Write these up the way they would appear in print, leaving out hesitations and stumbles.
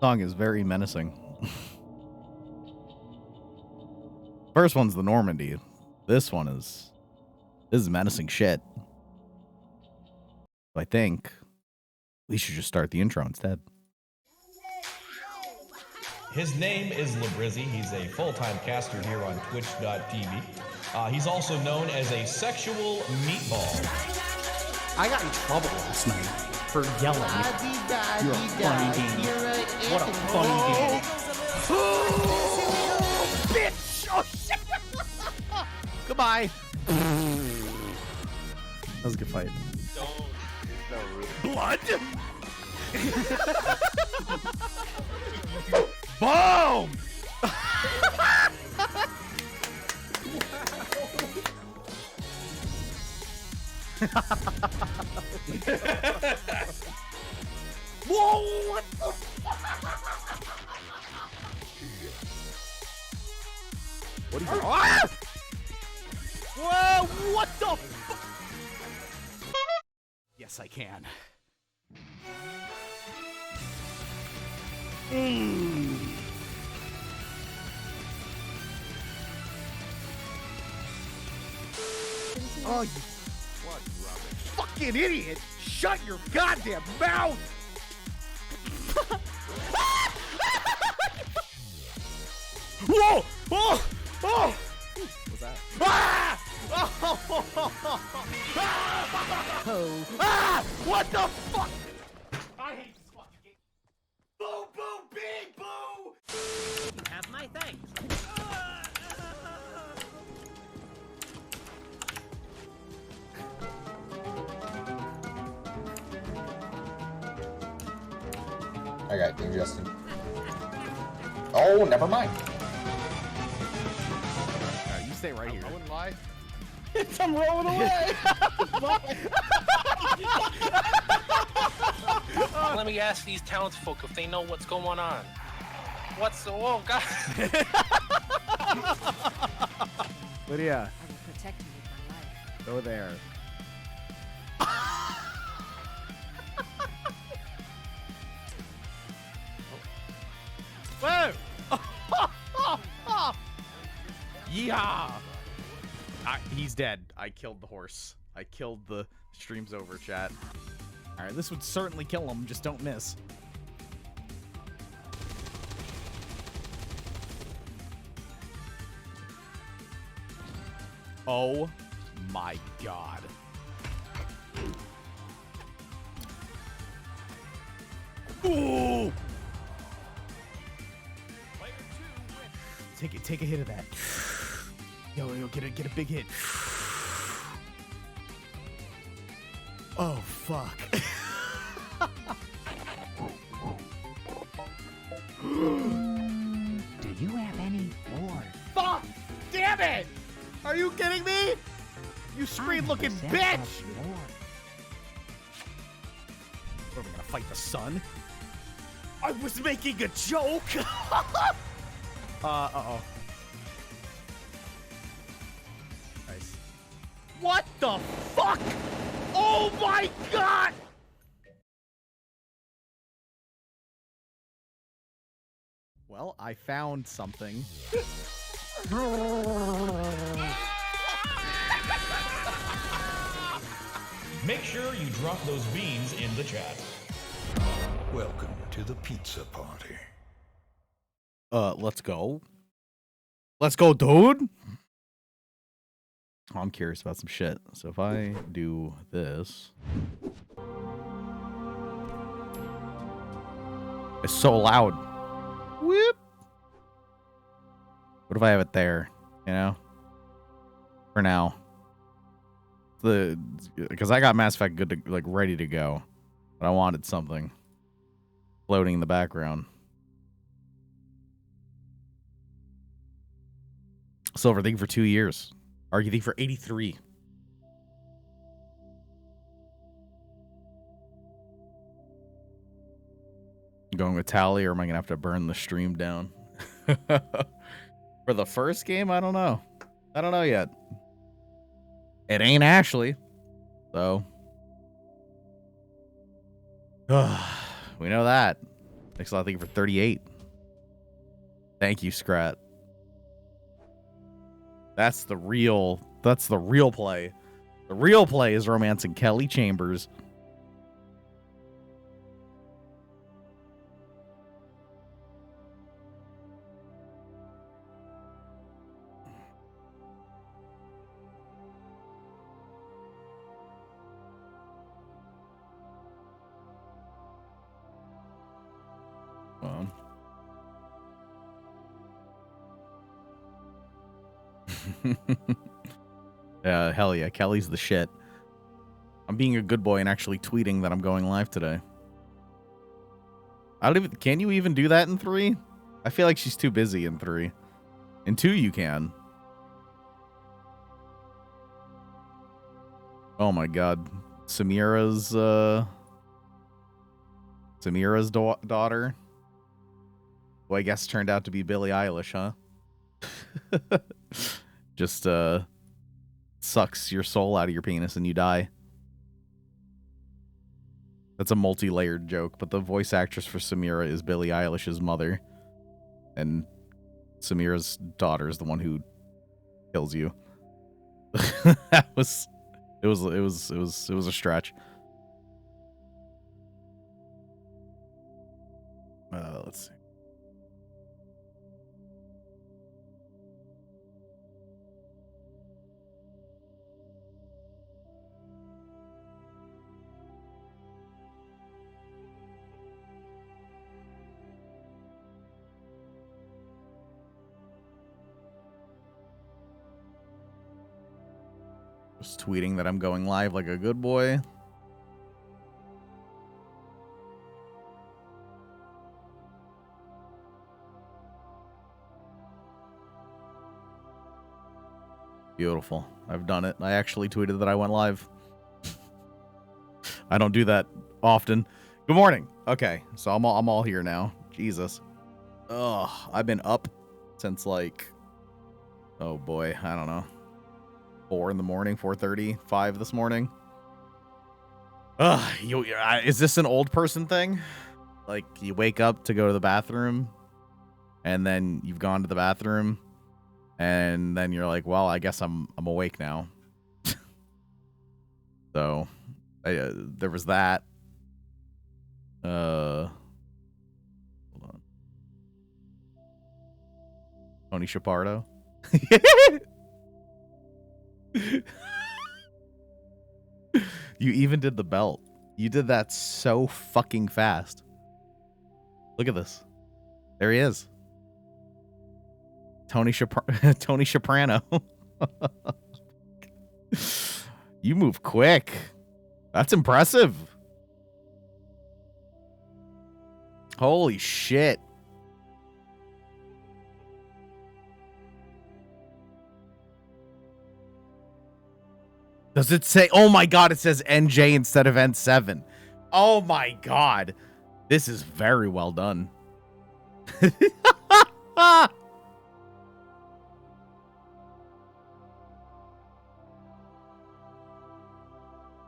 Song is very menacing. First one's the Normandy. This is menacing shit. I think we should just start the intro instead. His name is Labrizzi. He's a full-time caster here on Twitch.tv. He's also known as a sexual meatball. I got in trouble last night for yelling. You're a funny game. What a funny game. Oh, bitch! Oh, shit! Goodbye. That was a good fight. Blood? Boom! Whoa! What the fuck? What are you doing? Ah! Whoa! What the fuck? Yes, I can. Oh, you fucking idiot! Shut your goddamn mouth! Whoa! Oh! Oh! What's that? Ah! Oh! Oh! Ah! What the fuck? I hate this fucking game. Boo! Boo! Big boo! You have my thanks. I got you, Justin. Oh, never mind. You stay right here. I wouldn't lie. I'm rolling away. Let me ask these townsfolk if they know what's going on. What's the whoa, God? Lydia, I will protect you with my life. go there. Whoa! Yeehaw! He's dead. I killed the horse. I killed the stream's over, chat. Alright, this would certainly kill him, just don't miss. Oh my god. Ooh! Take a hit of that. Yo, get a big hit. Oh fuck. Do you have any more? Fuck! Damn it! Are you kidding me? You screen-looking bitch! What, are we gonna fight the sun? I was making a joke! Uh-oh. Nice. What the fuck? Oh my god! Well, I found something. Make sure you drop those beans in the chat. Welcome to the pizza party. Let's go. Let's go, dude! Oh, I'm curious about some shit. So if I do this... It's so loud. Whoop! What if I have it there? You know? For now. Because I got Mass Effect good to, like, ready to go. But I wanted something floating in the background. Silver, thank you for 2 years. Argue, thank you for 83. Going with Tally, or am I going to have to burn the stream down? For the first game, I don't know. I don't know yet. It ain't Ashley. So. We know that. Thanks a lot, thank you for 38. Thank you, Scrat. That's the real play. The real play is romancing Kelly Chambers. Hell yeah, Kelly's the shit. I'm being a good boy and actually tweeting that I'm going live today. Can you even do that in 3? I feel like she's too busy in 3. In 2 you can. Oh my god. Samira's daughter. Well, I guess turned out to be Billie Eilish, huh? Just sucks your soul out of your penis and you die. That's a multi-layered joke, but the voice actress for Samira is Billie Eilish's mother, and Samira's daughter is the one who kills you. It was a stretch. Let's see. Just tweeting that I'm going live like a good boy. Beautiful. I've done it. I actually tweeted that I went live. I don't do that often. Good morning. Okay, so I'm all here now. Jesus. Ugh, I've been up since like, oh boy, I don't know, 4 in the morning, 4:30, 5 this morning. Ugh, is this an old person thing? Like you wake up to go to the bathroom, and then you've gone to the bathroom, and then you're like, well, I guess I'm awake now. So, there was that. Hold on. Tony Shepard. You even did the belt. You did that so fucking fast. Look at this. There he is. Tony Soprano. You move quick. That's impressive. Holy shit. Does it say, oh my god, it says NJ instead of N7. Oh my god. This is very well done.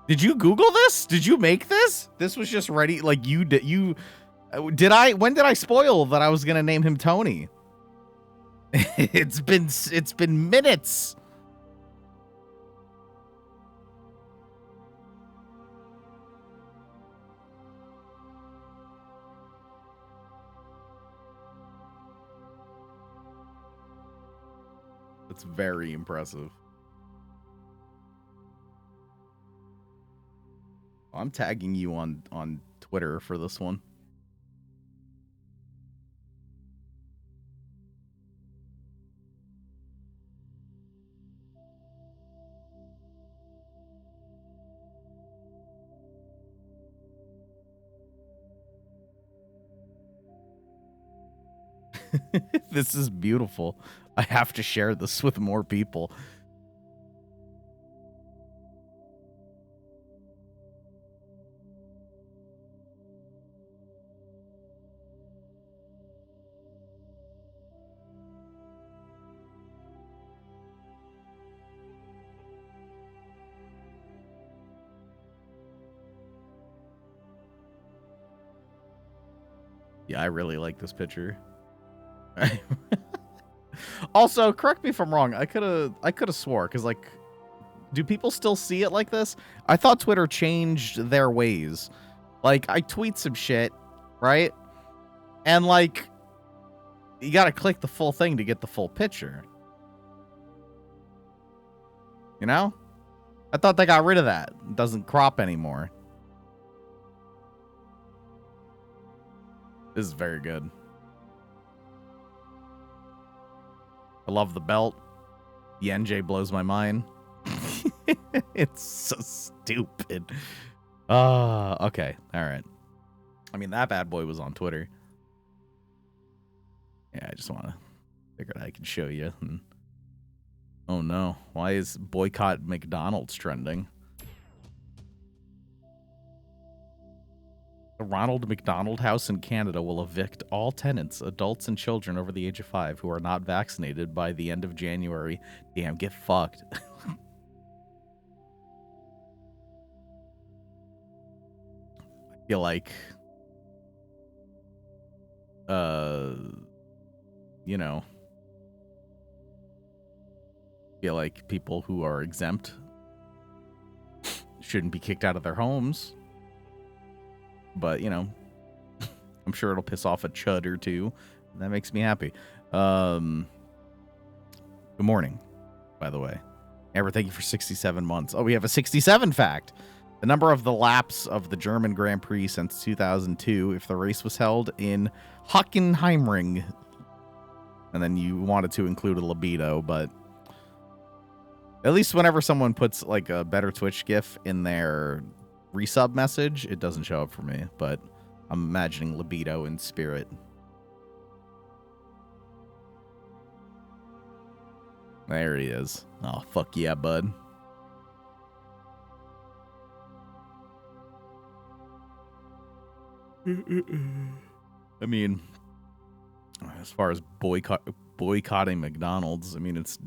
Did you Google this? Did you make this? This was just ready. Like when did I spoil that I was going to name him Tony? It's been minutes. It's very impressive. I'm tagging you on Twitter for this one. This is beautiful. I have to share this with more people. Yeah, I really like this picture. Also, correct me if I'm wrong. I could have swore because like, do people still see it like this? I thought Twitter changed their ways. Like, I tweet some shit, right? And like, you gotta click the full thing to get the full picture. You know? I thought they got rid of that. It doesn't crop anymore. This is very good. I love the belt. The NJ blows my mind. It's so stupid. Okay. All right. I mean, that bad boy was on Twitter. Yeah, I just want to figure I can show you. And... oh, no. Why is boycott McDonald's trending? The Ronald McDonald House in Canada will evict all tenants, adults and children over the age of 5 who are not vaccinated by the end of January. Damn, get fucked. I feel like, you know, feel like people who are exempt shouldn't be kicked out of their homes. But, you know, I'm sure it'll piss off a chud or two. And that makes me happy. Good morning, by the way. Amber, thank you for 67 months. Oh, we have a 67 fact. The number of the laps of the German Grand Prix since 2002, if the race was held in Hockenheimring. And then you wanted to include a libido, but at least whenever someone puts like a better Twitch GIF in their resub message, it doesn't show up for me, but I'm imagining libido in spirit. There he is. Oh, fuck yeah, bud. I mean, as far as boycotting McDonald's, I mean, it's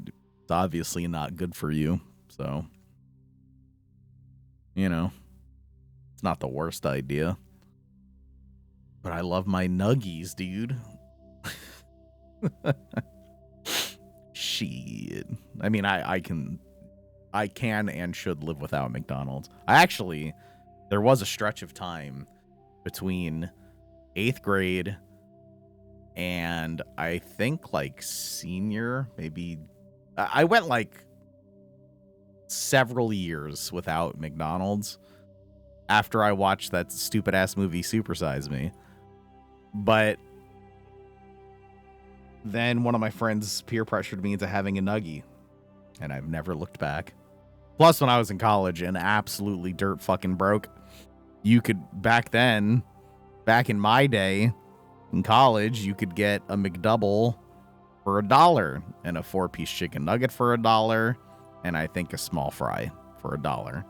obviously not good for you, so, you know, it's not the worst idea. But I love my nuggies, dude. Shit. I mean, I can and should live without McDonald's. There was a stretch of time between 8th grade and I think like senior, maybe. I went like several years without McDonald's after I watched that stupid ass movie Super Size Me. But then one of my friends peer pressured me into having a nuggie, and I've never looked back. Plus, when I was in college and absolutely dirt fucking broke, you could, back in my day in college, you could get a McDouble for $1 and a 4-piece chicken nugget for $1, and I think a small fry for $1.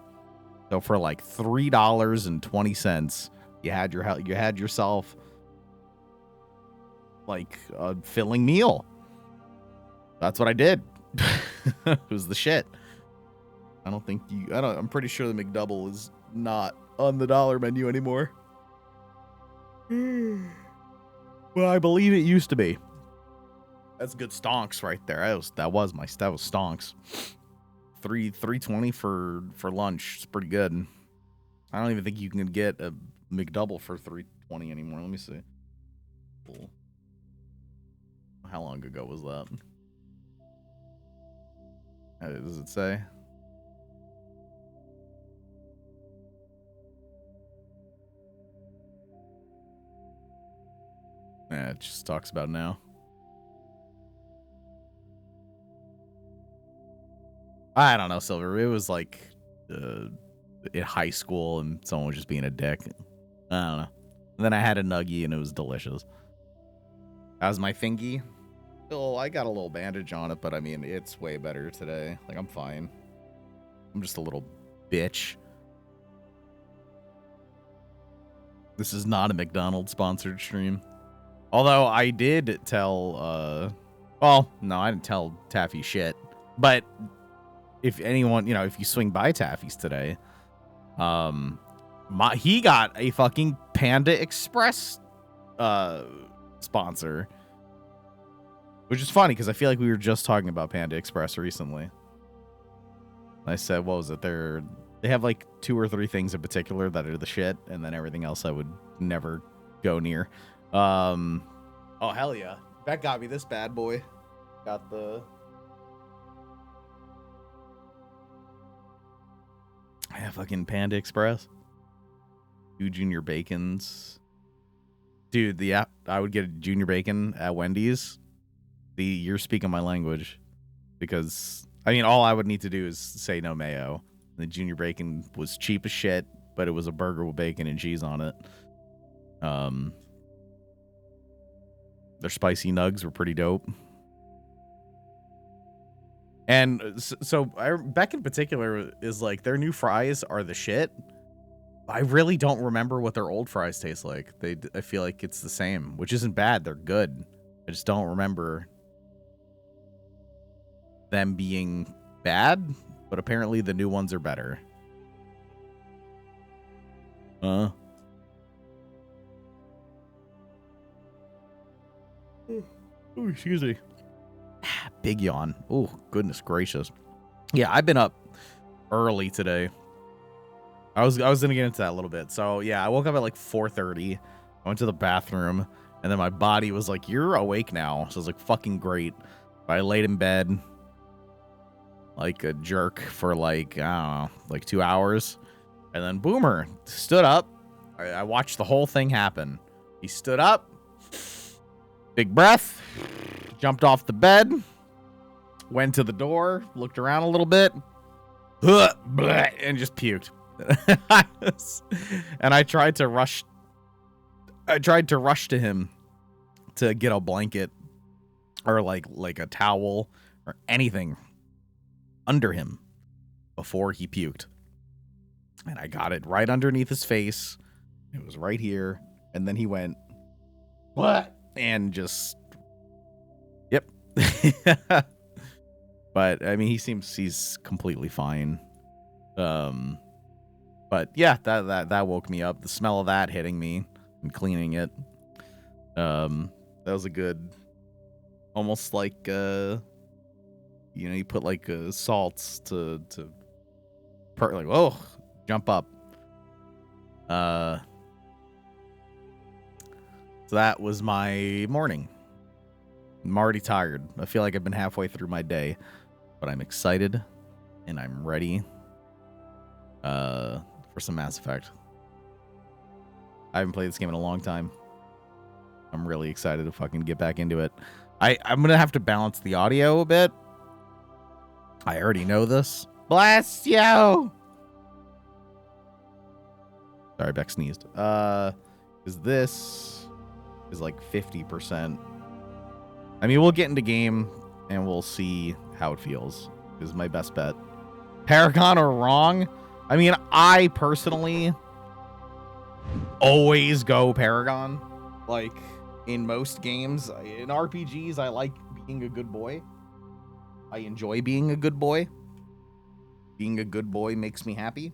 So for like $3.20, you had yourself like a filling meal. That's what I did. It was the shit. I'm pretty sure the McDouble is not on the dollar menu anymore. Well, I believe it used to be. That's good stonks right there. That was stonks. $3.20 for lunch. It's pretty good. I don't even think you can get a McDouble for $3.20 anymore. Let me see. Cool. How long ago was that? Does it say? Yeah, it just talks about now. I don't know, Silver. It was like in high school and someone was just being a dick. I don't know. And then I had a nuggie and it was delicious. That was my thingy. Still, I got a little bandage on it, but I mean, it's way better today. Like, I'm fine. I'm just a little bitch. This is not a McDonald's sponsored stream. Although I did tell, well, no, I didn't tell Taffy shit. But if anyone, if you swing by Taffy's today, he got a fucking Panda Express sponsor. Which is funny because I feel like we were just talking about Panda Express recently. I said, what was it? They have like 2 or 3 things in particular that are the shit, and then everything else I would never go near. Oh hell yeah. That got me this bad boy. Got the fucking Panda Express. 2 junior bacons. Dude, I would get a junior bacon at Wendy's. You're speaking my language. Because, I mean, all I would need to do is say no mayo. The junior bacon was cheap as shit, but it was a burger with bacon and cheese on it. Their spicy nugs were pretty dope. And so Beck in particular is like, their new fries are the shit. I really don't remember what their old fries taste like. I feel like it's the same, which isn't bad. They're good. I just don't remember them being bad, but apparently the new ones are better. Oh, excuse me. Big yawn. Oh, goodness gracious. Yeah, I've been up early today. I was gonna get into that a little bit. So yeah, I woke up at like 4:30. I went to the bathroom, and then my body was like, "You're awake now." So I was like, "Fucking great." I laid in bed like a jerk for like, I don't know, like 2 hours, and then Boomer stood up. I watched the whole thing happen. He stood up, big breath, jumped off the bed, went to the door, looked around a little bit, and just puked. And I tried to rush to him to get a blanket or like a towel or anything under him before he puked. And I got it right underneath his face. It was right here. And then he went, "What?" And just, yep. But I mean, he's completely fine. But yeah, that woke me up. The smell of that hitting me and cleaning it. That was a good, almost like you put like salts to like, oh, jump up. So that was my morning. I'm already tired. I feel like I've been halfway through my day, but I'm excited and I'm ready for some Mass Effect. I haven't played this game in a long time. I'm really excited to fucking get back into it. I'm gonna have to balance the audio a bit. I already know this. Bless you. Sorry, Beck sneezed. Because this is like 50%. I mean, we'll get into game and we'll see how it feels. This is my best bet. Paragon or wrong? I mean, I personally always go Paragon. Like, in most games. In RPGs, I like being a good boy. I enjoy being a good boy. Being a good boy makes me happy.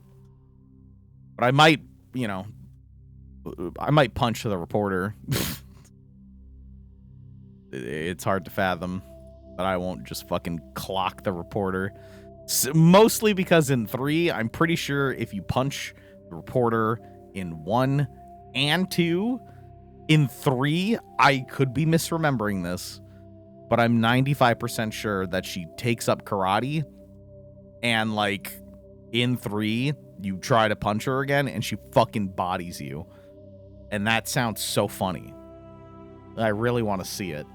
But I might, punch the reporter. It's hard to fathom that I won't just fucking clock the reporter. Mostly because in 3, I'm pretty sure if you punch the reporter in 1 and 2, in 3, I could be misremembering this, but I'm 95% sure that she takes up karate, and like in 3, you try to punch her again and she fucking bodies you. And that sounds so funny. I really want to see it.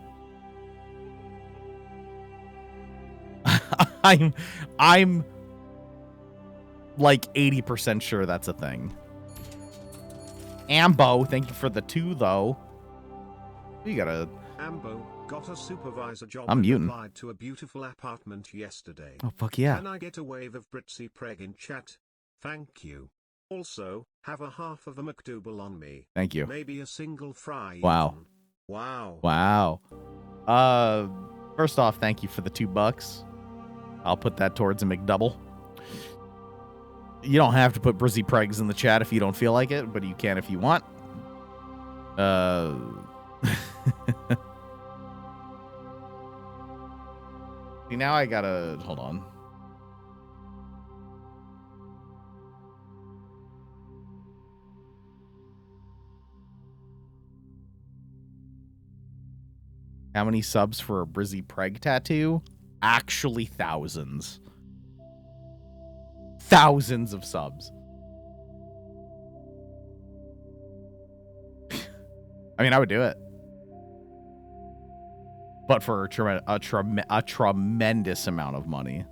I'm like 80% sure that's a thing. Ambo, thank you for the 2 though. You gotta. Ambo got a supervisor job. I'm muting. Applied to a beautiful apartment yesterday. Oh fuck yeah! Can I get a wave of Britzy Preg in chat? Thank you. Also, have a half of a McDouble on me. Thank you. Maybe a single fry. Wow. Even. Wow. Wow. First off, thank you for the $2. I'll put that towards a McDouble. You don't have to put Brizzy Pregs in the chat if you don't feel like it, but you can if you want. Uh. See, now I gotta hold on. How many subs for a Brizzy Preg tattoo? Actually, thousands. Thousands of subs. I mean, I would do it. But for a tremendous amount of money.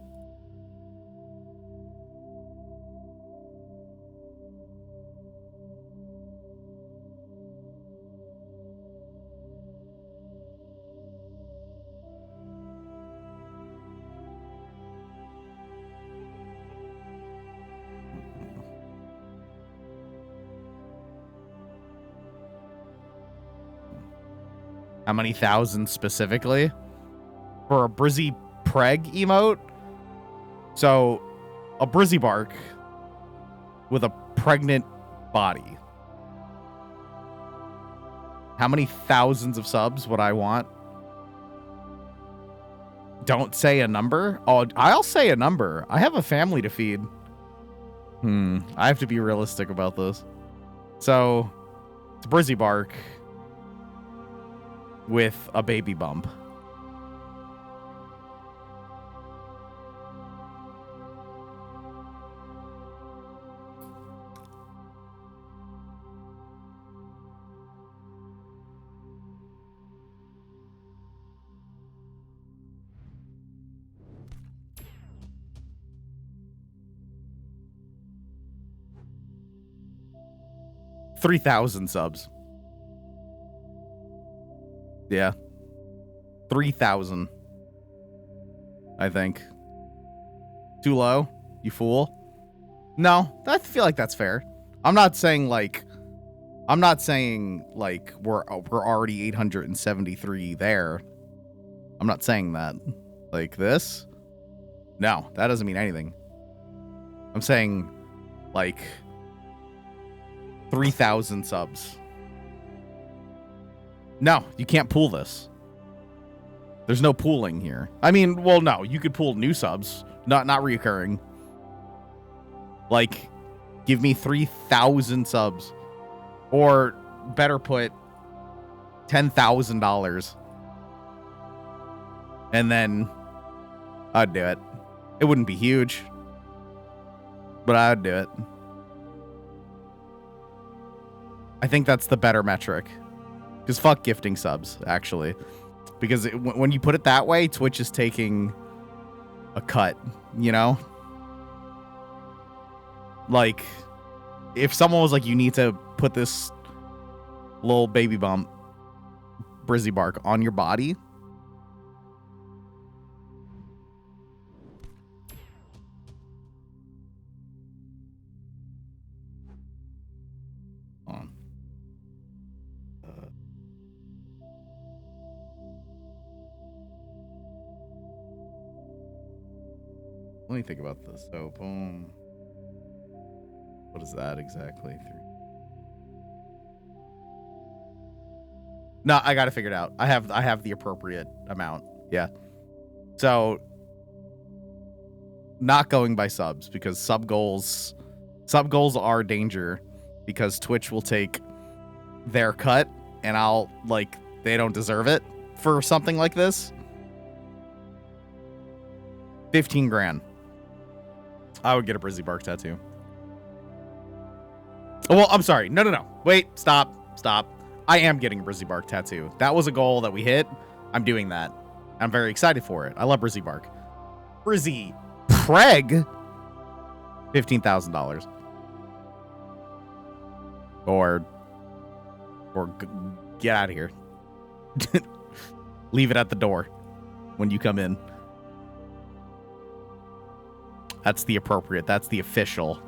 How many thousands specifically? For a Brizzy Preg emote? So, a Brizzy Bark with a pregnant body. How many thousands of subs would I want? Don't say a number? Oh, I'll say a number. I have a family to feed. I have to be realistic about this. So, it's a Brizzy Bark with a baby bump. $3,000 subs. Yeah. 3,000. I think. Too low? You fool? No, I feel like that's fair. I'm not saying like we're already 873 there. I'm not saying that. Like this? No, that doesn't mean anything. I'm saying like 3,000 subs. No, you can't pool this. There's no pooling here. I mean, well, no, you could pool new subs, not reoccurring. Like, give me 3,000 subs, or better put, $10,000, and then I'd do it. It wouldn't be huge, but I'd do it. I think that's the better metric. Because fuck gifting subs, actually. Because when you put it that way, Twitch is taking a cut, you know? Like, if someone was like, you need to put this little baby bump, Brizzy Bark, on your body. Let me think about this. So, boom. What is that exactly? No, I got to figure it out. I have the appropriate amount. Yeah. So, not going by subs, because sub goals are danger, because Twitch will take their cut and they don't deserve it for something like this. 15 grand. I would get a Brizzy Bark tattoo. Oh, well, I'm sorry. No. Wait, stop. I am getting a Brizzy Bark tattoo. That was a goal that we hit. I'm doing that. I'm very excited for it. I love Brizzy Bark. Brizzy Preg, $15,000. Or get out of here. Leave it at the door when you come in. That's the official.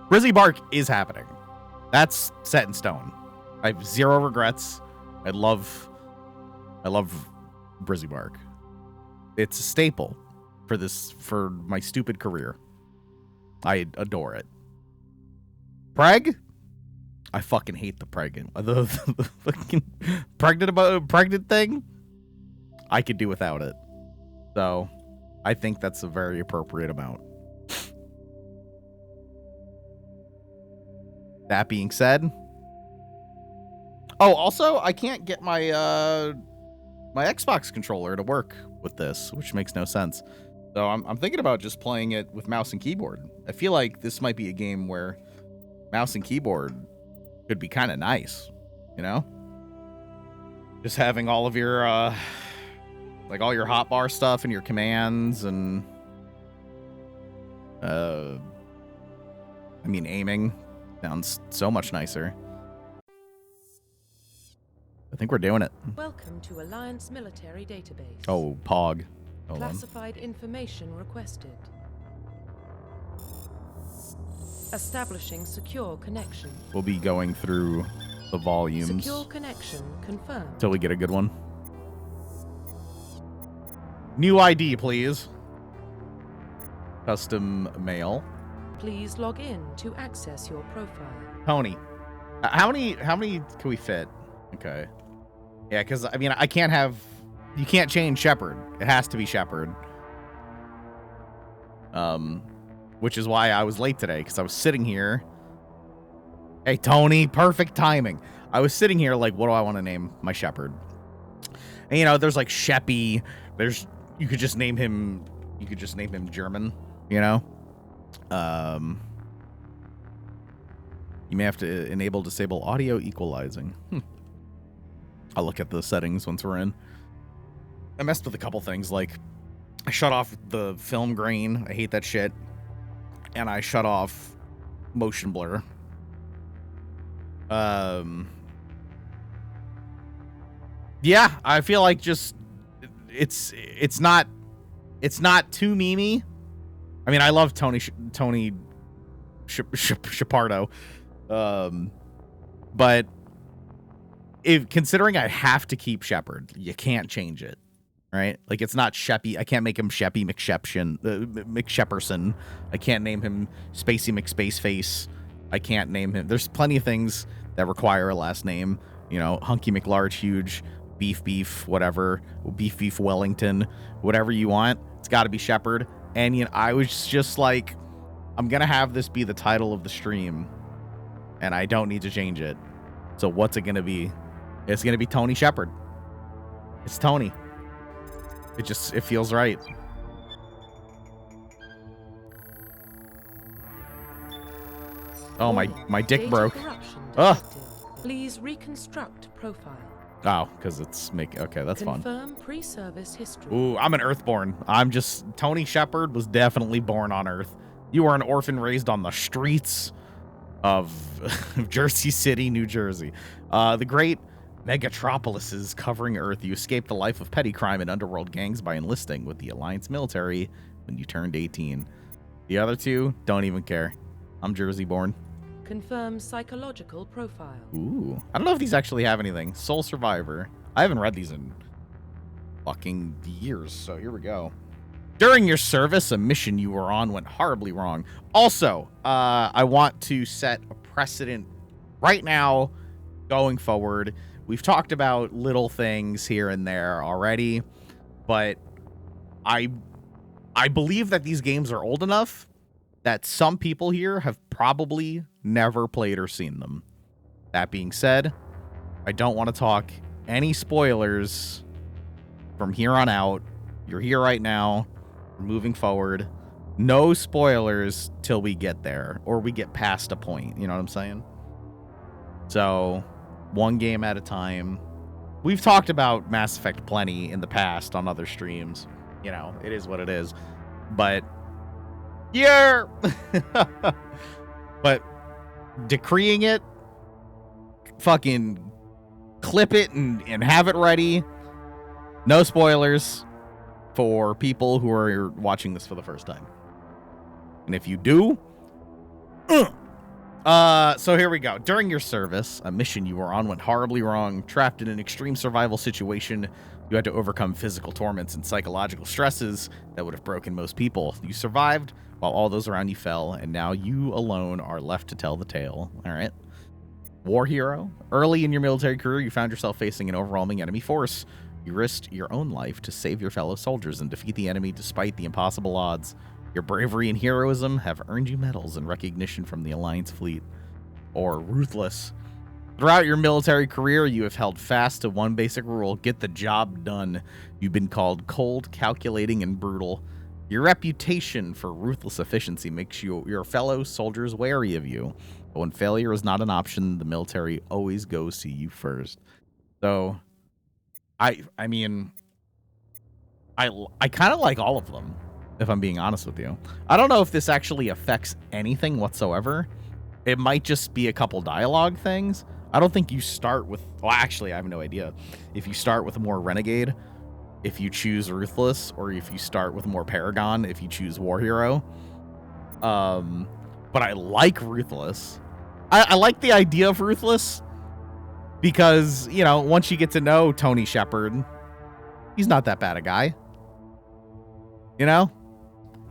Brizzy Bark is happening. That's set in stone. I have zero regrets. I love Brizzy Bark. It's a staple for my stupid career. I adore it. Preg? I fucking hate the the fucking pregnant thing. I could do without it. So, I think that's a very appropriate amount. That being said, oh, also, I can't get my my Xbox controller to work with this, which makes no sense. So I'm thinking about just playing it with mouse and keyboard. I feel like this might be a game where mouse and keyboard could be kind of nice, you know? Just having all of your like all your hotbar stuff and your commands and I mean aiming sounds so much nicer. I think we're doing it. Welcome to Alliance Military Database. Oh, POG. Hold on. Classified information requested. Establishing secure connection. We'll be going through the volumes. Secure connection confirmed. Until we get a good one. New ID, please. Custom mail. Please log in to access your profile. Tony. How many can we fit? Okay. Yeah, because, I mean, I can't have... You can't change Shepard. It has to be Shepard. Which is why I was late today, because I was sitting here. Hey, Tony, perfect timing. I was sitting here like, what do I want to name my Shepard? And, you know, there's like Sheppy. There's... You could just name him... You could just name him German, you know? You may have to enable disable audio equalizing. I'll look at the settings once we're in. I messed with a couple things, like I shut off the film grain. I hate that shit. And I shut off motion blur. Yeah, I feel like just it's not too memey. I mean, I love Tony Shapardo. But if considering I have to keep Shepard, you can't change it, right? Like it's not Sheppy. I can't make him Sheppy McShepperson. I can't name him Spacey McSpaceface. I can't name him. There's plenty of things that require a last name. You know, Hunky McLarge, Huge, Beef, whatever, Beef Wellington, whatever you want. It's got to be Shepard. And you know, I was just like, I'm gonna have this be the title of the stream, and I don't need to change it. So what's it gonna be? It's gonna be Tony Shepard. It's Tony. It feels right. Oh, my dick broke. Ugh. Please reconstruct profile. Oh, because it's okay, that's fun. Confirm pre-service history. Ooh, I'm an Earthborn. Tony Shepard was definitely born on Earth. You were an orphan raised on the streets of Jersey City, New Jersey. The great megatropolises covering Earth. You escaped the life of petty crime and underworld gangs by enlisting with the Alliance military when you turned 18. The other two, don't even care. I'm Jersey born. Confirm psychological profile. Ooh. I don't know if these actually have anything. Soul Survivor. I haven't read these in fucking years, so here we go. During your service, a mission you were on went horribly wrong. Also, I want to set a precedent right now going forward. We've talked about little things here and there already, but I believe that these games are old enough that some people here have probably never played or seen them. That being said, I don't want to talk any spoilers from here on out. You're here right now. We're moving forward. No spoilers till we get there or we get past a point. You know what I'm saying? So, one game at a time. We've talked about Mass Effect plenty in the past on other streams. You know, it is what it is. But yeah. But decreeing it, fucking clip it and have it ready. No spoilers for people who are watching this for the first time. And if you do, so here we go. During your service, a mission you were on went horribly wrong. Trapped in an extreme survival situation, you had to overcome physical torments and psychological stresses that would have broken most people. You survived while all those around you fell, and now you alone are left to tell the tale. All right. War hero. Early in your military career, you found yourself facing an overwhelming enemy force. You risked your own life to save your fellow soldiers and defeat the enemy despite the impossible odds. Your bravery and heroism have earned you medals and recognition from the Alliance fleet. Or ruthless. Throughout your military career, you have held fast to one basic rule: get the job done. You've been called cold, calculating, and brutal. Your reputation for ruthless efficiency makes your fellow soldiers wary of you. But when failure is not an option, the military always goes to you first. So, I mean, I kind of like all of them, if I'm being honest with you. I don't know if this actually affects anything whatsoever. It might just be a couple dialogue things. I don't think you start with... Well, actually, I have no idea. If you start with more Renegade, if you choose Ruthless, or if you start with more Paragon, if you choose War Hero. But I like Ruthless. I like the idea of Ruthless because, you know, once you get to know Tony Shepard, he's not that bad a guy. You know?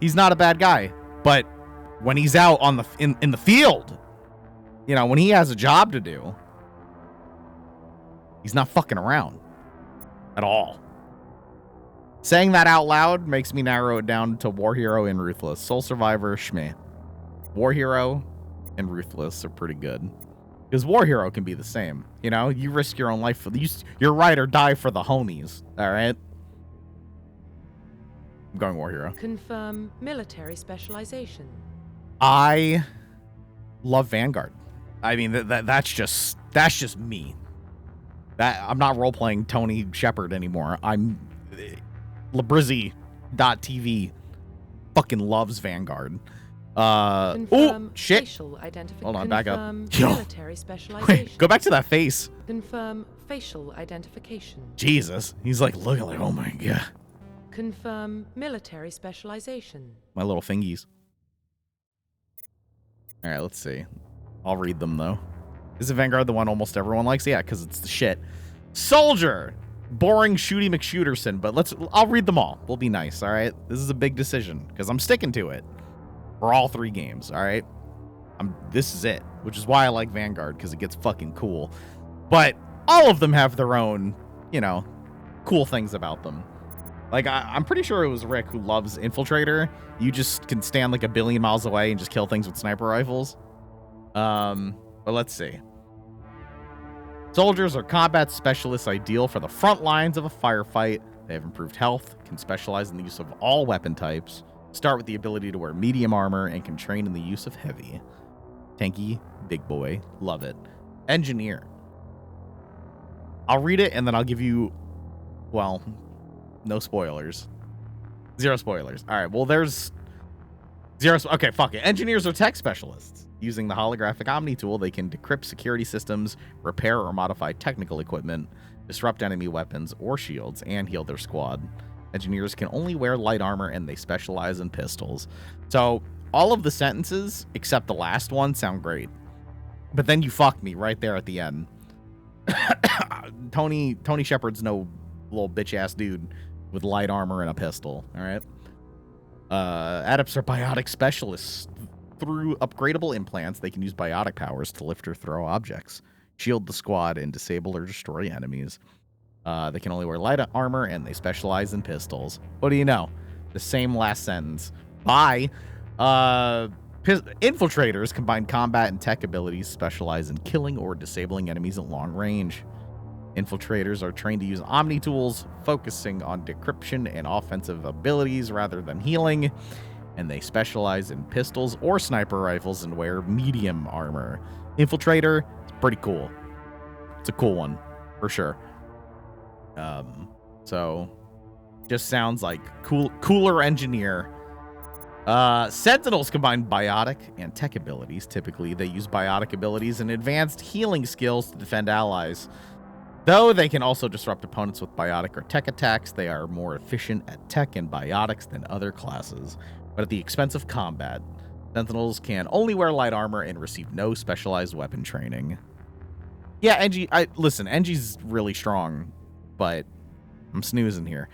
He's not a bad guy. But when he's out on the in the field, you know, when he has a job to do, he's not fucking around at all. Saying that out loud makes me narrow it down to War Hero and Ruthless. Soul Survivor, shmeh. War Hero and Ruthless are pretty good. Because War Hero can be the same. You know, you risk your own life for you're ride or die for the homies. All right? I'm going War Hero. Confirm military specialization. I love Vanguard. I mean, that's just me. I'm not role playing Tony Shepard anymore. I'm Labrizzi.tv fucking loves Vanguard. Oh shit! Facial Hold on, back up. Military specialization. Wait, go back to that face. Confirm facial identification. Jesus, he's like looking like, oh my god. Confirm military specialization. My little fingies. All right, let's see. I'll read them though. Is Vanguard the one almost everyone likes? Yeah, because it's the shit. Soldier, boring Shooty McShooterson, but I'll read them all. We'll be nice, all right? This is a big decision because I'm sticking to it for all 3 games, all right? This is it, which is why I like Vanguard, because it gets fucking cool. But all of them have their own, you know, cool things about them. Like, I'm pretty sure it was Rick who loves Infiltrator. You just can stand like a billion miles away and just kill things with sniper rifles. But let's see. Soldiers are combat specialists ideal for the front lines of a firefight. They have improved health, can specialize in the use of all weapon types, start with the ability to wear medium armor, and can train in the use of heavy. Tanky, big boy, love it. Engineer. I'll read it and then I'll give you, well, no spoilers. 0 spoilers. All right, well, there's 0. Okay, fuck it. Engineers are tech specialists. Using the holographic Omni tool, they can decrypt security systems, repair or modify technical equipment, disrupt enemy weapons or shields, and heal their squad. Engineers can only wear light armor, and they specialize in pistols. So all of the sentences, except the last one, sound great. But then you fucked me right there at the end. Tony Shepard's no little bitch-ass dude with light armor and a pistol, all right? Adepts are biotic specialists. Through upgradable implants, they can use biotic powers to lift or throw objects, shield the squad, and disable or destroy enemies. They can only wear light armor, and they specialize in pistols. What do you know? The same last sentence. Bye. Infiltrators combine combat and tech abilities, specialize in killing or disabling enemies at long range. Infiltrators are trained to use Omni tools, focusing on decryption and offensive abilities rather than healing. And they specialize in pistols or sniper rifles and wear medium armor. Infiltrator, it's pretty cool. It's a cool one, for sure. So, just sounds like cooler engineer. Sentinels combine biotic and tech abilities. Typically, they use biotic abilities and advanced healing skills to defend allies. Though they can also disrupt opponents with biotic or tech attacks, they are more efficient at tech and biotics than other classes. But at the expense of combat, Sentinels can only wear light armor and receive no specialized weapon training. Yeah, NG's really strong, but I'm snoozing here.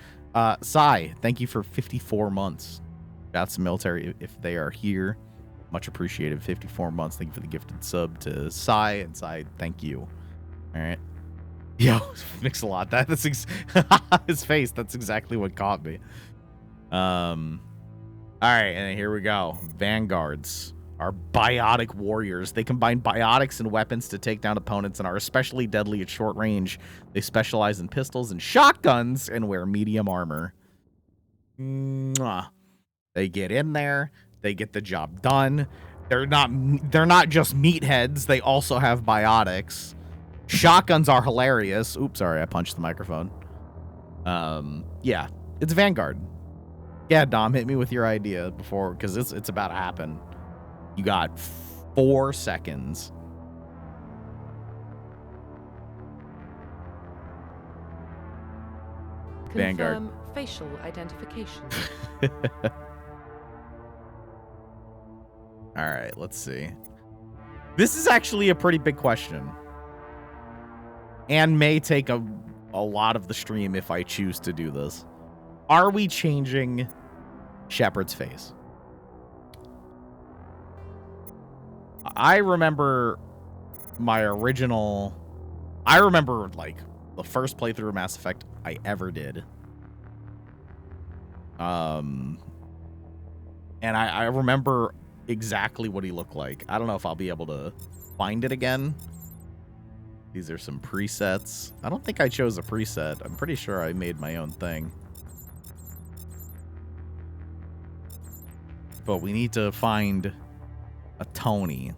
Sai, thank you for 54 months. Got some military if they are here. Much appreciated. 54 months. Thank you for the gifted sub to Sai. And Sai, thank you. All right. Yo, Mix-a-Lot. That's his face. That's exactly what caught me. All right, and here we go. Vanguards are biotic warriors. They combine biotics and weapons to take down opponents and are especially deadly at short range. They specialize in pistols and shotguns and wear medium armor. Mwah. They get in there. They get the job done. They're not just meatheads. They also have biotics. Shotguns are hilarious. Oops, sorry, I punched the microphone. Yeah, it's Vanguard. Yeah, Dom, hit me with your idea before, because it's about to happen. You got 4 seconds. Vanguard. Confirm facial identification. All right, let's see. This is actually a pretty big question. And may take a lot of the stream if I choose to do this. Are we changing Shepard's face? I remember like the first playthrough of Mass Effect I ever did. And I remember exactly what he looked like. I don't know if I'll be able to find it again. These are some presets. I don't think I chose a preset. I'm pretty sure I made my own thing. But we need to find a Tony.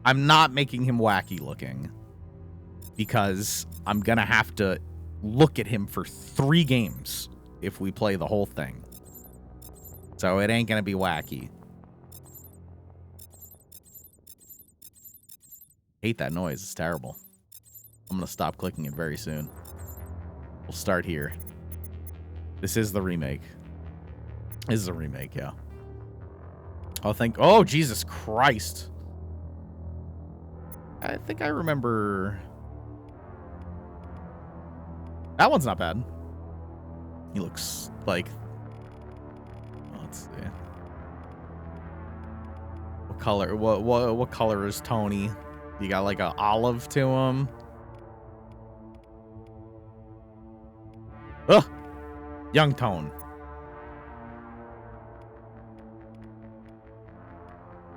I'm not making him wacky looking because I'm going to have to look at him for 3 games if we play the whole thing. So it ain't going to be wacky. Hate that noise. It's terrible. I'm going to stop clicking it very soon. We'll start here. This is the remake. This is a remake, yeah. Oh, Jesus Christ. I think I remember. That one's not bad. He looks like. Let's see. What color? What color is Tony? You got like an olive to him. Ugh. Young Tone.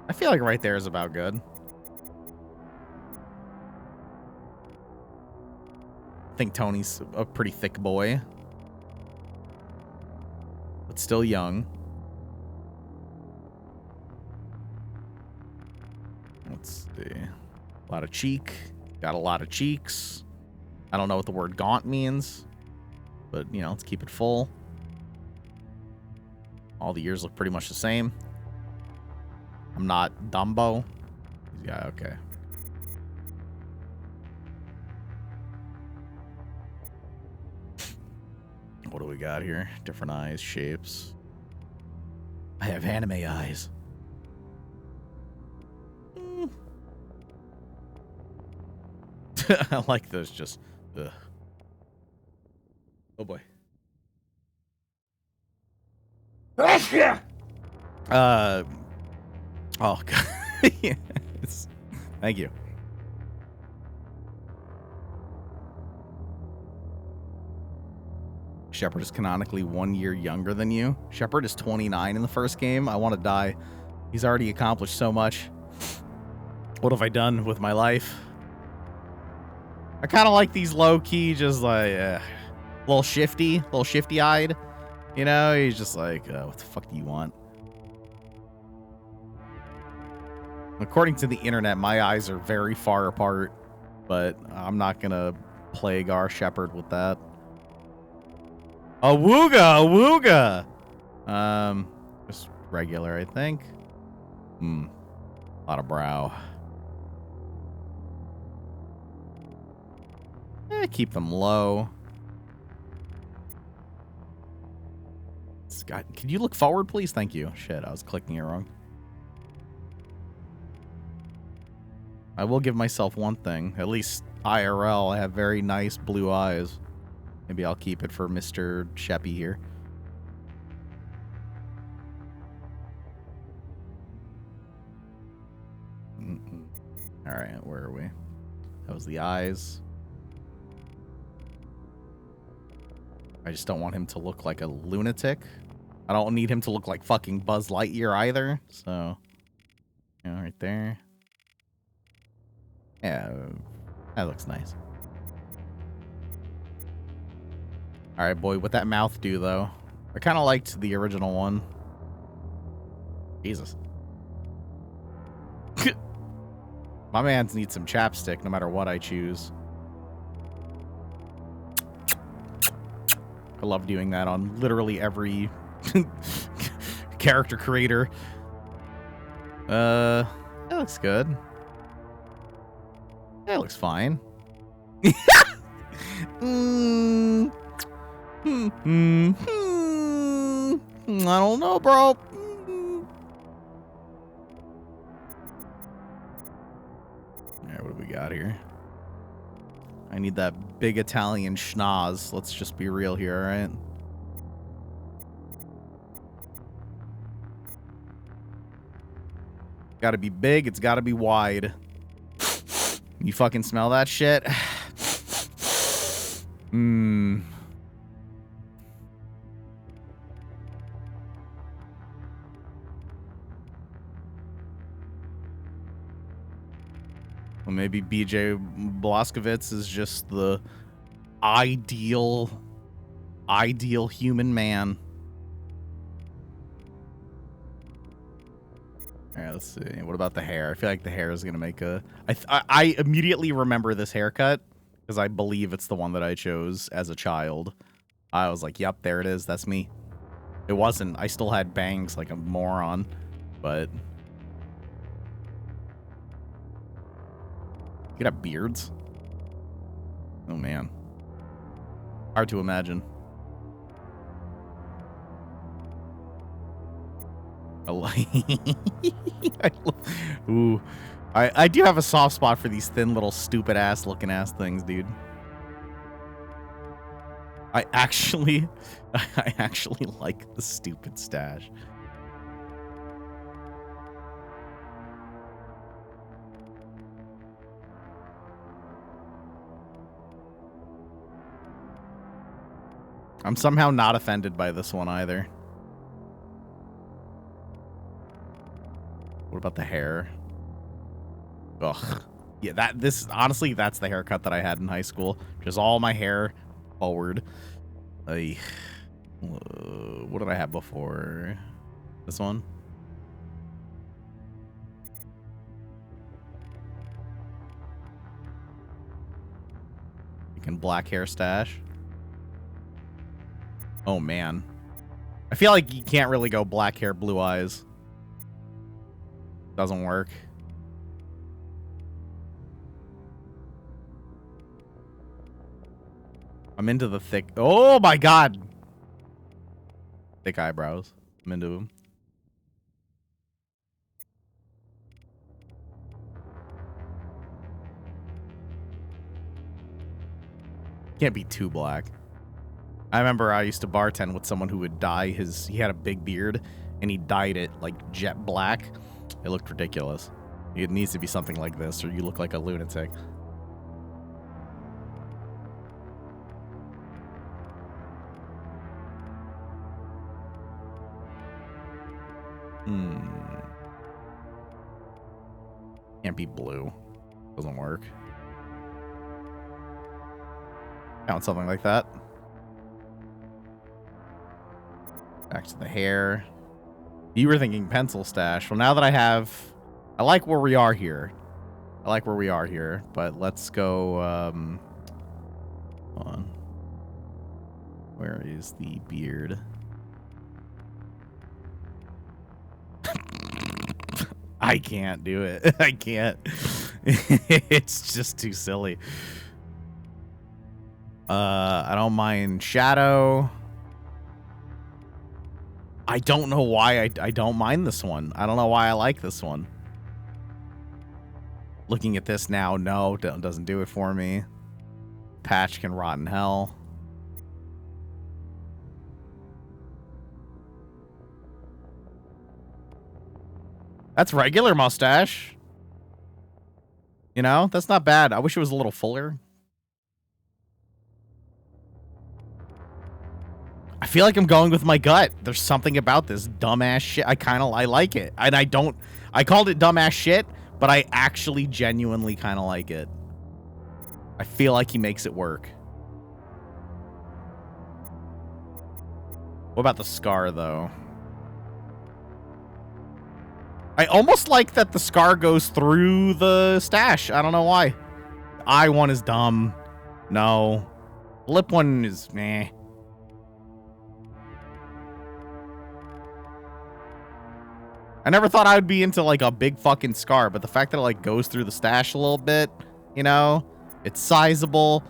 I feel like right there is about good. I think Tony's a pretty thick boy. But still young. Let's see. A lot of cheek. Got a lot of cheeks. I don't know what the word gaunt means. But, you know, let's keep it full. All the ears look pretty much the same. I'm not Dumbo. Yeah, okay. What do we got here? Different eyes, shapes. I have anime eyes. I like those just... Ugh. Oh boy. Oh god. Yes. Thank you. Shepard is canonically 1 year younger than you. Shepard is 29 in the first game. I want to die. He's already accomplished so much. What have I done with my life? I kind of like these low-key, just like, little shifty-eyed. You know, he's just like, what the fuck do you want? According to the internet, my eyes are very far apart, but I'm not gonna plague our Shepard with that. Awooga! Just regular, I think. A lot of brow. Keep them low. Scott, can you look forward, please? Thank you. Shit, I was clicking it wrong. I will give myself one thing. At least IRL, I have very nice blue eyes. Maybe I'll keep it for Mr. Sheppy here. All right, where are we? That was the eyes. I just don't want him to look like a lunatic. I don't need him to look like fucking Buzz Lightyear either. So, right there. Yeah, that looks nice. All right, boy, what that mouth do, though? I kind of liked the original one. Jesus. My mans need some chapstick no matter what I choose. I love doing that on literally every character creator. That looks good. That looks fine. I don't know, bro. Alright, what do we got here? I need that big Italian schnoz. Let's just be real here, alright? Gotta be big, it's gotta be wide. You fucking smell that shit? Mmm. Well, maybe BJ Blazkowicz is just the ideal human man. All right, let's see. What about the hair? I feel like the hair is gonna make a. I immediately remember this haircut because I believe it's the one that I chose as a child. I was like, "Yep, there it is. That's me." It wasn't. I still had bangs like a moron, but. You could have beards. Oh, man. Hard to imagine. Ooh. I do have a soft spot for these thin little stupid ass looking ass things, dude. I actually like the stupid stash. I'm somehow not offended by this one either. What about the hair? Ugh. Yeah, honestly, that's the haircut that I had in high school. Just all my hair forward. What did I have before? This one? Thinking black hair stash. Oh, man. I feel like you can't really go black hair, blue eyes. Doesn't work. I'm into the thick... Oh, my God! Thick eyebrows. I'm into them. Can't be too black. I remember I used to bartend with someone who would dye his... He had a big beard, and he dyed it, like, jet black. It looked ridiculous. It needs to be something like this, or you look like a lunatic. Can't be blue. Doesn't work. Found something like that. Back to the hair. You were thinking pencil stash. Well, now that I like where we are here. But let's go, hold on. Where is the beard? I can't do it. I can't. It's just too silly. I don't mind shadow. I don't know why I don't mind this one. I don't know why I like this one. Looking at this now, no, doesn't do it for me. Patch can rot in hell. That's regular mustache. You know, that's not bad. I wish it was a little fuller. I feel like I'm going with my gut. There's something about this dumbass shit. I like it. And I called it dumbass shit, but I actually genuinely kind of like it. I feel like he makes it work. What about the scar, though? I almost like that the scar goes through the stash. I don't know why. The eye one is dumb. No. Lip one is meh. I never thought I would be into like a big fucking scar, but the fact that it like goes through the stash a little bit, you know, it's sizable,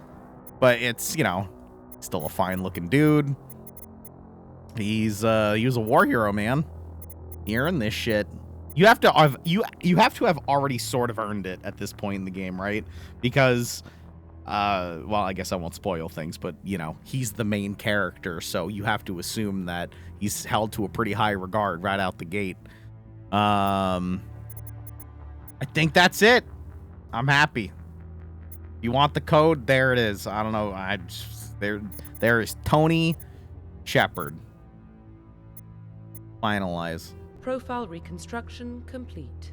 but it's, you know, still a fine looking dude. He was a war hero, man. He earned this shit. You have to have already sort of earned it at this point in the game, right? Because well, I guess I won't spoil things, but you know, he's the main character, so you have to assume that he's held to a pretty high regard right out the gate. I think that's it. I'm happy. You want the code? There it is. I don't know. There is Tony Shepard. Finalize. Profile reconstruction complete.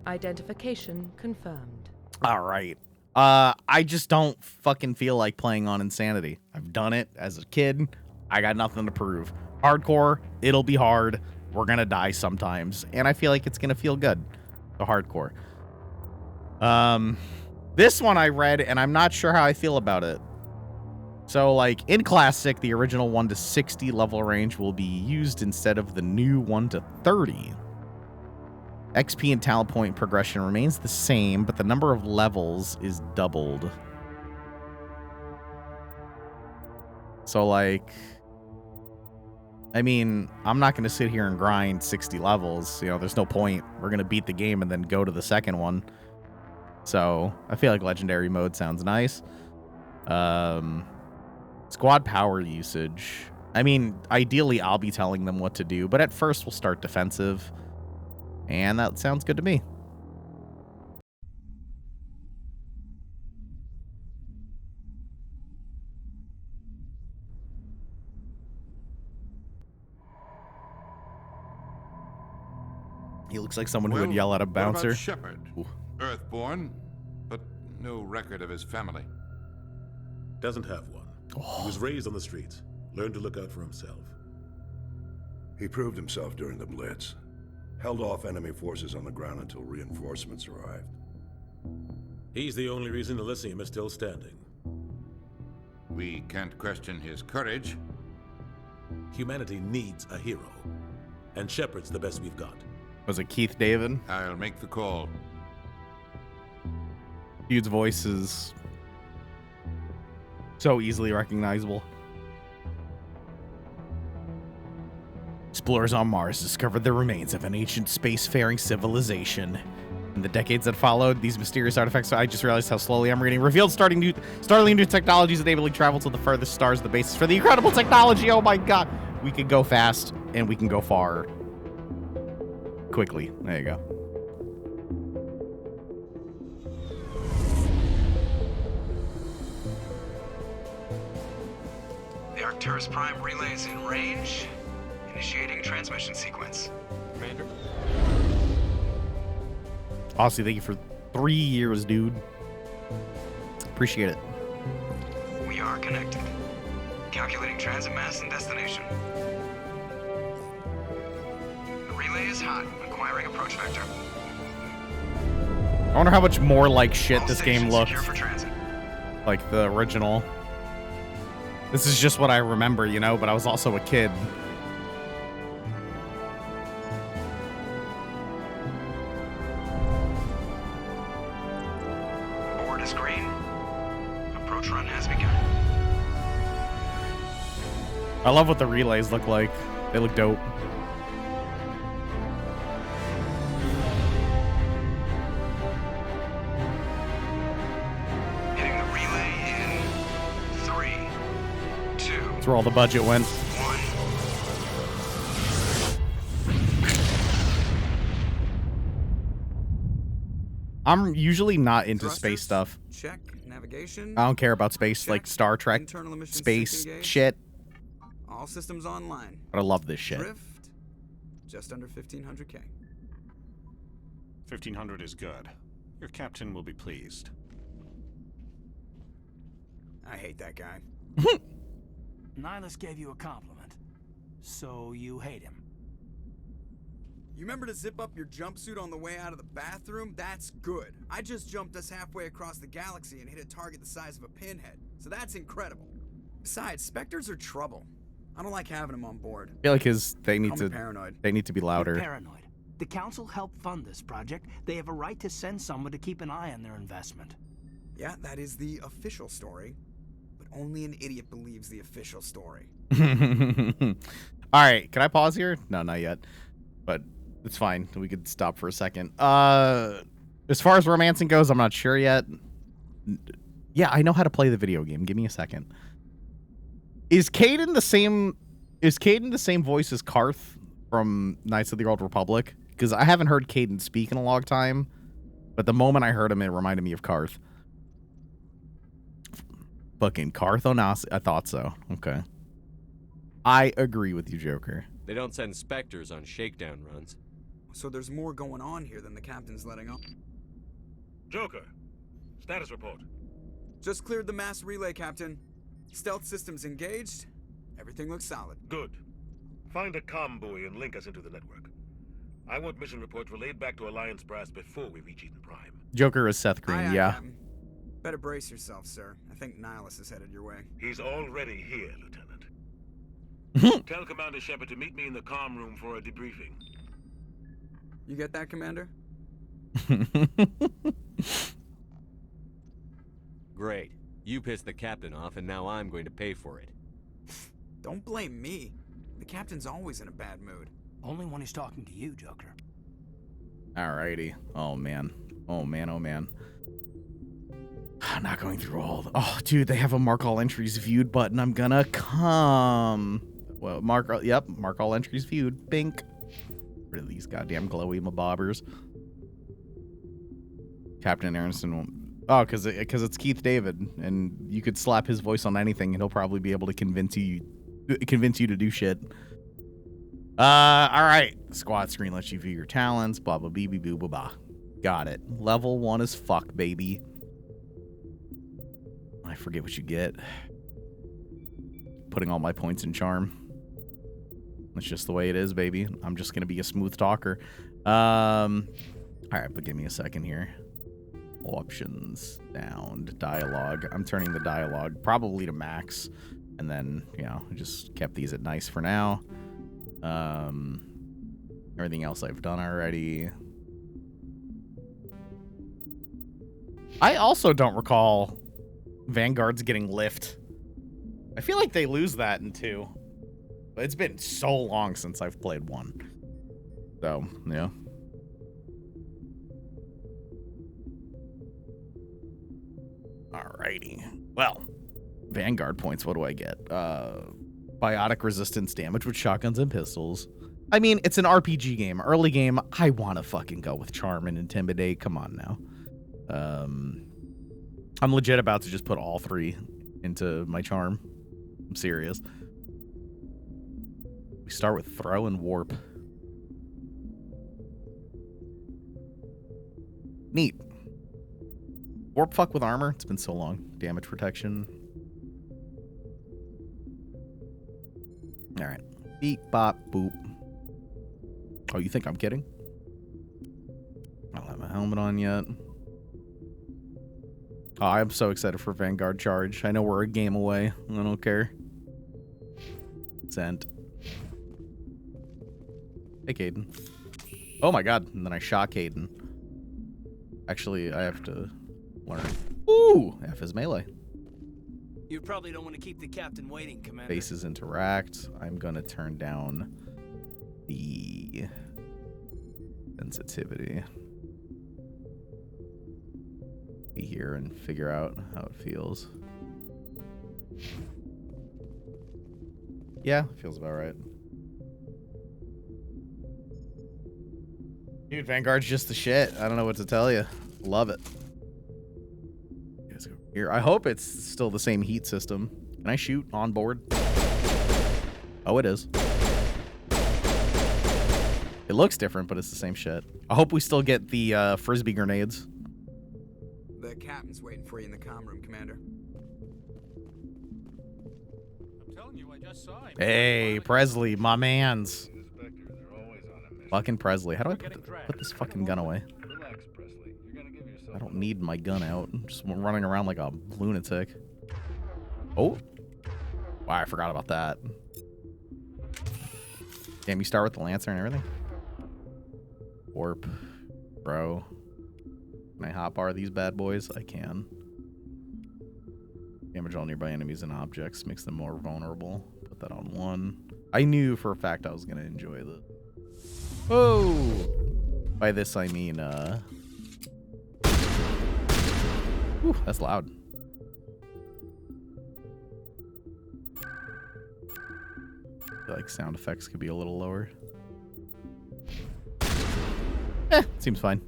Identification confirmed. All right. I just don't fucking feel like playing on Insanity. I've done it as a kid. I got nothing to prove. Hardcore, it'll be hard. We're gonna die sometimes, and I feel like it's gonna feel good. The hardcore. This one I read, and I'm not sure how I feel about it. So, like, in Classic, the original 1 to 60 level range will be used instead of the new 1 to 30. XP and talent point progression remains the same, but the number of levels is doubled. So, like, I mean, I'm not going to sit here and grind 60 levels. You know, there's no point. We're going to beat the game and then go to the second one. So, I feel like Legendary mode sounds nice. Squad power usage. I mean, ideally, I'll be telling them what to do, but at first we'll start defensive. And that sounds good to me. He looks like someone who would yell at a bouncer. What about Shepard? Earthborn, but no record of his family. Doesn't have one. He was raised on the streets. Learned to look out for himself. He proved himself during the Blitz. Held off enemy forces on the ground until reinforcements arrived. He's the only reason Elysium is still standing. We can't question his courage. Humanity needs a hero. And Shepard's the best we've got. Was it Keith David? I'll make the call. Dude's voice is so easily recognizable. Explorers on Mars discovered the remains of an ancient spacefaring civilization. In the decades that followed, these mysterious artifacts, I just realized how slowly I'm reading, revealed startling new technologies enabling travel to the furthest stars, the basis for the incredible technology. Oh my god. We can go fast and we can go far. Quickly. There you go. The Arcturus Prime relay is in range. Initiating transmission sequence. Commander. Aussie, thank you for 3 years, dude. Appreciate it. We are connected. Calculating transit mass and destination. The relay is hot. Acquiring approach vector. I wonder how much more like shit All this game looked. secure for transit. Like the original. This is just what I remember, you know, but I was also a kid. Board is green. Approach run has begun. I love what the relays look like. They look dope. Hitting the relay in 3, 2, That's where all the budget went. 1. I'm usually not into space stuff. Check. Navigation. I don't care about space, check. like Star Trek, Internal emissions space engaged. shit. All systems online. But I love this shit. Drift. Just under 1500K. 1500 is good. Your captain will be pleased. I hate that guy. Nihilus gave you a compliment, so you hate him. You remember to zip up your jumpsuit on the way out of the bathroom? That's good. I just jumped us halfway across the galaxy and hit a target the size of a pinhead, so that's incredible. Besides, Spectres are trouble. I don't like having them on board. I feel like they need Call me paranoid. They need to be louder. You're paranoid. The council helped fund this project. They have a right to send someone to keep an eye on their investment. Yeah, that is the official story. But only an idiot believes the official story. All right, can I pause here? No, not yet. But it's fine. We could stop for a second. As far as romancing goes, I'm not sure yet. Yeah, I know how to play the video game. Give me a second. Is Caden the same voice as Karth from Knights of the Old Republic? Because I haven't heard Caden speak in a long time, but the moment I heard him, it reminded me of Karth. Fucking Karth Onasi. I thought so. Okay. I agree with you, Joker. They don't send Spectres on shakedown runs. So there's more going on here than the captain's letting on. Joker, status report. Just cleared the mass relay, Captain. Stealth systems engaged. Everything looks solid. Good. Find a comm buoy and link us into the network. I want mission reports relayed back to Alliance brass before we reach Eden Prime. Joker is Seth Green, yeah. Captain. Better brace yourself, sir. I think Nihilus is headed your way. He's already here, Lieutenant. Tell Commander Shepard to meet me in the comm room for a debriefing. You get that, Commander? Great. You pissed the captain off, and now I'm going to pay for it. Don't blame me. The captain's always in a bad mood. Only when he's talking to you, Joker. Alrighty. Oh, man. Oh, man. Oh, man. I'm not going through all the... Oh, dude, they have a mark all entries viewed button. I'm gonna come. Well, mark all entries viewed. Bink. Rid of these goddamn glowy mabobbers. Captain Aronson won't... Oh, because it's Keith David, and you could slap his voice on anything, and he'll probably be able to convince you to do shit. All right. Squad screen lets you view your talents. Blah blah bee bee boo blah blah. Got it. Level 1 is fuck, baby. I forget what you get. Putting all my points in charm. That's just the way it is, baby. I'm just gonna be a smooth talker. All right, but give me a second here. Options, sound, dialogue. I'm turning the dialogue probably to max, and then, you know, just kept these at nice for now. Everything else I've done already. I also don't recall Vanguards getting lift. I feel like they lose that in 2. But it's been so long since I've played 1. So, yeah. Alrighty. Well, Vanguard points, what do I get? Biotic resistance damage with shotguns and pistols. I mean, it's an RPG game. Early game, I want to fucking go with Charm and Intimidate. Come on now. I'm legit about to just put all 3 into my Charm. I'm serious. We start with Throw and Warp. Neat. Warp fuck with armor. It's been so long. Damage protection. Alright. Beep, bop, boop. Oh, you think I'm kidding? I don't have my helmet on yet. Oh, I'm so excited for Vanguard Charge. I know we're a game away. I don't care. Sent. Hey, Caden. Oh my god. And then I shot Caden. Actually, I have to learn. Ooh! F is melee. You probably don't want to keep the captain waiting, Commander. Faces interact. I'm gonna turn down the sensitivity. Be here and figure out how it feels. Yeah, feels about right. Dude, Vanguard's just the shit. I don't know what to tell you. Love it. You guys go here. I hope it's still the same heat system. Can I shoot on board? Oh, it is. It looks different, but it's the same shit. I hope we still get the frisbee grenades. The captain's waiting for you in the comm room, Commander. I'm telling you, I just saw him. Hey, Presley, my mans. Fucking Presley. How do I put this fucking gun away? Relax, Presley. You're gonna give yourself I don't need my gun out. I'm just running around like a lunatic. Oh. Wow, I forgot about that. Damn, you start with the Lancer and everything? Warp. Bro. Can I hotbar these bad boys? I can. Damage all nearby enemies and objects. Makes them more vulnerable. Put that on 1. I knew for a fact I was going to enjoy this. Oh! By this, I mean, Whew, that's loud. I feel like sound effects could be a little lower. Seems fine.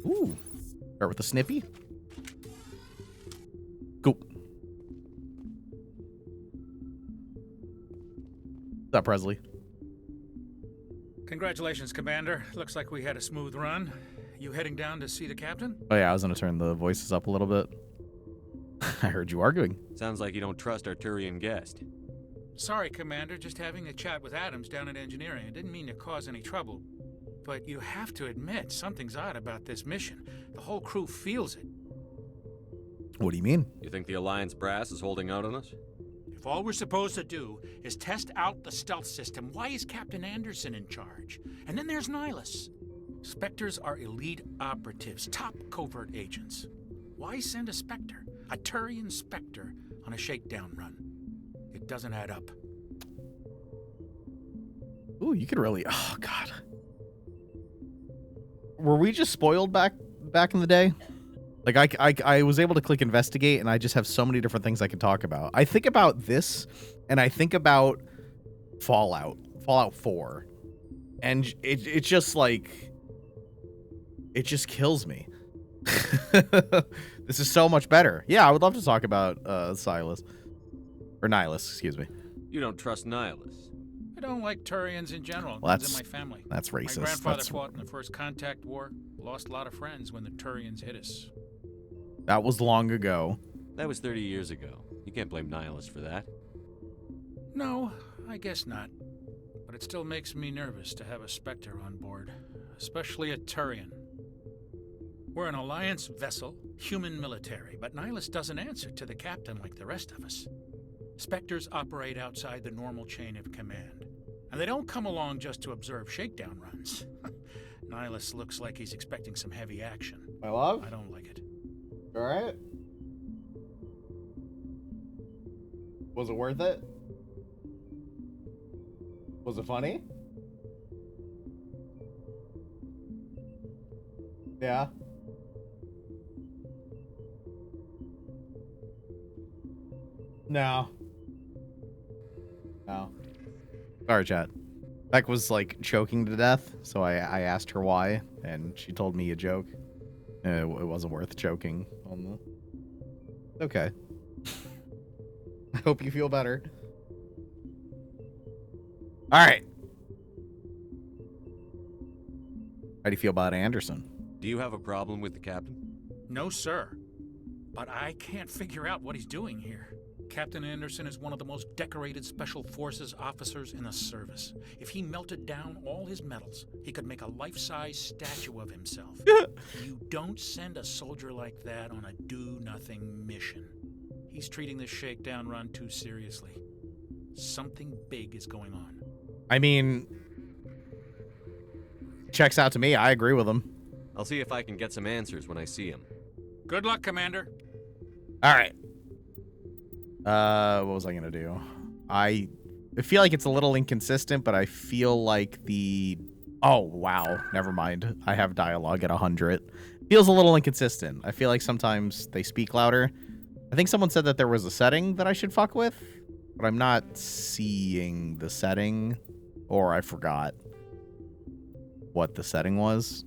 Ooh. Start with the snippy. Cool. What's up, Presley? Congratulations, Commander. Looks like we had a smooth run. You heading down to see the captain? Oh yeah, I was gonna turn the voices up a little bit. I heard you arguing. Sounds like you don't trust our Turian guest. Sorry, Commander. Just having a chat with Adams down at engineering. I didn't mean to cause any trouble. But you have to admit, something's odd about this mission. The whole crew feels it. What do you mean? You think the Alliance brass is holding out on us? If all we're supposed to do is test out the stealth system, why is Captain Anderson in charge? And then there's Nihilus. Spectres are elite operatives, top covert agents. Why send a Spectre, a Turian Spectre, on a shakedown run? It doesn't add up. Ooh, you could really... Oh, God. Were we just spoiled back in the day? Like, I was able to click investigate, and I just have so many different things I can talk about. I think about this, and I think about Fallout 4. And it's just like... It just kills me. This is so much better. Yeah, I would love to talk about Silas. Or Nihilus, excuse me. You don't trust Nihilus. I don't like Turians in general. Well, It's in my family. that's racist. My grandfather That's- fought in the First Contact War. Lost a lot of friends when the Turians hit us. That was long ago. That was 30 years ago. You can't blame Nihilus for that. No, I guess not. But it still makes me nervous to have a Spectre on board. Especially a Turian. We're an Alliance vessel, human military, but Nihilus doesn't answer to the captain like the rest of us. Spectres operate outside the normal chain of command. And they don't come along just to observe shakedown runs. Nihilus looks like he's expecting some heavy action. My love? I don't like it. All right. Was it worth it? Was it funny? Yeah. No. No. Sorry, chat. Beck was like choking to death, so I asked her why, and she told me a joke. It wasn't worth choking on the... Okay. I hope you feel better. Alright. How do you feel about Anderson? Do you have a problem with the captain? No, sir. But I can't figure out what he's doing here. Captain Anderson is one of the most decorated Special Forces officers in the service. If he melted down all his medals, he could make a life-size statue of himself. You don't send a soldier like that on a do-nothing mission. He's treating this shakedown run too seriously. Something big is going on. I mean, checks out to me. I agree with him. I'll see if I can get some answers when I see him. Good luck, Commander. All right. What was I gonna do? I feel like it's a little inconsistent, but I feel like the... Oh, wow. Never mind. I have dialogue at 100. Feels a little inconsistent. I feel like sometimes they speak louder. I think someone said that there was a setting that I should fuck with. But I'm not seeing the setting, or I forgot what the setting was.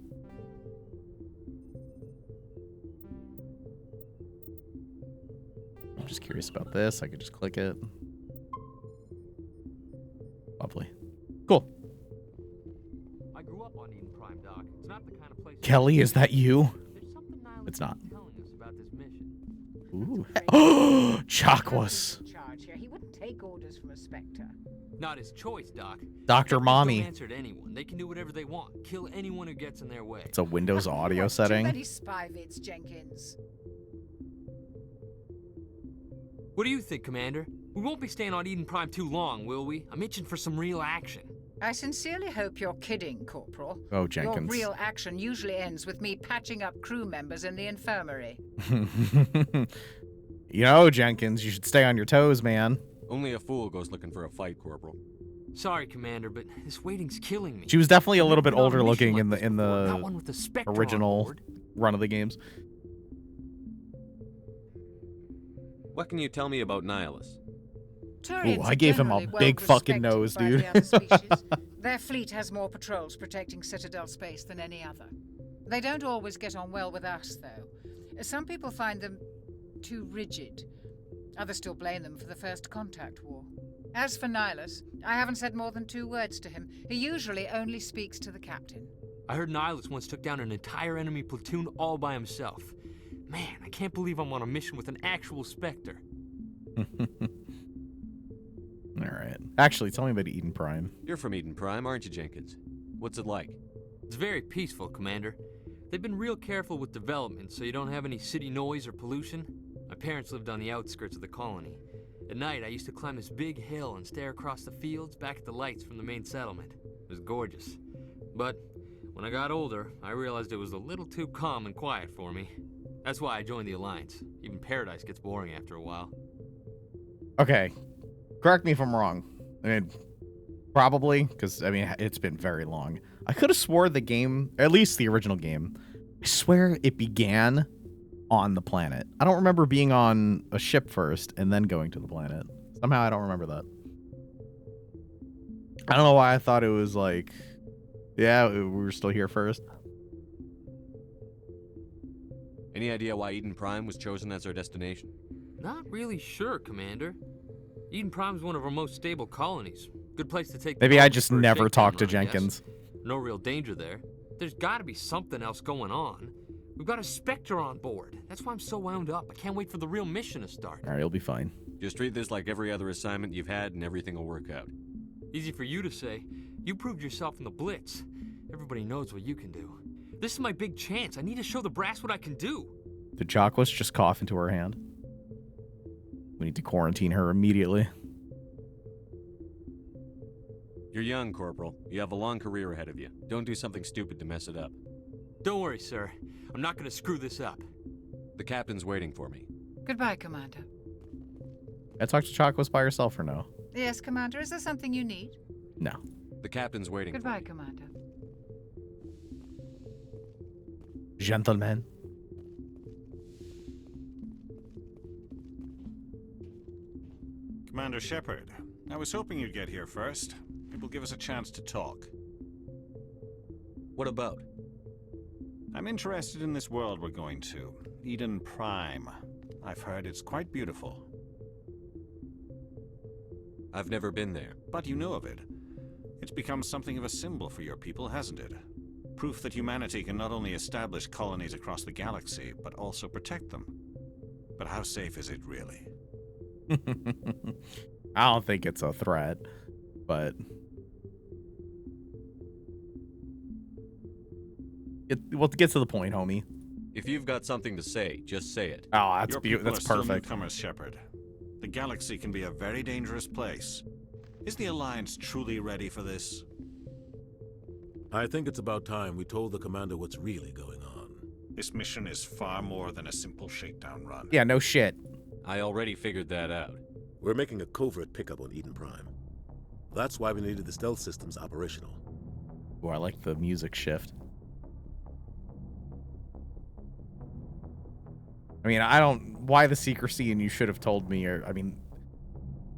I'm just curious about this. I could just click it. Lovely. Cool. I grew up on Eden Prime, Doc. It's not the kind of place. Kelly, is that you? It's not. Ooh. Chakwas. He wouldn't take orders from a Spectre. Not his choice, Doc. Dr. Mommy. Don't answer to anyone. They can do whatever they want. Kill anyone who gets in their way. It's a Windows audio Too setting. many spy vids, Jenkins. What do you think, Commander? We won't be staying on Eden Prime too long, will we? I'm itching for some real action. I sincerely hope you're kidding, Corporal. Oh, Jenkins. Your real action usually ends with me patching up crew members in the infirmary. You know, Jenkins, you should stay on your toes, man. Only a fool goes looking for a fight, Corporal. Sorry, Commander, but this waiting's killing me. She was definitely a little bit I've been on older a mission looking like in Not one with the a Spectre on original board. run of the games. What can you tell me about Nihilus? Turians Ooh, I gave him a generally big fucking well nose, respected dude. by the other species. Their fleet has more patrols protecting Citadel space than any other. They don't always get on well with us, though. Some people find them too rigid. Others still blame them for the First Contact War. As for Nihilus, I haven't said more than 2 words to him. He usually only speaks to the captain. I heard Nihilus once took down an entire enemy platoon all by himself. Man, I can't believe I'm on a mission with an actual Spectre. Alright. Actually, tell me about Eden Prime. You're from Eden Prime, aren't you, Jenkins? What's it like? It's very peaceful, Commander. They've been real careful with development, so you don't have any city noise or pollution. My parents lived on the outskirts of the colony. At night, I used to climb this big hill and stare across the fields back at the lights from the main settlement. It was gorgeous. But when I got older, I realized it was a little too calm and quiet for me. That's why I joined the Alliance. Even Paradise gets boring after a while. Okay. Correct me if I'm wrong. I mean, probably, because, I mean, it's been very long. I could have swore the game, at least the original game, I swear it began on the planet. I don't remember being on a ship first and then going to the planet. Somehow I don't remember that. I don't know why I thought it was like, yeah, we were still here first. Any idea why Eden Prime was chosen as our destination? Not really sure, Commander. Eden Prime's one of our most stable colonies. Good place to take. Maybe I just never talked to Jenkins. No real danger there. There's got to be something else going on. We've got a Spectre on board. That's why I'm so wound up. I can't wait for the real mission to start. All right, you'll be fine. Just treat this like every other assignment you've had, and everything will work out. Easy for you to say. You proved yourself in the Blitz. Everybody knows what you can do. This is my big chance. I need to show the brass what I can do. Did Chakwas just cough into her hand? We need to quarantine her immediately. You're young, Corporal. You have a long career ahead of you. Don't do something stupid to mess it up. Don't worry, sir. I'm not going to screw this up. The captain's waiting for me. Goodbye, Commander. I talked to Chakwas by herself or no? Yes, Commander. Is there something you need? No. The captain's waiting Goodbye, for me. Commander. Gentlemen. Commander Shepard, I was hoping you'd get here first. It will give us a chance to talk. What about? I'm interested in this world we're going to, Eden Prime. I've heard it's quite beautiful. I've never been there. But you know of it. It's become something of a symbol for your people, hasn't it? Proof that humanity can not only establish colonies across the galaxy, but also protect them. But how safe is it really? I don't think it's a threat, but we'll get to the point, homie. If you've got something to say, just say it. Oh, that's Your people that's are still perfect. newcomers, Shepard. The galaxy can be a very dangerous place. Is the Alliance truly ready for this? I think it's about time we told the commander what's really going on. This mission is far more than a simple shakedown run. Yeah, no shit. I already figured that out. We're making a covert pickup on Eden Prime. That's why we needed the stealth systems operational. Oh, I like the music shift. I mean, I don't... Why the secrecy and you should have told me, or... I mean...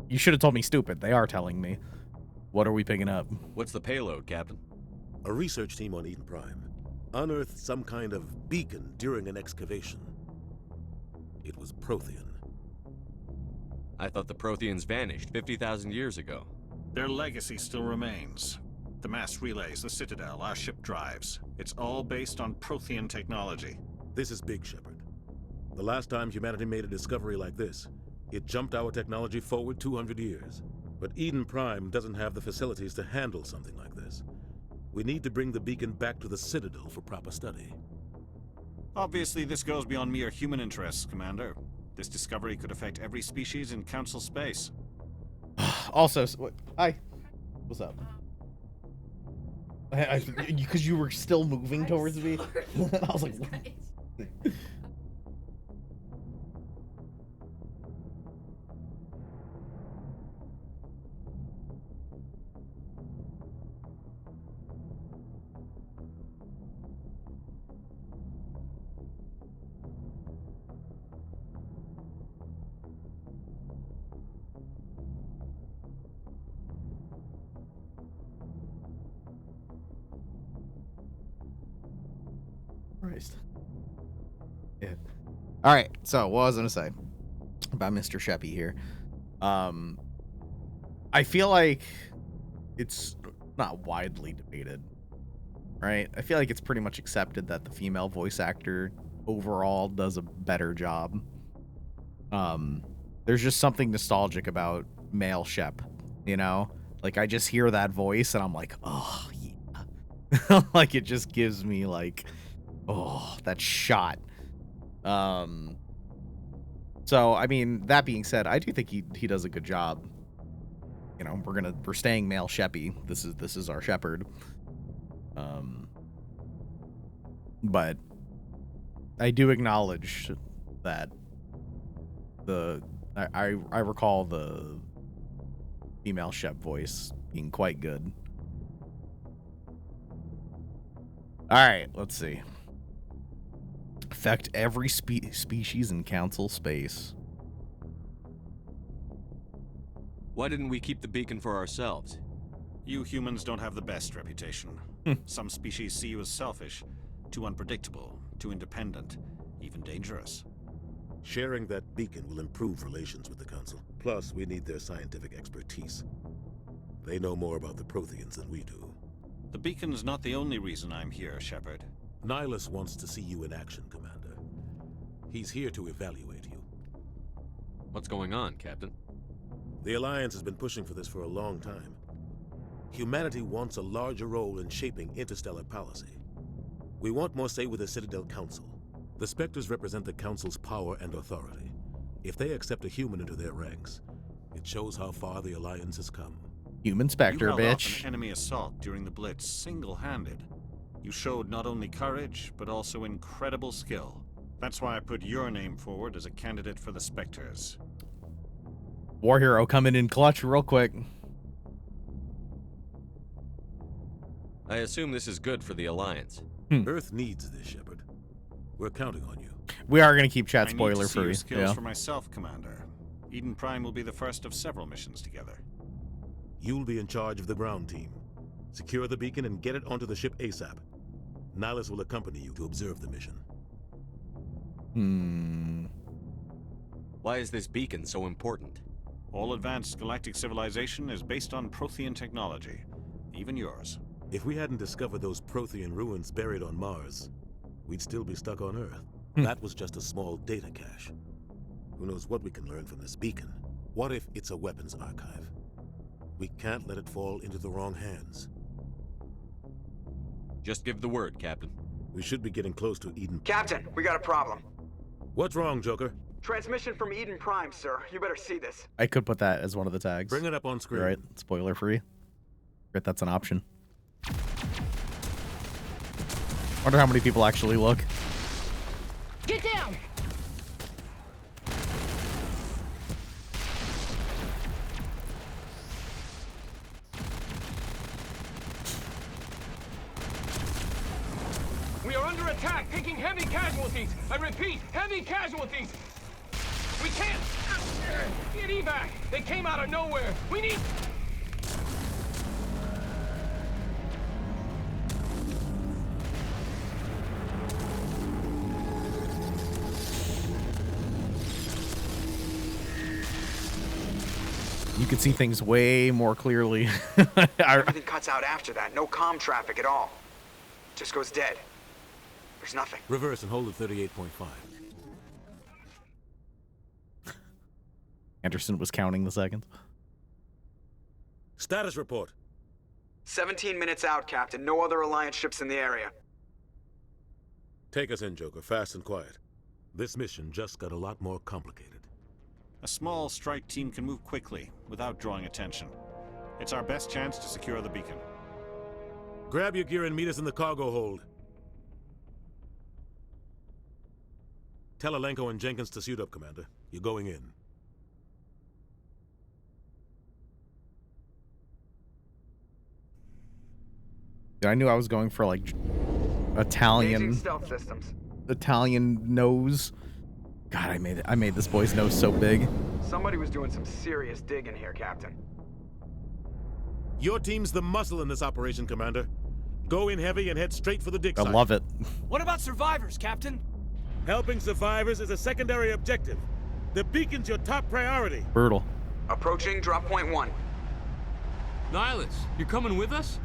You should have told me stupid. They are telling me. What are we picking up? What's the payload, Captain? A research team on Eden Prime unearthed some kind of beacon during an excavation. It was Prothean. I thought the Protheans vanished 50,000 years ago. Their legacy still remains. The mass relays, the Citadel, our ship drives. It's all based on Prothean technology. This is big, Shepard. The last time humanity made a discovery like this, it jumped our technology forward 200 years. But Eden Prime doesn't have the facilities to handle something like this. We need to bring the beacon back to the Citadel for proper study. Obviously, this goes beyond mere human interests, Commander. This discovery could affect every species in Council space. Also, hi. What's up? Because you were still moving towards me. I was like, Christ. Yeah. All right. So what was I gonna say about Mr. Sheppy here? I feel like it's not widely debated, right? I feel like it's pretty much accepted that the female voice actor overall does a better job. There's just something nostalgic about male Shep, you know? Like I just hear that voice and I'm like, oh yeah. Like it just gives me like, oh, that shot. So I mean, that being said, I do think he does a good job. You know, we're staying male Sheppy. This is our Shepard. But I do acknowledge that I recall the female Shep voice being quite good. All right, let's see. Affect every species in Council space. Why didn't we keep the beacon for ourselves? You humans don't have the best reputation. Some species see you as selfish, too unpredictable, too independent, even dangerous. Sharing that beacon will improve relations with the Council. Plus, we need their scientific expertise. They know more about the Protheans than we do. The beacon's not the only reason I'm here, Shepard. Nihilus wants to see you in action, Commander. He's here to evaluate you. What's going on, Captain? The Alliance has been pushing for this for a long time. Humanity wants a larger role in shaping interstellar policy. We want more say with the Citadel Council. The Spectres represent the Council's power and authority. If they accept a human into their ranks, it shows how far the Alliance has come. Human Spectre, you held off bitch. an enemy assault during the Blitz single-handed. You showed not only courage, but also incredible skill. That's why I put your name forward as a candidate for the Spectres. War Hero coming in clutch real quick. I assume this is good for the Alliance. Earth needs this, Shepard. We're counting on you. We are going to keep chat I spoiler need to see your free. skills for myself, Commander. Eden Prime will be the first of several missions together. You'll be in charge of the ground team. Secure the beacon and get it onto the ship ASAP. Nihilus will accompany you to observe the mission. Why is this beacon so important? All advanced galactic civilization is based on Prothean technology, even yours. If we hadn't discovered those Prothean ruins buried on Mars, we'd still be stuck on Earth. That was just a small data cache. Who knows what we can learn from this beacon? What if it's a weapons archive? We can't let it fall into the wrong hands. Just give the word, Captain. We should be getting close to Eden. Captain, we got a problem. What's wrong, Joker? Transmission from Eden Prime, sir. You better see this. I could put that as one of the tags. Bring it up on screen. You're right, spoiler free. Right, that's an option. Wonder how many people actually look. Get down! We are under attack, taking heavy casualties. I repeat, heavy casualties. We can't. Get evac! They came out of nowhere! We need... You could see things way more clearly. Everything cuts out after that. No comm traffic at all. Just goes dead. There's nothing. Reverse and hold at 38.5. Anderson was counting the seconds. Status report. 17 minutes out, Captain. No other Alliance ships in the area. Take us in, Joker, fast and quiet. This mission just got a lot more complicated. A small strike team can move quickly, without drawing attention. It's our best chance to secure the beacon. Grab your gear and meet us in the cargo hold. Tell Alenko and Jenkins to suit up, Commander. You're going in. I knew I was going for like Italian stealth systems. Italian nose. God, I made this boy's nose so big. Somebody was doing some serious digging here, Captain. Your team's the muscle in this operation, Commander. Go in heavy and head straight for the dig site. I love it. What about survivors, Captain? Helping survivors is a secondary objective. The beacon's your top priority. Brutal. Approaching drop point 1. Nihilus, you're coming with us?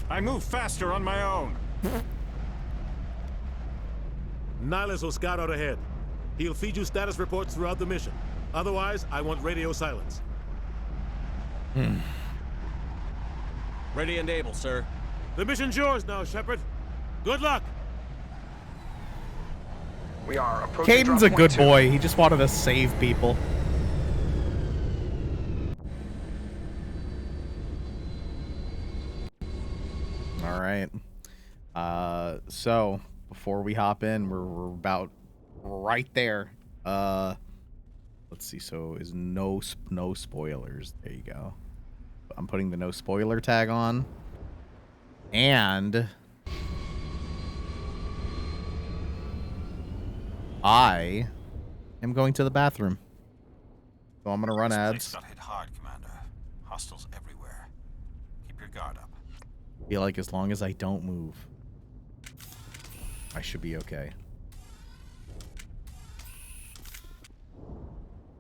I move faster on my own. Nihilus will scout out ahead. He'll feed you status reports throughout the mission. Otherwise, I want radio silence. Ready and able, sir. The mission's yours now, Shepard. Good luck. We are approaching Caden's a good boy. He just wanted to save people. All right. So before we hop in, we're about right there. Let's see. So is no spoilers. There you go. I'm putting the no spoiler tag on, and I am going to the bathroom. So I'm gonna run ads. Got hit hard, Commander. Hostiles everywhere. Keep your guard up. Feel like as long as I don't move, I should be okay.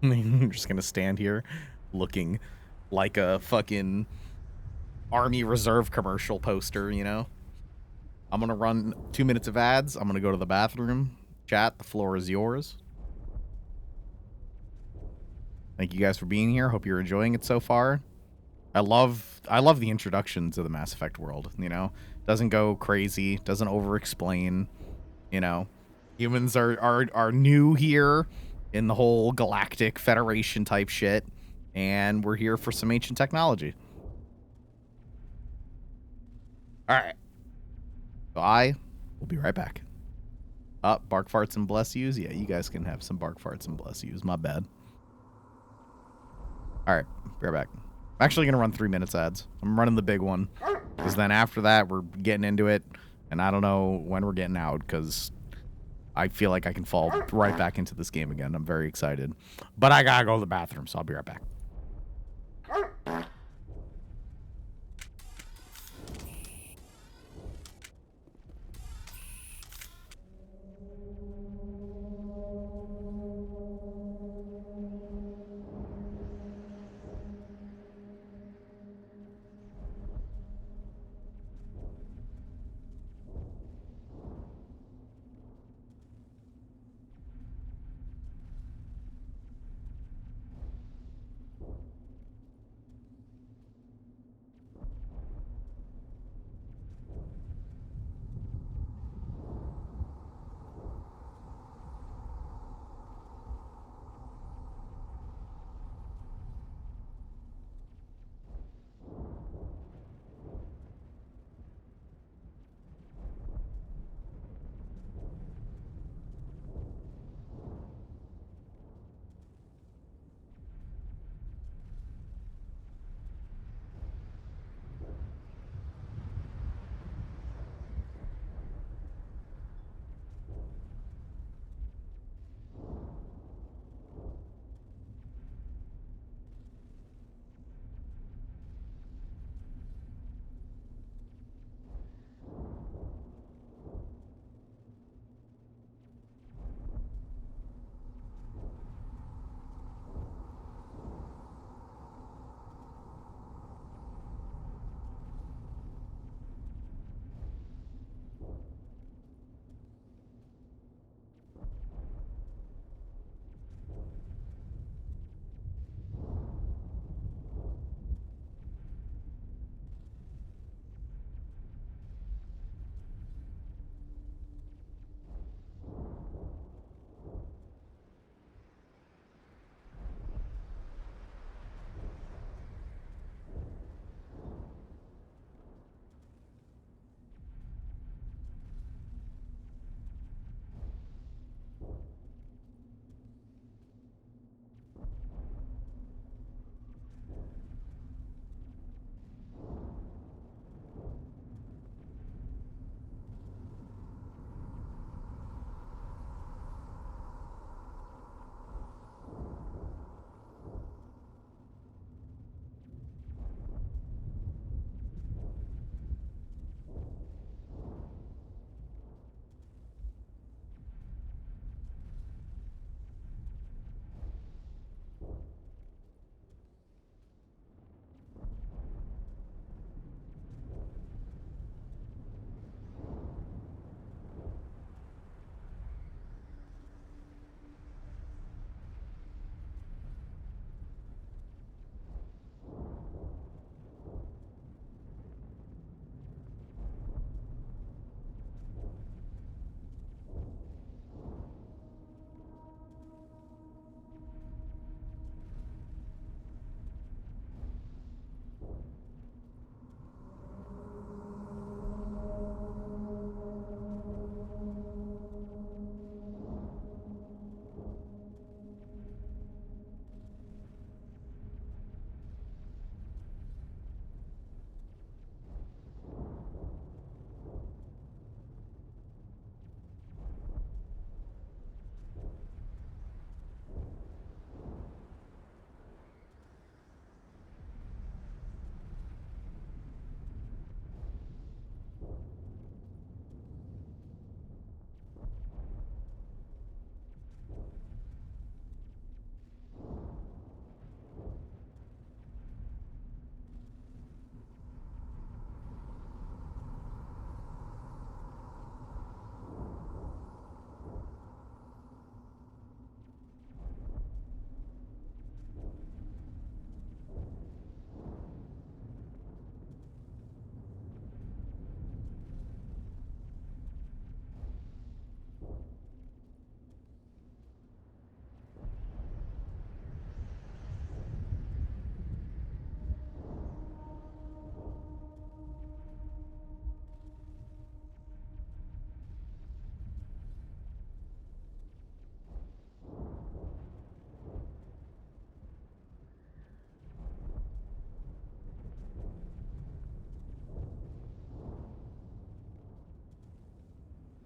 I'm just gonna stand here looking like a fucking Army Reserve commercial poster, you know? I'm gonna run 2 minutes of ads. I'm gonna go to the bathroom. Chat, the floor is yours. Thank you guys for being here. Hope you're enjoying it so far. I love the introduction to the Mass Effect world, you know? Doesn't go crazy, doesn't over-explain, you know? Humans are new here in the whole Galactic Federation type shit, and we're here for some ancient technology. Alright. So I will be right back. Bark farts and bless yous? Yeah, you guys can have some bark farts and bless yous. My bad. Alright, be right back. I'm actually going to run 3 minutes ads. I'm running the big one. Because then after that, we're getting into it. And I don't know when we're getting out, because I feel like I can fall right back into this game again. I'm very excited. But I gotta go to the bathroom, so I'll be right back.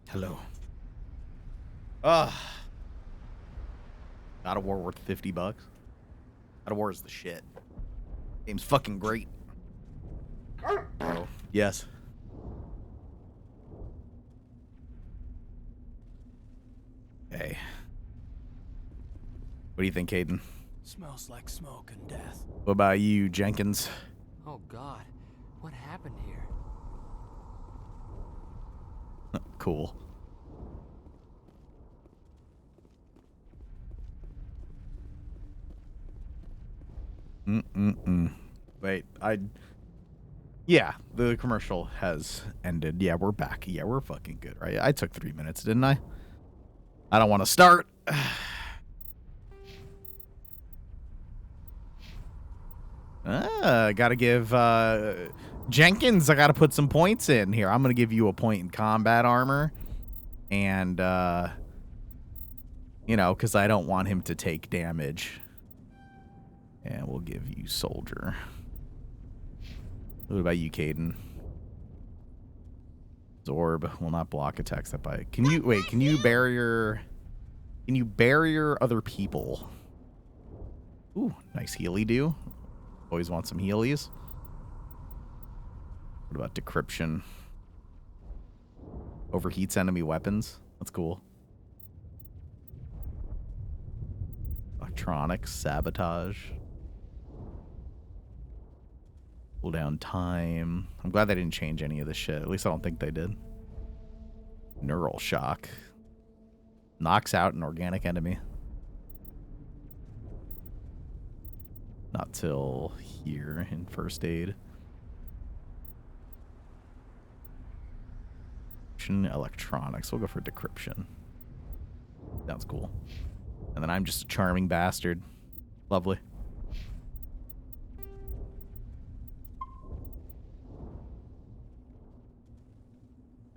Hello. God of War worth $50. God of War is the shit. Game's fucking great. Oh, yes. Hey. What do you think, Caden? Smells like smoke and death. What about you, Jenkins? Oh God, what happened here? Cool. Wait, yeah, the commercial has ended. Yeah, we're back. Yeah, we're fucking good, right? I took 3 minutes, didn't I? I don't want to start. Gotta give Jenkins, I gotta put some points in here. I'm gonna give you a point in combat armor. And, you know, because I don't want him to take damage. And we'll give you soldier. What about you, Caden? Zorb will not block attacks that by. Can you barrier other people? Ooh, nice healy do. Always want some healies. What about decryption? Overheats enemy weapons. That's cool. Electronics, sabotage. Cooldown time. I'm glad they didn't change any of this shit. At least I don't think they did. Neural shock. Knocks out an organic enemy. Not till here in first aid. Electronics. We'll go for decryption. Sounds cool. And then I'm just a charming bastard. Lovely.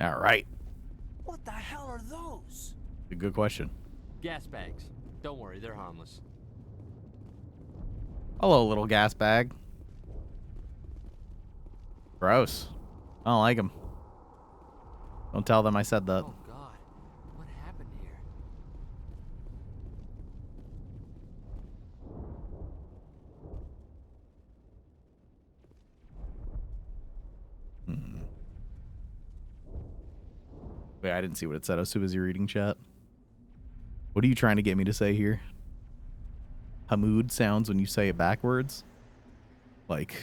All right. What the hell are those? A good question. Gas bags. Don't worry, they're harmless. Hello, little gas bag. Gross. I don't like them. Don't tell them I said that. Oh God, what happened here? Wait, I didn't see what it said. I was too busy reading chat. What are you trying to get me to say here? Hamoud sounds when you say it backwards? Like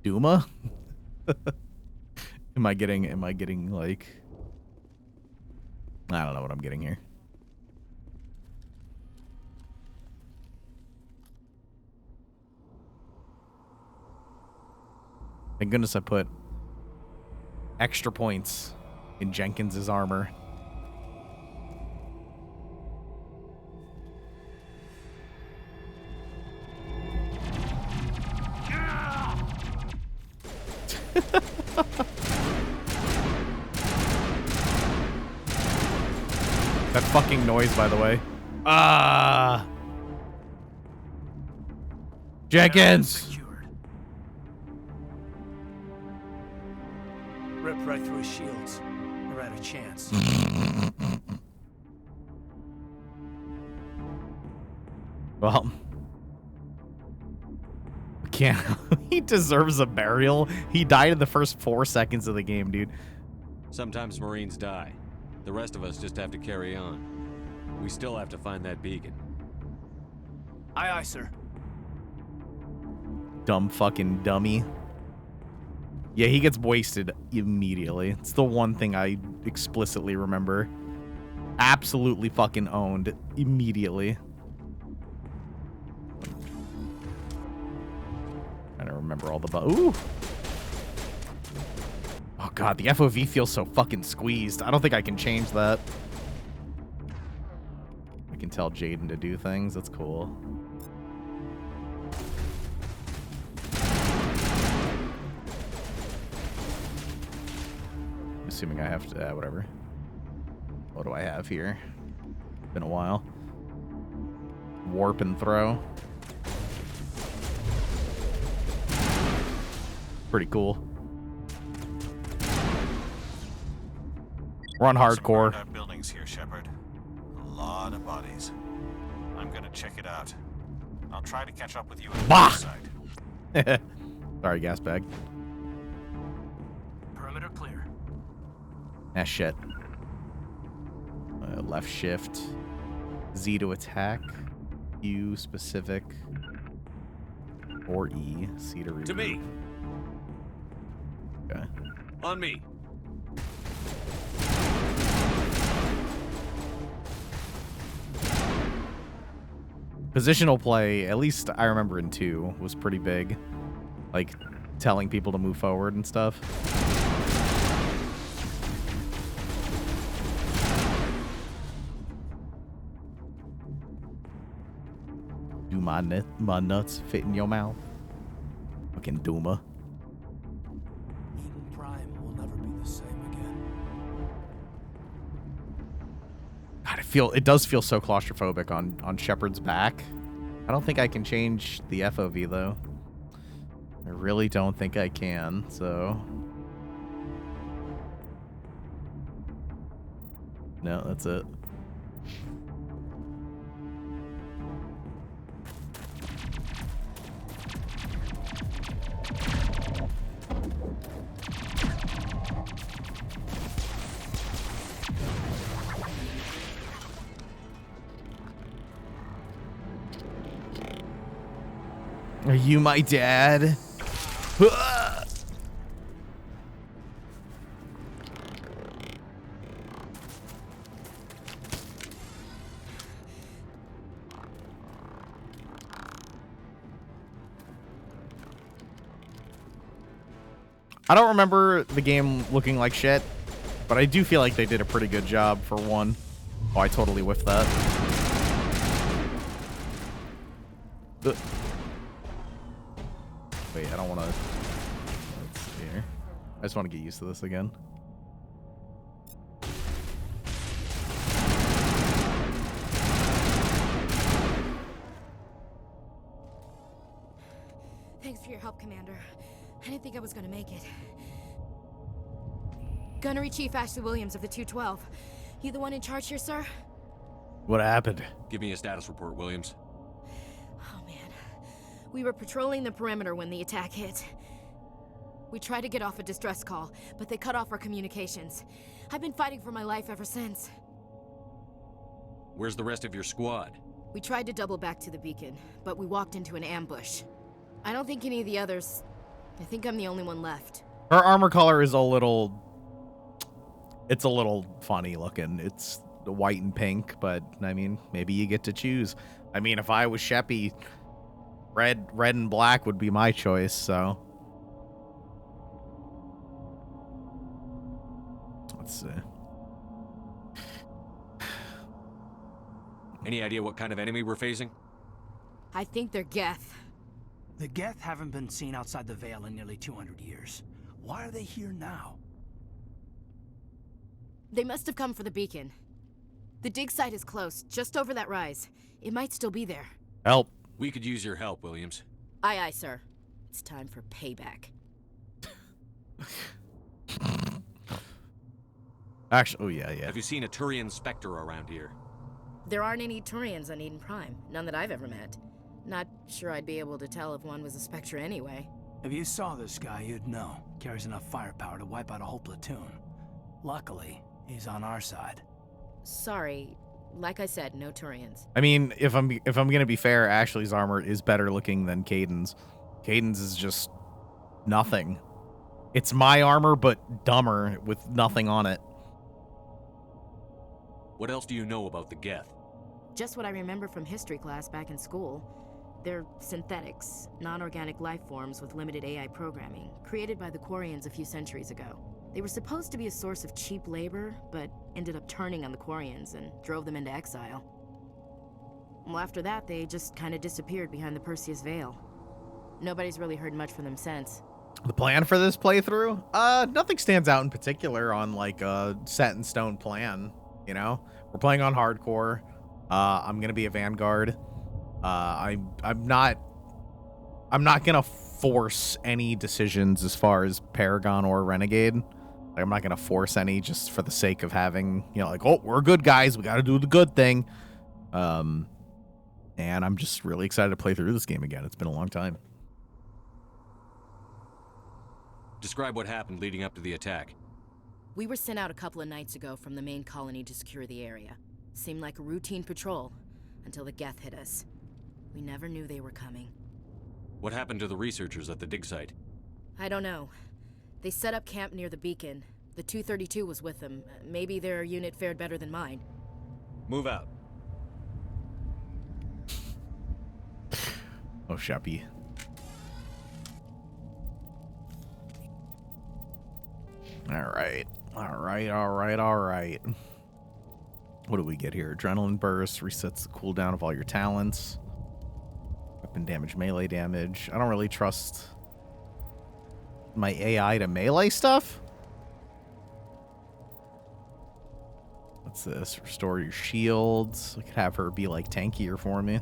Duma? Am I getting like I don't know what I'm getting here. Thank goodness I put extra points in Jenkins's armor. That fucking noise, by the way. Jenkins! Ripped right through his shields. Never had a chance. Well, can't. He deserves a burial. He died in the first 4 seconds of the game, dude. Sometimes Marines die. The rest of us just have to carry on. We still have to find that beacon. Aye, aye, sir. Dumb fucking dummy. Yeah, he gets wasted immediately. It's the one thing I explicitly remember. Absolutely fucking owned immediately. Trying to remember all the ooh. Oh god, the FOV feels so fucking squeezed. I don't think I can change that. I can tell Jaden to do things. That's cool. Assuming I have to, whatever. What do I have here? Been a while. Warp and throw. Pretty cool. We're on Some hardcore. burned-out buildings here, Shepard. A lot of bodies. I'm gonna check it out. I'll try to catch up with you at the Bah! site. Sorry, gas bag. Perimeter clear. Ah, shit. Left shift. Z to attack. Q specific. Or E. C to remove. To me. Okay. On me. Positional play, at least I remember in 2, was pretty big. Like, telling people to move forward and stuff. Do my nuts fit in your mouth? Fucking Duma. Eden Prime will never be the same again. God, it does feel so claustrophobic on Shepard's back. I don't think I can change the FOV though. I really don't think I can, so. No, that's it. Are you my dad? I don't remember the game looking like shit, but I do feel like they did a pretty good job for one. Oh, I totally whiffed that. Wait, I don't want to. Let's see here. I just want to get used to this again. Thanks for your help, Commander. I didn't think I was gonna make it. Gunnery Chief Ashley Williams of the 212. You the one in charge here, sir? What happened? Give me a status report, Williams. Oh, man. We were patrolling the perimeter when the attack hit. We tried to get off a distress call, but they cut off our communications. I've been fighting for my life ever since. Where's the rest of your squad? We tried to double back to the beacon, but we walked into an ambush. I don't think any of the others... I think I'm the only one left. Her armor color is a little... It's a little funny looking. It's the white and pink, but, I mean, maybe you get to choose. I mean, if I was Sheppy, red and black would be my choice, so... Let's see. Any idea what kind of enemy we're facing? I think they're Geth. The Geth haven't been seen outside the Veil in nearly 200 years. Why are they here now? They must have come for the beacon. The dig site is close, just over that rise. It might still be there. Help. We could use your help, Williams. Aye, aye, sir. It's time for payback. Actually, oh yeah. Have you seen a Turian Spectre around here? There aren't any Turians on Eden Prime. None that I've ever met. Not sure I'd be able to tell if one was a Spectre anyway. If you saw this guy, you'd know. Carries enough firepower to wipe out a whole platoon. Luckily, he's on our side. Sorry. Like I said, no Turians. I mean, if I'm gonna be fair, Ashley's armor is better looking than Caden's. Caden's is just nothing. It's my armor, but dumber with nothing on it. What else do you know about the Geth? Just what I remember from history class back in school. They're synthetics, non-organic life forms with limited AI programming, created by the Quarians a few centuries ago. They were supposed to be a source of cheap labor, but ended up turning on the Quarians and drove them into exile. Well, after that, they just kind of disappeared behind the Perseus Veil. Nobody's really heard much from them since. The plan for this playthrough? Nothing stands out in particular on like a set in stone plan, you know? We're playing on hardcore. I'm gonna be a Vanguard. I'm not gonna force any decisions as far as Paragon or Renegade. Like, I'm not going to force any just for the sake of having, you know, like, oh, we're good guys. We got to do the good thing. And I'm just really excited to play through this game again. It's been a long time. Describe what happened leading up to the attack. We were sent out a couple of nights ago from the main colony to secure the area. Seemed like a routine patrol until the Geth hit us. We never knew they were coming. What happened to the researchers at the dig site? I don't know. They set up camp near the beacon. The 232 was with them. Maybe their unit fared better than mine. Move out. Oh, Sheppy. All right. What do we get here? Adrenaline burst resets the cooldown of all your talents. Weapon damage, melee damage. I don't really trust my AI to melee stuff. What's this? Restore your shields. I could have her be like tankier for me.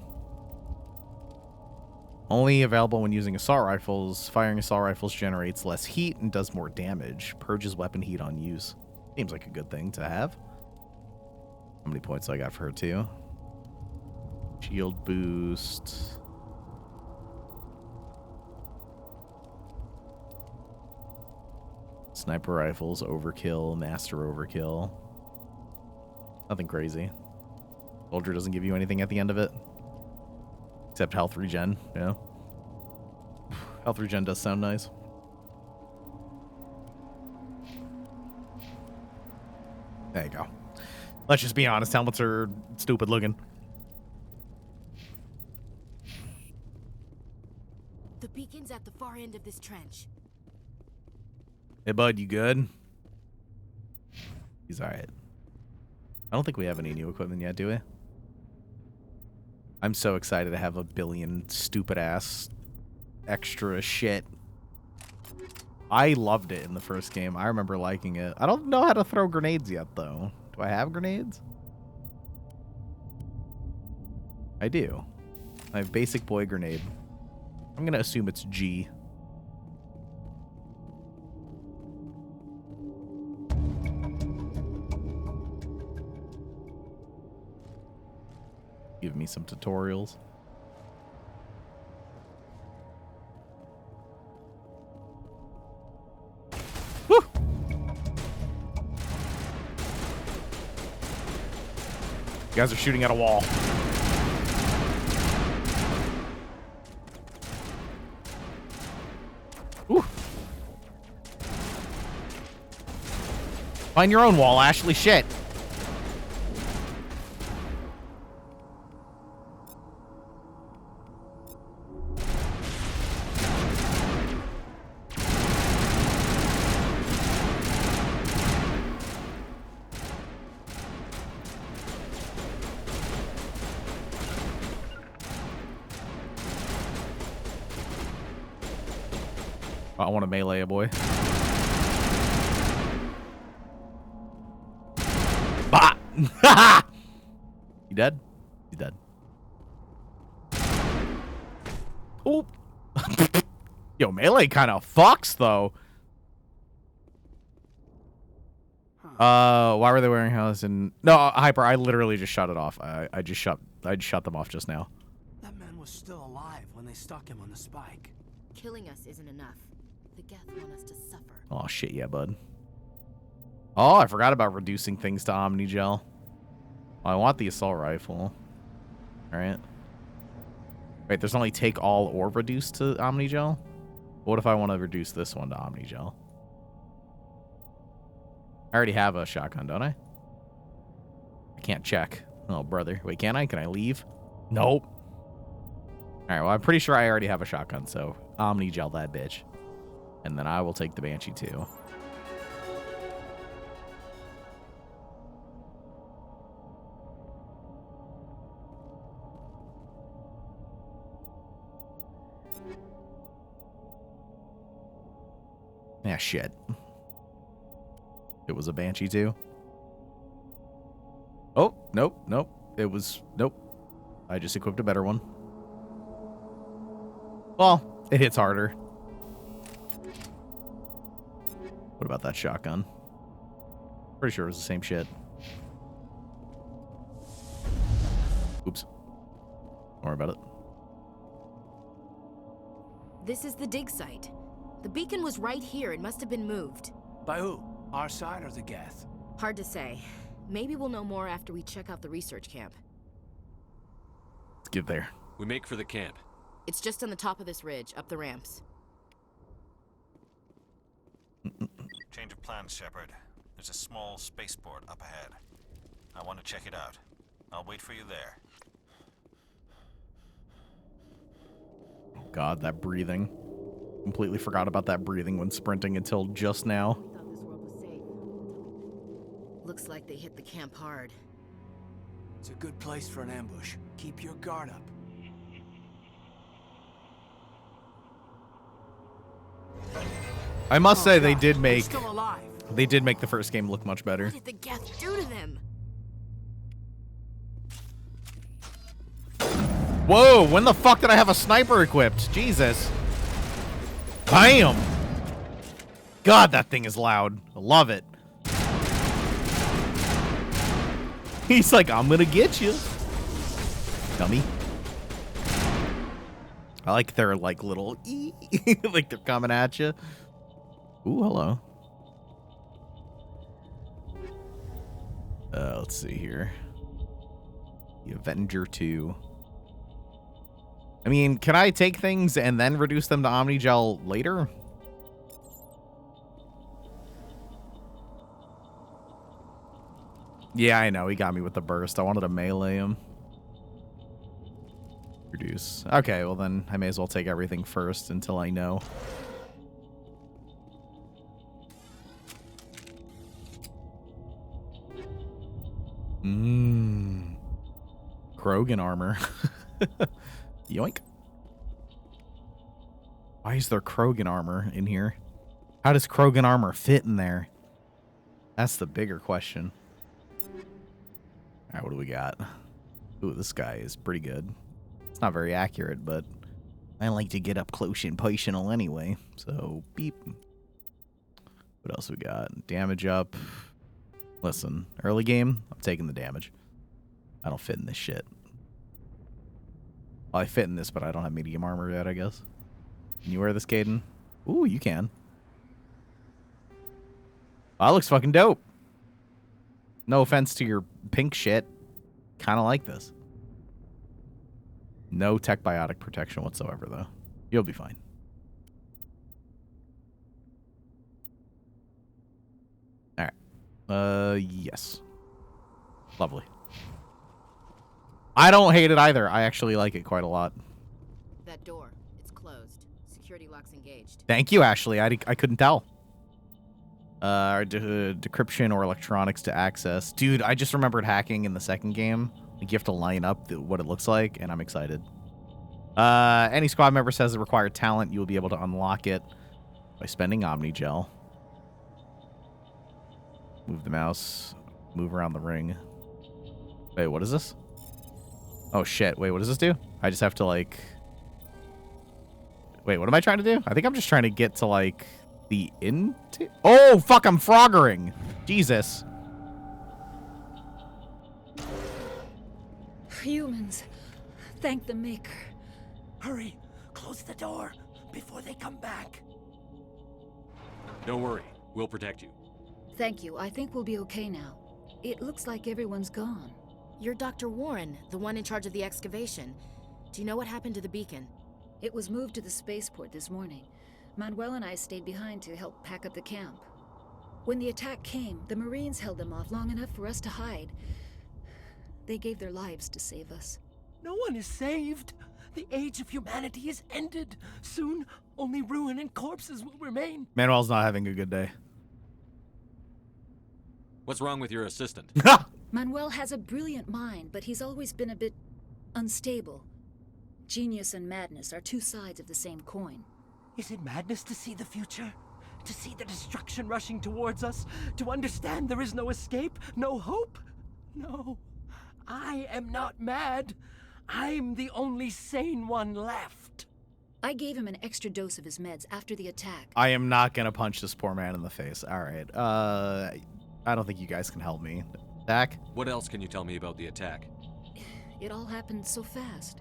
Only available when using assault rifles. Firing assault rifles generates less heat and does more damage. Purges weapon heat on use. Seems like a good thing to have. How many points do I got for her too? Shield boost. Sniper rifles, overkill, master overkill. Nothing crazy. Soldier doesn't give you anything at the end of it. Except health regen, yeah. Health regen does sound nice. There you go. Let's just be honest, helmets are stupid looking. The beacon's at the far end of this trench. Hey, bud, you good? He's alright. I don't think we have any new equipment yet, do we? I'm so excited to have a billion stupid-ass extra shit. I loved it in the first game. I remember liking it. I don't know how to throw grenades yet, though. Do I have grenades? I do. I have basic boy grenade. I'm going to assume it's G. Give me some tutorials. Woo! You guys are shooting at a wall. Woo! Find your own wall, Ashley. Shit. I want to melee a boy. Bah! You dead? He's dead. Oh! Yo, melee kind of fucks, though. Why were they wearing helmets? And no, Hyper, I literally just shut it off. I just shut them off just now. That man was still alive when they stuck him on the spike. Killing us isn't enough. The Geth want us to suffer. Oh, shit, yeah, bud. Oh, I forgot about reducing things to Omnigel. Oh, I want the assault rifle. All right. Wait, there's only take all or reduce to Omnigel? What if I want to reduce this one to Omnigel? I already have a shotgun, don't I? I can't check. Oh, brother. Wait, can I? Can I leave? Nope. All right, well, I'm pretty sure I already have a shotgun, so Omnigel that bitch. And then I will take the Banshee too. Yeah, shit. It was a Banshee too. Oh, nope, nope. It was, nope. I just equipped a better one. Well, it hits harder. What about that shotgun? Pretty sure it was the same shit. Oops. Don't worry about it. This is the dig site. The beacon was right here. It must have been moved. By who? Our side or the Geth? Hard to say. Maybe we'll know more after we check out the research camp. Let's get there. We make for the camp. It's just on the top of this ridge, up the ramps. Change of plans, Shepard. There's a small spaceport up ahead. I want to check it out. I'll wait for you there. Oh God, that breathing. Completely forgot about that breathing when sprinting until just now. Thought this world was safe. Looks like they hit the camp hard. It's a good place for an ambush. Keep your guard up. I must say they did They're make still alive. the first game look much better. What did the Geth do to them? Whoa, when the fuck did I have a sniper equipped? Jesus. Bam! God, that thing is loud. I love it. He's like, I'm gonna get you. Dummy. I like their like little like they're coming at you. Ooh, hello. Let's see here. The Avenger 2. I mean, can I take things and then reduce them to Omnigel later? Yeah, I know. He got me with the burst. I wanted to melee him. Reduce. Okay, well then I may as well take everything first until I know. Krogan armor. Yoink. Why is there Krogan armor in here? How does Krogan armor fit in there? That's the bigger question. Alright, what do we got? Ooh, this guy is pretty good. It's not very accurate, but I like to get up close and personal anyway. So, beep. What else we got? Damage up. Listen, early game, I'm taking the damage. I don't fit in this shit. Well, I fit in this, but I don't have medium armor yet, I guess. Can you wear this, Caden? Ooh, you can. Oh, that looks fucking dope. No offense to your pink shit. Kind of like this. No tech biotic protection whatsoever, though. You'll be fine. Alright. Yes. Lovely. I don't hate it either. I actually like it quite a lot. That door, it's closed. Security lock's engaged. Thank you, Ashley. I couldn't tell. Decryption or electronics to access. Dude, I just remembered hacking in the second game. Like, you have to line up what it looks like, and I'm excited. Any squad member says it required talent. You will be able to unlock it by spending Omnigel. Move the mouse. Move around the ring. Wait, what is this? Oh, shit. Wait, what does this do? I just have to, like... Wait, what am I trying to do? I think I'm just trying to get to, like, the into... Oh, fuck, I'm froggering. Jesus. Humans. Thank the Maker. Hurry, close the door before they come back. Don't worry, we'll protect you. Thank you. I think we'll be okay now. It looks like everyone's gone. You're Dr. Warren, the one in charge of the excavation. Do you know what happened to the beacon? It was moved to the spaceport this morning. Manuel and I stayed behind to help pack up the camp. When the attack came, the Marines held them off long enough for us to hide. They gave their lives to save us. No one is saved. The age of humanity is ended. Soon, only ruin and corpses will remain. Manuel's not having a good day. What's wrong with your assistant? Manuel has a brilliant mind, but he's always been a bit unstable. Genius and madness are two sides of the same coin. Is it madness to see the future? To see the destruction rushing towards us? To understand there is no escape? No hope? No. I am not mad. I'm the only sane one left. I gave him an extra dose of his meds after the attack. I am not going to punch this poor man in the face. All right. I don't think you guys can help me. Attack? What else can you tell me about the attack? It all happened so fast.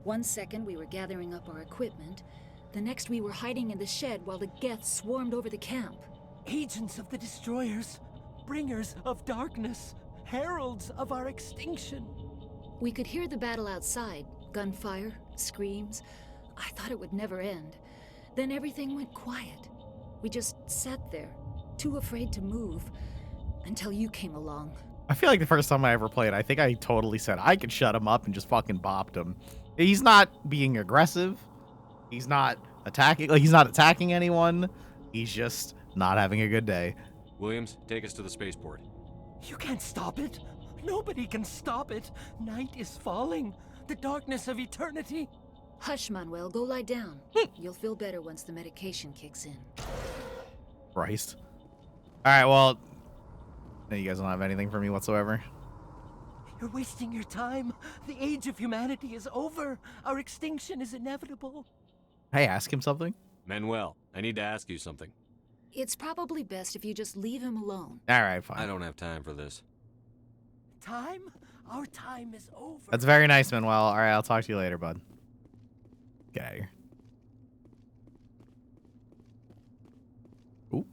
1 second we were gathering up our equipment. The next we were hiding in the shed while the Geth swarmed over the camp. Agents of the destroyers, bringers of darkness, heralds of our extinction. We could hear the battle outside. Gunfire, screams. I thought it would never end. Then everything went quiet. We just sat there, too afraid to move, until you came along. I feel like the first time I ever played, I think I totally said I could shut him up and just fucking bopped him. He's not being aggressive. He's not attacking. Like, he's not attacking anyone. He's just not having a good day. Williams, take us to the spaceport. You can't stop it. Nobody can stop it. Night is falling. The darkness of eternity. Hush, Manuel. Go lie down. You'll feel better once the medication kicks in. Christ. All right, well, you guys don't have anything for me whatsoever. You're wasting your time. The age of humanity is over. Our extinction is inevitable. Hey, ask him something. Manuel, I need to ask you something. It's probably best if you just leave him alone. All right, fine. I don't have time for this. Time? Our time is over. That's very nice, Manuel. All right, I'll talk to you later, bud. Get out of here. Ooh.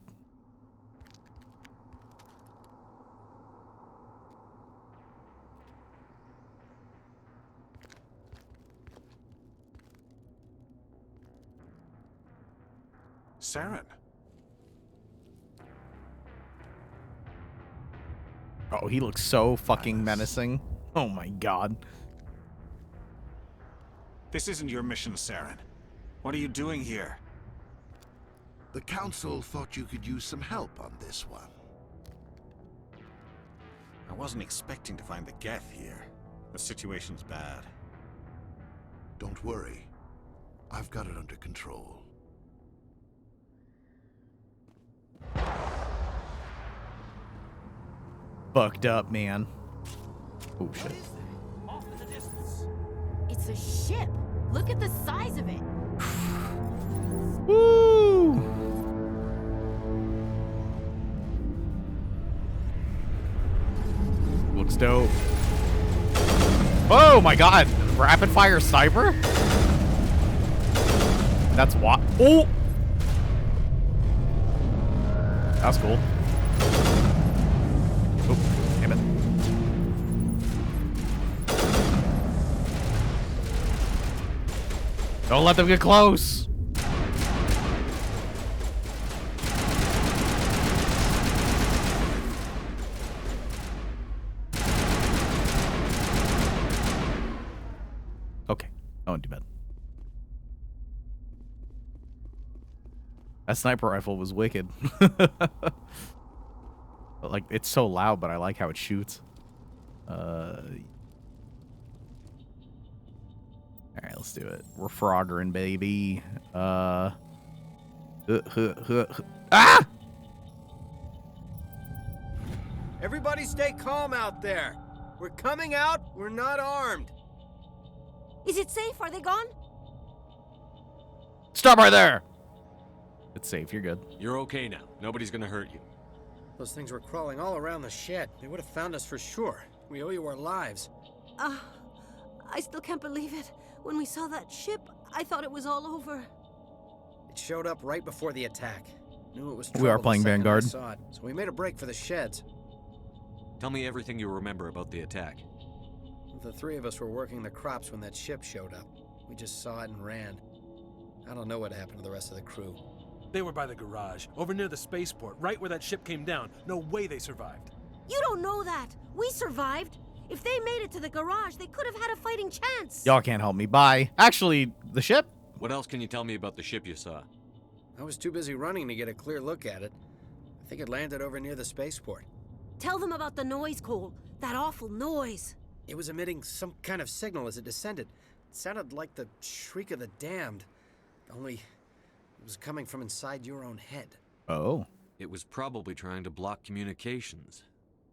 Saren. Oh, he looks so fucking menacing. Oh my god. This isn't your mission, Saren. What are you doing here? The Council thought you could use some help on this one. I wasn't expecting to find the Geth here. The situation's bad. Don't worry. I've got it under control. Fucked up, man. Oh shit. Off in the distance. It's a ship. Look at the size of it. Woo! Looks dope. Oh my god! Rapid fire sniper? That's what. Oh! That's cool. Oh, damn it. Don't let them get close. Okay, I won't do bad. That sniper rifle was wicked. But, like, it's so loud, but I like how it shoots. All right, let's do it. We're froggering, baby. Ah! Everybody stay calm out there. We're coming out. We're not armed. Is it safe? Are they gone? Stop right there. It's safe. You're good. You're okay now. Nobody's gonna hurt you. Those things were crawling all around the shed. They would have found us for sure. We owe you our lives. I still can't believe it. When we saw that ship, I thought it was all over. It showed up right before the attack. Knew it was We are trouble playing the second Vanguard. I saw it, so we made a break for the sheds. Tell me everything you remember about the attack. The three of us were working the crops when that ship showed up. We just saw it and ran. I don't know what happened to the rest of the crew. They were by the garage, over near the spaceport, right where that ship came down. No way they survived. You don't know that. We survived. If they made it to the garage, they could have had a fighting chance. Y'all can't help me. Bye. Actually, the ship? What else can you tell me about the ship you saw? I was too busy running to get a clear look at it. I think it landed over near the spaceport. Tell them about the noise, Cole. That awful noise. It was emitting some kind of signal as it descended. It sounded like the shriek of the damned. Only it was coming from inside your own head. Oh. It was probably trying to block communications.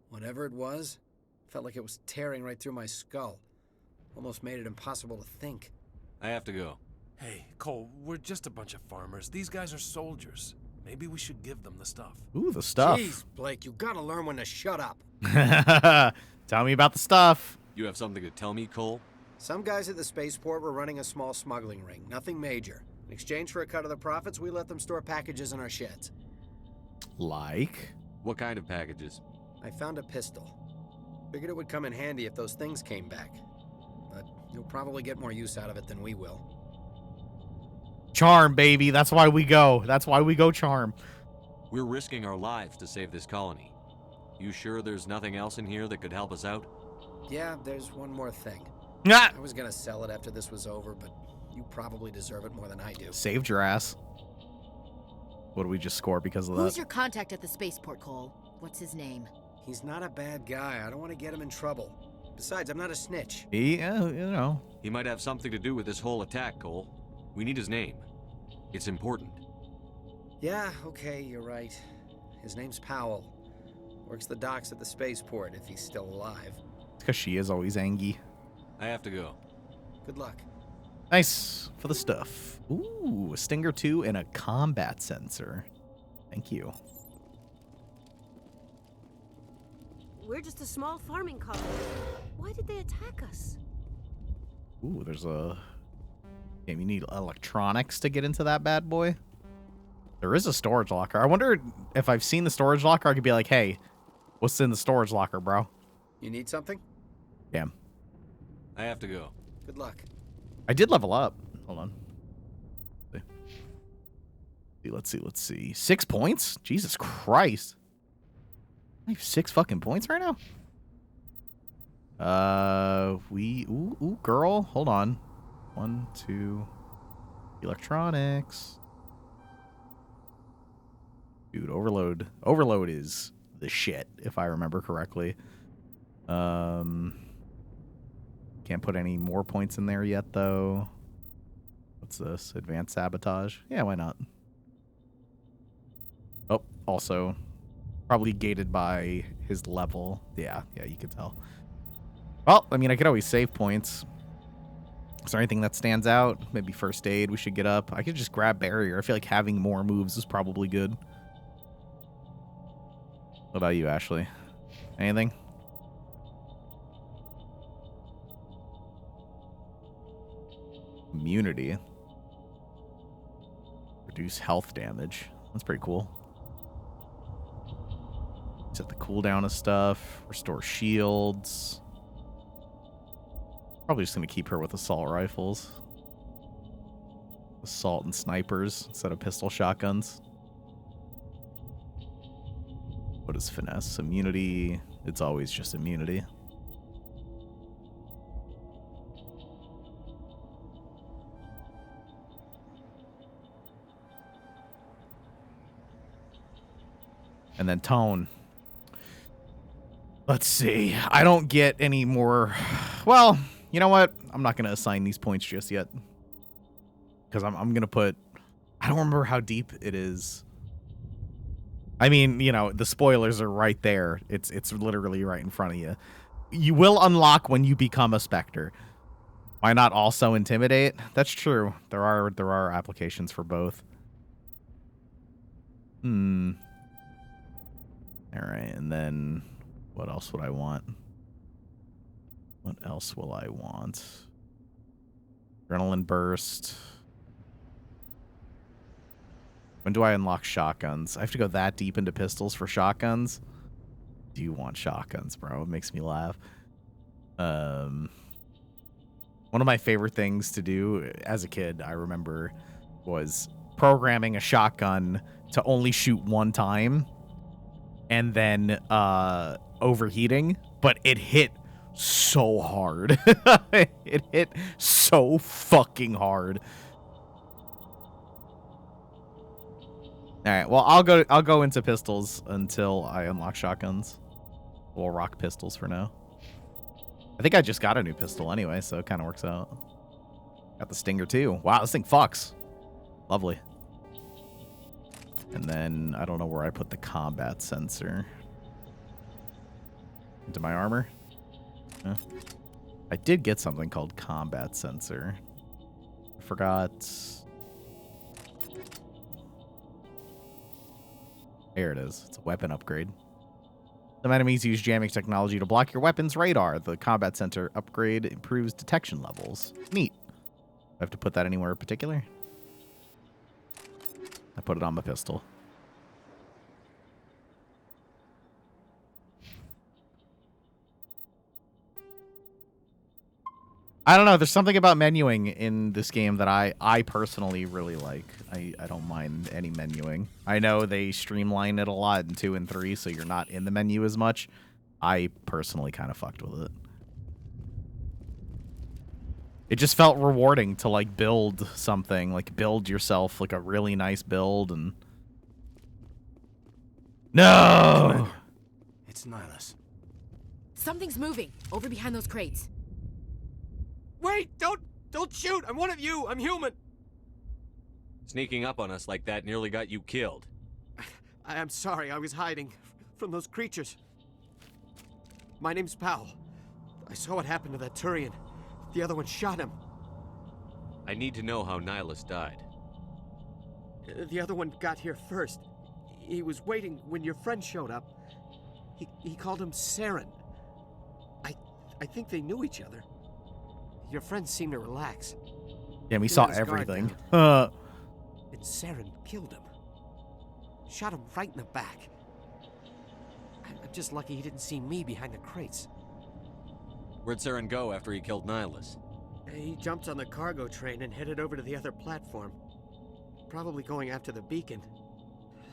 Whatever it was, felt like it was tearing right through my skull. Almost made it impossible to think. I have to go. Hey, Cole, we're just a bunch of farmers. These guys are soldiers. Maybe we should give them the stuff. Ooh, the stuff. Jeez, Blake, you gotta learn when to shut up. Tell me about the stuff. You have something to tell me, Cole? Some guys at the spaceport were running a small smuggling ring, nothing major. In exchange for a cut of the profits, we let them store packages in our sheds. Like? What kind of packages? I found a pistol. Figured it would come in handy if those things came back. But you'll probably get more use out of it than we will. Charm, baby. That's why we go. That's why we go charm. We're risking our lives to save this colony. You sure there's nothing else in here that could help us out? Yeah, there's one more thing. Ah! I was gonna sell it after this was over, but you probably deserve it more than I do. Saved your ass. What do we just score because of that? Who's your contact at the spaceport, Cole? What's his name? He's not a bad guy. I don't want to get him in trouble. Besides, I'm not a snitch. Yeah, you know. He might have something to do with this whole attack, Cole. We need his name. It's important. Yeah, okay, you're right. His name's Powell. Works the docks at the spaceport if he's still alive. It's because she is always angry. I have to go. Good luck. Nice for the stuff. Ooh, a Stinger 2 and a combat sensor. Thank you. We're just a small farming colony. Why did they attack us? Ooh, there's a... Damn, you need electronics to get into that bad boy. There is a storage locker. I wonder if I've seen the storage locker, I could be like, hey, what's in the storage locker, bro? You need something? Damn. I have to go. Good luck. I did level up. Hold on. Let's see. 6 points? Jesus Christ. I have 6 fucking points right now? Ooh, girl. Hold on. 1, 2. Electronics. Dude, overload. Overload is the shit, if I remember correctly. Can't put any more points in there yet, though. What's this? Advanced sabotage? Yeah, why not? Oh, also, probably gated by his level. Yeah, you could tell. Well, I mean, I could always save points. Is there anything that stands out? Maybe first aid we should get up. I could just grab barrier. I feel like having more moves is probably good. What about you, Ashley? Anything? Immunity. Reduce health damage. That's pretty cool. Set the cooldown of stuff. Restore shields. Probably just going to keep her with assault rifles. Assault and snipers instead of pistol shotguns. What is finesse? Immunity. It's always just immunity. And then tone. Let's see. I don't get any more. Well, you know what? I'm not going to assign these points just yet. Because I'm going to put... I don't remember how deep it is. I mean, you know, the spoilers are right there. It's literally right in front of you. You will unlock when you become a Spectre. Why not also intimidate? That's true. There are applications for both. Alright, and then what else would I want? What else will I want? Adrenaline burst. When do I unlock shotguns? I have to go that deep into pistols for shotguns? Do you want shotguns, bro? It makes me laugh. One of my favorite things to do as a kid, I remember, was programming a shotgun to only shoot one time and then overheating, but it hit so hard. It hit so fucking hard. All right, well, I'll go into pistols until I unlock shotguns. We'll rock pistols for now. I think I just got a new pistol anyway, so it kind of works out. Got the Stinger too. Wow, this thing fucks. Lovely. And then I don't know where I put the combat sensor. Into my armor? Huh. I did get something called combat sensor. I forgot. There it is. It's a weapon upgrade. Some enemies use jamming technology to block your weapon's radar. The combat center upgrade improves detection levels. Neat. Do I have to put that anywhere in particular? I put it on my pistol. I don't know. There's something about menuing in this game that I personally really like. I don't mind any menuing. I know they streamline it a lot in 2 and 3, so you're not in the menu as much. I personally kind of fucked with it. It just felt rewarding to like build something, like build yourself like a really nice build and... No! Commander, it's Nihilus. Something's moving over behind those crates. Wait! Don't shoot! I'm one of you! I'm human! Sneaking up on us like that nearly got you killed. I'm sorry, I was hiding from those creatures. My name's Powell. I saw what happened to that Turian. The other one shot him. I need to know how Nihilus died. The other one got here first. He was waiting when your friend showed up. He called him Saren. I think they knew each other. Your friend seemed to relax. Yeah, we He saw let his guard everything. down. And Saren killed him. Shot him right in the back. I'm just lucky he didn't see me behind the crates. Where'd Saren go after he killed Nihilus? He jumped on the cargo train and headed over to the other platform. Probably going after the beacon.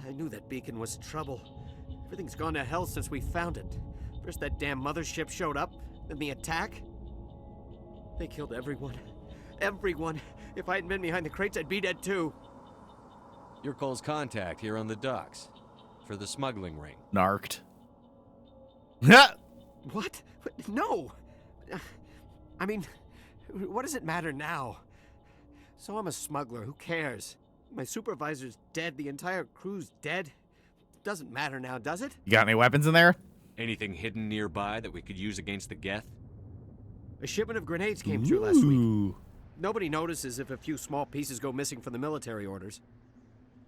I knew that beacon was trouble. Everything's gone to hell since we found it. First that damn mothership showed up, then the attack. They killed everyone. Everyone. If I hadn't been behind the crates, I'd be dead too. You're Cole's contact here on the docks. For the smuggling ring. Narked. What? No! I mean, what does it matter now? So I'm a smuggler, who cares? My supervisor's dead, the entire crew's dead. Doesn't matter now, does it? You got any weapons in there? Anything hidden nearby that we could use against the Geth? A shipment of grenades came through last week. Nobody notices if a few small pieces go missing from the military orders.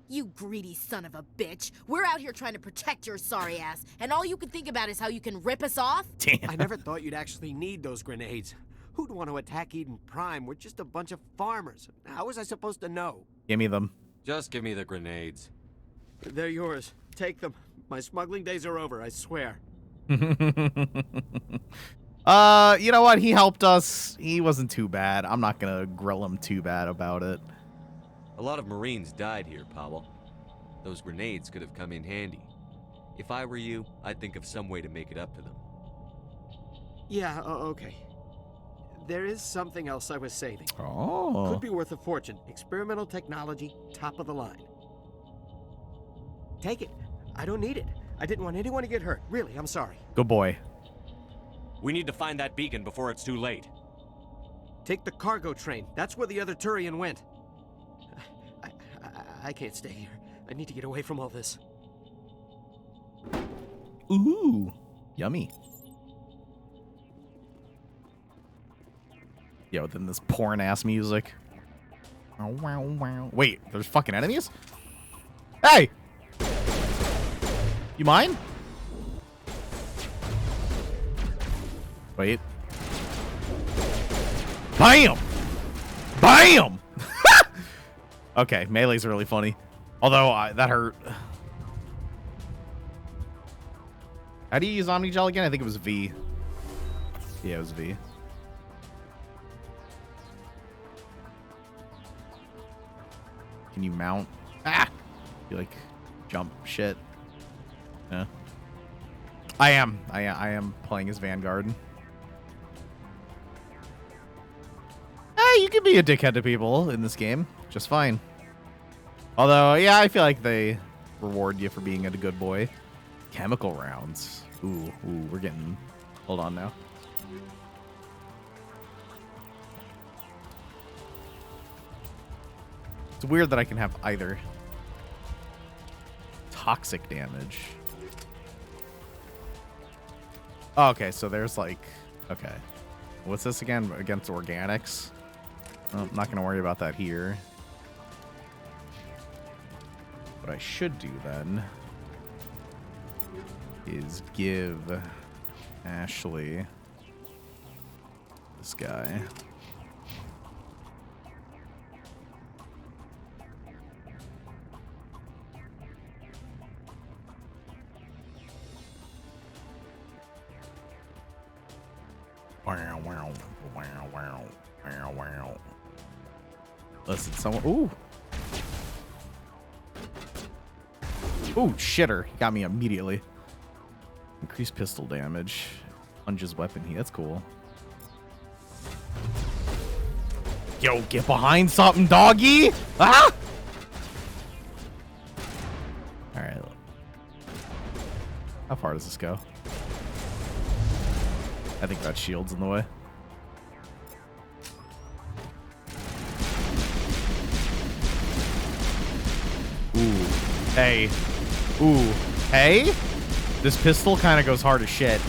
You greedy son of a bitch. We're out here trying to protect your sorry ass, and all you can think about is how you can rip us off? Damn. I never thought you'd actually need those grenades. Who'd want to attack Eden Prime? We're just a bunch of farmers. How was I supposed to know? Give me them. Just give me the grenades. They're yours. Take them. My smuggling days are over, I swear. You know what? He helped us. He wasn't too bad. I'm not gonna grill him too bad about it. A lot of Marines died here, Powell. Those grenades could have come in handy. If I were you, I'd think of some way to make it up to them. Yeah, okay. There is something else I was saving. Oh. Could be worth a fortune. Experimental technology, top of the line. Take it. I don't need it. I didn't want anyone to get hurt. Really, I'm sorry. Good boy. We need to find that beacon before it's too late. Take the cargo train. That's where the other Turian went. I can't stay here. I need to get away from all this. Ooh. Yummy. Yo, then this porn-ass music. Wow, wow, wow. Wait, there's fucking enemies? Hey! You mind? Wait. BAM! BAM! Okay, melee's really funny. Although, that hurt. How do you use Omni Gel again? I think it was V. Yeah, it was V. Can you mount? Ah! You like jump shit. Yeah. I am playing as Vanguard. Hey, you can be a dickhead to people in this game. Just fine. Although, yeah, I feel like they reward you for being a good boy. Chemical rounds. Ooh, we're getting... Hold on now. It's weird that I can have either. Toxic damage. Oh, okay, so there's like... Okay. What's this again? Against organics? Oh, I'm not going to worry about that here. What I should do then is give Ashley this guy. Wow, wow, wow, wow, wow, wow. Listen, someone. Ooh. Ooh, shitter. He got me immediately. Increased pistol damage. Plunges weapon heat. That's cool. Yo, get behind something, doggy! Ah! Alright. How far does this go? I think that shield's in the way. Ooh. Hey. Ooh. Hey? This pistol kind of goes hard as shit.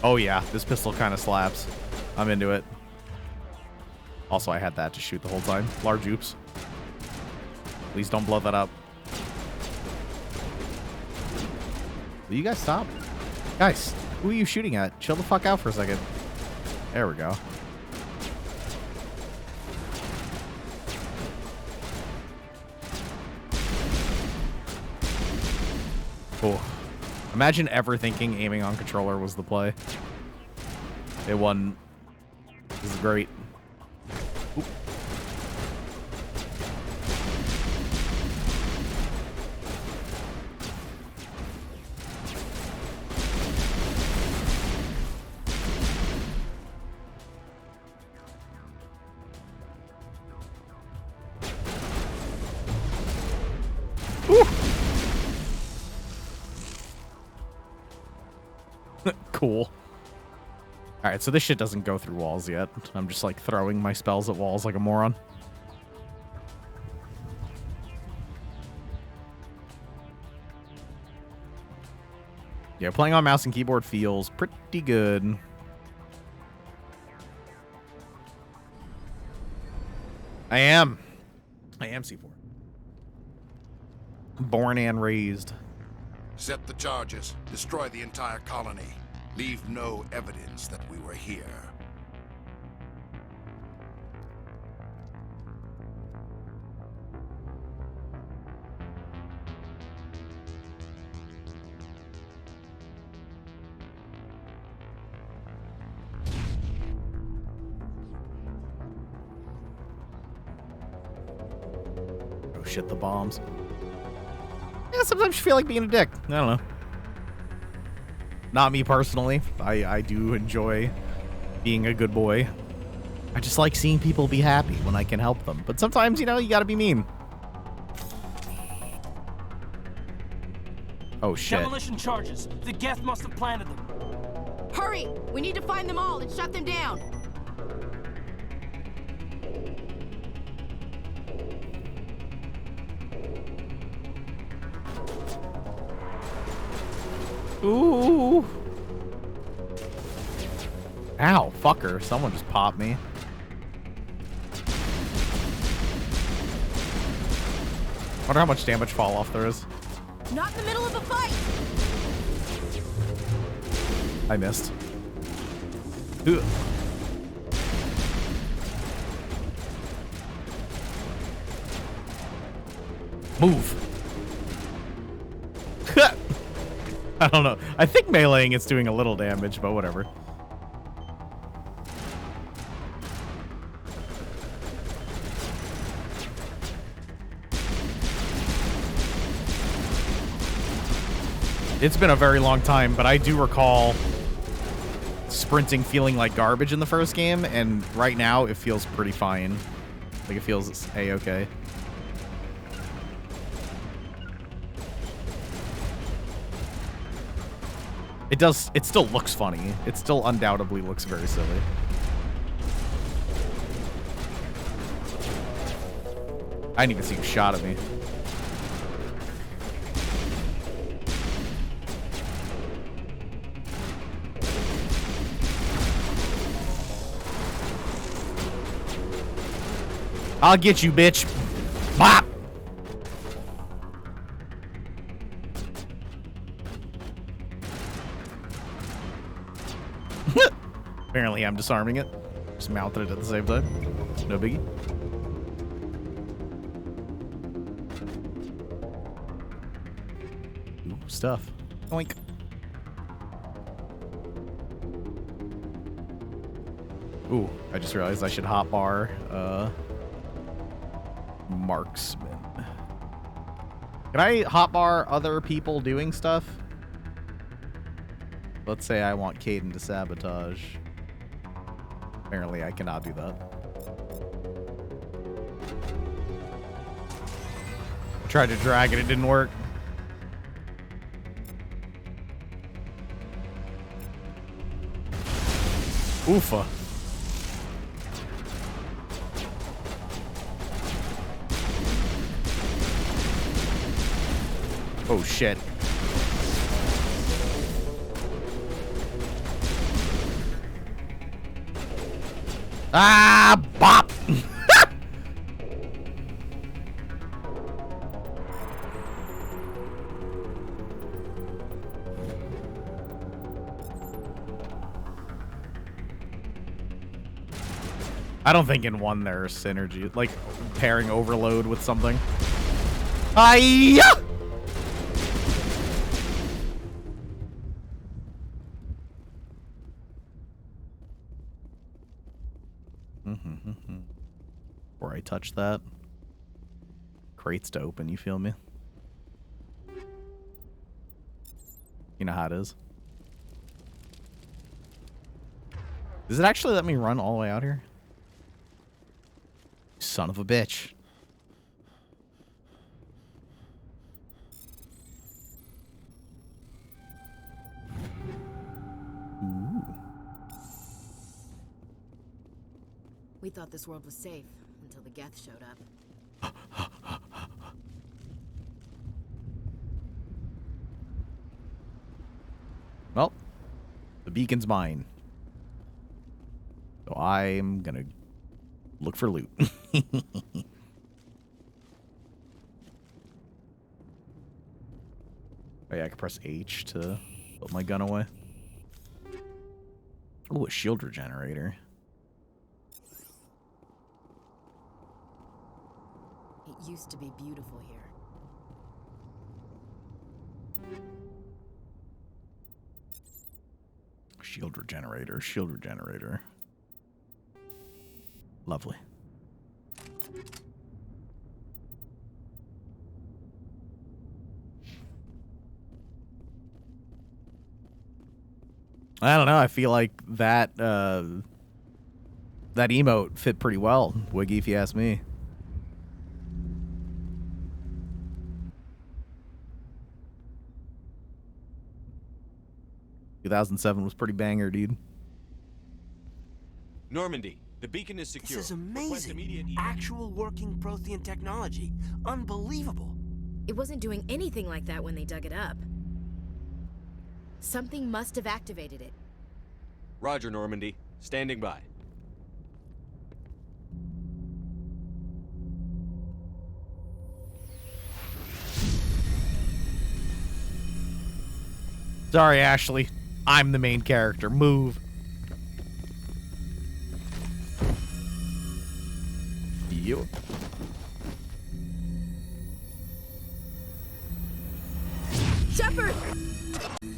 Oh yeah, this pistol kind of slaps. I'm into it. Also, I had that to shoot the whole time. Large oops. Please don't blow that up. Will you guys stop? Guys, who are you shooting at? Chill the fuck out for a second. There we go. Oh. Imagine ever thinking aiming on controller was the play. It won. This is great. Oop. Cool. Alright, so this shit doesn't go through walls yet. I'm just like throwing my spells at walls like a moron. Yeah, playing on mouse and keyboard feels pretty good. I am C4. Born and raised. Set the charges. Destroy the entire colony. Leave no evidence that we were here. Oh shit, the bombs. Yeah, sometimes you feel like being a dick. I don't know. Not me personally. I do enjoy being a good boy. I just like seeing people be happy when I can help them. But sometimes, you know, you gotta be mean. Oh shit. Demolition charges. The Geth must have planted them. Hurry! We need to find them all and shut them down. Ooh. Ow, fucker. Someone just popped me. Wonder how much damage fall off there is. Not in the middle of a fight! I missed. Ugh. Move. I don't know. I think meleeing it's doing a little damage, but whatever. It's been a very long time, but I do recall sprinting feeling like garbage in the first game, and right now it feels pretty fine. Like it feels A-okay. It still looks funny. It still undoubtedly looks very silly. I didn't even see who shot at me. I'll get you, bitch. Bop! am disarming it. Just mounted it at the same time. No biggie. Ooh, stuff. Oink. Ooh, I just realized I should hotbar marksman. Can I hotbar other people doing stuff? Let's say I want Caden to sabotage. Apparently I cannot do that. Tried to drag it, it didn't work. Oofa. Oh shit. Ah, bop. I don't think in one there's synergy, like pairing overload with something. Hiya! Before I touch that, crates to open, you feel me? You know how it is. Does it actually let me run all the way out here? Son of a bitch. Ooh. We thought this world was safe until the Geth showed up. Well, the beacon's mine. So I'm gonna look for loot. Oh yeah, I can press H to put my gun away. Oh, a shield regenerator. It used to be beautiful here. Shield regenerator, shield regenerator. Lovely. I don't know. I feel like that that emote fit pretty well, Wiggy, if you ask me. "2007 was pretty banger, dude." Normandy, the beacon is secure. This is amazing. Actual working Prothean technology. Unbelievable. It wasn't doing anything like that when they dug it up. Something must have activated it. Roger, Normandy. Standing by. Sorry, Ashley. I'm the main character. Move. You. Shepard!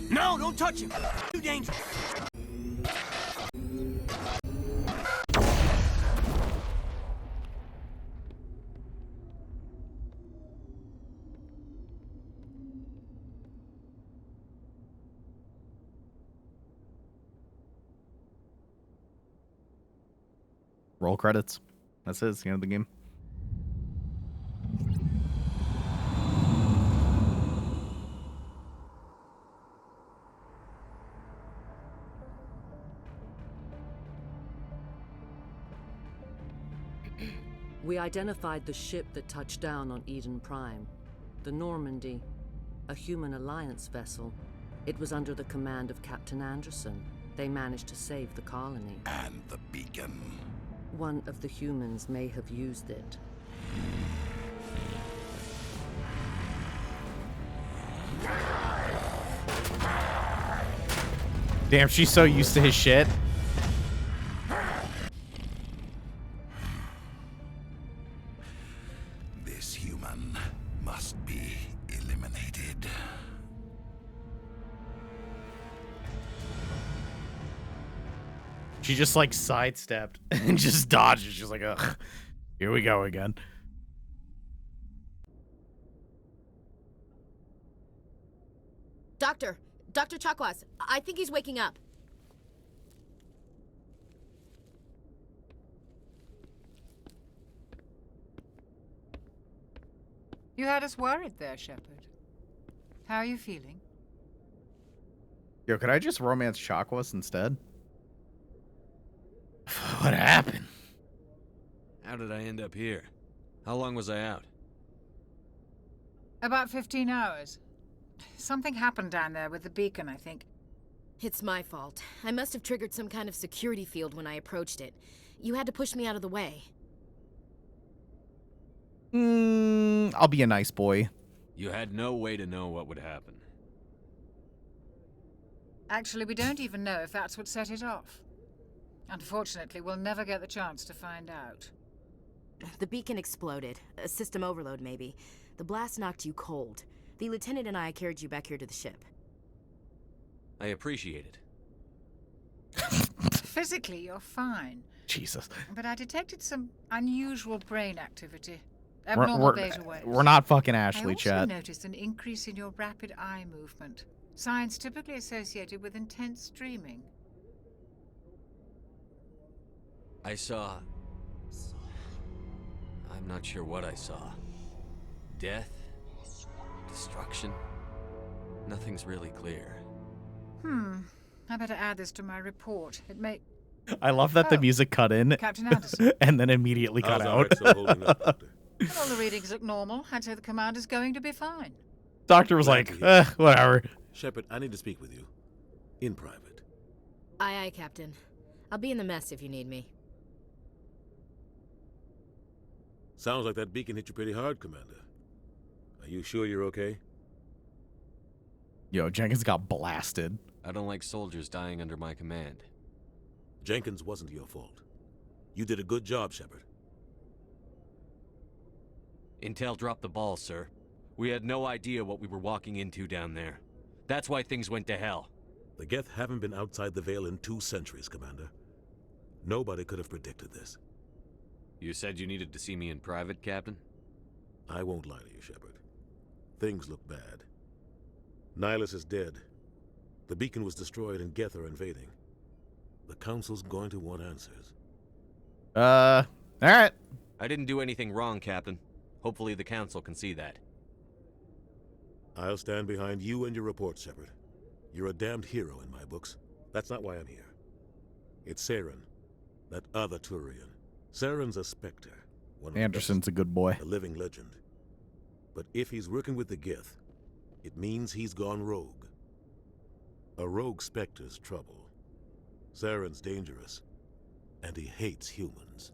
No, don't touch him. Too dangerous. Roll credits. That's it. It's the end of the game. We identified the ship that touched down on Eden Prime. The Normandy, a human alliance vessel. It was under the command of Captain Anderson. They managed to save the colony. And the beacon. One of the humans may have used it. Damn, she's so used to his shit. Everyone must be eliminated. She just like sidestepped and just dodged. She's like, ugh, here we go again. Doctor Chakwas, I think he's waking up. You had us worried there, Shepard. How are you feeling? Yo, could I just romance Chakwas instead? What happened? How did I end up here? How long was I out? About 15 hours. Something happened down there with the beacon, I think. It's my fault. I must have triggered some kind of security field when I approached it. You had to push me out of the way. I'll be a nice boy. You had no way to know what would happen. Actually, we don't even know if that's what set it off. Unfortunately, we'll never get the chance to find out. The beacon exploded. A system overload, maybe. The blast knocked you cold. The lieutenant and I carried you back here to the ship. I appreciate it. Physically, you're fine. Jesus. But I detected some unusual brain activity. Abnormal beta waves. We're not fucking Ashley, I also chat. noticed an increase in your rapid eye movement. Signs typically associated with intense dreaming. I saw... I'm not sure what I saw. Death? Destruction? Nothing's really clear. I better add this to my report. It may... I love that the music cut in Captain Anderson. and then immediately cut out. Well, all the readings look normal. I'd say the commander's going to be fine. Doctor was like, whatever. Shepard, I need to speak with you. In private. Aye, Captain. I'll be in the mess if you need me. Sounds like that beacon hit you pretty hard, Commander. Are you sure you're okay? Yo, Jenkins got blasted. I don't like soldiers dying under my command. Jenkins wasn't your fault. You did a good job, Shepard. Intel dropped the ball, sir. We had no idea what we were walking into down there. That's why things went to hell. The Geth haven't been outside the Veil in 2 centuries, Commander. Nobody could have predicted this. You said you needed to see me in private, Captain? I won't lie to you, Shepard. Things look bad. Nihilus is dead. The beacon was destroyed and Geth are invading. The Council's going to want answers. Alright. I didn't do anything wrong, Captain. Hopefully the Council can see that. I'll stand behind you and your report, Shepard. You're a damned hero in my books. That's not why I'm here. It's Saren, that other Turian. Saren's a Spectre. Anderson's a good boy. A living legend. But if he's working with the Geth, it means he's gone rogue. A rogue Spectre's trouble. Saren's dangerous, and he hates humans.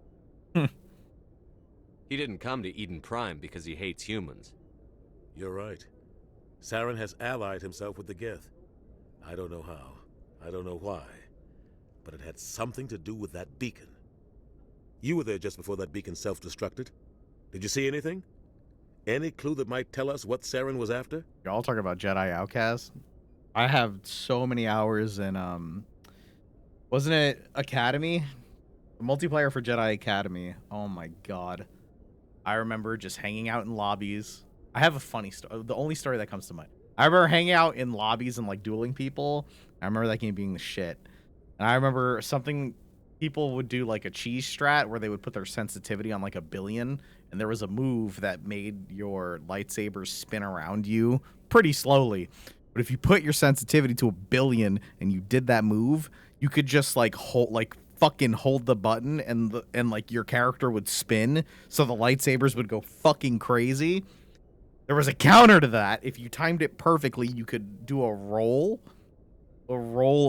He didn't come to Eden Prime because he hates humans. You're right. Saren has allied himself with the Geth. I don't know how. I don't know why. But it had something to do with that beacon. You were there just before that beacon self-destructed. Did you see anything? Any clue that might tell us what Saren was after? Y'all talking about Jedi Outcast? I have so many hours in, wasn't it Academy? The multiplayer for Jedi Academy. Oh my god. I remember just hanging out in lobbies. I have a funny story. The only story that comes to mind. I remember hanging out in lobbies and like dueling people. I remember that game being the shit. And I remember something people would do like a cheese strat where they would put their sensitivity on like 1 billion. And there was a move that made your lightsabers spin around you pretty slowly. But if you put your sensitivity to 1 billion and you did that move, you could just like fucking hold the button and like your character would spin. So the lightsabers would go fucking crazy. There was a counter to that. If you timed it perfectly, you could do a roll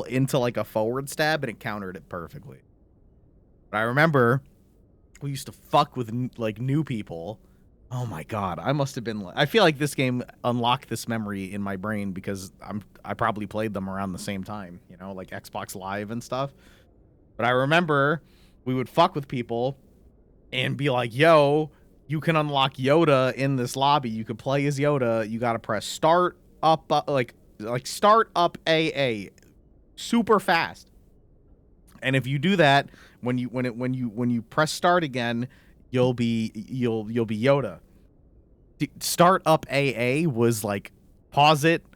into like a forward stab, and it countered it perfectly. But I remember we used to fuck with like new people. Oh my god, I must have been. I feel like this game unlocked this memory in my brain because I probably played them around the same time, you know, like Xbox Live and stuff. But I remember we would fuck with people and be like, "Yo, you can unlock Yoda in this lobby. You could play as Yoda. You got to press start up, like start up AA super fast. And if you do that, when you press start again, you'll be Yoda. Start up AA was like pause it,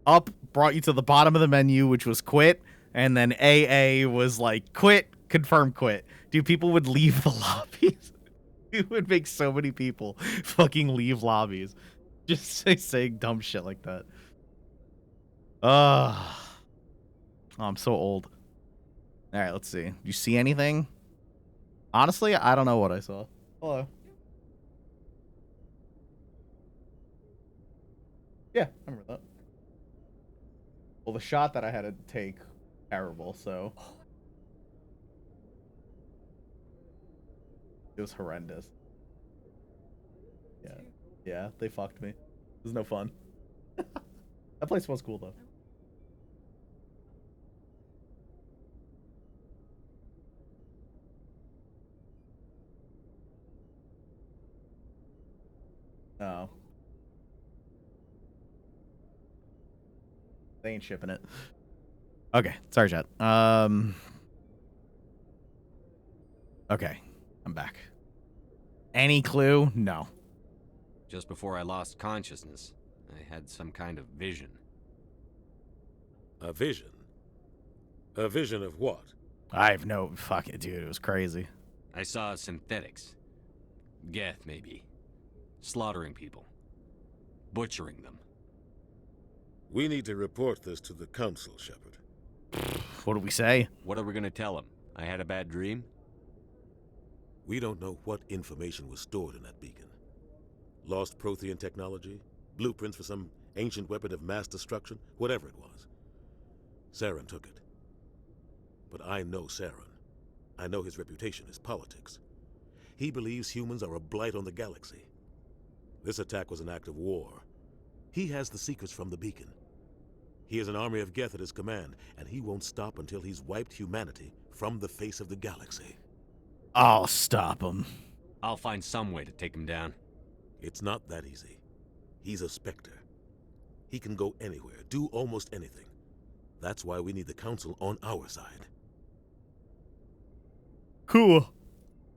up brought you to the bottom of the menu, which was quit, and then AA was like quit, confirm quit. Dude, people would leave the lobbies. It would make so many people fucking leave lobbies just saying dumb shit like that. Oh, I'm so old. All right, let's see. Do you see anything? Honestly, I don't know what I saw. Hello. Yeah, I remember that. Well, the shot that I had to take, terrible, so. It was horrendous. Yeah. Yeah, they fucked me. It was no fun. That place was cool, though. Oh. They ain't shipping it. Okay, sorry, chat. Okay, I'm back. Any clue? No. Just before I lost consciousness, I had some kind of vision. A vision? A vision of what? I have no... Fuck it, dude. It was crazy. I saw synthetics. Geth, maybe. Slaughtering people. Butchering them. We need to report this to the council, Shepard. What do we say? What are we gonna tell them? I had a bad dream? We don't know what information was stored in that beacon. Lost Prothean technology? Blueprints for some ancient weapon of mass destruction? Whatever it was. Saren took it. But I know Saren. I know his reputation is politics. He believes humans are a blight on the galaxy. This attack was an act of war. He has the secrets from the beacon. He has an army of Geth at his command, and he won't stop until he's wiped humanity from the face of the galaxy. I'll stop him. I'll find some way to take him down. It's not that easy. He's a Spectre. He can go anywhere, do almost anything. That's why we need the council on our side. Cool.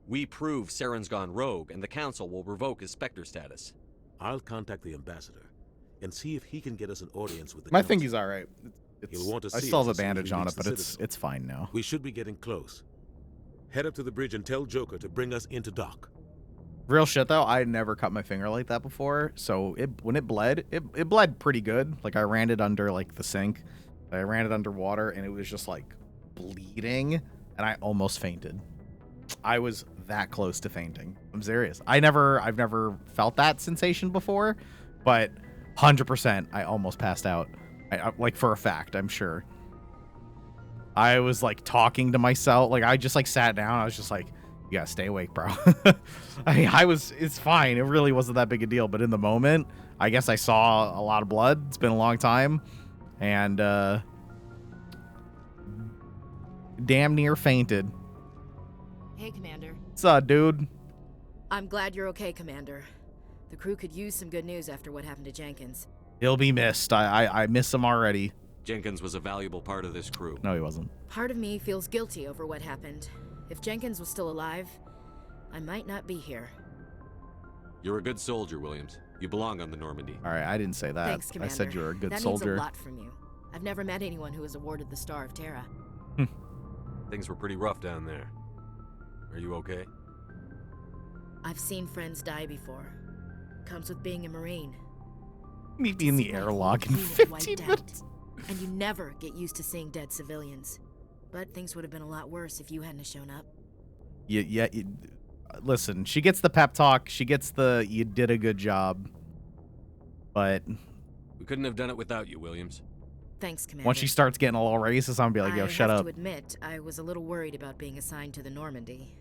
We prove Saren's gone rogue, and the council will revoke his Spectre status. I'll contact the ambassador and see if he can get us an audience with the My council. thingy's all right. He'll want to see I still us have a as soon as bandage we on reach it, but the it's Citadel. fine now. We should be getting close. Head up to the bridge and tell Joker to bring us into dock. Real shit though, I had never cut my finger like that before, so when it bled, it bled pretty good. Like I ran it under like the sink, I ran it underwater, and it was just like bleeding, and I almost fainted. I was that close to fainting. I'm serious. I've never felt that sensation before, but 100% I almost passed out. I like for a fact, I'm sure. I was like talking to myself, like I just like sat down. I was just like, you gotta stay awake, bro. I mean, it's fine. It really wasn't that big a deal. But in the moment, I guess I saw a lot of blood. It's been a long time. And damn near fainted. Hey, Commander. What's up, dude? I'm glad you're okay, Commander. The crew could use some good news after what happened to Jenkins. He'll be missed. I miss him already. Jenkins was a valuable part of this crew. No, he wasn't. Part of me feels guilty over what happened. If Jenkins was still alive, I might not be here. You're a good soldier, Williams. You belong on the Normandy. All right, I didn't say that. Thanks, Commander. I said you were a good that soldier. That means a lot from you. I've never met anyone who was awarded the Star of Terra. Things were pretty rough down there. Are you okay? I've seen friends die before. Comes with being a Marine. Meet me in the airlock in 15 minutes. And you never get used to seeing dead civilians. But things would have been a lot worse if you hadn't shown up. Yeah, listen, she gets the pep talk. She gets the, you did a good job. But we couldn't have done it without you, Williams. Thanks, Commander. Once she starts getting a little racist, I'm gonna be like, yo, shut up. I have to admit, I was a little worried about being assigned to the Normandy.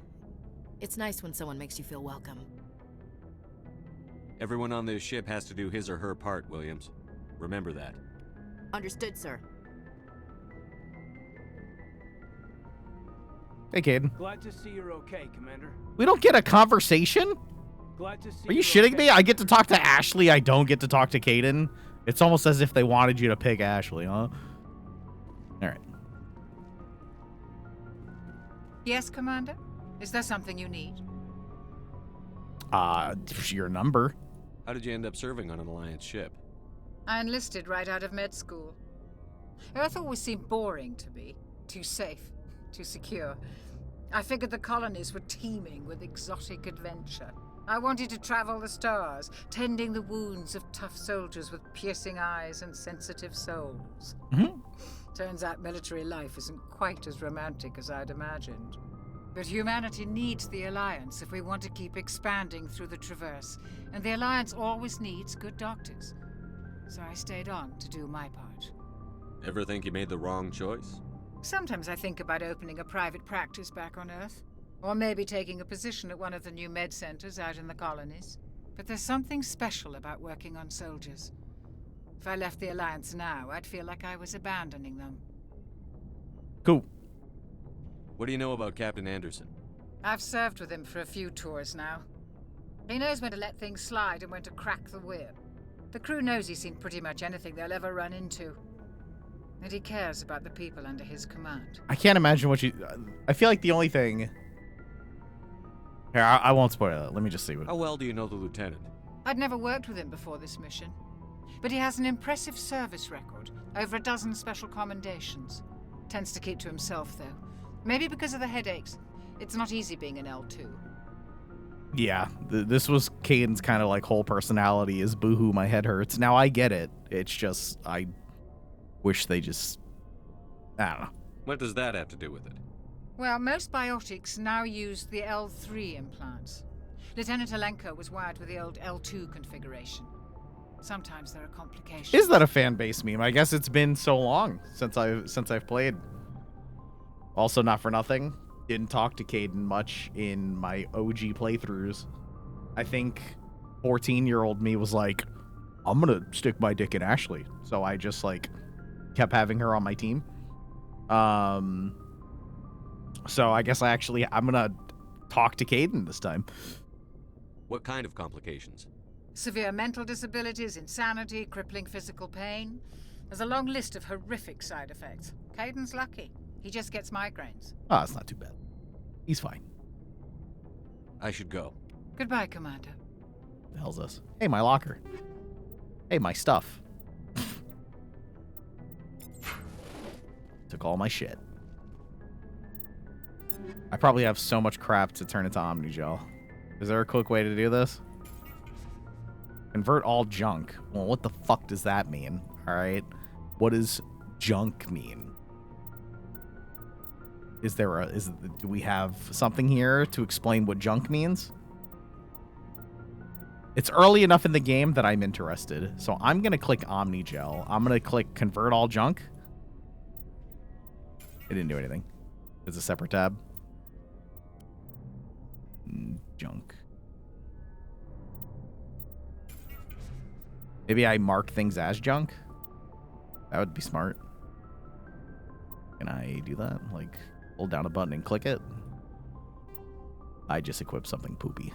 It's nice when someone makes you feel welcome. Everyone on this ship has to do his or her part, Williams. Remember that. Understood, sir. Hey, Caden. Glad to see you're okay, Commander. We don't get a conversation? Glad to see Are you shitting me? I get to talk to Ashley. I don't get to talk to Caden. It's almost as if they wanted you to pick Ashley, huh? All right. Yes, Commander? Is there something you need? Your number. How did you end up serving on an Alliance ship? I enlisted right out of med school. Earth always seemed boring to me. Too safe, too secure. I figured the colonies were teeming with exotic adventure. I wanted to travel the stars, tending the wounds of tough soldiers with piercing eyes and sensitive souls. Turns out military life isn't quite as romantic as I'd imagined. But humanity needs the Alliance if we want to keep expanding through the Traverse, and the Alliance always needs good doctors. So I stayed on to do my part. Ever think you made the wrong choice? Sometimes I think about opening a private practice back on Earth, or maybe taking a position at one of the new med centers out in the colonies. But there's something special about working on soldiers. If I left the Alliance now, I'd feel like I was abandoning them. Cool. What do you know about Captain Anderson? I've served with him for a few tours now. He knows when to let things slide and when to crack the whip. The crew knows he's seen pretty much anything they'll ever run into. And he cares about the people under his command. I can't imagine what you... I feel like the only thing... Here, I won't spoil it. Let me just see what... How well do you know the lieutenant? I'd never worked with him before this mission. But he has an impressive service record. Over a dozen special commendations. Tends to keep to himself, though. Maybe because of the headaches. It's not easy being an L2. Yeah, this was Caden's kind of like whole personality is boohoo, my head hurts. Now I get it. It's just, I wish they just... I don't know. What does that have to do with it? Well, most biotics now use the L3 implants. Lieutenant Alenko was wired with the old L2 configuration. Sometimes there are complications. Is that a fan base meme? I guess it's been so long since I've played. Also, not for nothing, didn't talk to Caden much in my OG playthroughs. I think 14-year-old me was like, I'm gonna stick my dick in Ashley. So I just like kept having her on my team. So I guess I'm gonna talk to Caden this time. What kind of complications? Severe mental disabilities, insanity, crippling physical pain. There's a long list of horrific side effects. Caden's lucky. He just gets migraines. Oh, it's not too bad. He's fine. I should go. Goodbye, Commander. The hell's this? Hey, my locker. Hey, my stuff. Took all my shit. I probably have so much crap to turn into Omnigel. Is there a quick way to do this? Convert all junk. Well, what the fuck does that mean? All right. What does junk mean? Do we have something here to explain what junk means? It's early enough in the game that I'm interested. So I'm going to click Omnigel. I'm going to click convert all junk. It didn't do anything. It's a separate tab. Junk. Maybe I mark things as junk? That would be smart. Can I do that? Like, hold down a button and click it? I just equipped something poopy.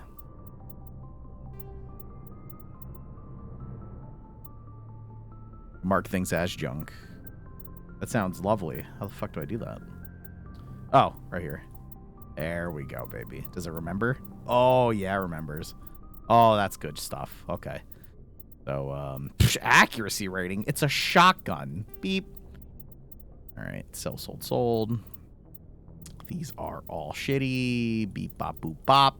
Mark things as junk. That sounds lovely. How the fuck do I do that? Oh, right here. There we go, baby. Does it remember? Oh, yeah, it remembers. Oh, that's good stuff. Okay. So, accuracy rating. It's a shotgun. Beep. All right. Sell, sold, sold. These are all shitty. Beep, bop, boop, bop.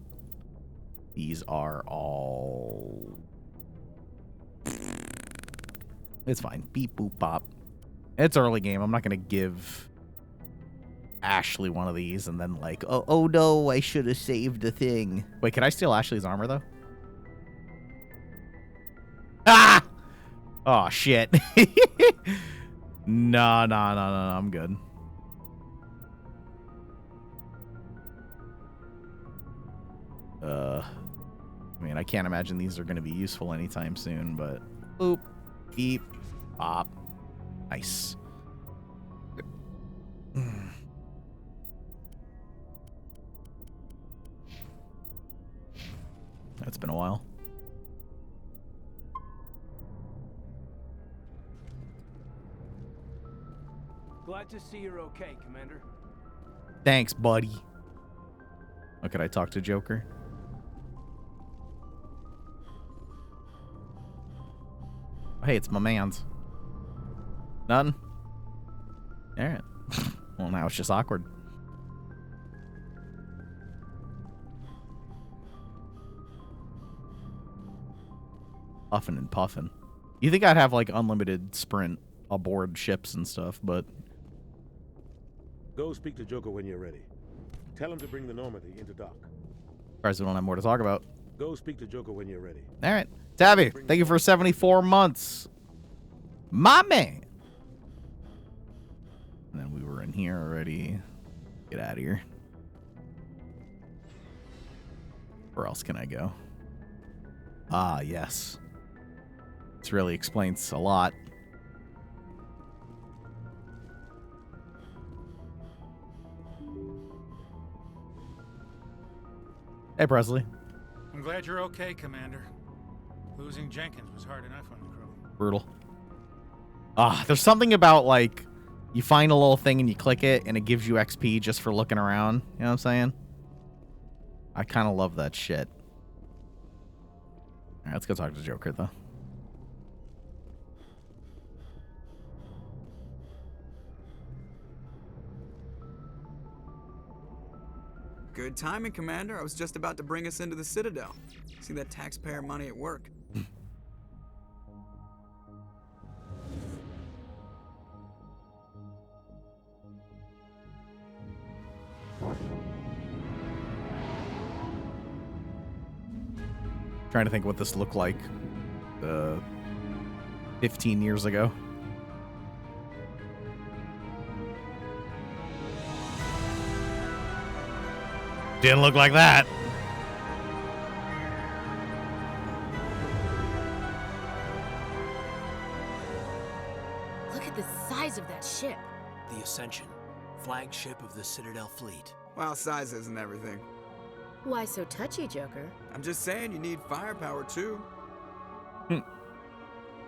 These are all... It's fine. Beep, boop, bop. It's early game. I'm not going to give Ashley one of these and then like, oh no, I should have saved the thing. Wait, can I steal Ashley's armor, though? Ah! Oh, shit. No, I'm good. I mean, I can't imagine these are going to be useful anytime soon, but... Boop. Beep. Bop. Nice. It's been a while. Glad to see you're okay, Commander. Thanks, buddy. Oh, could I talk to Joker? Oh, hey, it's my man's. None? Alright. Well, now it's just awkward. Puffin and puffin. You think I'd have, like, unlimited sprint aboard ships and stuff, but... Go speak to Joker when you're ready. Tell him to bring the Normandy into dock. Surprised we don't have more to talk about. Go speak to Joker when you're ready. Alright. Tabby, thank you for 74 months. My man. And then we were in here already. Get out of here. Where else can I go? Ah, yes. This really explains a lot. Hey, Presley. I'm glad you're okay, Commander. Losing Jenkins was hard enough on the crew. Brutal. Ah, there's something about, like, you find a little thing and you click it and it gives you XP just for looking around. You know what I'm saying? I kind of love that shit. All right, let's go talk to Joker, though. Good timing, Commander. I was just about to bring us into the Citadel. See that taxpayer money at work. Trying to think what this looked like 15 years ago. Didn't look like that. Look at the size of that ship. The Ascension, flagship of the Citadel fleet. Well, size isn't everything. Why so touchy, Joker? I'm just saying you need firepower, too.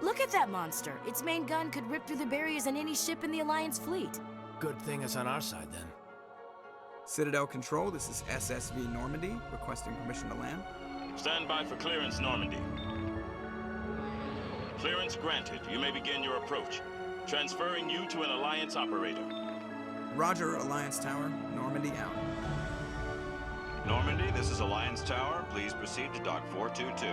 Look at that monster. Its main gun could rip through the barriers in any ship in the Alliance fleet. Good thing it's on our side, then. Citadel Control, this is SSV Normandy, requesting permission to land. Stand by for clearance, Normandy. Clearance granted. You may begin your approach. Transferring you to an Alliance operator. Roger, Alliance Tower. Normandy out. Normandy, this is Alliance Tower. Please proceed to Dock 422.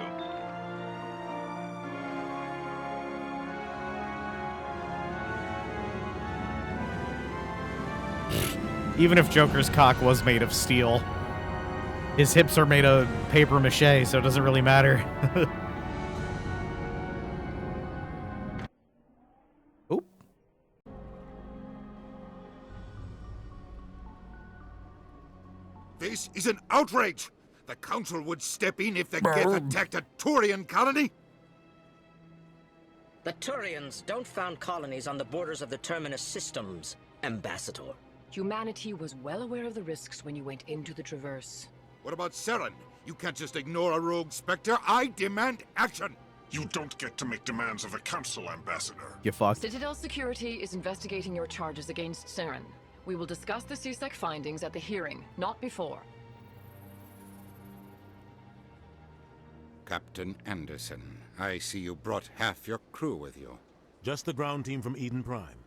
Even if Joker's cock was made of steel, his hips are made of paper mache, so it doesn't really matter. Oop. This is an outrage! The Council would step in if the Geth attacked a Turian colony! The Turians don't found colonies on the borders of the Terminus systems, Ambassador. Humanity was well aware of the risks when you went into the Traverse. What about Saren? You can't just ignore a rogue Spectre. I demand action! You don't get to make demands of the Council, Ambassador. You fucked. Citadel Security is investigating your charges against Saren. We will discuss the CSEC findings at the hearing, not before. Captain Anderson, I see you brought half your crew with you. Just the ground team from Eden Prime,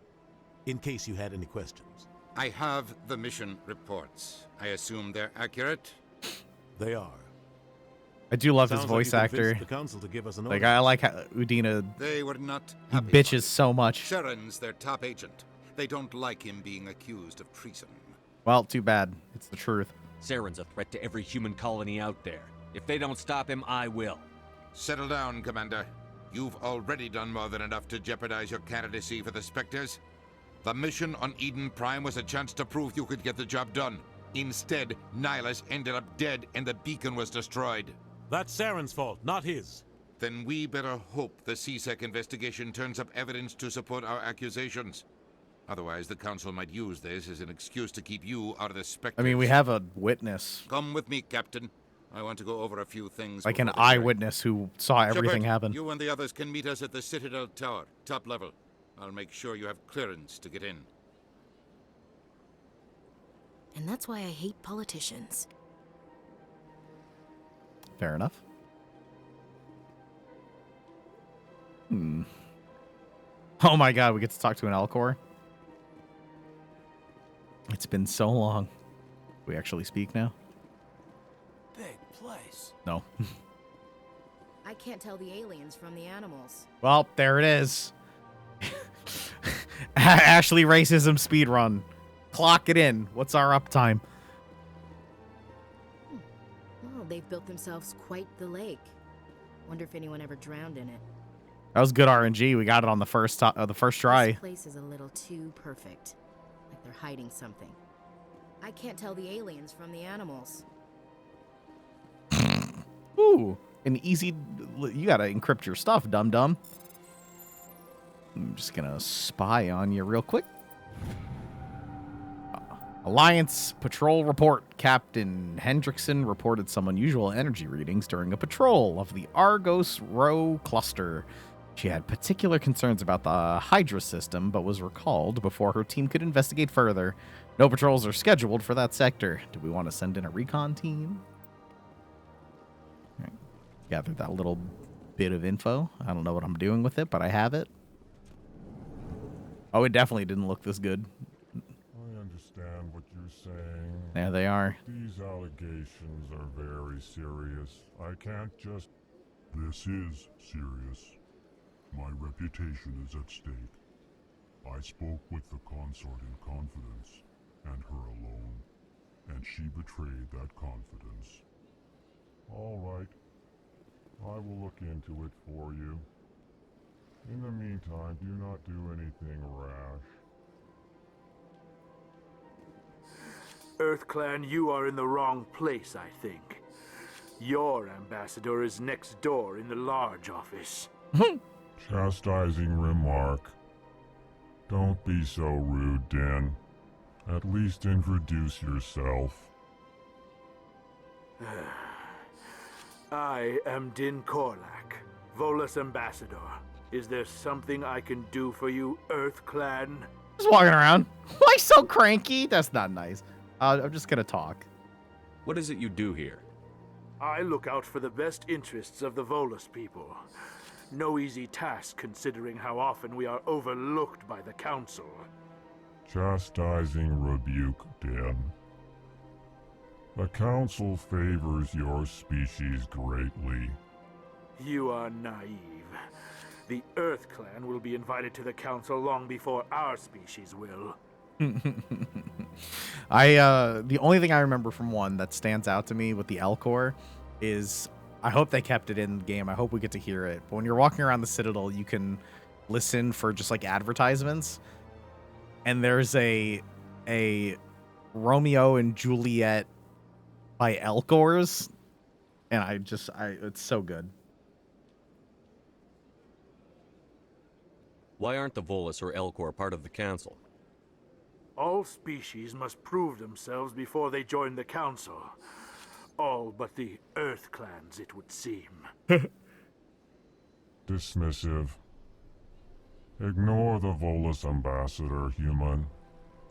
in case you had any questions. I have the mission reports. I assume they're accurate? They are. I do love his Sounds voice like you convinced actor. the Council to give us an Like, order. I like how Udina They were not he happy. bitches so much. Sharon's their top agent. They don't like him being accused of treason. Well, too bad. It's the truth. Saren's a threat to every human colony out there. If they don't stop him, I will. Settle down, Commander. You've already done more than enough to jeopardize your candidacy for the Spectres. The mission on Eden Prime was a chance to prove you could get the job done. Instead, Nihilus ended up dead and the beacon was destroyed. That's Saren's fault, not his. Then we better hope the CSEC investigation turns up evidence to support our accusations. Otherwise, the Council might use this as an excuse to keep you out of the Spectres. I mean, we have a witness. Come with me, Captain. I want to go over a few things. Like an before the hearing. eyewitness who saw everything Shepard, happen. You and the others can meet us at the Citadel Tower, top level. I'll make sure you have clearance to get in. And that's why I hate politicians. Fair enough. Oh my god, we get to talk to an Elcor? It's been so long. We actually speak now? Big place. No. I can't tell the aliens from the animals. Well, there it is. Ashley racism speedrun. Clock it in. What's our uptime? Well, they've built themselves quite the lake. Wonder if anyone ever drowned in it. That was good RNG. We got it on the first try. This place is a little too perfect. Like they're hiding something. I can't tell the aliens from the animals. Ooh, an easy... You gotta encrypt your stuff, dum-dum. I'm just gonna spy on you real quick. Alliance Patrol Report. Captain Hendrickson reported some unusual energy readings during a patrol of the Argos Rho cluster. She had particular concerns about the Hydra system, but was recalled before her team could investigate further. No patrols are scheduled for that sector. Do we want to send in a recon team? Right. Gather that little bit of info. I don't know what I'm doing with it, but I have it. Oh, it definitely didn't look this good. I understand what you're saying. There they are. These allegations are very serious. I can't just... This is serious. My reputation is at stake. I spoke with the consort in confidence, and her alone, and she betrayed that confidence. All right. I will look into it for you. In the meantime, do not do anything rash. EarthClan, you are in the wrong place, I think. Your ambassador is next door in the large office. Chastising remark. Don't be so rude, Din. At least introduce yourself. I am Din Korlak, Volus ambassador. Is there something I can do for you, EarthClan? Just walking around. Why so cranky? That's not nice. I'm just gonna talk. What is it you do here? I look out for the best interests of the Volus people. No easy task considering how often we are overlooked by the Council. Chastising rebuke, Din. The Council favors your species greatly. You are naive. The EarthClan will be invited to the Council long before our species will. The only thing I remember from one that stands out to me with the Elcor is, I hope they kept it in the game. I hope we get to hear it. But when you're walking around the Citadel, you can listen for just like advertisements. And there's a Romeo and Juliet by Elcors. And it's so good. Why aren't the Volus or Elcor part of the Council? All species must prove themselves before they join the Council. All but the EarthClans, it would seem. Dismissive. Ignore the Volus ambassador, human.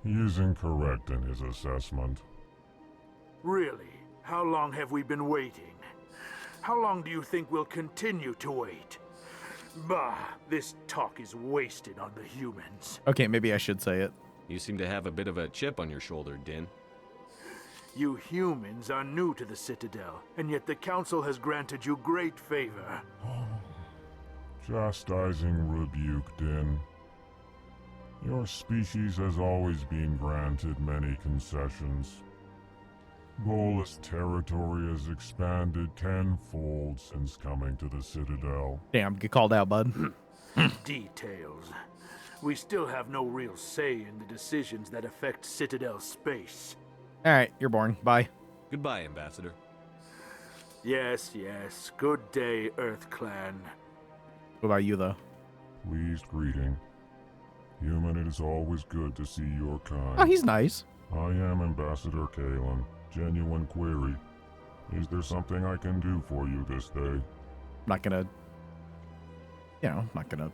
He is incorrect in his assessment. Really? How long have we been waiting? How long do you think we'll continue to wait? Bah, this talk is wasted on the humans. Okay, maybe I should say it. You seem to have a bit of a chip on your shoulder, Din. You humans are new to the Citadel, and yet the Council has granted you great favor. Chastising rebuke, Din. Your species has always been granted many concessions. Volus territory has expanded tenfold since coming to the Citadel. Damn, get called out, bud. Details. We still have no real say in the decisions that affect Citadel space. Alright, you're born. Bye. Goodbye, Ambassador. Yes, yes. Good day, EarthClan. What about you, though? Pleased greeting. Human, it is always good to see your kind. Oh, he's nice. I am Ambassador Kalen. Genuine query. Is there something I can do for you this day? I'm not gonna, I'm not gonna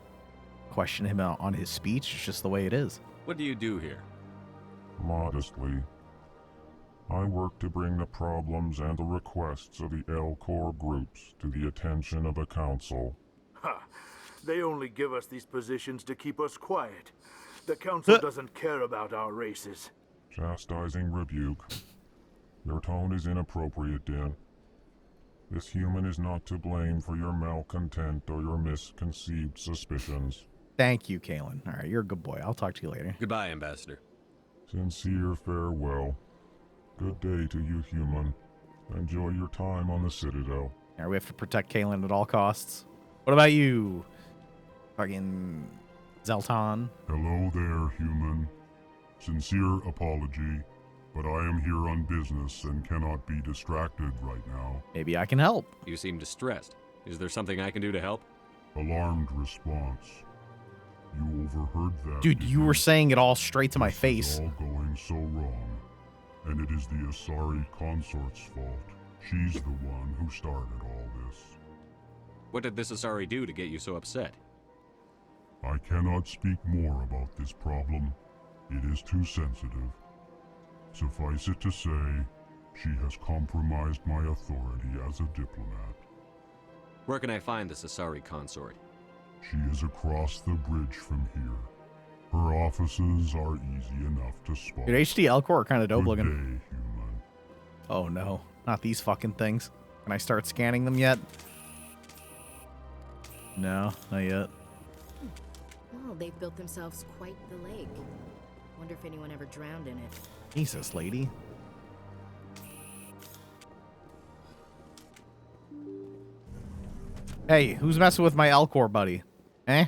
question him on his speech. It's just the way it is. What do you do here? Modestly, I work to bring the problems and the requests of the L-Corps groups to the attention of the Council. Ha! They only give us these positions to keep us quiet. The Council doesn't care about our races. Chastising rebuke. Your tone is inappropriate, Din. This human is not to blame for your malcontent or your misconceived suspicions. Thank you, Kalen. All right, you're a good boy. I'll talk to you later. Goodbye, Ambassador. Sincere farewell. Good day to you, human. Enjoy your time on the Citadel. All right, we have to protect Kalen at all costs. What about you? Fucking Zelton. Hello there, human. Sincere apology, but I am here on business and cannot be distracted right now. Maybe I can help. You seem distressed. Is there something I can do to help? Alarmed response. You overheard that. Dude, you were saying it all straight to my face. It's all going so wrong. And it is the Asari consort's fault. She's the one who started all this. What did this Asari do to get you so upset? I cannot speak more about this problem. It is too sensitive. Suffice it to say, she has compromised my authority as a diplomat. Where can I find this Asari consort? She is across the bridge from here. Her offices are easy enough to spot. Dude, HD L-Corps are kind of dope Good looking. day, human. Oh no, not these fucking things. Can I start scanning them yet? No, not yet. Well, they've built themselves quite the lake. Wonder if anyone ever drowned in it. Jesus, lady. Hey, who's messing with my L-Corps buddy? Eh?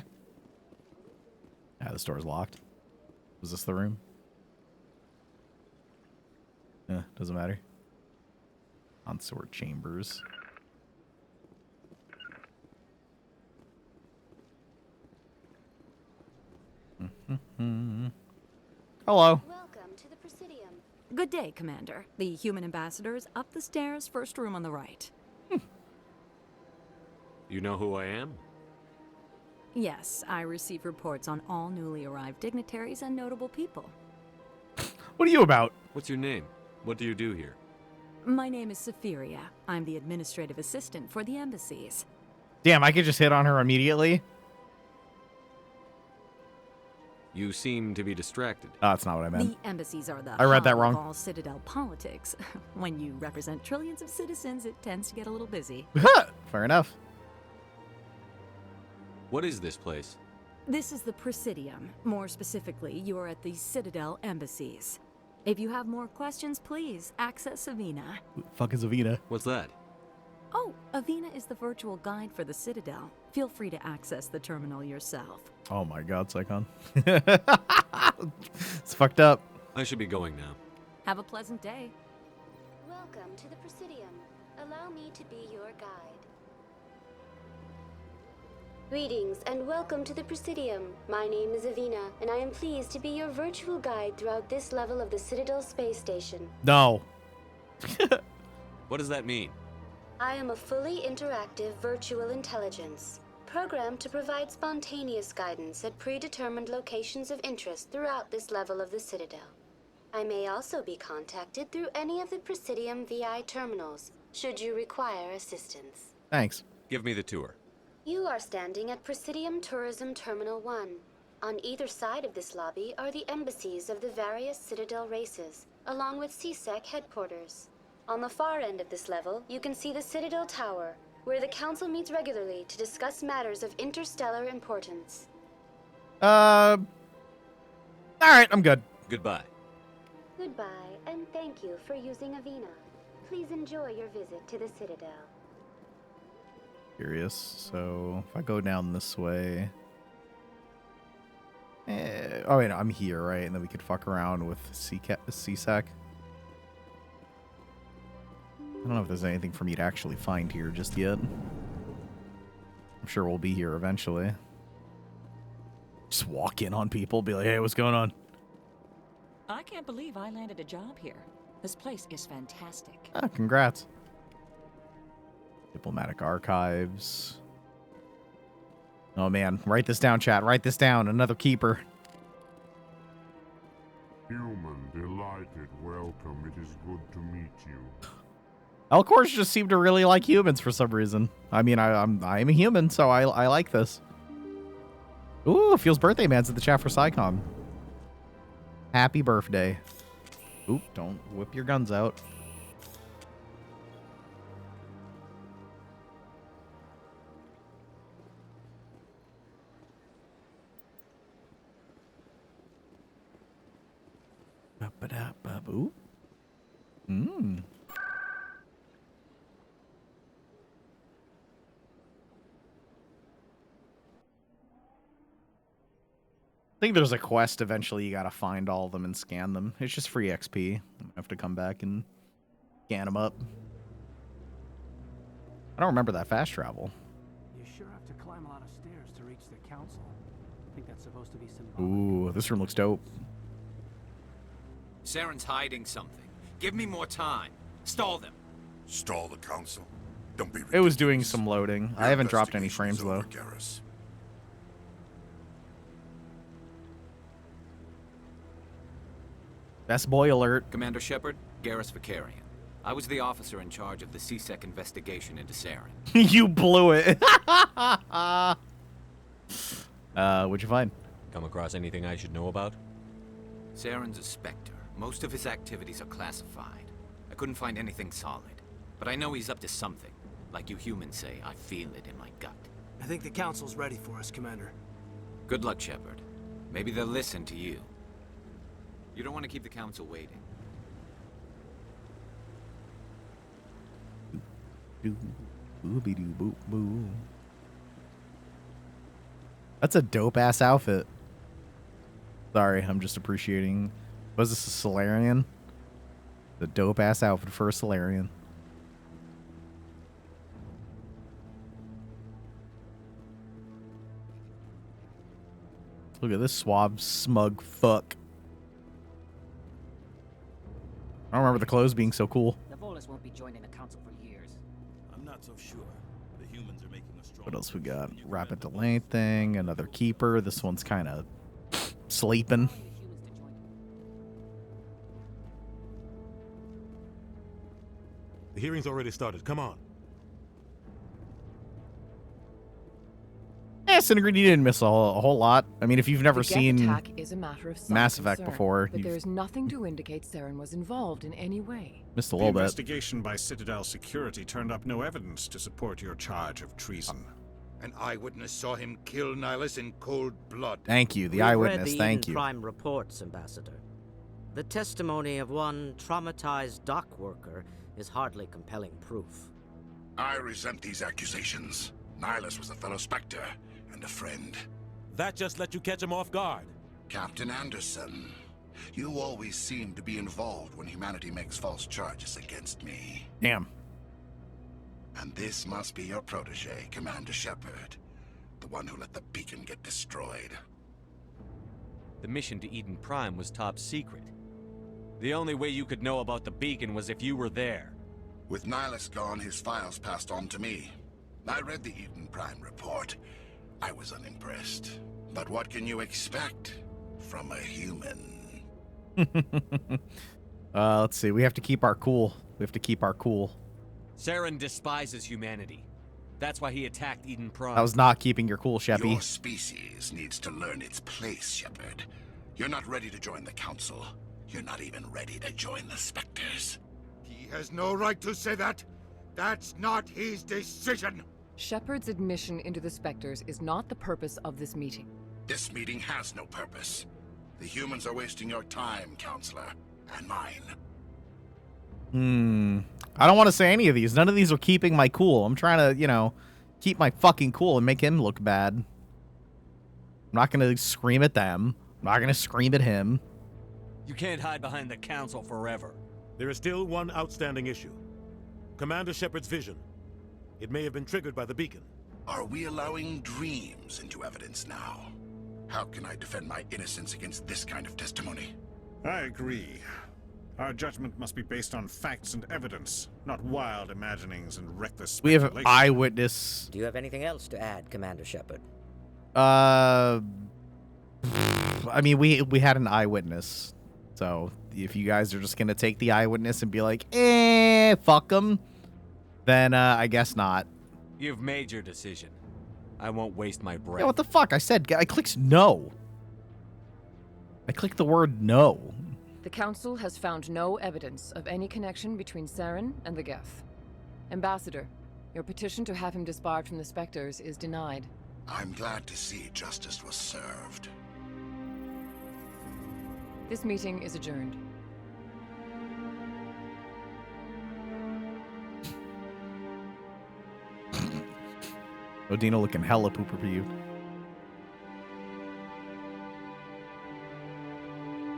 Ah, this door's locked. Was this the room? Doesn't matter. Consort chambers. Hello. Welcome to the Presidium. Good day, Commander. The human ambassador is up the stairs, first room on the right. You know who I am? Yes, I receive reports on all newly arrived dignitaries and notable people. What are you about? What's your name? What do you do here? My name is Safiria. I'm the administrative assistant for the embassies. Damn, I could just hit on her immediately. You seem to be distracted. Oh, that's not what I meant. The embassies are the I read that hub wrong. of all Citadel politics. When you represent trillions of citizens, it tends to get a little busy. Fair enough. What is this place? This is the Presidium. More specifically, you are at the Citadel embassies. If you have more questions, please access Avina. Who the fuck is Avina? What's that? Oh, Avina is the virtual guide for the Citadel. Feel free to access the terminal yourself. Oh my god, Psychon. It's fucked up. I should be going now. Have a pleasant day. Welcome to the Presidium. Allow me to be your guide. Greetings and welcome to the Presidium. My name is Avina, and I am pleased to be your virtual guide throughout this level of the Citadel space station. No. What does that mean? I am a fully interactive virtual intelligence, programmed to provide spontaneous guidance at predetermined locations of interest throughout this level of the Citadel. I may also be contacted through any of the Presidium VI terminals, should you require assistance. Thanks. Give me the tour. You are standing at Presidium Tourism Terminal 1. On either side of this lobby are the embassies of the various Citadel races, along with CSEC headquarters. On the far end of this level, you can see the Citadel Tower, where the Council meets regularly to discuss matters of interstellar importance. Alright, I'm good. Goodbye. Goodbye, and thank you for using Avina. Please enjoy your visit to the Citadel. Curious. So, if I go down this way... oh, wait, no, I'm here, right? And then we could fuck around with CSEC. I don't know if there's anything for me to actually find here just yet. I'm sure we'll be here eventually. Just walk in on people, be like, hey, what's going on? I can't believe I landed a job here. This place is fantastic. Ah, congrats. Diplomatic archives. Oh man, write this down, chat. Write this down. Another keeper. Human, delighted, welcome. It is good to meet you. Elcors just seem to really like humans for some reason. I mean, I'm a human, so I like this. Ooh, feels birthday man's at the chat for Psycom. Happy birthday. Oop, don't whip your guns out. Ba-ba-da-ba-boo. Mmm. I think there's a quest eventually you gotta find all of them and scan them. It's just free XP. I have to come back and scan them up. I don't remember that fast travel. You sure have to climb a lot of stairs to reach the council. I think that's supposed to be symbolic. Ooh, this room looks dope. Saren's hiding something. Give me more time. Stall them. Stall the council? Don't be ridiculous. It was doing some loading. I haven't dropped any frames Investigation's though. over, Garrus. Best boy alert. Commander Shepard, Garrus Vicarian. I was the officer in charge of the CSEC investigation into Saren. You blew it. What'd you find? Come across anything I should know about? Saren's a Spectre. Most of his activities are classified. I couldn't find anything solid. But I know he's up to something. Like you humans say, I feel it in my gut. I think the council's ready for us, Commander. Good luck, Shepard. Maybe they'll listen to you. You don't want to keep the council waiting. That's a dope ass outfit. Sorry, I'm just appreciating. Was this a Solarian? The dope ass outfit for a Solarian. Look at this suave, smug fuck. I don't remember the clothes being so cool. The Volus won't be joining the council for years. I'm not so sure. The humans are making a strong. What else we got? Rapid delay thing, another keeper. This one's kind of sleeping. The hearing's already started. Come on. Yeah, Centigrade, you didn't miss a whole lot. I mean, if you've never The Geth seen attack is a matter of some Mass Effect concern, before, but you've there's nothing to indicate Saren was involved in any way. missed a The little bit. investigation by Citadel Security turned up no evidence to support your charge of treason. An eyewitness saw him kill Nihilus in cold blood. Thank you, the We've eyewitness. read the Thank Eden you. Prime reports, Ambassador. The testimony of one traumatized dock worker is hardly compelling proof. I resent these accusations. Nihilus was a fellow Spectre and a friend. That just let you catch him off guard. Captain Anderson, you always seem to be involved when humanity makes false charges against me. Damn. And this must be your protege, Commander Shepard. The one who let the beacon get destroyed. The mission to Eden Prime was top secret. The only way you could know about the beacon was if you were there. With Nihilus gone, his files passed on to me. I read the Eden Prime report. I was unimpressed. But what can you expect from a human? Let's see. We have to keep our cool. We have to keep our cool. Saren despises humanity. That's why he attacked Eden Prime. I was not keeping your cool, Sheppy. Your species needs to learn its place, Shepard. You're not ready to join the Council. You're not even ready to join the Spectres. He has no right to say that. That's not his decision. Shepard's admission into the Spectres is not the purpose of this meeting. This meeting has no purpose. The humans are wasting your time, Counselor, and mine. I don't want to say any of these. None of these are keeping my cool. I'm trying to, you know, keep my fucking cool and make him look bad. I'm not going to scream at them. I'm not going to scream at him. You can't hide behind the Council forever. There is still one outstanding issue. Commander Shepard's vision. It may have been triggered by the beacon. Are we allowing dreams into evidence now? How can I defend my innocence against this kind of testimony? I agree. Our judgment must be based on facts and evidence, not wild imaginings and reckless We have an speculation. eyewitness. Do you have anything else to add, Commander Shepard? I mean, we had an eyewitness. So if you guys are just gonna take the eyewitness and be like, fuck them, then I guess not. You've made your decision. I won't waste my breath. Yeah, what the fuck? I clicked no. I clicked the word no. The Council has found no evidence of any connection between Saren and the Geth. Ambassador, your petition to have him disbarred from the Spectres is denied. I'm glad to see justice was served. This meeting is adjourned. Odino looking hella pooper for you.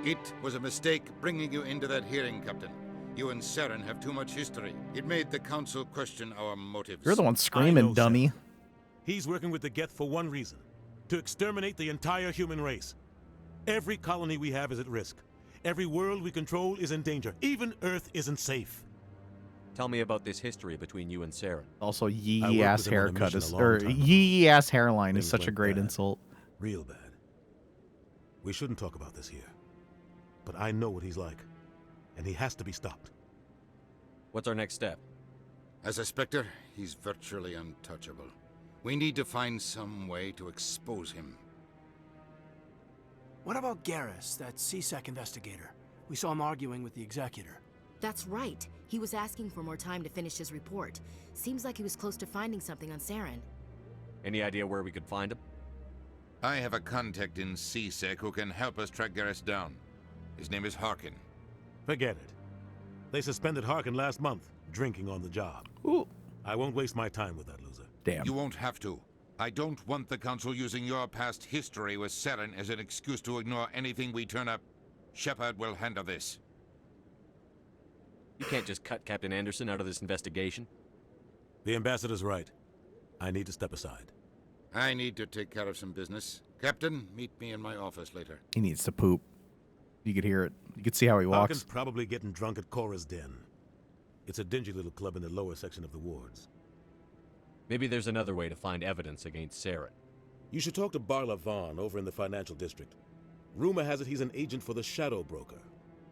It was a mistake bringing you into that hearing, Captain. You and Saren have too much history. It made the Council question our motives. You're the one screaming, dummy. He's working with the Geth for one reason: to exterminate the entire human race. Every colony we have is at risk. Every world we control is in danger. Even Earth isn't safe. Tell me about this history between you and Saren. Also, yee ass haircut is, or yee ass hairline is such a great insult. Real bad. We shouldn't talk about this here. But I know what he's like, and he has to be stopped. What's our next step? As a Spectre, he's virtually untouchable. We need to find some way to expose him. What about Garrus, that CSEC investigator? We saw him arguing with the Executor. That's right. He was asking for more time to finish his report. Seems like he was close to finding something on Saren. Any idea where we could find him? I have a contact in CSEC who can help us track Garrus down. His name is Harkin. Forget it. They suspended Harkin last month, drinking on the job. Ooh. I won't waste my time with that loser. Damn. You won't have to. I don't want the Council using your past history with Saren as an excuse to ignore anything we turn up. Shepard will handle this. You can't just cut Captain Anderson out of this investigation. The Ambassador's right. I need to step aside. I need to take care of some business. Captain, meet me in my office later. He needs to poop. You could hear it. You could see how he walks. Harkin's probably getting drunk at Cora's Den. It's a dingy little club in the lower section of the wards. Maybe there's another way to find evidence against Saren. You should talk to Barla Vaughn over in the financial district. Rumor has it he's an agent for the Shadow Broker.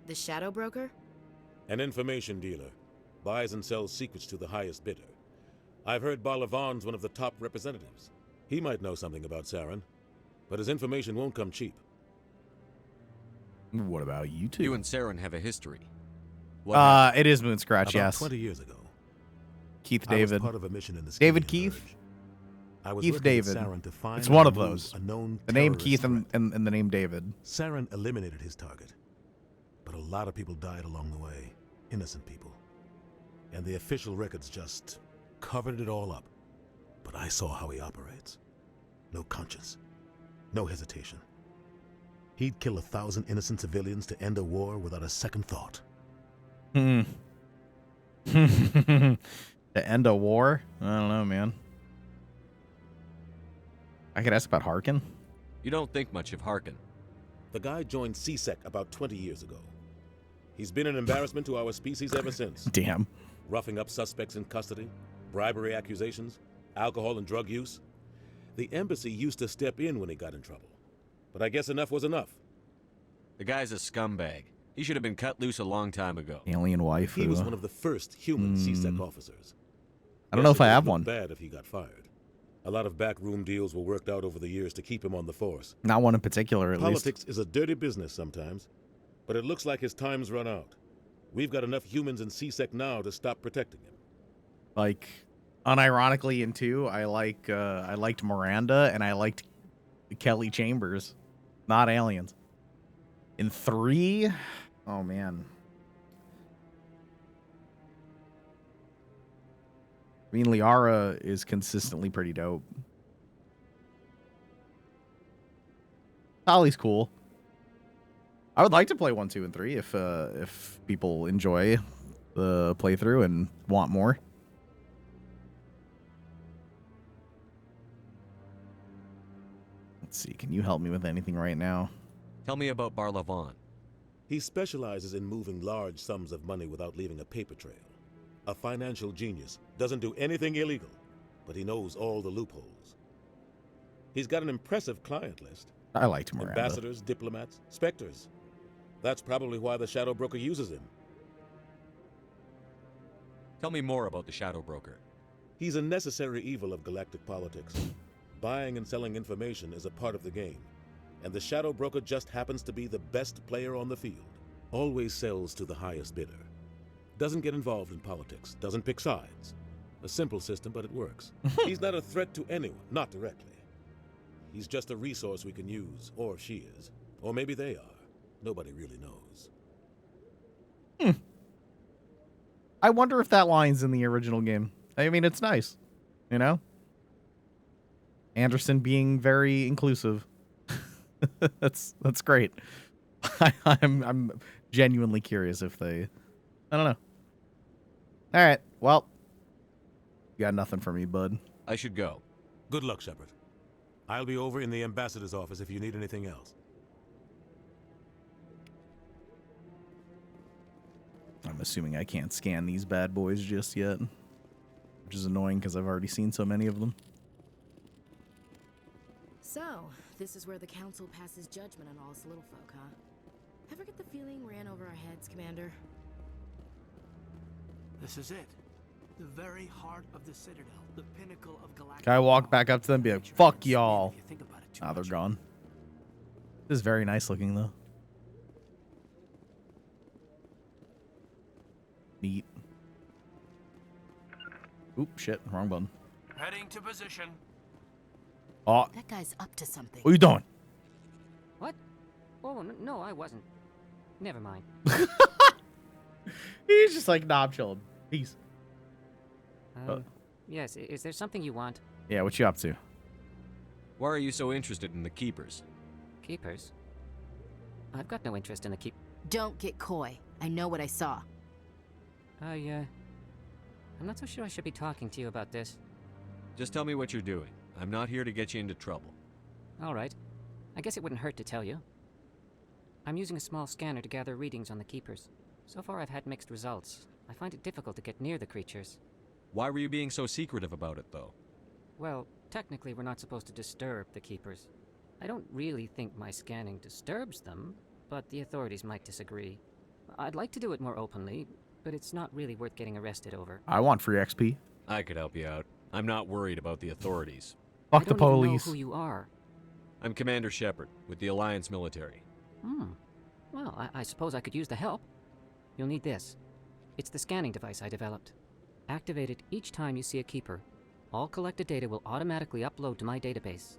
The Shadow Broker? An information dealer. Buys and sells secrets to the highest bidder. I've heard Barla Vaughn's one of the top representatives. He might know something about Saren, but his information won't come cheap. What about you two? You and Saren have a history. It is Moon Scratch, About yes. 20 years ago. Keith I was David. part of a mission in the David Skyrian Keith? Purge. I was Keith working with David. Saren to find It's one of and remove those. a known The name terrorist Keith threat. and the name David. Saren eliminated his target, but a lot of people died along the way. Innocent people. And the official records just covered it all up. But I saw how he operates. No conscience. No hesitation. He'd kill 1,000 innocent civilians to end a war without a second thought. To end a war? I don't know, man. I could ask about Harkin. You don't think much of Harkin. The guy joined CSEC about 20 years ago. He's been an embarrassment to our species ever since. Damn. Roughing up suspects in custody, bribery accusations, alcohol and drug use. The embassy used to step in when he got in trouble. But I guess enough was enough. The guy's a scumbag. He should have been cut loose a long time ago. Alien waifu. He was one of the first human CSEC officers. I don't know if I Guess it have would one. look bad if he got fired. A lot of backroom deals were worked out over the years to keep him on the force. Not one in particular, at least. Politics is a dirty business sometimes, but it looks like his time's run out. We've got enough humans in CSEC now to stop protecting him. Like, unironically, in 2, I liked Miranda and I liked Kelly Chambers, not aliens. In 3, oh man. I mean, Liara is consistently pretty dope. Holly's cool. I would like to play 1, 2, and 3 if people enjoy the playthrough and want more. Let's see. Can you help me with anything right now? Tell me about Barla Vaughn. He specializes in moving large sums of money without leaving a paper trail. A financial genius, doesn't do anything illegal, but he knows all the loopholes. He's got an impressive client list. I liked Miranda. Ambassadors, diplomats, Spectres. That's probably why the Shadow Broker uses him. Tell me more about the Shadow Broker. He's a necessary evil of galactic politics. Buying and selling information is a part of the game, and the Shadow Broker just happens to be the best player on the field. Always sells to the highest bidder. Doesn't get involved in politics, doesn't pick sides. A simple system, but it works. He's not a threat to anyone, not directly. He's just a resource we can use, or she is. Or maybe they are. Nobody really knows. I wonder if that line's in the original game. I mean, it's nice, you know? Anderson being very inclusive. that's great. I'm genuinely curious if they... I don't know. All right, well, you got nothing for me, bud. I should go. Good luck, Shepard. I'll be over in the ambassador's office if you need anything else. I'm assuming I can't scan these bad boys just yet, which is annoying because I've already seen so many of them. So, this is where the Council passes judgment on all us little folk, huh? Ever get the feeling ran over our heads, Commander? This is it. The very heart of the Citadel, the pinnacle of galactic. Can I walk back up to them and be like, fuck y'all? Ah, they're gone. This is very nice looking, though. Neat. Oop, shit, wrong button. Heading to position. Oh. That guy's up to something. What are you doing? What? Oh, no, I wasn't. Never mind. He's just like, nah, I'm chilling. Peace. Yes, is there something you want? Yeah, what you up to? Why are you so interested in the Keepers? Keepers? I've got no interest in the Don't get coy. I know what I saw. I'm not so sure I should be talking to you about this. Just tell me what you're doing. I'm not here to get you into trouble. All right. I guess it wouldn't hurt to tell you. I'm using a small scanner to gather readings on the Keepers. So far I've had mixed results. I find it difficult to get near the creatures. Why were you being so secretive about it, though? Well, technically we're not supposed to disturb the Keepers. I don't really think my scanning disturbs them, but the authorities might disagree. I'd like to do it more openly, but it's not really worth getting arrested over. I want free XP. I could help you out. I'm not worried about the authorities. Fuck the police. I don't even know who you are. I'm Commander Shepard, with the Alliance military. Well, I suppose I could use the help. You'll need this. It's the scanning device I developed. Activate it each time you see a Keeper. All collected data will automatically upload to my database.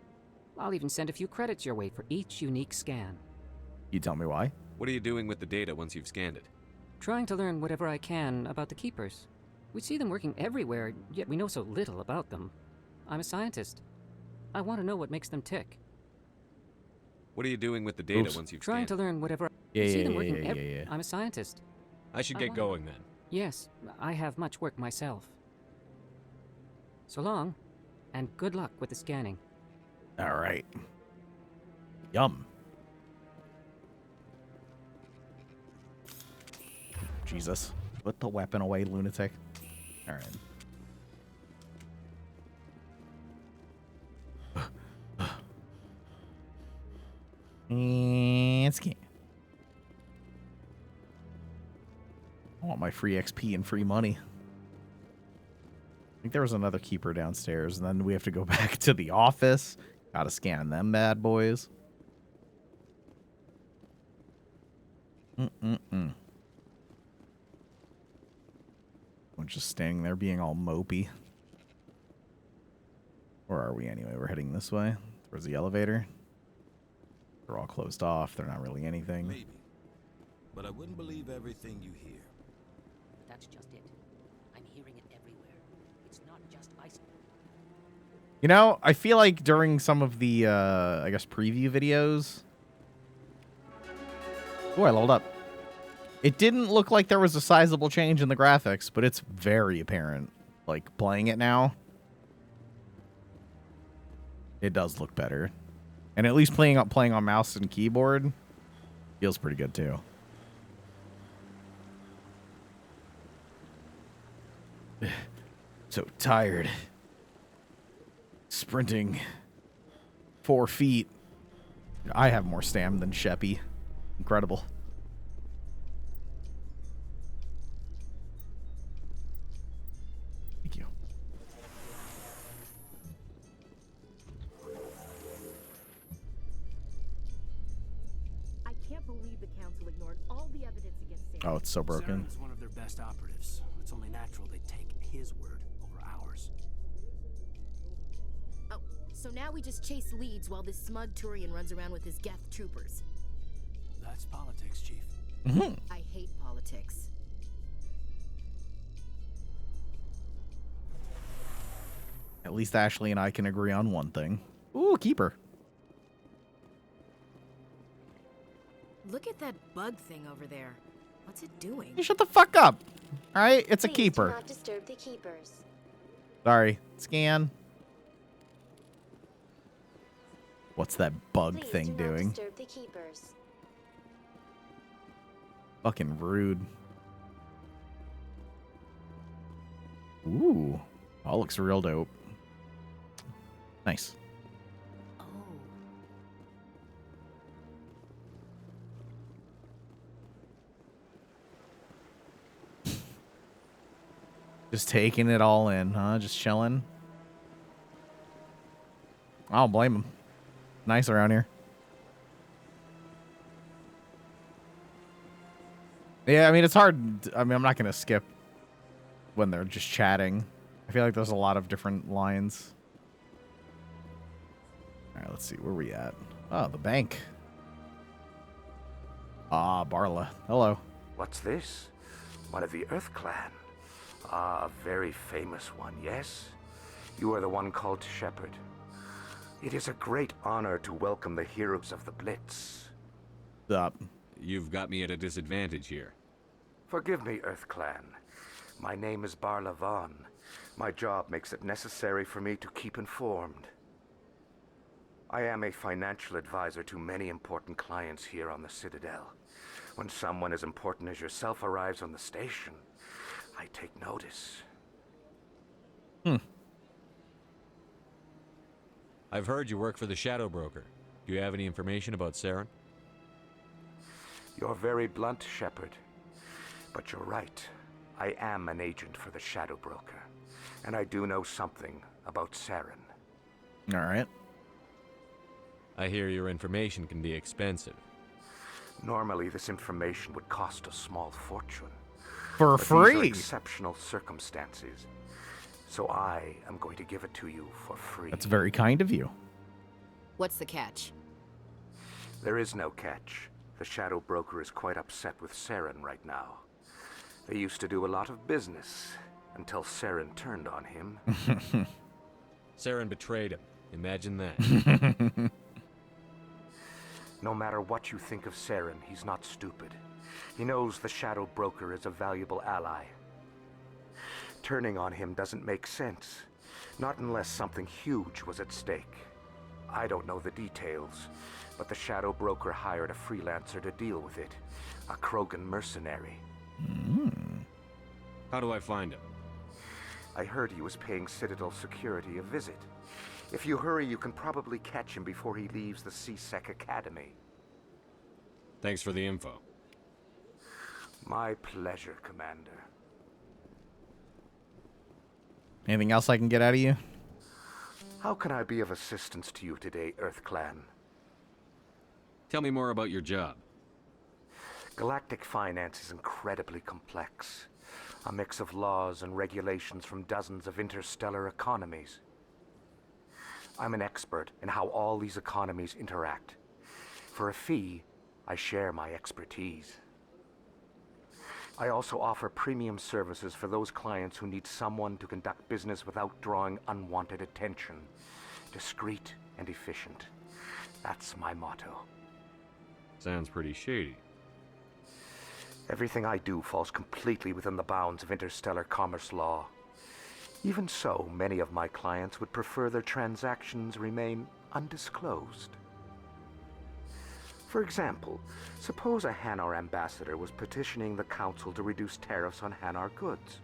I'll even send a few credits your way for each unique scan. You tell me why? What are you doing with the data once you've scanned it? Trying to learn whatever I can about the Keepers. We see them working everywhere, yet we know so little about them. I'm a scientist. I want to know what makes them tick. What are you doing with the data once you've Trying scanned to learn whatever Yeah, I see yeah, them yeah, working yeah. I'm a scientist. I should get going then. Yes, I have much work myself. So long, and good luck with the scanning. All right. Yum. Jesus. Put the weapon away, lunatic. All right. And scan. I want my free XP and free money. I think there was another Keeper downstairs, and then we have to go back to the office. Gotta scan them bad boys. I'm just standing there being all mopey. Where are we anyway? We're heading this way. Towards the elevator. They're all closed off. They're not really anything. Maybe. But I wouldn't believe everything you hear. That's just it. I'm hearing it everywhere. It's not just ice. You know, I feel like during some of the, I guess, preview videos... Oh, I leveled up. It didn't look like there was a sizable change in the graphics, but it's very apparent. Like, playing it now, it does look better. And at least playing on mouse and keyboard feels pretty good, too. So tired. Sprinting 4 feet. I have more stamina than Sheppy. Incredible. Thank you. I can't believe the council ignored all the evidence against Satan. Oh, it's so broken. Saren is one of their best operatives. It's only natural they take his word over ours. Oh, so now we just chase leads while this smug Turian runs around with his Geth troopers. That's politics, Chief. I hate politics. At least Ashley and I can agree on one thing. Ooh, keeper. Look at that bug thing over there. What's it doing? You shut the fuck up. All right, it's a Please keeper. do not disturb the keepers. Sorry. Scan. What's that bug Please thing do not doing? disturb the keepers. Fucking rude. Ooh. All looks real dope. Nice. Just taking it all in, huh? Just chilling. I don't blame him. Nice around here. Yeah, I mean, it's hard. I mean, I'm not going to skip when they're just chatting. I feel like there's a lot of different lines. All right, let's see. Where are we at? Oh, the bank. Ah, Barla. Hello. What's this? One of the Earth Clan. Ah, a very famous one, yes? You are the one called Shepard. It is a great honor to welcome the heroes of the Blitz. Up. You've got me at a disadvantage here. Forgive me, Earth Clan. My name is Barla Vaughn. My job makes it necessary for me to keep informed. I am a financial advisor to many important clients here on the Citadel. When someone as important as yourself arrives on the station, I take notice. I've heard you work for the Shadow Broker. Do you have any information about Saren? You're very blunt, Shepard. But you're right. I am an agent for the Shadow Broker. And I do know something about Saren. All right. I hear your information can be expensive. Normally, this information would cost a small fortune. For But free? These are exceptional circumstances. So I am going to give it to you for free. That's very kind of you. What's the catch? There is no catch. The Shadow Broker is quite upset with Saren right now. They used to do a lot of business until Saren turned on him. Saren betrayed him. Imagine that. No matter what you think of Saren, he's not stupid. He knows the Shadow Broker is a valuable ally. Turning on him doesn't make sense. Not unless something huge was at stake. I don't know the details, but the Shadow Broker hired a freelancer to deal with it. A Krogan mercenary. How do I find him? I heard he was paying Citadel security a visit. If you hurry, you can probably catch him before he leaves the CSEC Academy. Thanks for the info. My pleasure, Commander. Anything else I can get out of you? How can I be of assistance to you today, Earth Clan? Tell me more about your job. Galactic finance is incredibly complex. A mix of laws and regulations from dozens of interstellar economies. I'm an expert in how all these economies interact. For a fee, I share my expertise. I also offer premium services for those clients who need someone to conduct business without drawing unwanted attention. Discreet and efficient. That's my motto. Sounds pretty shady. Everything I do falls completely within the bounds of interstellar commerce law. Even so, many of my clients would prefer their transactions remain undisclosed. For example, suppose a Hanar ambassador was petitioning the Council to reduce tariffs on Hanar goods.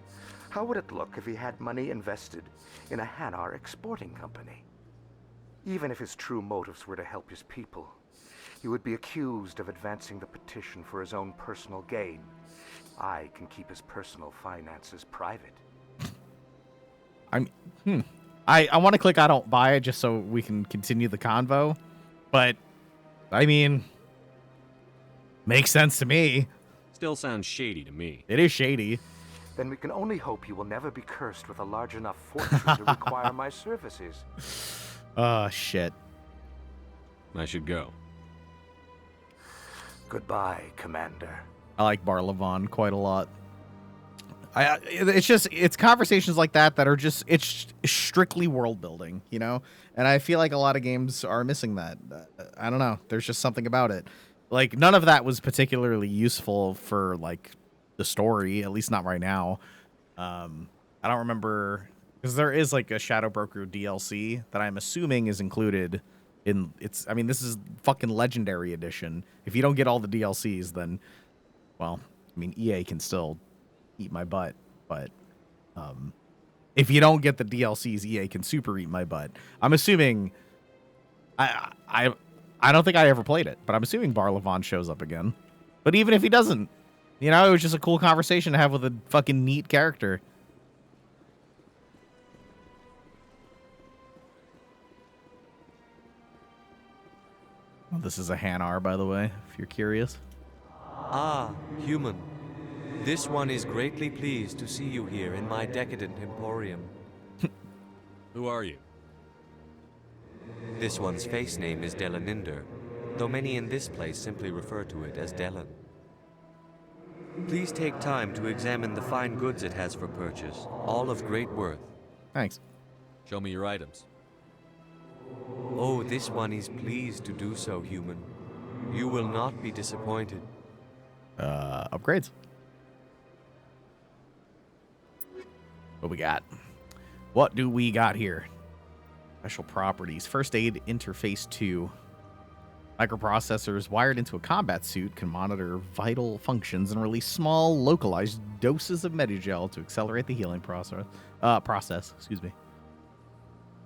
How would it look if he had money invested in a Hanar exporting company? Even if his true motives were to help his people, he would be accused of advancing the petition for his own personal gain. I can keep his personal finances private. I want to click I don't buy it just so we can continue the convo, but I mean, makes sense to me. Still sounds shady to me. It is shady. Then we can only hope you will never be cursed with a large enough fortune to require my services. Oh, shit. I should go. Goodbye, Commander. I like Barlavon quite a lot. It's conversations like that are just, it's strictly world building, you know? And I feel like a lot of games are missing that. I don't know. There's just something about it. Like, none of that was particularly useful for, like, the story, at least not right now. I don't remember, because there is, like, a Shadow Broker DLC that I'm assuming is included in, I mean, this is fucking Legendary Edition. If you don't get all the DLCs, then, well, I mean, EA can still eat my butt, but if you don't get the DLCs, EA can super eat my butt. I'm assuming I don't think I ever played it, but I'm assuming Barlavon shows up again. But even if he doesn't, you know, it was just a cool conversation to have with a fucking neat character. Well, this is a Hanar, by the way, if you're curious. Ah, human. This one is greatly pleased to see you here in my decadent emporium. Who are you? This one's face name is Delaninder, though many in this place simply refer to it as Delan. Please take time to examine the fine goods it has for purchase, all of great worth. Thanks. Show me your items. Oh, this one is pleased to do so, human. You will not be disappointed. Upgrades. What we got? What do we got here? Special properties. First aid interface 2. Microprocessors wired into a combat suit can monitor vital functions and release small, localized doses of Medigel to accelerate the healing process. Excuse me.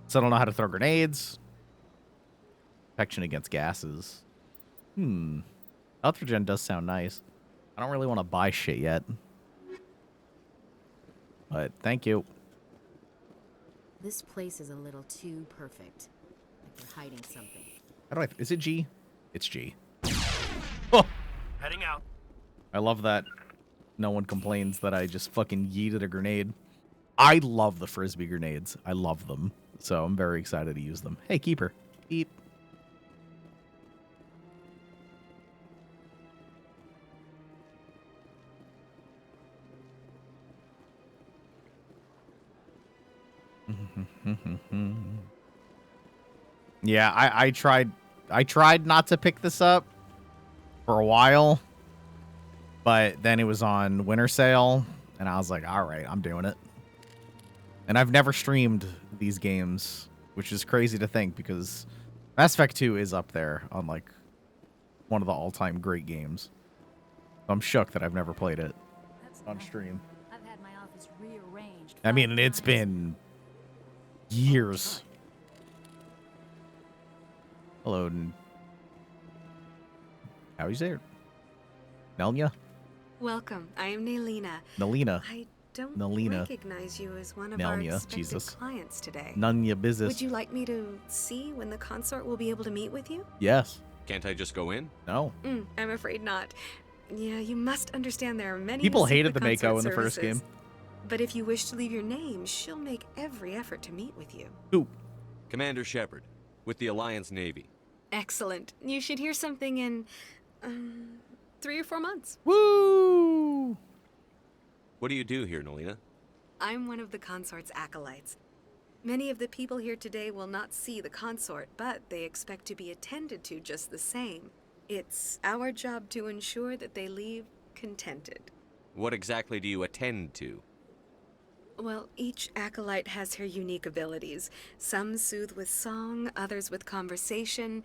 So I don't know how to throw grenades. Protection against gases. Ultragen does sound nice. I don't really want to buy shit yet. But thank you. This place is a little too perfect. Like they're hiding something. How do I... Is it G? It's G. Heading out. I love that no one complains that I just fucking yeeted a grenade. I love the Frisbee grenades. I love them. So I'm very excited to use them. Hey, Keeper. Beep. Yeah, I tried not to pick this up for a while, but then it was on winter sale and I was like, all right, I'm doing it. And I've never streamed these games, which is crazy to think because Mass Effect 2 is up there on like one of the all-time great games. I'm shook that I've never played it on stream. I've had my office rearranged. I mean, it's been years. Hello. How do you say it? Nelnya? Welcome. I am Nelina. Nelina. I don't Nelina. recognize you as one of our Nelnya, expected Jesus. clients today. None ya business. Would you like me to see when the consort will be able to meet with you? Yes. Can't I just go in? No. I'm afraid not. Yeah, you must understand there are many People who seek hated the Mako consort in the first services. game. But if you wish to leave your name, she'll make every effort to meet with you. Who? Commander Shepard, with the Alliance Navy. Excellent. You should hear something in 3 or 4 months. Woo! What do you do here, Nelina? I'm one of the consort's acolytes. Many of the people here today will not see the consort, but they expect to be attended to just the same. It's our job to ensure that they leave contented. What exactly do you attend to? Well, each acolyte has her unique abilities. Some soothe with song, others with conversation.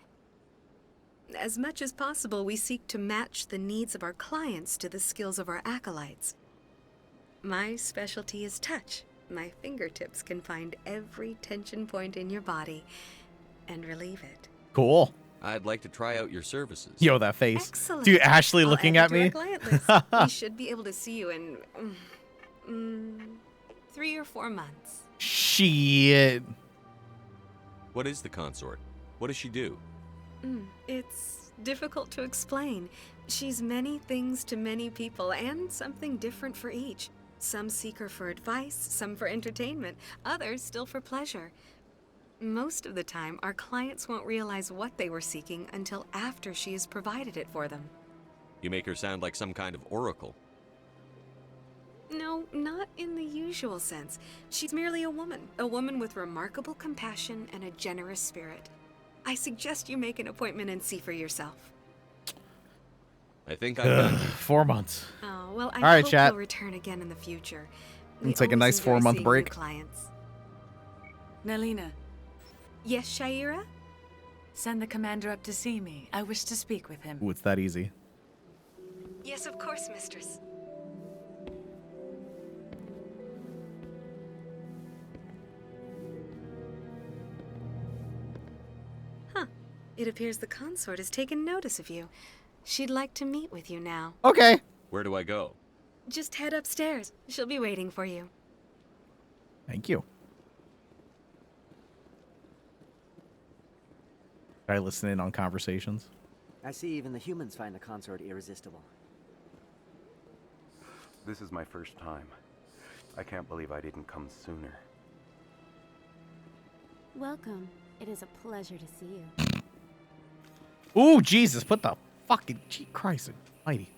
As much as possible, we seek to match the needs of our clients to the skills of our acolytes. My specialty is touch. My fingertips can find every tension point in your body and relieve it. Cool. I'd like to try out your services. Yo, that face. Excellent. Dude, Ashley I'll looking add at me. the direct client list. We should be able to see you in 3 or 4 months. Shit. What is the consort? What does she do? It's difficult to explain. She's many things to many people, and something different for each. Some seek her for advice, some for entertainment, others still for pleasure. Most of the time, our clients won't realize what they were seeking until after she has provided it for them. You make her sound like some kind of oracle. No, not in the usual sense. She's merely a woman with remarkable compassion and a generous spirit. I suggest you make an appointment and see for yourself. I think I'm done. 4 months. Oh, well, I All right, hope chat. you'll return again in the future. It's like a nice 4-month break. Clients. Nalina. Yes, Shaira? Send the commander up to see me. I wish to speak with him. Ooh, it's that easy. Yes, of course, mistress. Huh. It appears the consort has taken notice of you. She'd like to meet with you now. Okay. Where do I go? Just head upstairs. She'll be waiting for you. Thank you. Try listen in on conversations. I see even the humans find the consort irresistible. This is my first time. I can't believe I didn't come sooner. Welcome. It is a pleasure to see you. Ooh, Jesus, put the fucking Christ almighty.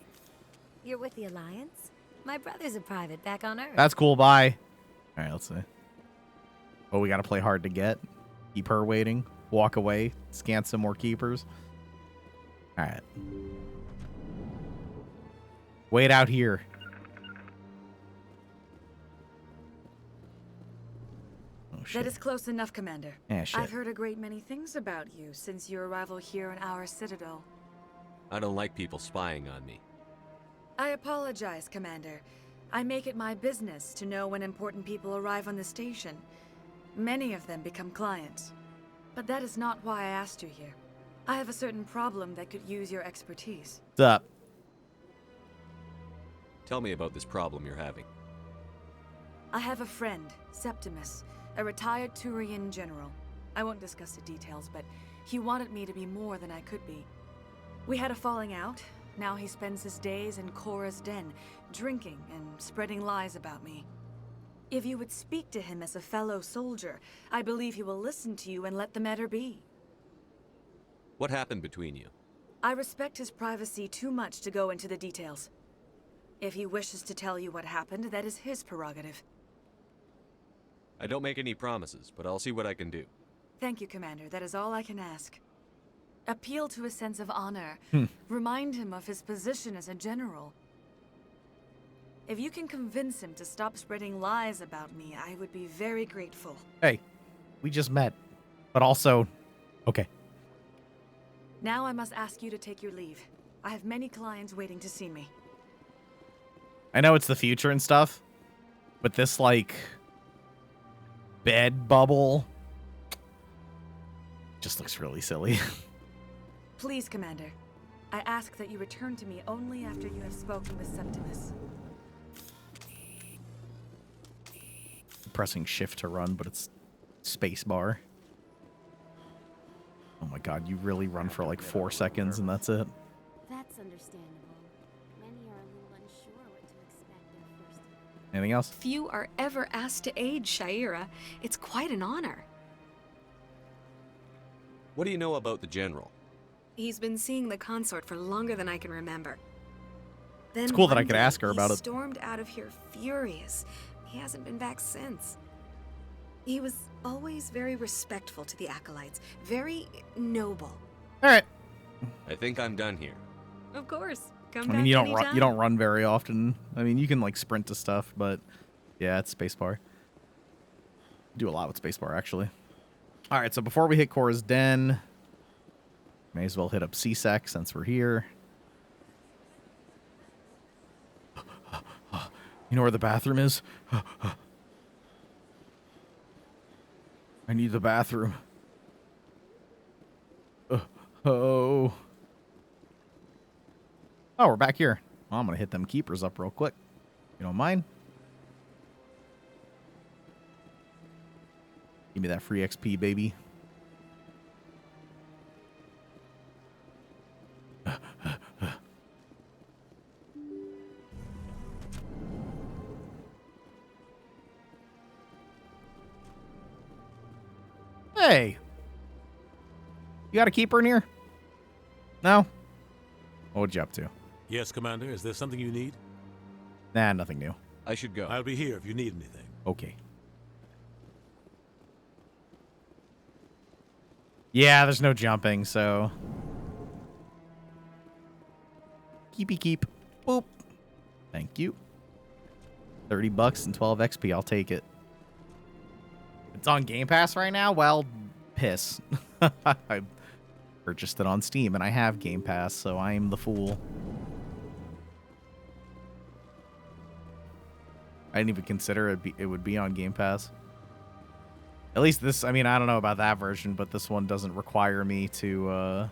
You're with the Alliance? My brother's a private back on Earth. That's cool, bye. Alright, let's see. Oh, we gotta play hard to get. Keep her waiting. Walk away. Scan some more keepers. Alright. Wait out here. Oh, shit. That is close enough, Commander. Yeah, shit. I've heard a great many things about you since your arrival here in our citadel. I don't like people spying on me. I apologize, Commander. I make it my business to know when important people arrive on the station. Many of them become clients. But that is not why I asked you here. I have a certain problem that could use your expertise. What's up? Tell me about this problem you're having. I have a friend, Septimus, a retired Turian general. I won't discuss the details, but he wanted me to be more than I could be. We had a falling out. Now he spends his days in Korra's den, drinking and spreading lies about me. If you would speak to him as a fellow soldier, I believe he will listen to you and let the matter be. What happened between you? I respect his privacy too much to go into the details. If he wishes to tell you what happened, that is his prerogative. I don't make any promises, but I'll see what I can do. Thank you, Commander. That is all I can ask. Appeal to his sense of honor. Remind him of his position as a general. If you can convince him to stop spreading lies about me, I would be very grateful. Hey, we just met. But also, okay. Now I must ask you to take your leave. I have many clients waiting to see me. I know it's the future and stuff, but this, like, bed bubble just looks really silly. Please, Commander. I ask that you return to me only after you have spoken with Septimus. Pressing shift to run, but it's space bar. Oh my god, you really run for like 4 seconds and that's it. That's understandable. Many are a little unsure what to expect their first. Anything else? Few are ever asked to aid Shaira. It's quite an honor. What do you know about the General? He's been seeing the consort for longer than I can remember. Then It's cool that I one could day, ask her about he it. stormed out of here furious. He hasn't been back since. He was always very respectful to the acolytes, very noble. All right. I think I'm done here. Of course, come I back mean, you don't anytime. run, you don't run very often. I mean, you can like sprint to stuff, but yeah, it's spacebar. Do a lot with spacebar actually. All right, so before we hit Korra's den, may as well hit up CSEC since we're here. You know where the bathroom is? I need the bathroom. Oh, we're back here. Well, I'm gonna hit them keepers up real quick. You don't mind? Give me that free XP, baby. Hey! You got a keeper in here? No? What'd you up to? Yes, Commander. Is there something you need? Nah, nothing new. I should go. I'll be here if you need anything. Okay. Yeah, there's no jumping, so... Keepy keep. Boop. Thank you. $30 and 12 XP. I'll take it. It's on Game Pass right now? Well, piss. I purchased it on Steam, and I have Game Pass, so I am the fool. I didn't even consider it would be on Game Pass. At least this, I mean, I don't know about that version, but this one doesn't require me to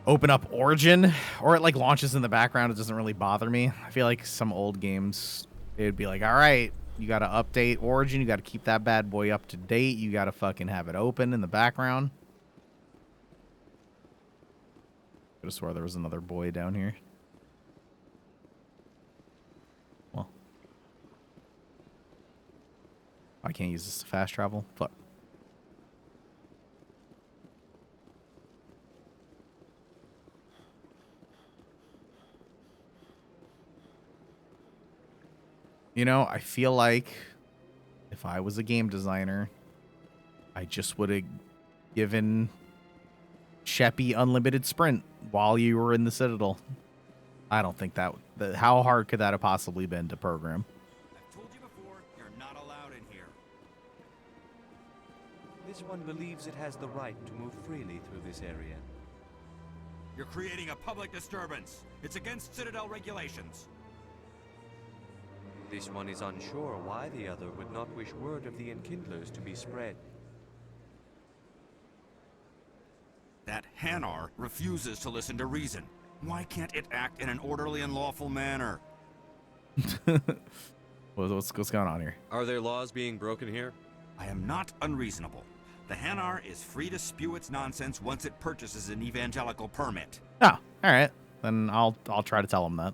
open up Origin, or it like launches in the background. It doesn't really bother me. I feel like some old games, it'd be like, all right, you got to update Origin. You got to keep that bad boy up to date. You got to fucking have it open in the background. I could have swore there was another boy down here. Well. I can't use this to fast travel. Fuck. You know, I feel like if I was a game designer, I just would have given Sheppy unlimited sprint while you were in the Citadel. I don't think that... how hard could that have possibly been to program? I've told you before, you're not allowed in here. This one believes it has the right to move freely through this area. You're creating a public disturbance. It's against Citadel regulations. This one is unsure why the other would not wish word of the Enkindlers to be spread. That Hanar refuses to listen to reason. Why can't it act in an orderly and lawful manner? What's going on here? Are there laws being broken here? I am not unreasonable. The Hanar is free to spew its nonsense once it purchases an evangelical permit. Oh, all right. Then I'll try to tell him that.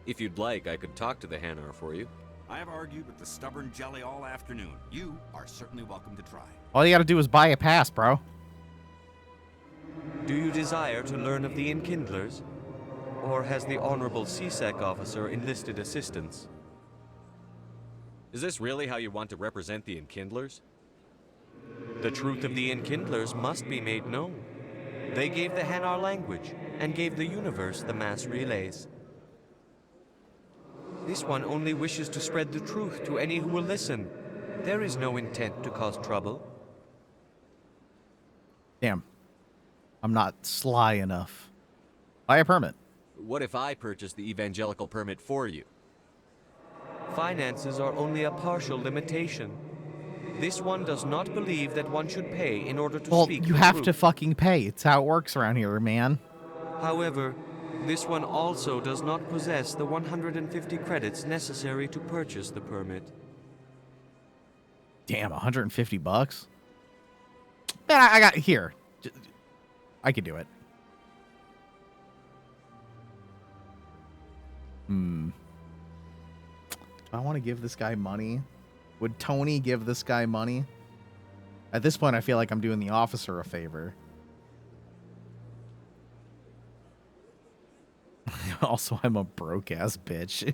If you'd like, I could talk to the Hanar for you. I have argued with the stubborn jelly all afternoon. You are certainly welcome to try. All you gotta do is buy a pass, bro. Do you desire to learn of the Enkindlers? Or has the Honorable CSEC officer enlisted assistance? Is this really how you want to represent the Enkindlers? The truth of the Enkindlers must be made known. They gave the Hanar language, and gave the universe the mass relays. This one only wishes to spread the truth to any who will listen. There is no intent to cause trouble. Damn. I'm not sly enough. Buy a permit. What if I purchase the evangelical permit for you? Finances are only a partial limitation. This one does not believe that one should pay in order to speak the you have truth. to fucking pay. It's how it works around here, man. However, this one also does not possess the 150 credits necessary to purchase the permit. Damn, $150? Man, I got here. I could do it. Do I want to give this guy money? Would Tony give this guy money? At this point, I feel like I'm doing the officer a favor. Also, I'm a broke-ass bitch.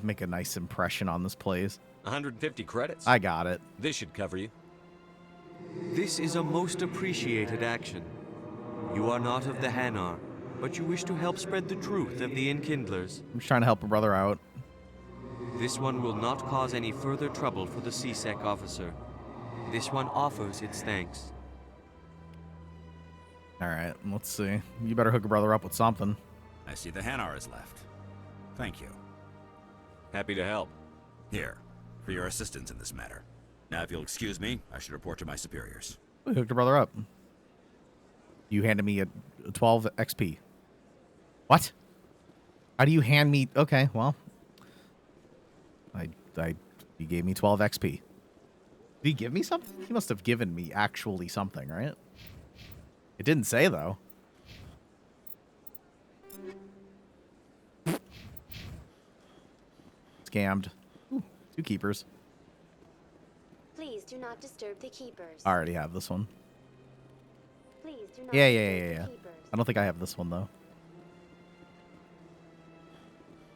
Make a nice impression on this place. 150 credits? I got it. This should cover you. This is a most appreciated action. You are not of the Hanar, but you wish to help spread the truth of the Enkindlers. I'm just trying to help a brother out. This one will not cause any further trouble for the CSEC officer. This one offers its thanks. All right, let's see. You better hook a brother up with something. I see the Hanar is left. Thank you. Happy to help. Here, for your assistance in this matter. Now, if you'll excuse me, I should report to my superiors. We hooked a brother up. You handed me a 12 XP. What? How do you hand me? Okay, well, he gave me 12 XP. Did he give me something? He must have given me actually something, right? It didn't say though. Scammed. Ooh, 2 keepers. Please do not disturb the keepers. I already have this one. Please do not Yeah. disturb the keepers. I don't think I have this one though.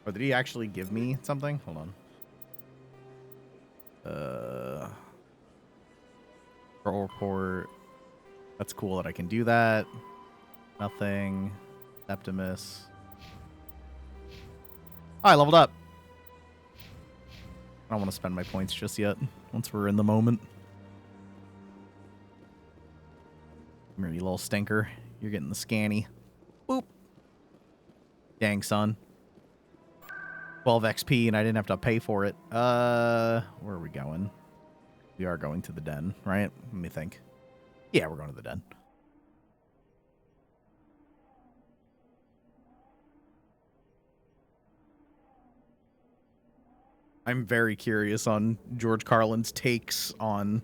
Or did he actually give me something? Hold on. Roll report. That's cool that I can do that. Nothing. Septimus. Oh, I leveled up. I don't want to spend my points just yet. Once we're in the moment. Come here, you little stinker. You're getting the scanny. Boop. Dang, son. 12 XP and I didn't have to pay for it. Where are we going? We are going to the den, right? Let me think. Yeah, we're going to the den. I'm very curious on George Carlin's takes on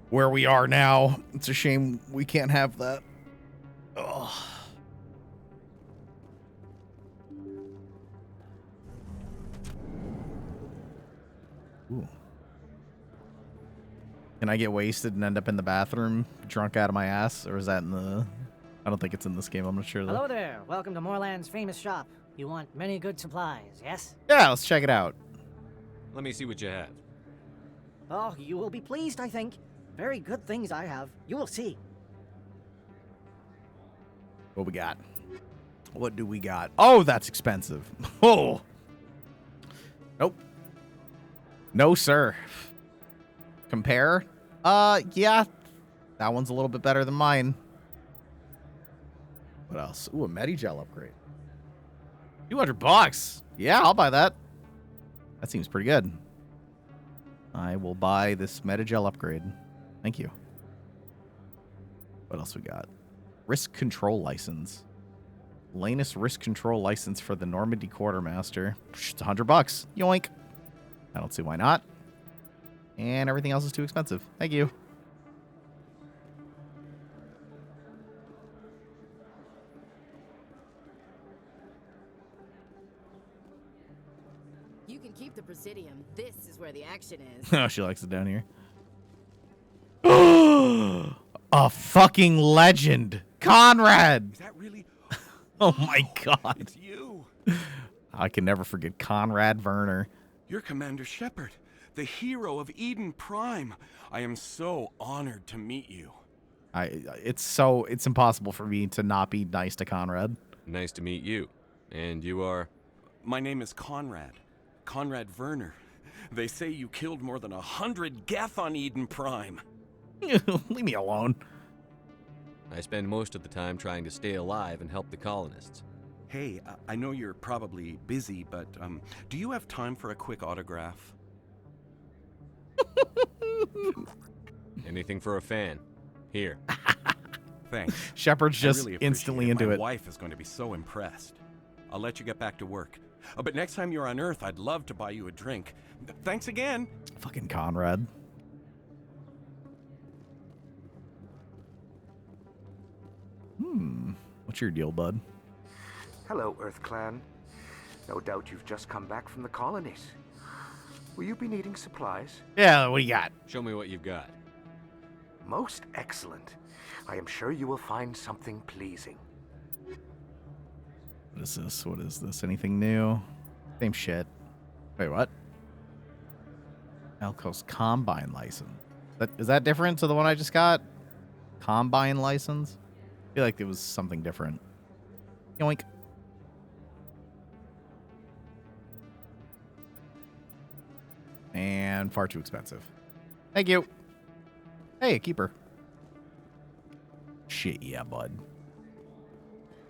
where we are now. It's a shame we can't have that. Ugh. Ooh. Can I get wasted and end up in the bathroom drunk out of my ass? Or is that in the... I don't think it's in this game. I'm not sure. Hello there. Welcome to Moorland's famous shop. You want many good supplies, yes? Yeah, let's check it out. Let me see what you have. Oh, you will be pleased, I think. Very good things I have. You will see. What we got? What do we got? Oh, that's expensive. Oh. Nope. No, sir. Compare? Yeah. That one's a little bit better than mine. What else? Ooh, a Medigel upgrade. $200. Yeah, I'll buy that. That seems pretty good. I will buy this Medigel upgrade. Thank you. What else we got? Risk control license. Lanus risk control license for the Normandy quartermaster. It's $100. Yoink. I don't see why not. And everything else is too expensive. Thank you. You can keep the Presidium. This is where the action is. Oh, she likes it down here. A fucking legend. Conrad. Is that really? Oh my god. It's you. I can never forget Conrad Werner. You're Commander Shepard, the hero of Eden Prime. I am so honored to meet you. It's impossible for me to not be nice to Conrad. Nice to meet you. And you are? My name is Conrad. Conrad Werner. They say you killed more than 100 Geth on Eden Prime. Leave me alone. I spend most of the time trying to stay alive and help the colonists. Hey, I know you're probably busy, but do you have time for a quick autograph? Anything for a fan. Here. Thanks. Shepard's just really instantly into My it. My wife is going to be so impressed. I'll let you get back to work. But next time you're on Earth, I'd love to buy you a drink. Thanks again. Fucking Conrad. What's your deal, bud? Hello, Earth Clan. No doubt you've just come back from the colonies. Will you be needing supplies? Yeah, what do you got? Show me what you've got. Most excellent. I am sure you will find something pleasing. What is this? What is this? Anything new? Same shit. Wait, what? Alco's Combine license. Is that different to the one I just got? Combine license? I feel like it was something different. Yoink. And far too expensive. Thank you. Hey, a keeper. Shit, yeah, bud.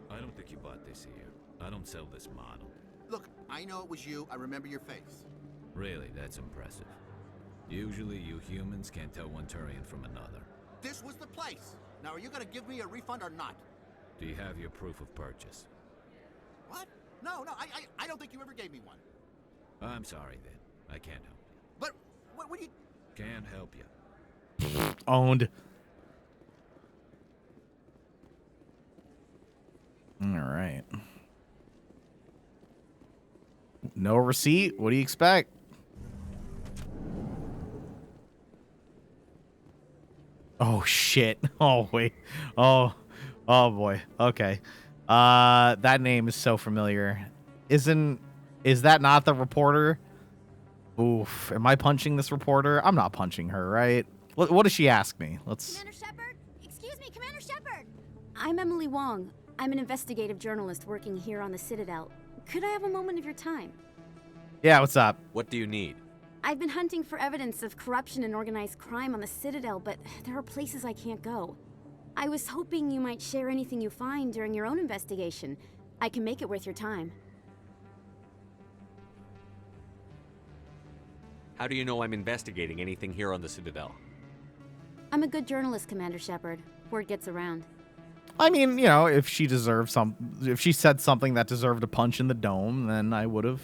I don't think you bought this here. I don't sell this model. Look, I know it was you. I remember your face. Really, that's impressive. Usually you humans can't tell one Turian from another. This was the place. Now, are you gonna give me a refund or not? Do you have your proof of purchase? What? No, I don't think you ever gave me one. I'm sorry then. I can't help you. But, what do you... Can't help you. Owned. All right. No receipt? What do you expect? Oh, shit. Oh, wait. Oh boy. Okay. That name is so familiar. Is that not the reporter? Oof. Am I punching this reporter? I'm not punching her, right? What does she ask me? Commander Shepard? Excuse me, Commander Shepard! I'm Emily Wong. I'm an investigative journalist working here on the Citadel. Could I have a moment of your time? Yeah, what's up? What do you need? I've been hunting for evidence of corruption and organized crime on the Citadel, but there are places I can't go. I was hoping you might share anything you find during your own investigation. I can make it worth your time. How do you know I'm investigating anything here on the Citadel? I'm a good journalist, Commander Shepard. Word gets around. I mean, if she if she said something that deserved a punch in the dome, then I would have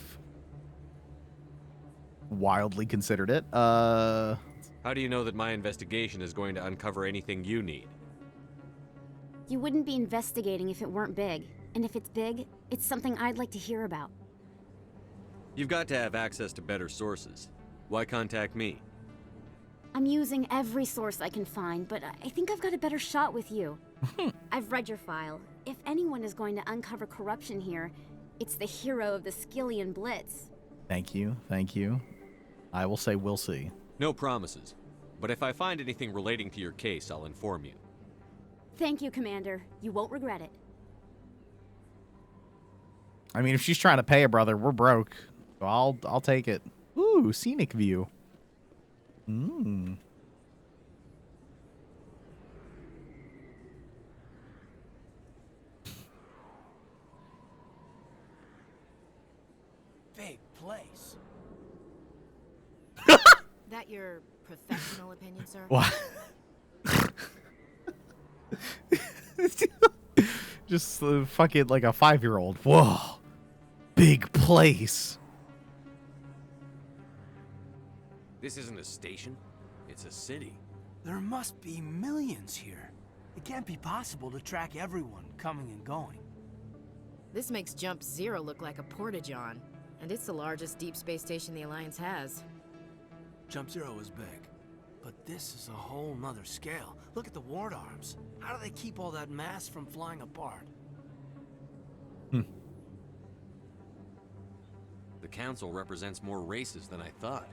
wildly considered it. How do you know that my investigation is going to uncover anything you need? You wouldn't be investigating if it weren't big. And if it's big, it's something I'd like to hear about. You've got to have access to better sources. Why contact me? I'm using every source I can find, but I think I've got a better shot with you. I've read your file. If anyone is going to uncover corruption here, it's the hero of the Skillian Blitz. Thank you. I will say we'll see. No promises. But if I find anything relating to your case, I'll inform you. Thank you, Commander. You won't regret it. I mean, if she's trying to pay a brother, we're broke. So I'll take it. Ooh, scenic view. Big place. That your professional opinion, sir? What? Just fucking like a 5-year-old. Whoa. Big place. This isn't a station. It's a city. There must be millions here. It can't be possible to track everyone coming and going. This makes Jump Zero look like a porta-john, and it's the largest deep space station the Alliance has. Jump Zero is big, but this is a whole nother scale. Look at the ward arms. How do they keep all that mass from flying apart? The council represents more races than I thought.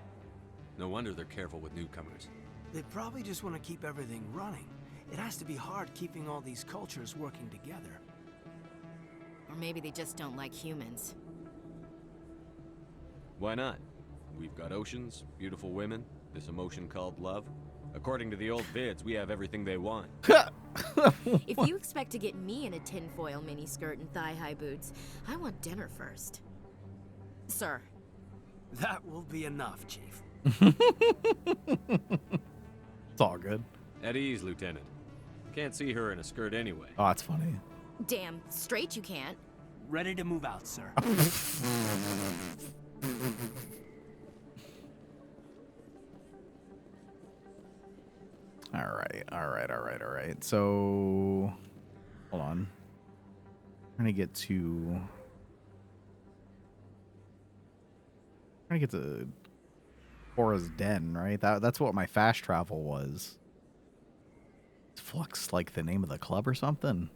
No wonder they're careful with newcomers. They probably just want to keep everything running. It has to be hard keeping all these cultures working together. Or maybe they just don't like humans. Why not? We've got oceans, beautiful women, this emotion called love. According to the old vids, we have everything they want. If you expect to get me in a tinfoil miniskirt and thigh-high boots, I want dinner first. Sir. That will be enough, Chief. It's all good. At ease, Lieutenant. Can't see her in a skirt anyway. Oh, that's funny. Damn straight you can't. Ready to move out, sir. All right. So, hold on. I'm gonna get to Cora's Den, right? That's what my fast travel was. Is Flux like the name of the club or something?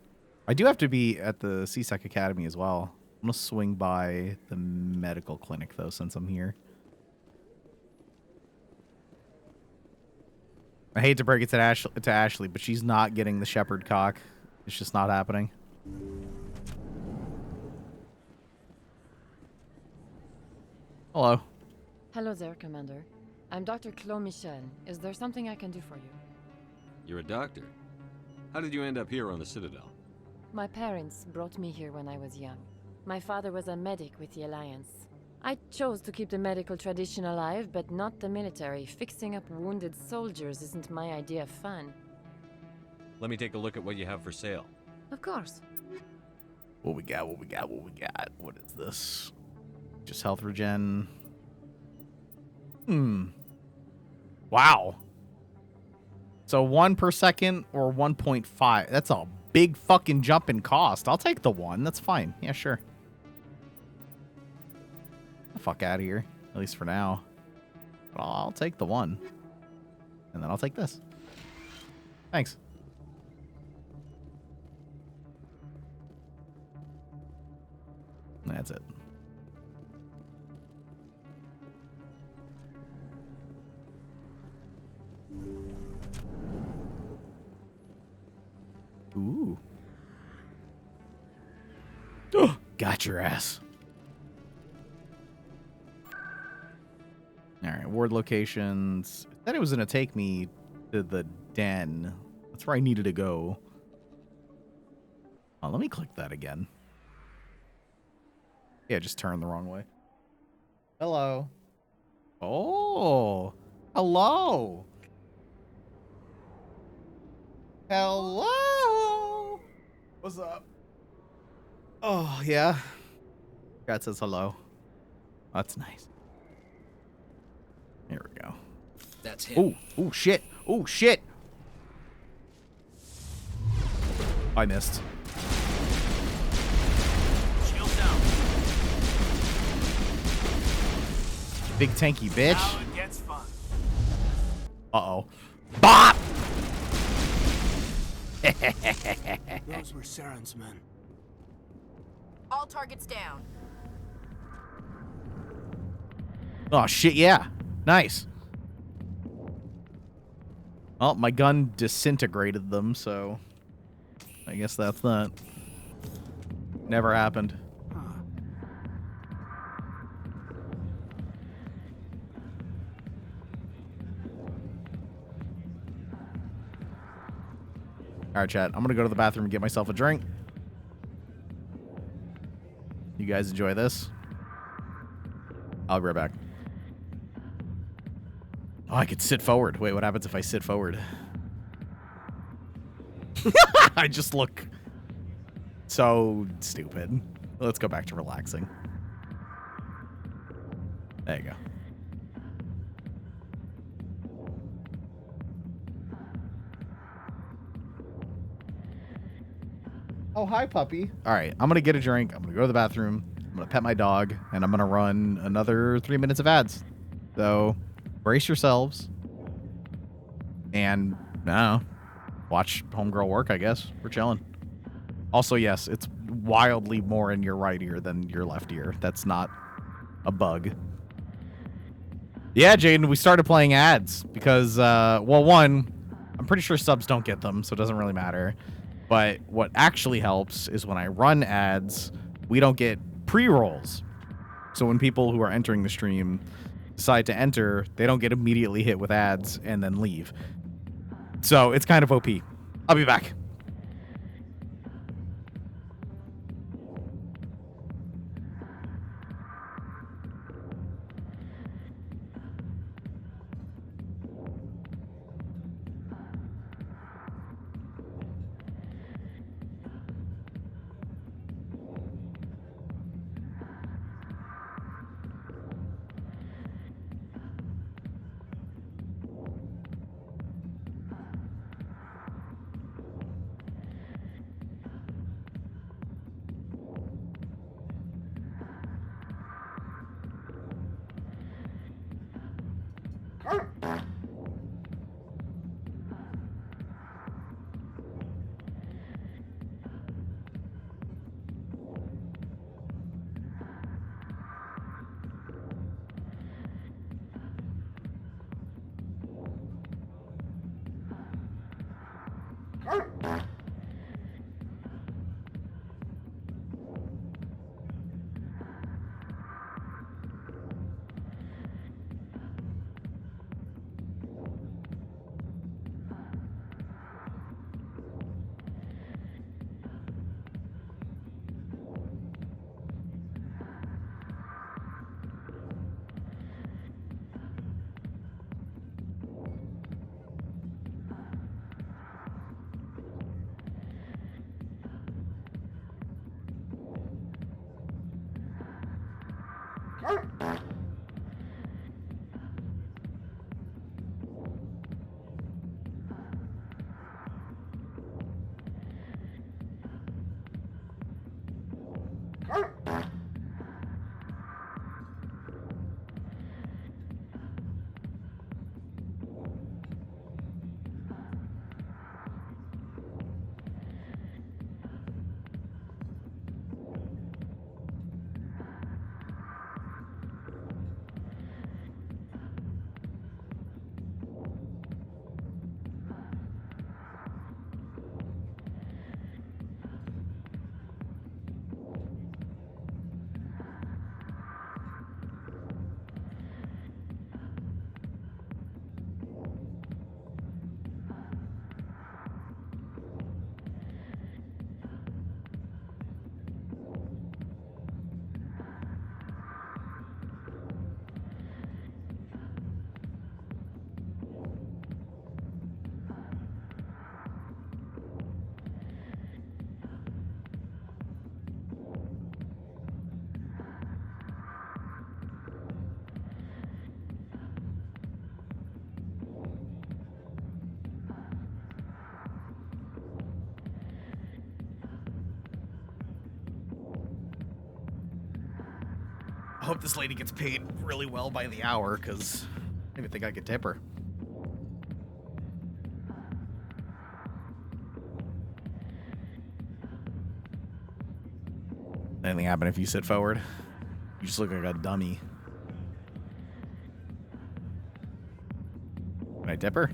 I do have to be at the CSEC Academy as well. I'm gonna swing by the medical clinic though, since I'm here. I hate to break it to Ashley, but she's not getting the Shepard cock. It's just not happening. Hello. Hello there, Commander. I'm Dr. Claude Michel. Is there something I can do for you? You're a doctor. How did you end up here on the Citadel? My parents brought me here when I was young. My father was a medic with the Alliance. I chose to keep the medical tradition alive, but not the military. Fixing up wounded soldiers isn't my idea of fun. Let me take a look at what you have for sale. Of course. What we got? What is this? Just health regen. Wow. So 1 per second or 1.5. That's a big fucking jump in cost. I'll take the 1. That's fine. Yeah, sure. The fuck out of here. At least for now. But I'll take the 1. And then I'll take this. Thanks. That's it. Ooh. Oh, got your ass. All right, ward locations. I thought it was going to take me to the den. That's where I needed to go. Oh, let me click that again. Yeah, just turned the wrong way. Hello. Oh, hello. Hello. What's up? Oh, yeah. God says hello. That's nice. Here we go. That's him. Oh, shit. Oh, shit. I missed. Shield down. Big tanky bitch. Now it gets fun. Uh-oh. Bop! Those were Saren's men. All targets down. Oh, shit, yeah. Nice. Well, my gun disintegrated them, so I guess that's that. Never happened. All right, chat. I'm going to go to the bathroom and get myself a drink. You guys enjoy this? I'll be right back. Oh, I could sit forward. Wait, what happens if I sit forward? I just look so stupid. Let's go back to relaxing. There you go. Oh, hi, puppy. All right, I'm going to get a drink. I'm going to go to the bathroom. I'm going to pet my dog, and I'm going to run another 3 minutes of ads. So, brace yourselves. And, I don't know, watch Homegirl work, I guess. We're chilling. Also, yes, it's wildly more in your right ear than your left ear. That's not a bug. Yeah, Jaden, we started playing ads because, well, one, I'm pretty sure subs don't get them, so it doesn't really matter. But what actually helps is when I run ads, we don't get pre-rolls. So when people who are entering the stream decide to enter, they don't get immediately hit with ads and then leave. So it's kind of OP. I'll be back. I hope this lady gets paid really well by the hour, because I didn't think I could tip her. Anything happen if you sit forward? You just look like a dummy. Can I tip her?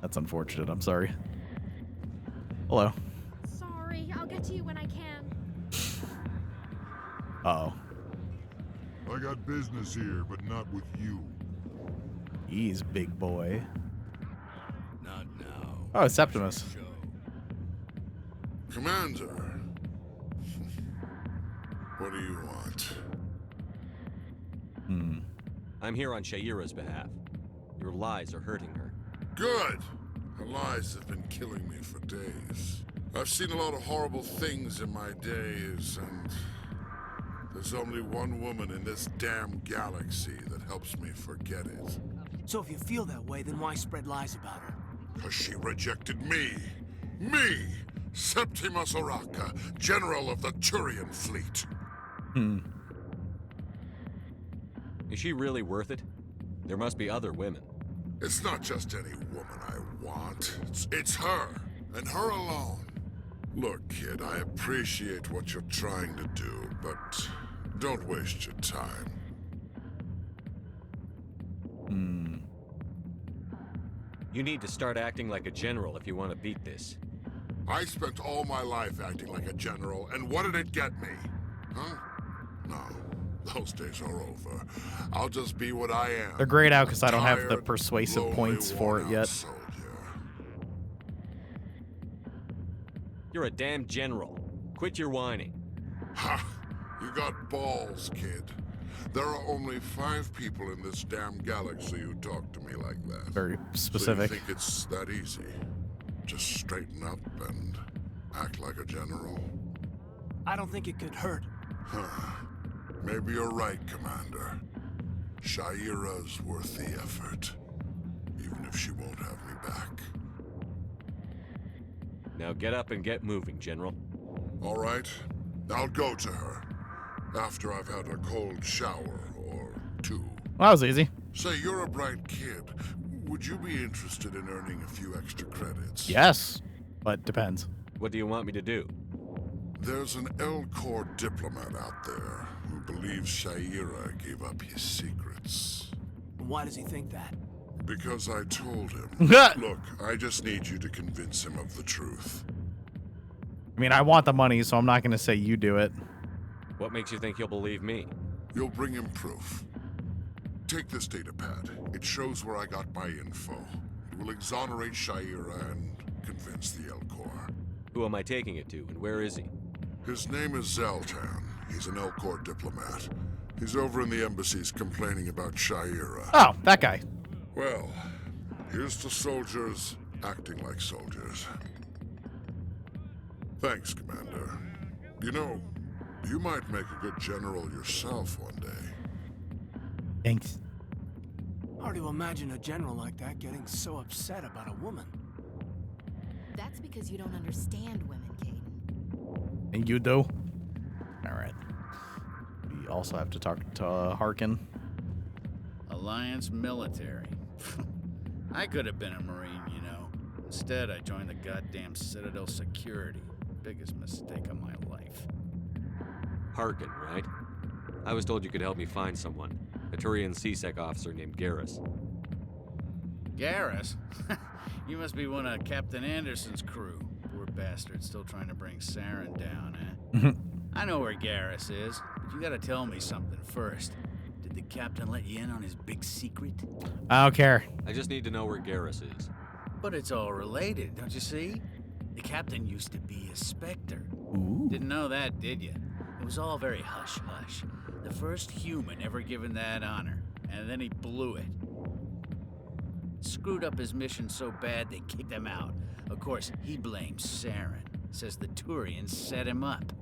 That's unfortunate. I'm sorry. Hello. Sorry, I'll get to you when I can. Uh-oh. I got business here, but not with you. He's big boy. Not now. Oh, Septimus. Commander. What do you want? I'm here on Shaira's behalf. Your lies are hurting her. Good! Her lies have been killing me for days. I've seen a lot of horrible things in my days, and there's only one woman in this damn galaxy that helps me forget it. So if you feel that way, then why spread lies about her? Because she rejected me. Me! Septimus Oraka, General of the Turian Fleet. Is she really worth it? There must be other women. It's not just any woman I want. It's her, and her alone. Look, kid, I appreciate what you're trying to do, but don't waste your time. You need to start acting like a general if you want to beat this. I spent all my life acting like a general, and what did it get me? Huh? No, those days are over. I'll just be what I am. They're grayed out because I don't have the Tired, persuasive lonely, points for it worn-out yet. soldier. You're a damn general. Quit your whining. Ha! You got balls, kid. There are only 5 people in this damn galaxy who talk to me like that. Very specific. So you think it's that easy? Just straighten up and act like a general? I don't think it could hurt. Huh. Maybe you're right, Commander. Shaira's worth the effort, even if she won't have me back. Now get up and get moving, General. All right, I'll go to her. After I've had a cold shower or 2. Well, that was easy. Say, you're a bright kid. Would you be interested in earning a few extra credits? Yes, but depends. What do you want me to do? There's an L-Corps diplomat out there who believes Shaira gave up his secrets. Why does he think that? Because I told him. Look, I just need you to convince him of the truth. I mean, I want the money, so I'm not going to say you do it. What makes you think he'll believe me? You'll bring him proof. Take this data pad. It shows where I got my info. It will exonerate Shaira and convince the L-Corps. Who am I taking it to, and where is he? His name is Zaltan. He's an L-Corps diplomat. He's over in the embassies complaining about Shaira. Oh, that guy. Well, here's to soldiers acting like soldiers. Thanks, Commander. You know, You might make a good general yourself one day. Thanks. Hard to imagine a general like that getting so upset about a woman. That's because you don't understand women, Caden. And you do? Alright. We also have to talk to Harkin. Alliance military. I could have been a Marine, you know. Instead, I joined the goddamn Citadel security. Biggest mistake of my life. Harkin, right? I was told you could help me find someone. A Turian CSEC officer named Garrus. Garrus? You must be one of Captain Anderson's crew. Poor bastard, still trying to bring Saren down, eh? I know where Garrus is, but you gotta tell me something first. Did the captain let you in on his big secret? I don't care. I just need to know where Garrus is. But it's all related, don't you see? The captain used to be a Spectre. Ooh. Didn't know that, did you? It was all very hush-hush. The first human ever given that honor, and then he blew it. Screwed up his mission so bad they kicked him out. Of course, he blames Saren. Says the Turians set him up.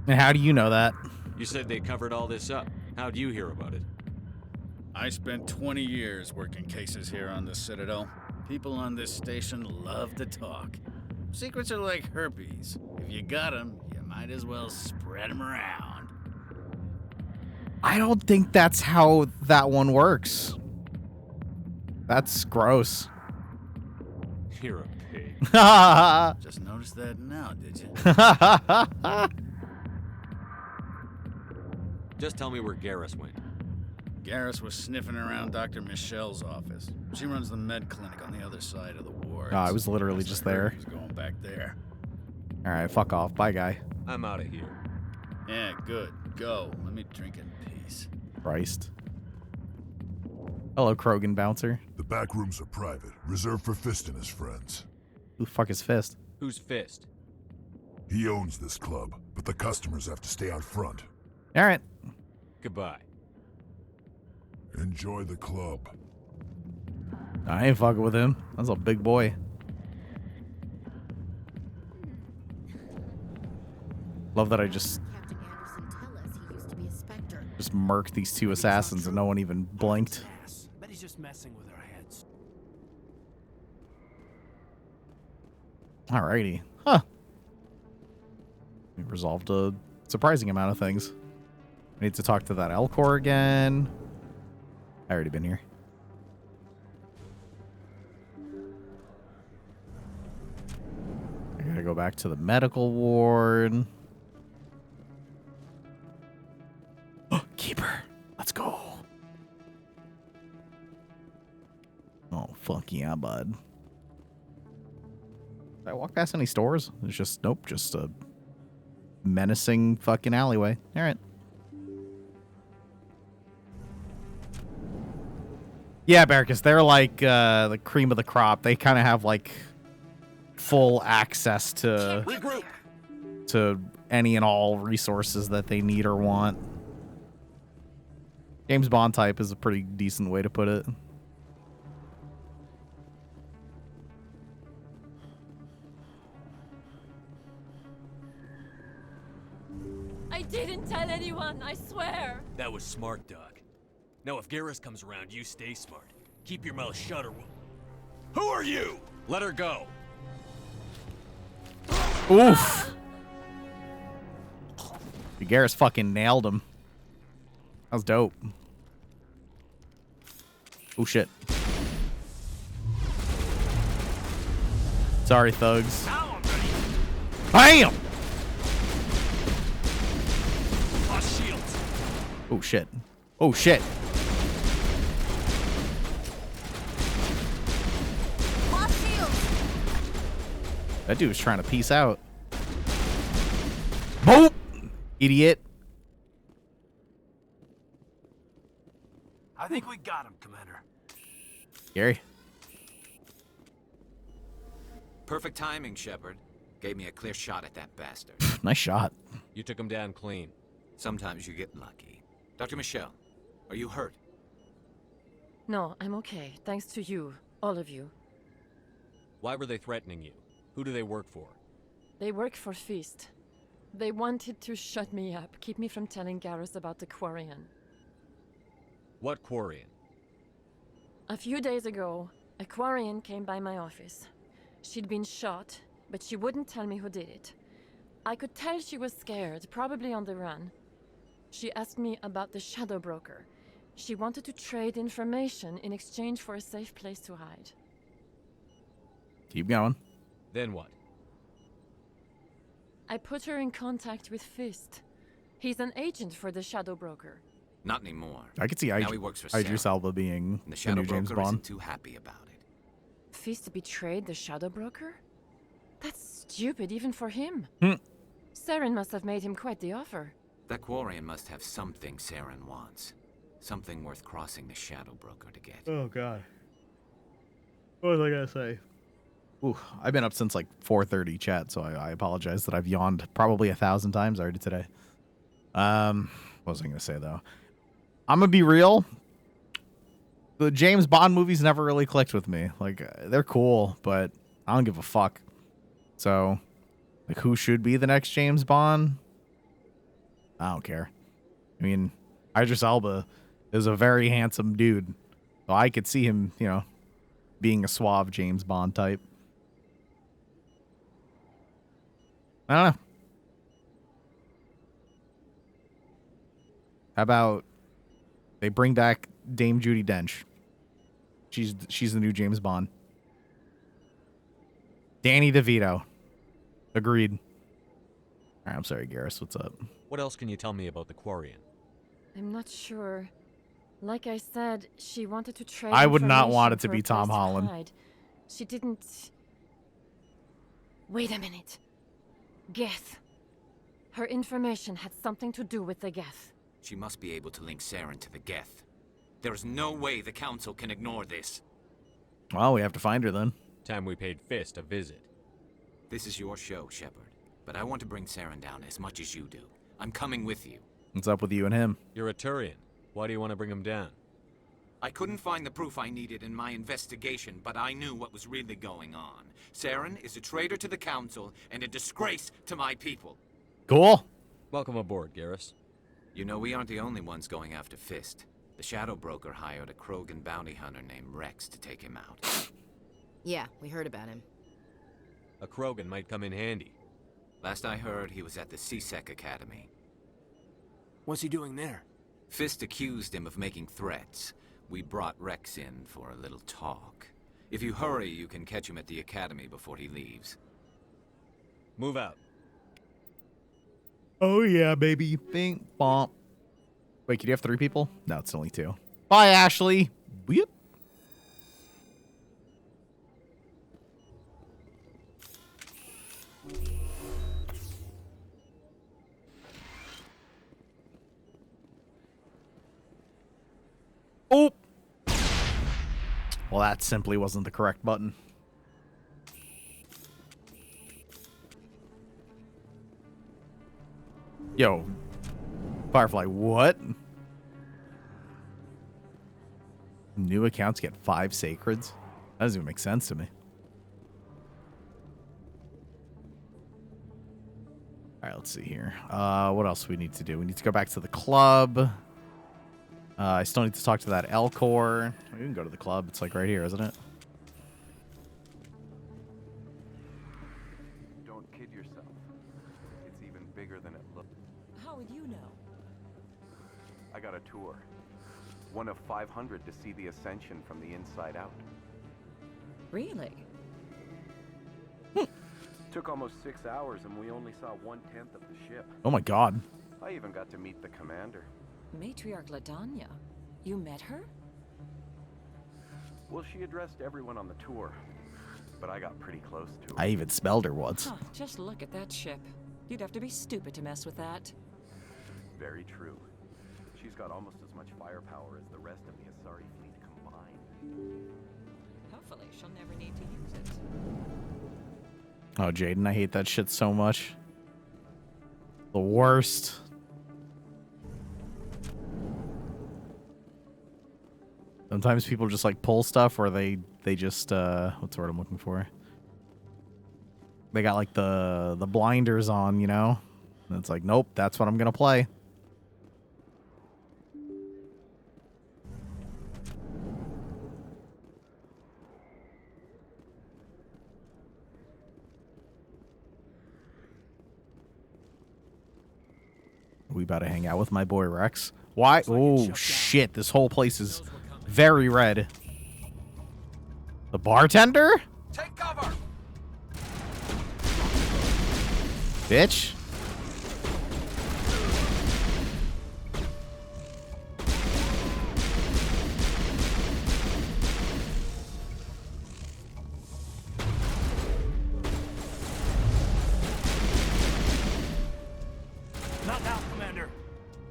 And how do you know that? You said they covered all this up. How'd you hear about it? I spent 20 years working cases here on the Citadel. People on this station love to talk. Secrets are like herpes. If you got them, you might as well spread them around. I don't think that's how that one works. That's gross. You're a pig. Just noticed that now, did you? Just tell me where Garrus went. Garrus was sniffing around Dr. Michelle's office. She runs the med clinic on the other side of the ward. Oh, I was literally just there. He was going back there. Alright, fuck off. Bye, guy. I'm out of here. Yeah, good. Go. Let me drink in peace. Christ. Hello, Krogan bouncer. The back rooms are private, reserved for Fist and his friends. Who the fuck is Fist? Who's Fist? He owns this club, but the customers have to stay out front. Alright. Goodbye. Enjoy the club. I ain't fucking with him. That's a big boy. Love that I just murked these two assassins and no one even blinked. Bet he's just messing with our heads. Alrighty. Huh. We resolved a surprising amount of things. I need to talk to that Elcor again. I already been here. I gotta go back to the medical ward. Oh, Keeper. Let's go. Oh, fuck yeah, bud. Did I walk past any stores? It's just, nope, just a menacing fucking alleyway. Alright. Yeah, Barracus, they're like the cream of the crop. They kind of have like full access to any and all resources that they need or want. James Bond type is a pretty decent way to put it. I didn't tell anyone, I swear. That was smart, Doug. Now, if Garrus comes around, you stay smart. Keep your mouth shut or we'll... Who are you? Let her go. Oof. Garrus fucking nailed him. That was dope. Oh, shit. Sorry, thugs. Bam! Lost shields. Oh, shit. Oh, shit. Lost shields. That dude was trying to peace out. Boop! Idiot. I think we got him, Commander. Gary. Perfect timing, Shepard. Gave me a clear shot at that bastard. Nice shot. You took him down clean. Sometimes you get lucky. Dr. Michelle, are you hurt? No, I'm okay. Thanks to you. All of you. Why were they threatening you? Who do they work for? They work for Feast. They wanted to shut me up, keep me from telling Garrus about the Quarian. What Quarian? A few days ago, a Quarian came by my office. She'd been shot, but she wouldn't tell me who did it. I could tell she was scared, probably on the run. She asked me about the Shadow Broker. She wanted to trade information in exchange for a safe place to hide. Keep going. Then what? I put her in contact with Fist. He's an agent for the Shadow Broker. Not anymore. I could see now he works for Idris Sarah. Elba being And the the Shadow new James Broker isn't Bond. too happy about it. Fist betrayed the Shadow Broker? That's stupid even for him. Hmm. Saren must have made him quite the offer. That Quarian must have something Saren wants. Something worth crossing the Shadow Broker to get. Oh, God. What was I gonna say? Ooh, I've been up since like 4:30 chat, so I apologize that I've yawned probably 1,000 times already today. What was I gonna say though? I'm gonna be real. The James Bond movies never really clicked with me. Like they're cool, but I don't give a fuck. So, like, who should be the next James Bond? I don't care. I mean, Idris Elba is a very handsome dude, so I could see him, you know, being a suave James Bond type. I don't know. How about they bring back Dame Judi Dench? She's the new James Bond. Danny DeVito. Agreed. All right, I'm sorry, Garrus. What's up? What else can you tell me about the Quarian? I'm not sure. Like I said, she wanted to trade. I would not want information it to for be a Tom place to Holland. hide. She didn't. Wait a minute. Geth. Her information had something to do with the Geth. She must be able to link Saren to the Geth. There is no way the Council can ignore this. Well, we have to find her then. Time we paid Fist a visit. This is your show, Shepard. But I want to bring Saren down as much as you do. I'm coming with you. What's up with you and him? You're a Turian. Why do you want to bring him down? I couldn't find the proof I needed in my investigation, but I knew what was really going on. Saren is a traitor to the Council and a disgrace to my people. Cool. Welcome aboard, Garrus. You know, we aren't the only ones going after Fist. The Shadow Broker hired a Krogan bounty hunter named Rex to take him out. Yeah, we heard about him. A Krogan might come in handy. Last I heard, he was at the CSEC Academy. What's he doing there? Fist accused him of making threats. We brought Rex in for a little talk. If you hurry, you can catch him at the Academy before he leaves. Move out. Oh yeah, baby. Bing bomp. Wait, can you have 3 people? No, it's only 2. Bye, Ashley. Weep. Oh. Well, that simply wasn't the correct button. Yo, Firefly, what? New accounts get 5 sacreds? That doesn't even make sense to me. All right, let's see here. What else do we need to do? We need to go back to the club. I still need to talk to that Elcor. We can go to the club. It's like right here, isn't it? Don't kid yourself. It's even bigger than it looks. How would you know? I got a tour. One of 500 to see the Ascension from the inside out. Really? Took almost 6 hours and we only saw 1/10 of the ship. Oh my god. I even got to meet the commander. Matriarch Ladanya. You met her? Well, she addressed everyone on the tour, but I got pretty close to her. I even smelled her once. Huh, just look at that ship. You'd have to be stupid to mess with that. Very true. She's got almost as much firepower as the rest of the Asari fleet combined. Hopefully, she'll never need to use it. Oh, Jaden, I hate that shit so much. The worst. Sometimes people just like pull stuff or they just what's the word I'm looking for? They got like the blinders on, you know? And it's like, nope, that's what I'm gonna play. We about to hang out with my boy Rex. Why? Oh shit! This whole place is very red. The bartender? Take cover! Bitch. Not now, Commander.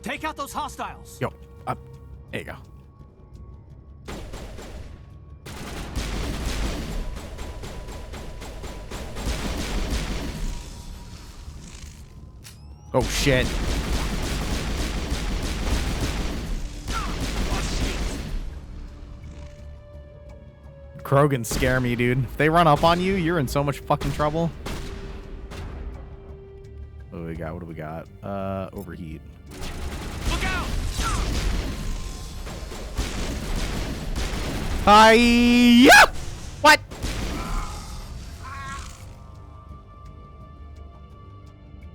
Take out those hostiles. Yo, there you go. Oh shit. Krogans scare me, dude. If they run up on you, you're in so much fucking trouble. What do we got? What do we got? Overheat. Look out! Hi-ya! What?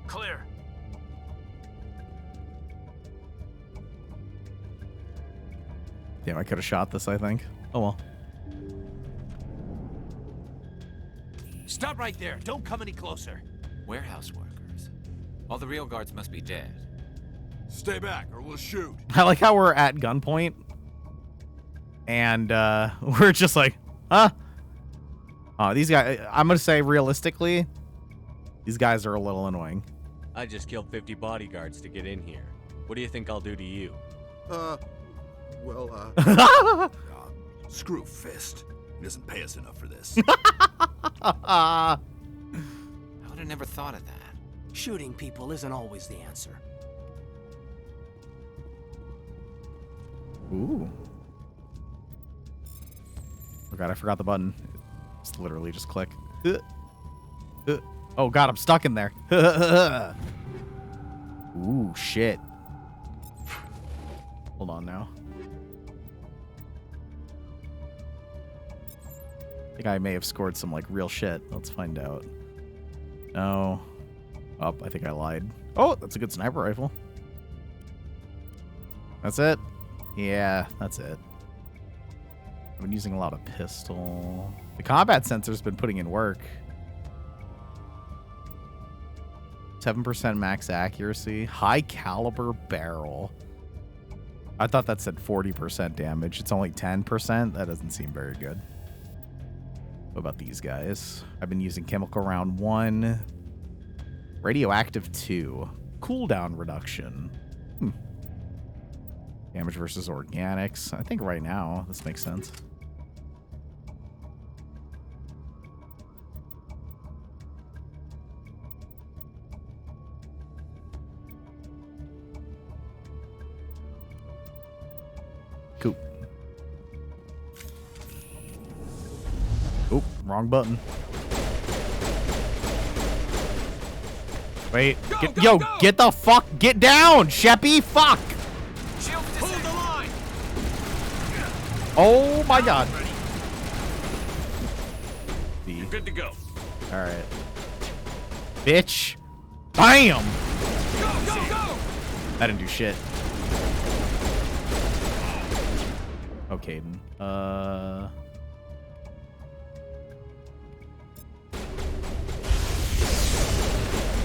Clear. Damn, I could have shot this, I think. Oh well. Stop right there. Don't come any closer. Warehouse workers. All the real guards must be dead. Stay back or we'll shoot. I like how we're at gunpoint. And we're just like, huh? These guys, I'm going to say realistically, these guys are a little annoying. I just killed 50 bodyguards to get in here. What do you think I'll do to you? Screw Fist. He doesn't pay us enough for this. I would have never thought of that. Shooting people isn't always the answer. Ooh. Oh god, I forgot the button. It's literally just click. Oh god, I'm stuck in there. Ooh, shit. Hold on now. I think I may have scored some like real shit. Let's find out. No. Oh, I think I lied. Oh, that's a good sniper rifle. That's it? Yeah, that's it. I've been using a lot of pistol. The combat sensor's been putting in work. 7% max accuracy. High caliber barrel. I thought that said 40% damage. It's only 10%. That doesn't seem very good. What about these guys? I've been using chemical round 1. Radioactive 2. Cooldown reduction. Damage versus organics. I think right now this makes sense. Cool. Oop, wrong button. Wait, get the fuck, get down, Sheppy, fuck! Hold the line. Oh my god. You're good to go. Alright. Bitch. Bam! Go! I didn't do shit. Okay.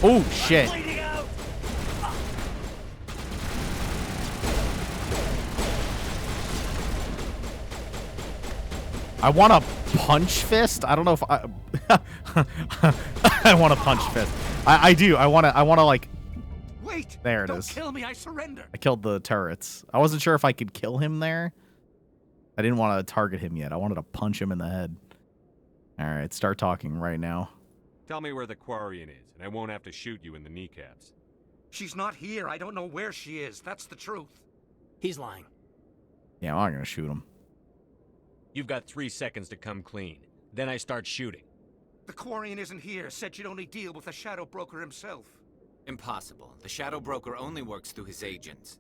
Oh shit. I want a punch fist. I don't know if I I want a punch fist. I do. I want to like. Wait. There it Don't is. kill me. I surrender. I killed the turrets. I wasn't sure if I could kill him there. I didn't want to target him yet. I wanted to punch him in the head. All right, start talking right now. Tell me where the Quarian is, and I won't have to shoot you in the kneecaps. She's not here. I don't know where she is. That's the truth. He's lying. Yeah, I'm not gonna shoot him. You've got 3 seconds to come clean. Then I start shooting. The Quarian isn't here. Said you'd only deal with the Shadow Broker himself. Impossible. The Shadow Broker only works through his agents.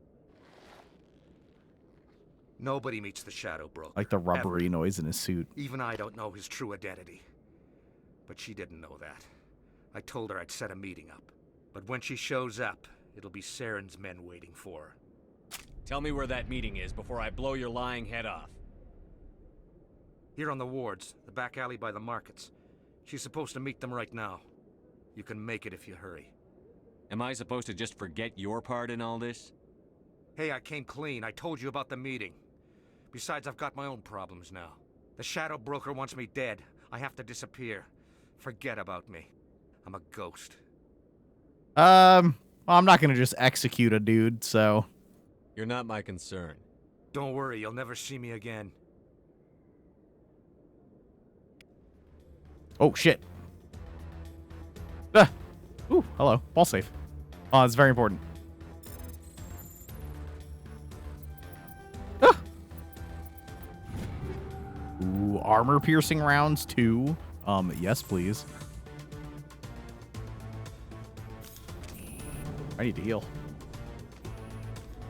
Nobody meets the Shadow Broker. Like the rubbery noise in his suit. Even I don't know his true identity. But she didn't know that. I told her I'd set a meeting up. But when she shows up, it'll be Saren's men waiting for her. Tell me where that meeting is before I blow your lying head off. Here on the wards, the back alley by the markets. She's supposed to meet them right now. You can make it if you hurry. Am I supposed to just forget your part in all this? Hey, I came clean. I told you about the meeting. Besides, I've got my own problems now. The Shadow Broker wants me dead. I have to disappear. Forget about me. I'm a ghost. Well, I'm not gonna just execute a dude, so... You're not my concern. Don't worry, you'll never see me again. Oh, shit. Ah. Ooh, hello. Ball safe. Oh, it's very important. Ah. Ooh, armor-piercing rounds, too. Yes, please. I need to heal.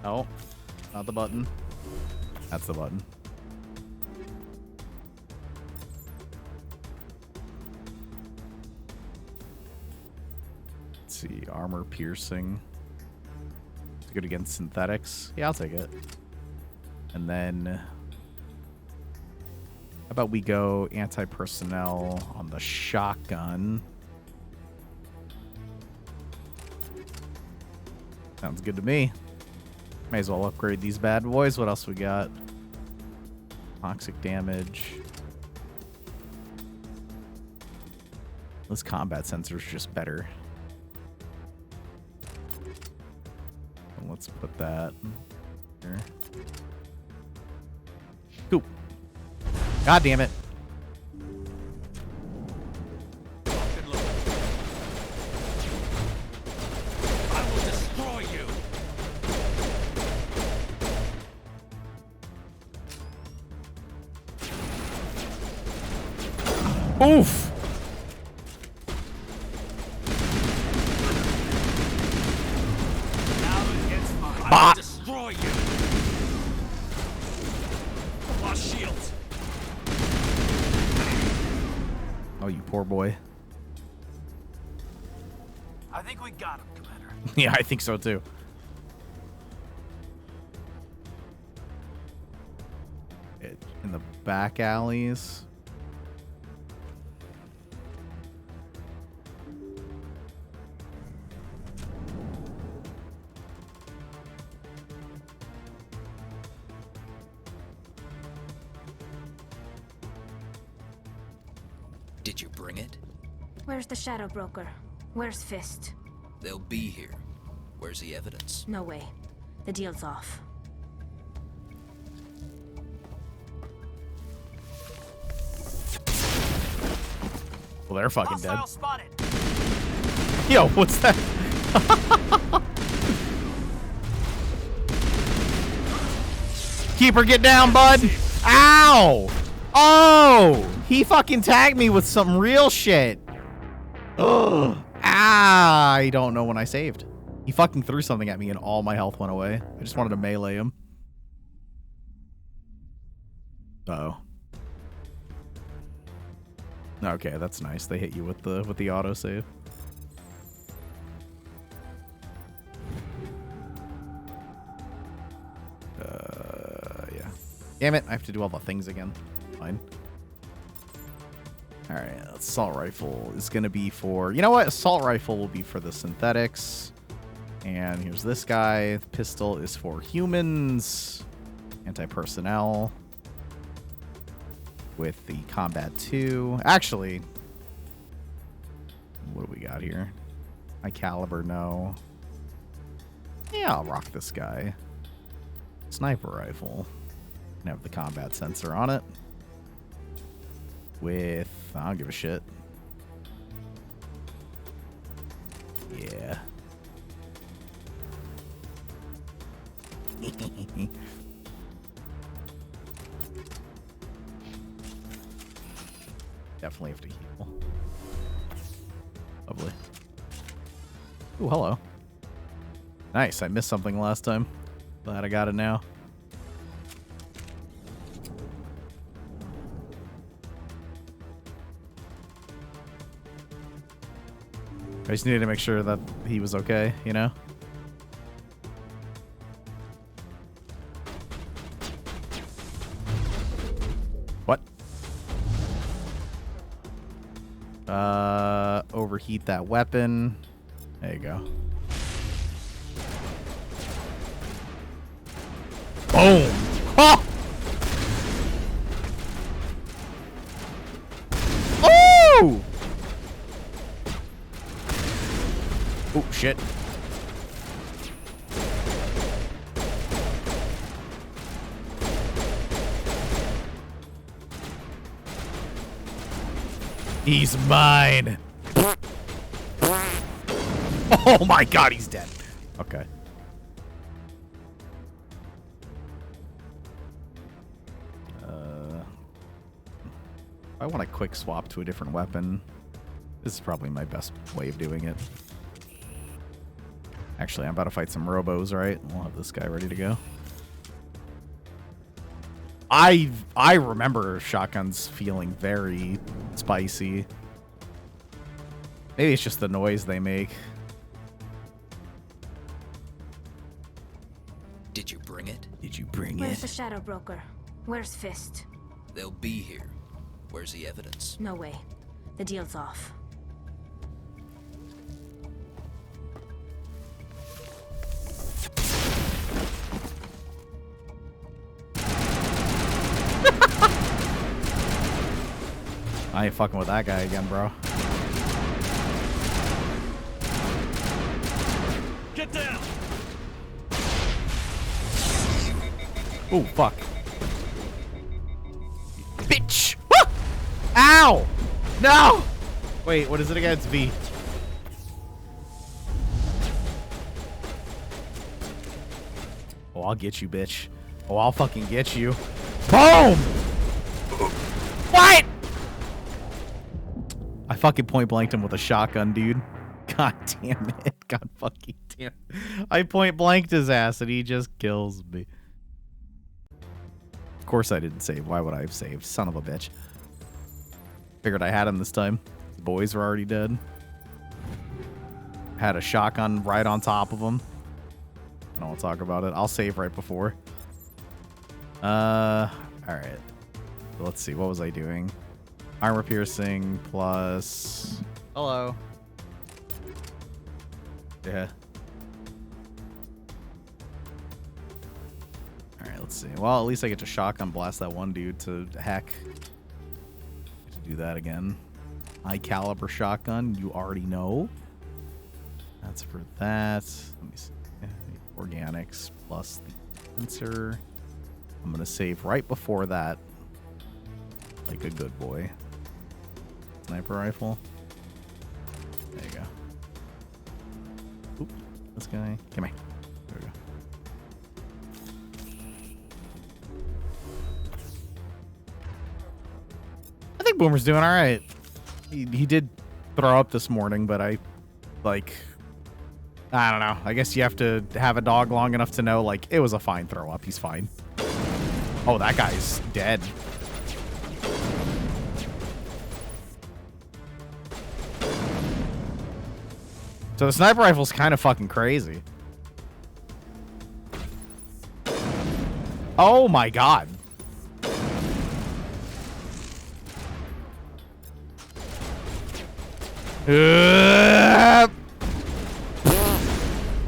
Oh, not the button. That's the button. Let's see, armor piercing. It's good against synthetics. Yeah, I'll take it. And then, how about we go anti-personnel on the shotgun? Sounds good to me. May as well upgrade these bad boys. What else we got? Toxic damage. This combat sensor's just better. And let's put that here. Cool. God damn it. Oof! I will destroy you. Lost shields. Oh, you poor boy. I think we got him, Commander. Yeah, I think so too. In the back alleys. Did you bring it? Where's the Shadow Broker? Where's Fist? They'll be here. Where's the evidence? No way. The deal's off. Well, they're fucking dead. Spotted. Yo, what's that? Keeper, get down, bud. Ow! Oh! He fucking tagged me with some real shit. Ugh. Ah, I don't know when I saved. He fucking threw something at me and all my health went away. I just wanted to melee him. Uh-oh. Okay, that's nice. They hit you with the autosave. Yeah. Damn it, I have to do all the things again. Fine. Alright, assault rifle is gonna be for... You know what? Assault rifle will be for the synthetics. And here's this guy. The pistol is for humans. Anti-personnel. With the combat 2. Actually, what do we got here? High caliber, no. Yeah, I'll rock this guy. Sniper rifle. Can have the combat sensor on it. With, I don't give a shit. Yeah. Definitely have to heal. Lovely. Ooh, hello. Nice, I missed something last time. Glad I got it now. I just needed to make sure that he was okay, you know? What? Overheat that weapon. There you go. Boom! Oh! Oh! Oh, shit. He's mine. Oh my god, he's dead. Okay. I want a quick swap to a different weapon. This is probably my best way of doing it. Actually, I'm about to fight some robos, right? We'll have this guy ready to go. I remember shotguns feeling very spicy. Maybe it's just the noise they make. Did you bring it? Did you bring Where's the Shadow Broker? Where's Fist? They'll be here. Where's the evidence? No way. The deal's off. I ain't fucking with that guy again, bro. Get down! Oh, fuck. Bitch! Ah! Ow! No! Wait, what is it against V? Oh, I'll get you, bitch. Oh, I'll fucking get you. Boom! What? I fucking point blanked him with a shotgun, dude. God damn it. God fucking damn it. I point blanked his ass and he just kills me. Of course I didn't save. Why would I have saved? Son of a bitch. Figured I had him this time. The boys were already dead. Had a shotgun right on top of him. I don't want to talk about it. I'll save right before. Alright. Let's see. What was I doing? Armor piercing plus... Hello. Yeah. Alright, let's see. Well, at least I get to shotgun blast that one dude to heck. Get to do that again. High caliber shotgun, you already know. That's for that. Let me see. Organics plus the sensor. I'm going to save right before that. Like a good boy. Sniper rifle. There you go. Oop, this guy. Come here. There we go. I think Boomer's doing all right. He did throw up this morning, but I don't know. I guess you have to have a dog long enough to know, like, it was a fine throw up. He's fine. Oh, that guy's dead. So the sniper rifle's kind of fucking crazy. Oh my god.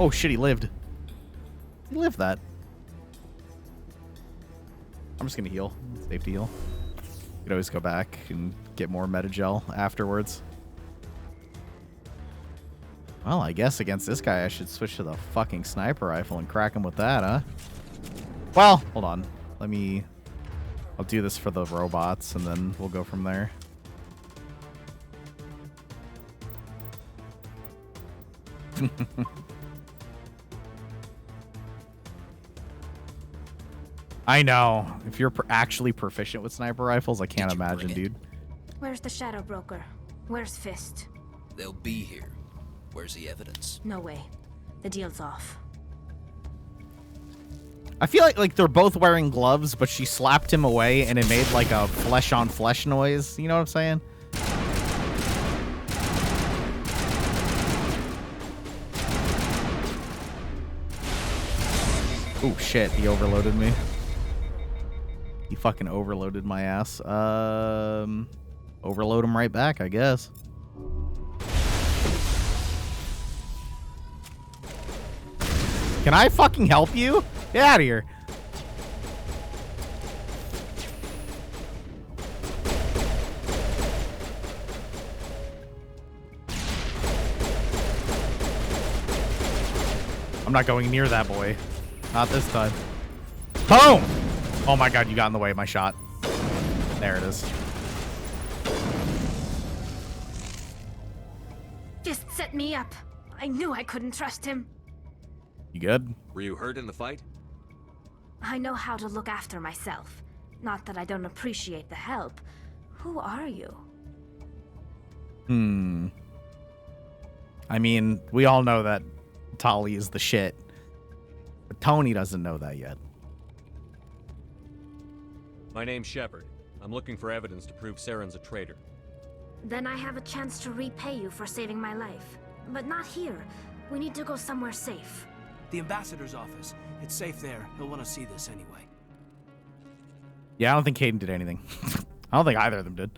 Oh shit, he lived. He lived that. I'm just gonna heal. Safety heal. You could always go back and get more metagel afterwards. Well, I guess against this guy I should switch to the fucking sniper rifle and crack him with that, huh? Well, hold on. I'll do this for the robots and then we'll go from there. I know. If you're actually proficient with sniper rifles, I can't imagine, dude. Where's the Shadow Broker? Where's Fist? They'll be here. Where's the evidence? No way. The deal's off. I feel like they're both wearing gloves, but she slapped him away and it made like a flesh on flesh noise. You know what I'm saying? Oh shit, he overloaded me. He fucking overloaded my ass. Overload him right back, I guess. Can I fucking help you? Get out of here. I'm not going near that boy. Not this time. Boom! Oh my god, you got in the way of my shot. There it is. Just set me up. I knew I couldn't trust him. You good? Were you hurt in the fight? I know how to look after myself. Not that I don't appreciate the help. Who are you? I mean, we all know that Tali is the shit. But Tony doesn't know that yet. My name's Shepard. I'm looking for evidence to prove Saren's a traitor. Then I have a chance to repay you for saving my life. But not here. We need to go somewhere safe. The ambassador's office. It's safe there. He'll want to see this anyway. Yeah, I don't think Caden did anything. I don't think either of them did.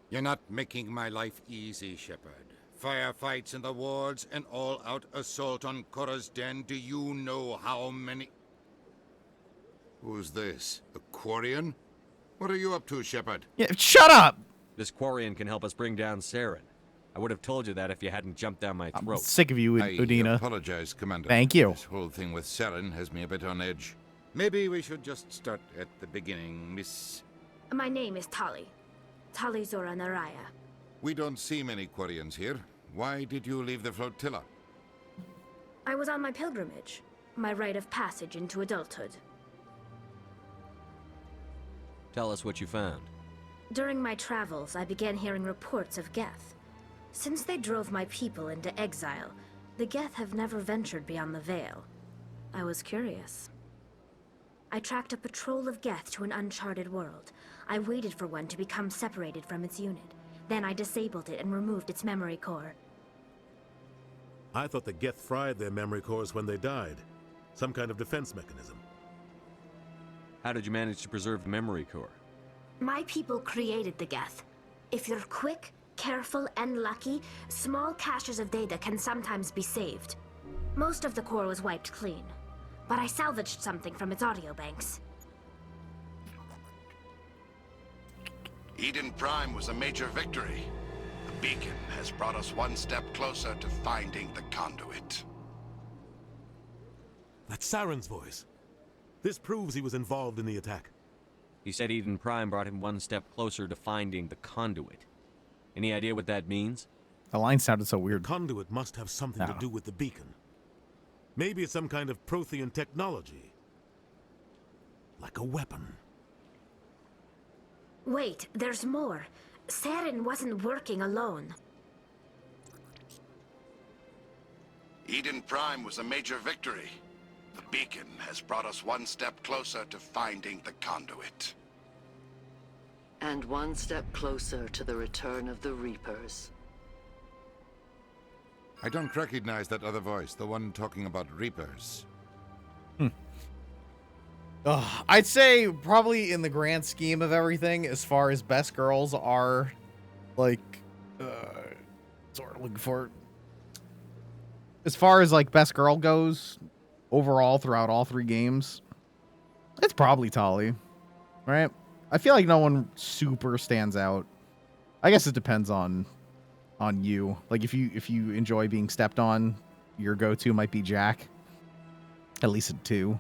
You're not making my life easy, Shepard. Firefights in the wards, an all-out assault on Korra's den. Do you know how many... Who's this? A Quarian? What are you up to, Shepard? Yeah, shut up! This Quarian can help us bring down Saren. I would have told you that if you hadn't jumped down my throat. I'm sick of you, Udina. I apologize, Commander. Thank you. This whole thing with Saren has me a bit on edge. Maybe we should just start at the beginning, Miss... My name is Tali. Tali Zora Naraya. We don't see many Quarians here. Why did you leave the flotilla? I was on my pilgrimage. My rite of passage into adulthood. Tell us what you found. During my travels, I began hearing reports of Geth. Since they drove my people into exile, the Geth have never ventured beyond the Veil. I was curious. I tracked a patrol of Geth to an uncharted world. I waited for one to become separated from its unit. Then I disabled it and removed its memory core. I thought the Geth fried their memory cores when they died. Some kind of defense mechanism. How did you manage to preserve the memory core? My people created the Geth. If you're quick, careful, and lucky, small caches of data can sometimes be saved. Most of the core was wiped clean, but I salvaged something from its audio banks. Eden Prime was a major victory. The beacon has brought us one step closer to finding the conduit. That's Saren's voice. This proves he was involved in the attack. He said Eden Prime brought him one step closer to finding the conduit. Any idea what that means? The line sounded so weird. The conduit must have something to do with the beacon. Maybe it's some kind of Prothean technology. Like a weapon. Wait, there's more. Saren wasn't working alone. Eden Prime was a major victory. The beacon has brought us one step closer to finding the conduit. And one step closer to the return of the Reapers. I don't recognize that other voice, the one talking about Reapers. I'd say probably in the grand scheme of everything, as far as best girls are, like, sort of looking for. As far as like best girl goes, overall throughout all three games, it's probably Tali, right? I feel like no one super stands out. I guess it depends on you. Like if you enjoy being stepped on, your go-to might be Jack. At least at 2.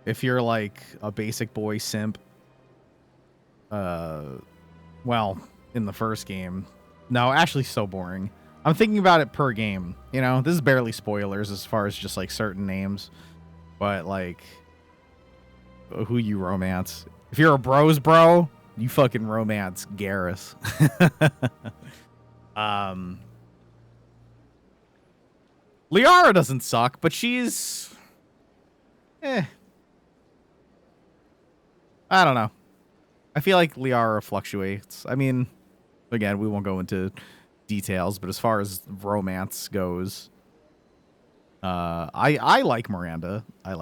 If you're like a basic boy simp, well, in the first game, no, Ashley's so boring. I'm thinking about it per game. You know, this is barely spoilers as far as just like certain names, but like who you romance. If you're a bros bro, you fucking romance Garrus. Liara doesn't suck, but she's... I don't know. I feel like Liara fluctuates. I mean, again, we won't go into details, but as far as romance goes, I like Miranda. I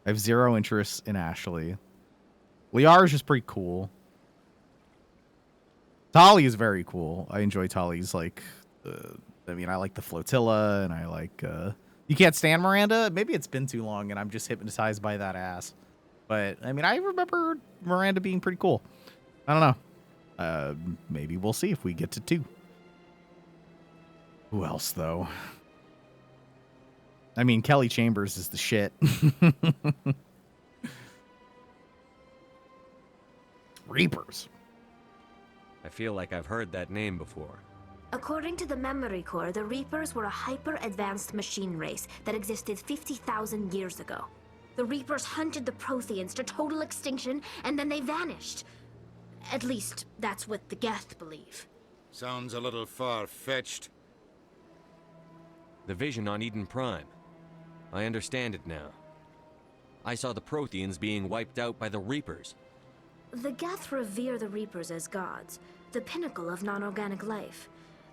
have zero interest in Ashley. Liara's just pretty cool. Tali is very cool. I enjoy Tali's, like, I like the flotilla, and I like, you can't stand Miranda? Maybe it's been too long, and I'm just hypnotized by that ass. But, I mean, I remember Miranda being pretty cool. I don't know. Maybe we'll see if we get to 2. Who else, though? I mean, Kelly Chambers is the shit. Reapers. I feel like I've heard that name before. According to the Memory Core, the Reapers were a hyper-advanced machine race that existed 50,000 years ago. The Reapers hunted the Protheans to total extinction, and then they vanished. At least, that's what the Geth believe. Sounds a little far-fetched. The vision on Eden Prime. I understand it now. I saw the Protheans being wiped out by the Reapers. The Geth revere the Reapers as gods, the pinnacle of non-organic life.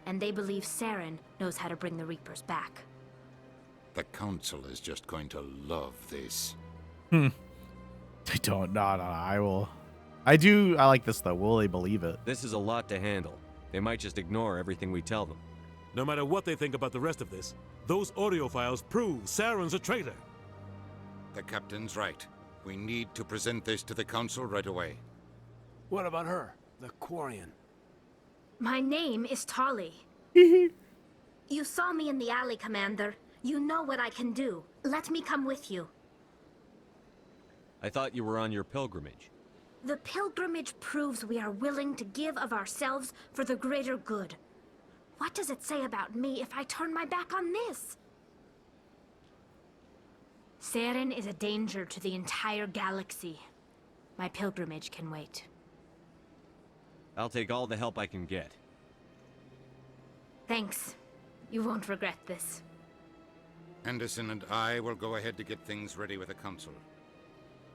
And they believe Saren knows how to bring the Reapers back. The Council is just going to love this. I don't. No, I will. I like this, though. Will they believe it? This is a lot to handle. They might just ignore everything we tell them. No matter what they think about the rest of this, those audio files prove Saren's a traitor. The captain's right. We need to present this to the Council right away. What about her, the Quarian? My name is Tali. You saw me in the alley, Commander. You know what I can do. Let me come with you. I thought you were on your pilgrimage. The pilgrimage proves we are willing to give of ourselves for the greater good. What does it say about me if I turn my back on this? Saren is a danger to the entire galaxy. My pilgrimage can wait. I'll take all the help I can get. Thanks. You won't regret this. Anderson and I will go ahead to get things ready with the Council.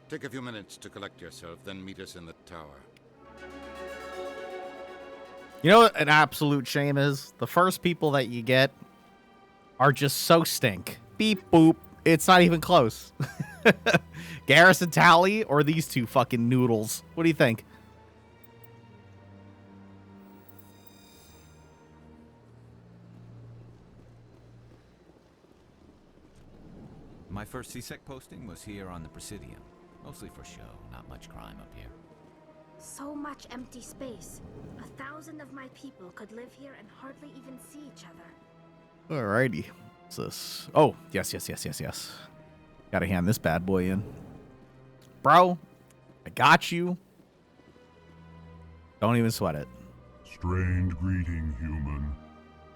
Take a few minutes to collect yourself, then meet us in the tower. You know what an absolute shame is? The first people that you get are just so stink. Beep, boop. It's not even close. Garrus and Tali or these two fucking noodles? What do you think? My first CSEC posting was here on the Presidium. Mostly for show, not much crime up here. So much empty space. 1,000 of my people could live here and hardly even see each other. Alrighty. What's this? Oh, yes. Gotta hand this bad boy in. Bro, I got you. Don't even sweat it. Strange greeting, human.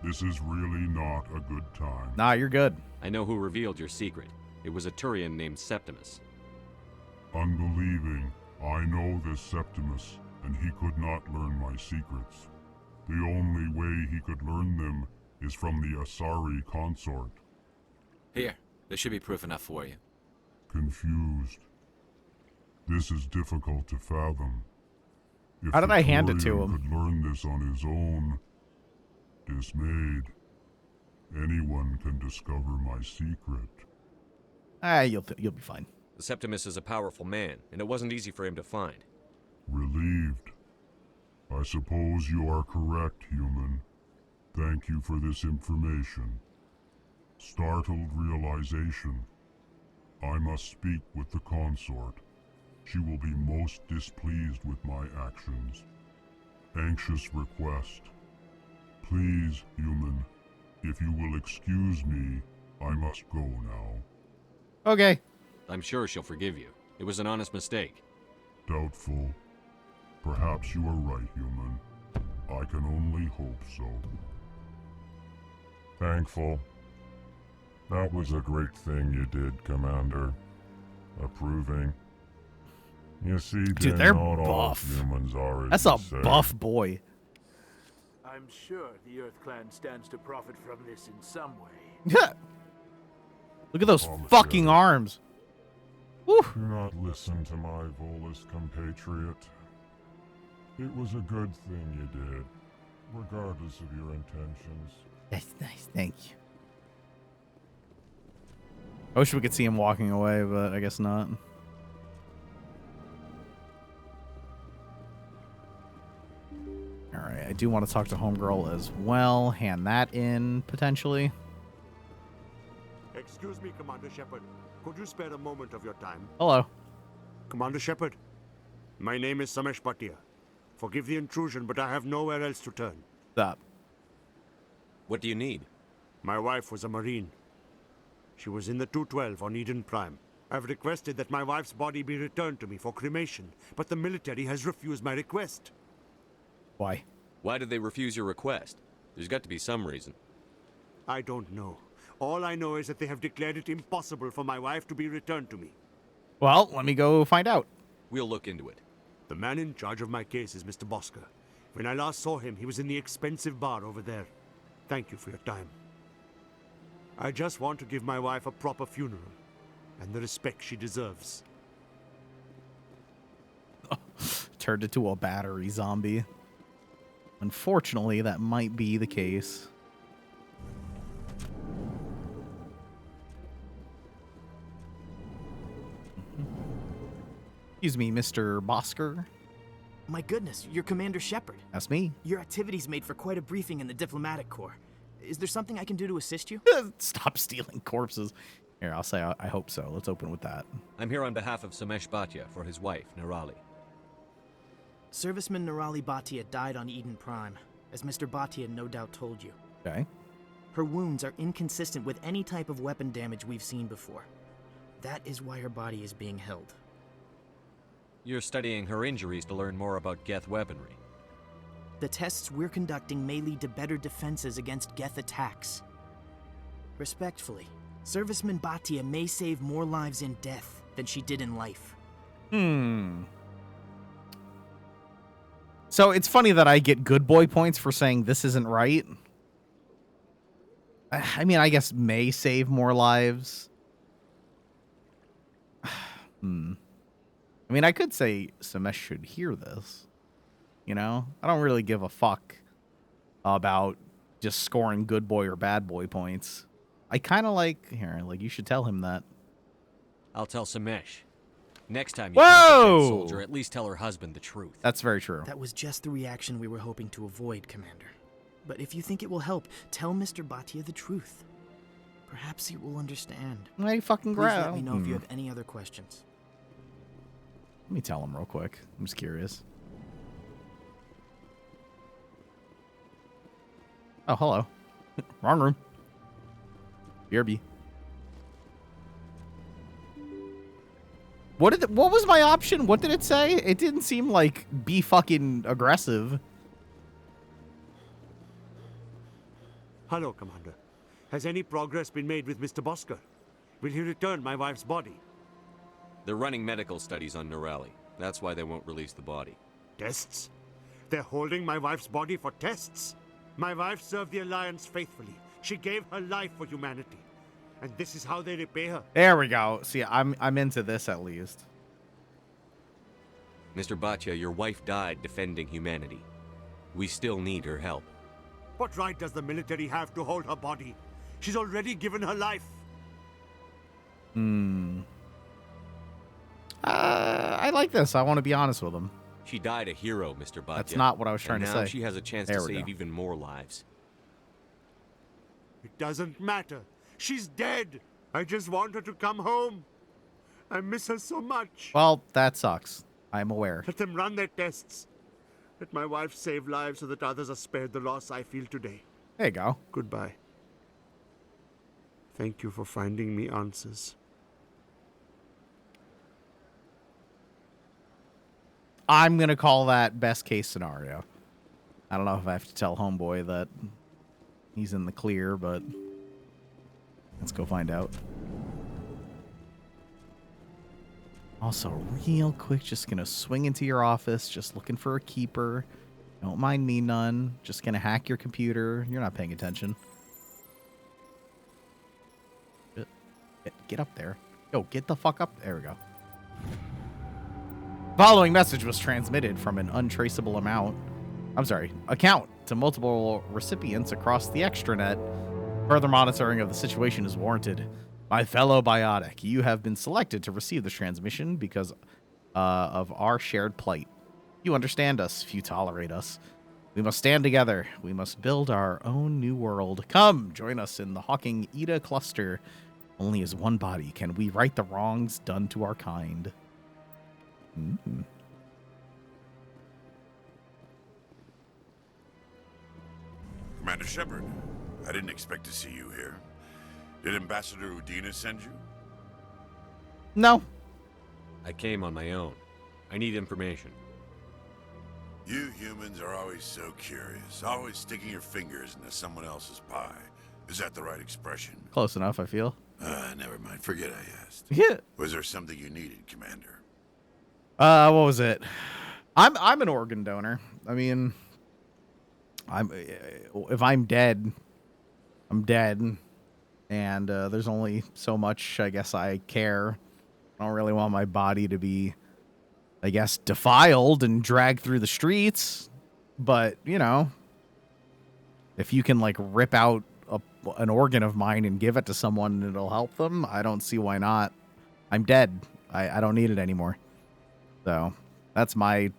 This is really not a good time. Nah, you're good. I know who revealed your secret. It was a Turian named Septimus. Unbelieving. I know this Septimus, and he could not learn my secrets. The only way he could learn them is from the Asari consort. Here, there should be proof enough for you. Confused. This is difficult to fathom. If How did the I hand it to Turian him? could learn this on his own, dismayed, anyone can discover my secret. You'll be fine. The Septimus is a powerful man, and it wasn't easy for him to find. Relieved. I suppose you are correct, human. Thank you for this information. Startled realization. I must speak with the consort. She will be most displeased with my actions. Anxious request. Please, human, if you will excuse me, I must go now. Okay. I'm sure she'll forgive you. It was an honest mistake. Doubtful. Perhaps you are right, human. I can only hope so. Thankful. That was a great thing you did, Commander. Approving. You see, Dude, they're not all buff. humans are as That's you a say. buff boy. I'm sure the Earth Clan stands to profit from this in some way. Yeah. Look at those fucking arms. Do not listen to my Volus compatriot. It was a good thing you did, regardless of your intentions. That's nice, thank you. I wish we could see him walking away, but I guess not. Alright, I do want to talk to Homegirl as well. Hand that in, potentially. Excuse me, Commander Shepard. Could you spare a moment of your time? Hello. Commander Shepard, my name is Samesh Bhatia. Forgive the intrusion, but I have nowhere else to turn. Stop. What do you need? My wife was a Marine. She was in the 212 on Eden Prime. I've requested that my wife's body be returned to me for cremation, but the military has refused my request. Why? Why did they refuse your request? There's got to be some reason. I don't know. All I know is that they have declared it impossible for my wife to be returned to me. Well, let me go find out. We'll look into it. The man in charge of my case is Mr. Bosker. When I last saw him, he was in the expensive bar over there. Thank you for your time. I just want to give my wife a proper funeral and the respect she deserves. Turned into a battery zombie. Unfortunately, that might be the case. Excuse me, Mr. Bosker. My goodness, you're Commander Shepard. That's me. Your activities made for quite a briefing in the diplomatic corps. Is there something I can do to assist you? Stop stealing corpses. Here, I'll say I hope so. Let's open with that. I'm here on behalf of Samesh Bhatia for his wife, Nirali. Serviceman Nirali Bhatia died on Eden Prime, as Mr. Bhatia no doubt told you. Okay. Her wounds are inconsistent with any type of weapon damage we've seen before. That is why her body is being held. You're studying her injuries to learn more about Geth weaponry. The tests we're conducting may lead to better defenses against Geth attacks. Respectfully, Serviceman Bhatia may save more lives in death than she did in life. So it's funny that I get good boy points for saying this isn't right. I mean, I guess may save more lives. I mean, I could say Samesh should hear this. You know? I don't really give a fuck about just scoring good boy or bad boy points. I kind of like... Here, like, you should tell him that. I'll tell Samesh. Next time you kill a dead soldier, at least tell her husband the truth. That's very true. That was just the reaction we were hoping to avoid, Commander. But if you think it will help, tell Mr. Bhatia the truth. Perhaps he will understand. Hey, fucking Please let me know if you have any other questions. Let me tell him real quick. I'm just curious. Oh, hello. Wrong room. BRB. What was my option? What did it say? It didn't seem like be fucking aggressive. Hello, Commander. Has any progress been made with Mr. Bosker? Will he return my wife's body? They're running medical studies on Nirali. That's why they won't release the body. Tests? They're holding my wife's body for tests? My wife served the Alliance faithfully. She gave her life for humanity. And this is how they repay her. There we go. See, I'm into this at least. Mr. Bhatia, your wife died defending humanity. We still need her help. What right does the military have to hold her body? She's already given her life. I like this. I want to be honest with him. She died a hero, Mr. Bhatia. That's not what I was trying to now say. She has a chance to save even more lives. It doesn't matter. She's dead. I just want her to come home. I miss her so much. Well, that sucks. I'm aware. Let them run their tests. Let my wife save lives so that others are spared the loss I feel today. There you go. Goodbye. Thank you for finding me answers. I'm going to call that best case scenario. I don't know if I have to tell Homeboy that he's in the clear, but let's go find out. Also, real quick, just going to swing into your office, just looking for a keeper. Don't mind me none. Just going to hack your computer. You're not paying attention. Get up there. Yo, get the fuck up. There we go. Following message was transmitted from an untraceable account to multiple recipients across the extranet. Further monitoring of the situation is warranted. My fellow biotic, you have been selected to receive the transmission because of our shared plight. You understand us, few tolerate us. We must stand together. We must build our own new world. Come, join us in the Hawking Ida cluster. Only as one body can we right the wrongs done to our kind. Commander Shepard, I didn't expect to see you here. Did Ambassador Udina send you? No. I came on my own. I need information. You humans are always so curious, always sticking your fingers into someone else's pie. Is that the right expression? Close enough, I feel. Never mind. Forget I asked. Yeah. Was there something you needed, Commander? What was it? I'm an organ donor. I mean, if I'm dead, I'm dead. And there's only so much, I guess, I care. I don't really want my body to be, I guess, defiled and dragged through the streets. But, you know, if you can, like, rip out an organ of mine and give it to someone and it'll help them, I don't see why not. I'm dead. I don't need it anymore. So that's my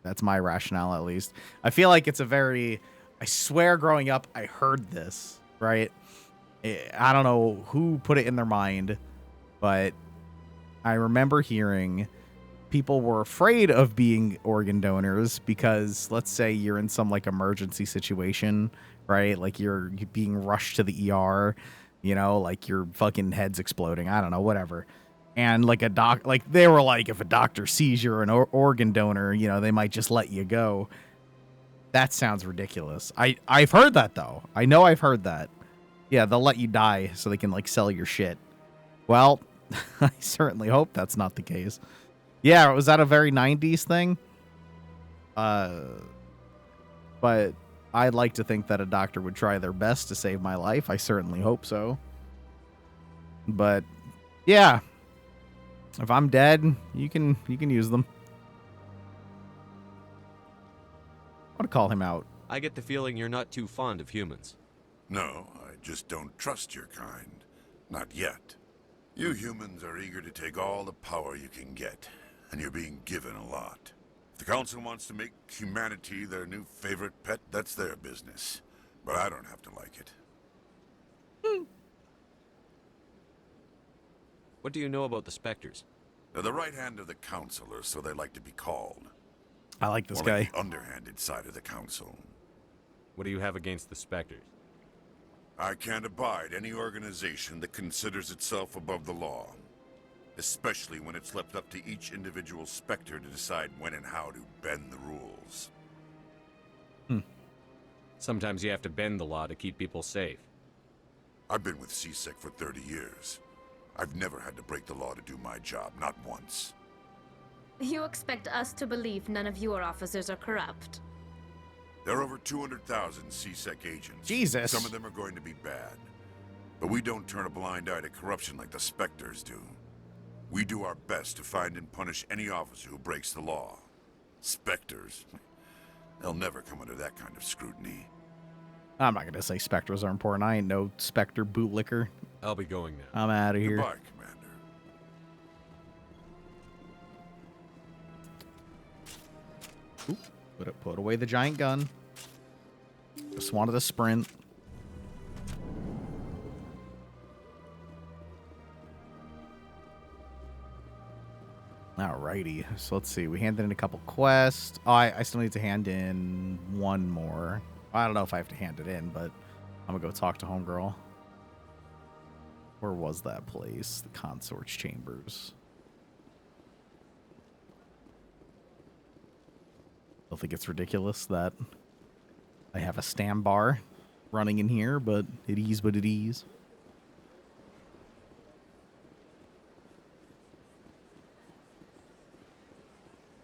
rationale, at least. I feel like it's I swear growing up, I heard this, right? I don't know who put it in their mind, but I remember hearing people were afraid of being organ donors because, let's say you're in some like emergency situation, right? Like you're being rushed to the ER, you know, like your fucking head's exploding. I don't know, whatever. And like they were like, if a doctor sees you're an organ donor, you know, they might just let you go. That sounds ridiculous. I've heard that though. I know I've heard that. Yeah, they'll let you die so they can like sell your shit. Well, I certainly hope that's not the case. Yeah, was that a very 90s thing? But I'd like to think that a doctor would try their best to save my life. I certainly hope so. But yeah, if I'm dead, you can use them. I want to call him out. I get the feeling you're not too fond of humans. No, I just don't trust your kind. Not yet. You humans are eager to take all the power you can get, and you're being given a lot. If the Council wants to make humanity their new favorite pet, that's their business. But I don't have to like it. What do you know about the Spectres? They're the right hand of the Council, or so they like to be called. I like this More guy. like the underhanded side of the Council. What do you have against the Spectres? I can't abide any organization that considers itself above the law. Especially when it's left up to each individual Spectre to decide when and how to bend the rules. Sometimes you have to bend the law to keep people safe. I've been with CSEC for 30 years. I've never had to break the law to do my job, not once. You expect us to believe none of your officers are corrupt? There are over 200,000 CSEC agents. Jesus. Some of them are going to be bad. But we don't turn a blind eye to corruption like the Spectres do. We do our best to find and punish any officer who breaks the law. Spectres. They'll never come under that kind of scrutiny. I'm not going to say Spectres are important. I ain't no Spectre bootlicker. I'll be going now. I'm out of here. Goodbye, Commander. Oop, put away the giant gun. Just wanted to sprint. Alrighty, so let's see. We handed in a couple quests. Oh, I still need to hand in one more. I don't know if I have to hand it in, but I'm gonna go talk to Homegirl. Where was that place? The Consort's Chambers. I think it's ridiculous that I have a stam bar running in here, but it is what it is.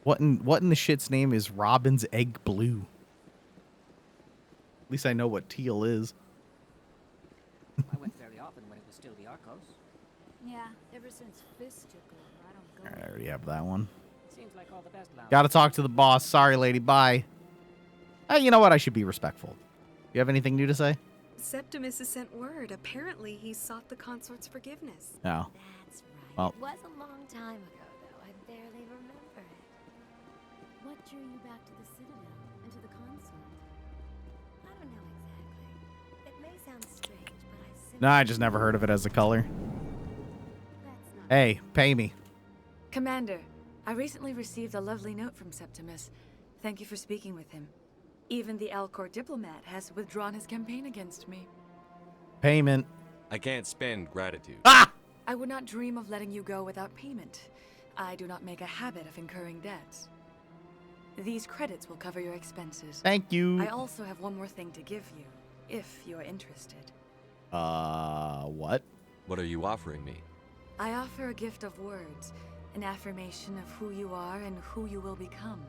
What in the shit's name is Robin's Egg Blue? At least I know what teal is. I went very often when it was still the Arcos. Yeah, ever since Fist took over, I don't go. I already have that one. Seems like all the best Gotta talk to the boss. Sorry, lady. Bye. You know what? I should be respectful. You have anything new to say? Septimus has sent word. Apparently, he sought the consort's forgiveness. No. That's right. Well. It was a long time ago, though. I barely remember it. What drew you back to the Citadel and to the consort? I don't know exactly. It may sound strange, but I simply... No, I just never heard of it as a color. Hey, pay me. Commander, I recently received a lovely note from Septimus. Thank you for speaking with him. Even the Alcor diplomat has withdrawn his campaign against me. Payment. I can't spend gratitude. Ah! I would not dream of letting you go without payment. I do not make a habit of incurring debts. These credits will cover your expenses. Thank you. I also have one more thing to give you, if you are interested. What? What are you offering me? I offer a gift of words, an affirmation of who you are and who you will become.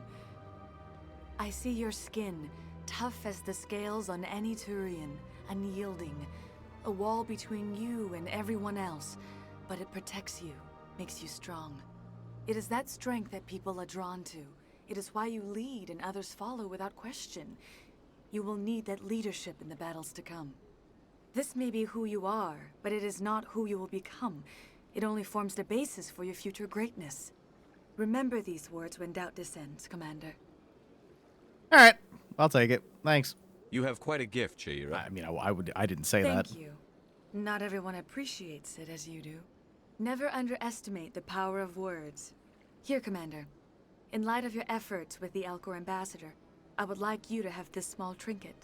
I see your skin, tough as the scales on any Turian, unyielding, a wall between you and everyone else, but it protects you, makes you strong. It is that strength that people are drawn to. It is why you lead and others follow without question. You will need that leadership in the battles to come. This may be who you are, but it is not who you will become. It only forms the basis for your future greatness. Remember these words when doubt descends, Commander. All right, I'll take it. Thanks. You have quite a gift, Shira. I mean, I didn't say that. Thank you. Not everyone appreciates it as you do. Never underestimate the power of words. Here, Commander. In light of your efforts with the Alcor ambassador, I would like you to have this small trinket.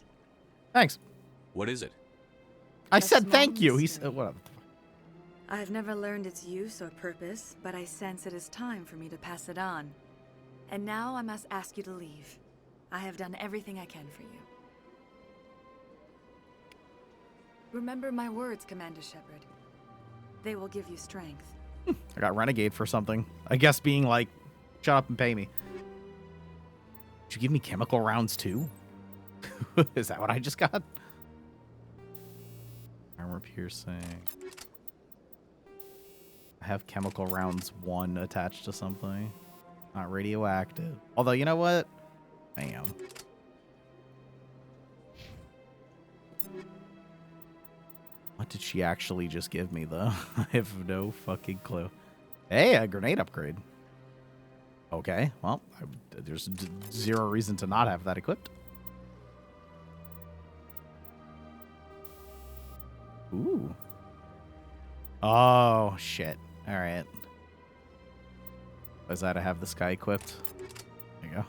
Thanks. What is it? I said thank you. He said, whatever. I have never learned its use or purpose, but I sense it is time for me to pass it on. And now I must ask you to leave. I have done everything I can for you. Remember my words, Commander Shepard. They will give you strength. I got Renegade for something. I guess being like, shut up and pay me. Did you give me chemical rounds too? Is that what I just got? Armor piercing. I have chemical rounds 1 attached to something. Not radioactive. Although, you know what? I am. What did she actually just give me, though? I have no fucking clue. Hey, a grenade upgrade. Okay, well, there's zero reason to not have that equipped. Ooh. Oh, shit. All right. Was that to have this guy equipped? There you go.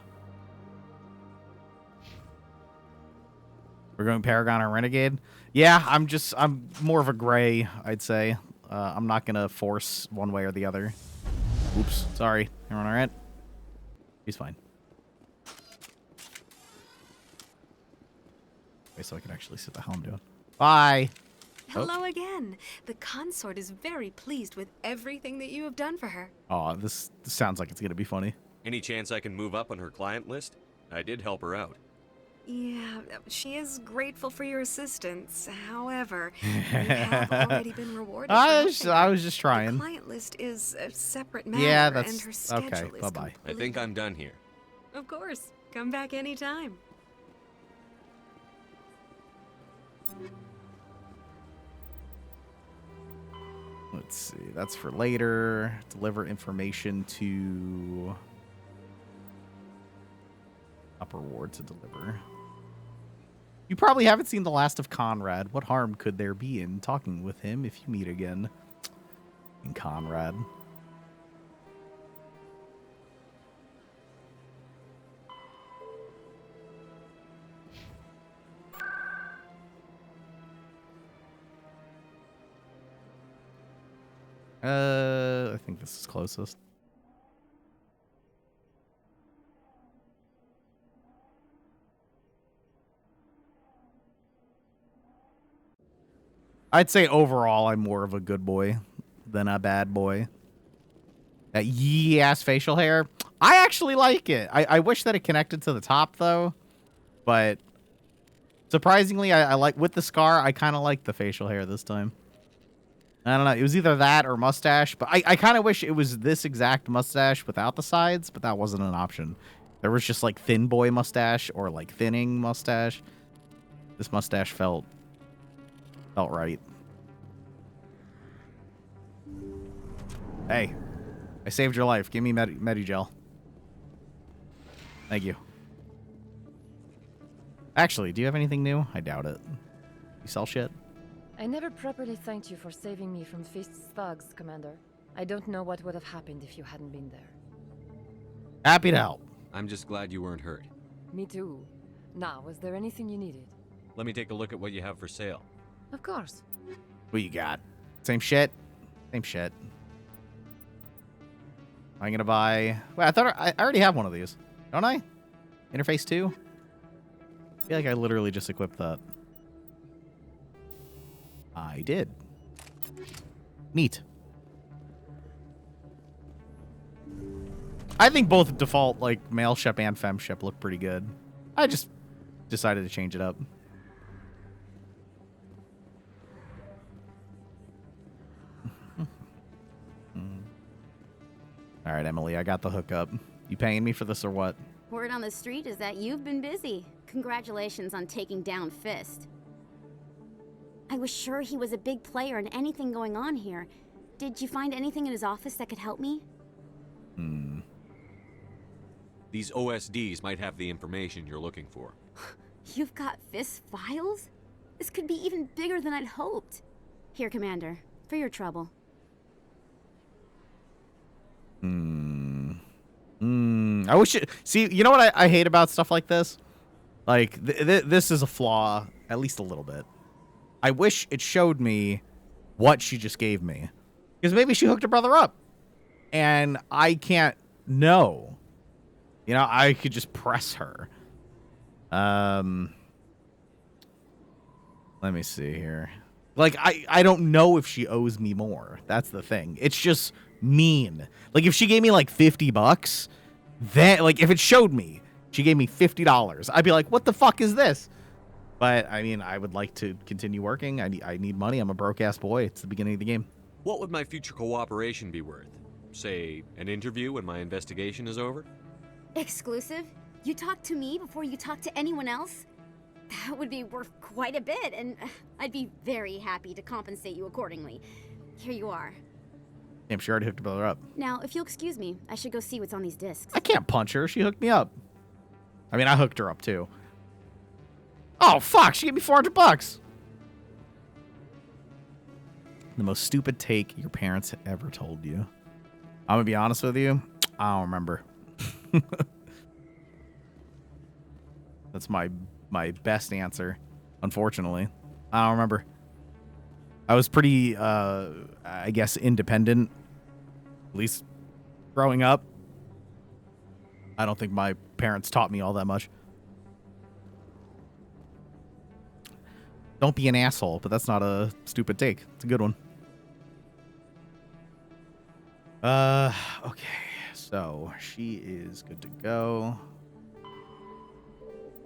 We're going Paragon or Renegade? Yeah, I'm more of a gray, I'd say. I'm not going to force one way or the other. Oops, sorry. Everyone all right? He's fine. Okay, so I can actually see what the hell I'm doing. Bye! Hello again. The consort is very pleased with everything that you have done for her. Oh, this sounds like it's going to be funny. Any chance I can move up on her client list? I did help her out. Yeah, she is grateful for your assistance. However, you have already been rewarded. I was just trying. The client list is a separate matter, yeah, and that's her schedule okay. is Bye-bye. I think I'm done here. Of course. Come back anytime. Let's see. That's for later. Deliver information to... Upper ward to deliver. You probably haven't seen The Last of Conrad. What harm could there be in talking with him if you meet again? In Conrad. I think this is closest. I'd say overall I'm more of a good boy than a bad boy. That yee-ass facial hair, I actually like it. I wish that it connected to the top, though. But surprisingly, I like, with the scar, I kind of like the facial hair this time. I don't know. It was either that or mustache, but I kind of wish it was this exact mustache without the sides, but that wasn't an option. There was just like thin boy mustache or like thinning mustache. This mustache felt right. Hey, I saved your life. Give me Medigel. Thank you. Actually, do you have anything new? I doubt it. You sell shit? I never properly thanked you for saving me from Fist's thugs, Commander. I don't know what would have happened if you hadn't been there. Happy to help. I'm just glad you weren't hurt. Me too. Now, was there anything you needed? Let me take a look at what you have for sale. Of course. What you got? Same shit? Same shit. I'm gonna buy... Wait, I thought I already have one of these. Don't I? Interface 2? I feel like I literally just equipped that. I did. Neat. I think both default, like, male ship and fem ship look pretty good. I just decided to change it up. All right, Emily, I got the hookup. You paying me for this or what? Word on the street is that you've been busy. Congratulations on taking down Fist. I was sure he was a big player in anything going on here. Did you find anything in his office that could help me? These OSDs might have the information you're looking for. You've got Fist files? This could be even bigger than I'd hoped. Here, Commander, for your trouble. I wish it... See, you know what I hate about stuff like this? Like, this is a flaw, at least a little bit. I wish it showed me what she just gave me. Because maybe she hooked her brother up. And I can't know. You know, I could just press her. Let me see here. Like, I don't know if she owes me more. That's the thing. It's just mean. Like, if she gave me, like, $50, then, like, if it showed me she gave me $50, I'd be like, what the fuck is this? But, I mean, I would like to continue working. I need money. I'm a broke-ass boy. It's the beginning of the game. What would my future cooperation be worth? Say, an interview when my investigation is over? Exclusive? You talk to me before you talk to anyone else? That would be worth quite a bit, and I'd be very happy to compensate you accordingly. Here you are. Damn, she already hooked her brother up. Now, if you'll excuse me, I should go see what's on these discs. I can't punch her. She hooked me up. I mean, I hooked her up, too. Oh, fuck. She gave me $400. The most stupid take your parents ever told you. I'm going to be honest with you. I don't remember. That's my best answer, unfortunately. I don't remember. I was pretty, I guess, independent, at least growing up. I don't think my parents taught me all that much. Don't be an asshole, but that's not a stupid take. It's a good one. Okay. So, she is good to go.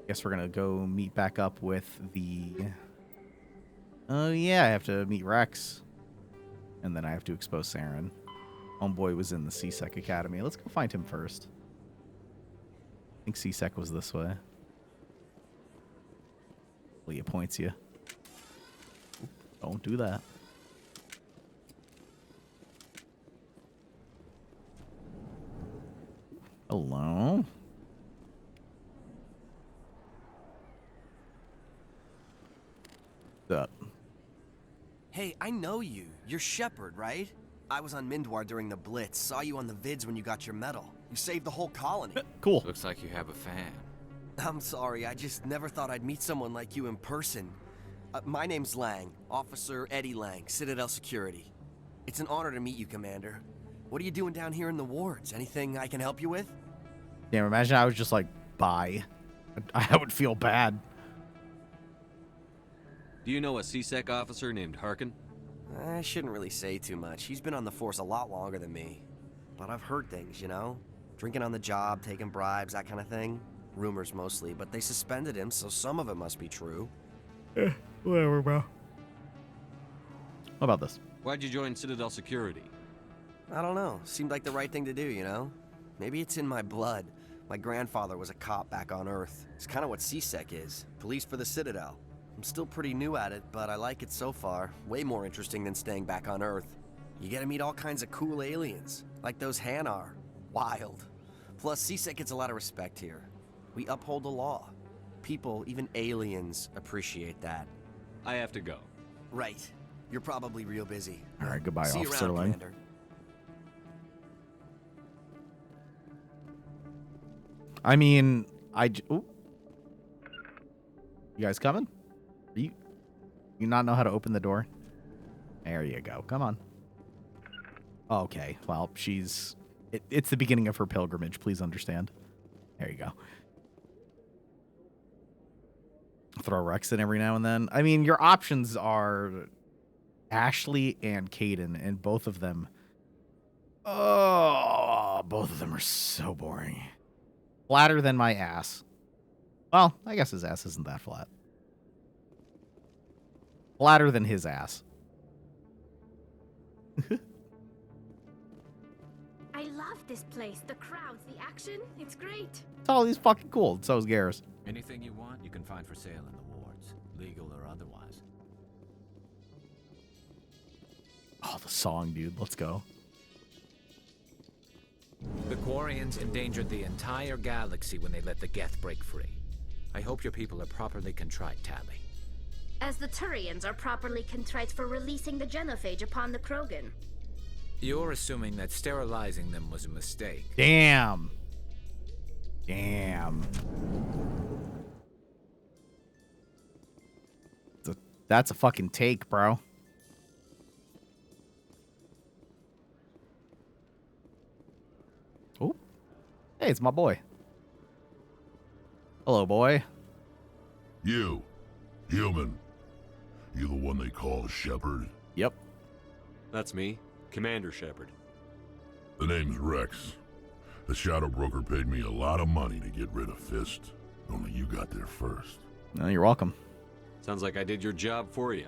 Guess we're gonna go meet back up with the... Oh, yeah, I have to meet Rex. And then I have to expose Saren. Homeboy was in the CSEC Academy. Let's go find him first. I think CSEC was this way. Leah points you. Don't do that. Hello? What's up? Hey, I know you. You're Shepard, right? I was on Mindwar during the Blitz. Saw you on the vids when you got your medal. You saved the whole colony. Cool. Looks like you have a fan. I'm sorry, I just never thought I'd meet someone like you in person. My name's Lang, Officer Eddie Lang, Citadel Security. It's an honor to meet you, Commander. What are you doing down here in the wards? Anything I can help you with? Damn, imagine I was just like, bye. I would feel bad. Do you know a CSEC officer named Harkin? I shouldn't really say too much. He's been on the force a lot longer than me. But I've heard things, you know? Drinking on the job, taking bribes, that kind of thing. Rumors mostly, but they suspended him, so some of it must be true. Whatever, bro. How about this? Why'd you join Citadel Security? I don't know. Seemed like the right thing to do, you know? Maybe it's in my blood. My grandfather was a cop back on Earth. It's kind of what CSEC is. Police for the Citadel. I'm still pretty new at it, but I like it so far. Way more interesting than staying back on Earth. You get to meet all kinds of cool aliens, like those Hanar. Wild. Plus, CSEC gets a lot of respect here. We uphold the law. People, even aliens, appreciate that. I have to go. Right. You're probably real busy. All right, goodbye, See you Officer around, Lang. Commander. I mean, ooh. You guys coming? You not know how to open the door? There you go. Come on. Okay. Well, it's the beginning of her pilgrimage. Please understand. There you go. Throw Rex in every now and then. I mean, your options are Ashley and Caden, and both of them. Oh, both of them are so boring. Flatter than my ass. Well, I guess his ass isn't that flat. Flatter than his ass. I love this place. The crowds, the action. It's great. Tolly's fucking cool. So is Garrus. Anything you want, you can find for sale in the wards, legal or otherwise. Oh, the song, dude. Let's go. The Quarians endangered the entire galaxy when they let the Geth break free. I hope your people are properly contrite, Tally. As the Turians are properly contrite for releasing the genophage upon the Krogan. You're assuming that sterilizing them was a mistake. Damn. Damn. That's a fucking take, bro. Oh. Hey, it's my boy. Hello, boy. You. Human. You the one they call Shepard? Yep. That's me, Commander Shepard. The name's Rex. The Shadow Broker paid me a lot of money to get rid of Fist. Only you got there first. No, you're welcome. Sounds like I did your job for you.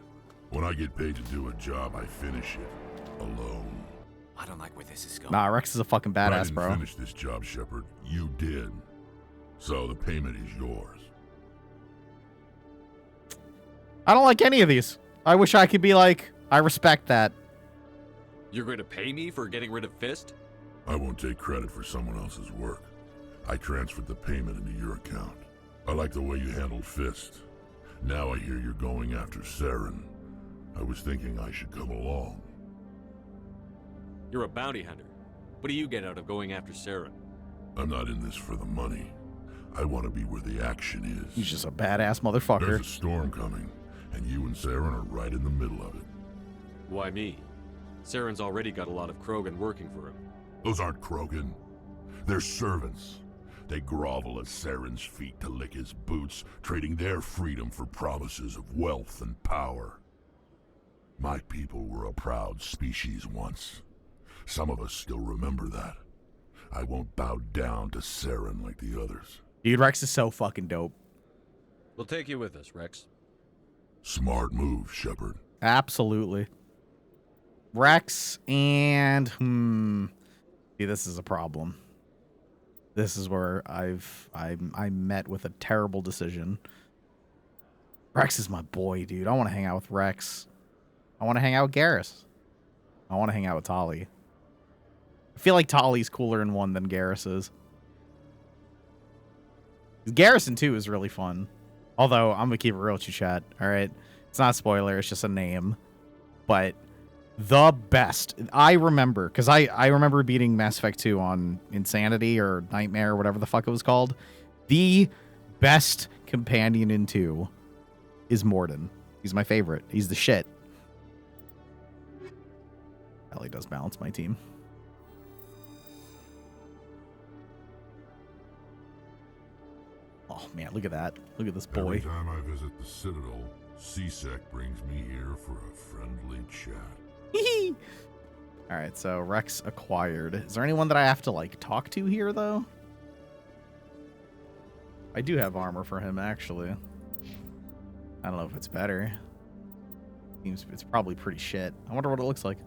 When I get paid to do a job, I finish it. Alone. I don't like where this is going. Nah, Rex is a fucking But I badass, didn't bro. finish this job, Shepard. You did. So the payment is yours. I don't like any of these. I wish I could be like, I respect that. You're going to pay me for getting rid of Fist? I won't take credit for someone else's work. I transferred the payment into your account. I like the way you handled Fist. Now I hear you're going after Saren. I was thinking I should come along. You're a bounty hunter. What do you get out of going after Saren? I'm not in this for the money. I want to be where the action is. He's just a badass motherfucker. There's a storm coming, and you and Saren are right in the middle of it. Why me? Saren's already got a lot of Krogan working for him. Those aren't Krogan. They're servants. They grovel at Saren's feet to lick his boots, trading their freedom for promises of wealth and power. My people were a proud species once. Some of us still remember that. I won't bow down to Saren like the others. Dude, Rex is so fucking dope. We'll take you with us, Rex. Smart move, Shepard. Absolutely. Rex and see, this is a problem. This is where I met with a terrible decision. Rex is my boy, dude. I want to hang out with Rex. I want to hang out with Garrus. I want to hang out with Tali. I feel like Tali's cooler in 1 than Garrus is. Garrison 2 is really fun. Although, I'm going to keep it real with you, chat. All right? It's not a spoiler. It's just a name. But the best. I remember, because I remember beating Mass Effect 2 on Insanity or Nightmare or whatever the fuck it was called. The best companion in 2 is Morden. He's my favorite. He's the shit. Ellie does balance my team. Oh, man, look at that. Look at this boy. Every time I visit the Citadel, CSEC brings me here for a friendly chat. All right, so Rex acquired. Is there anyone that I have to, like, talk to here, though? I do have armor for him, actually. I don't know if it's better. It's probably pretty shit. I wonder what it looks like.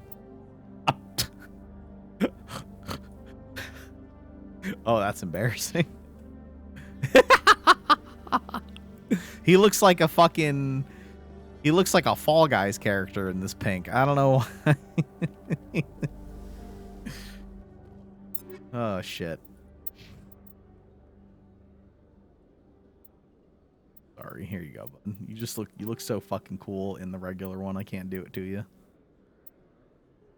Oh, that's embarrassing. He looks like a fucking... He looks like a Fall Guys character in this pink. I don't know why. Oh, shit. Sorry, here you go, bud. You look so fucking cool in the regular one. I can't do it to you.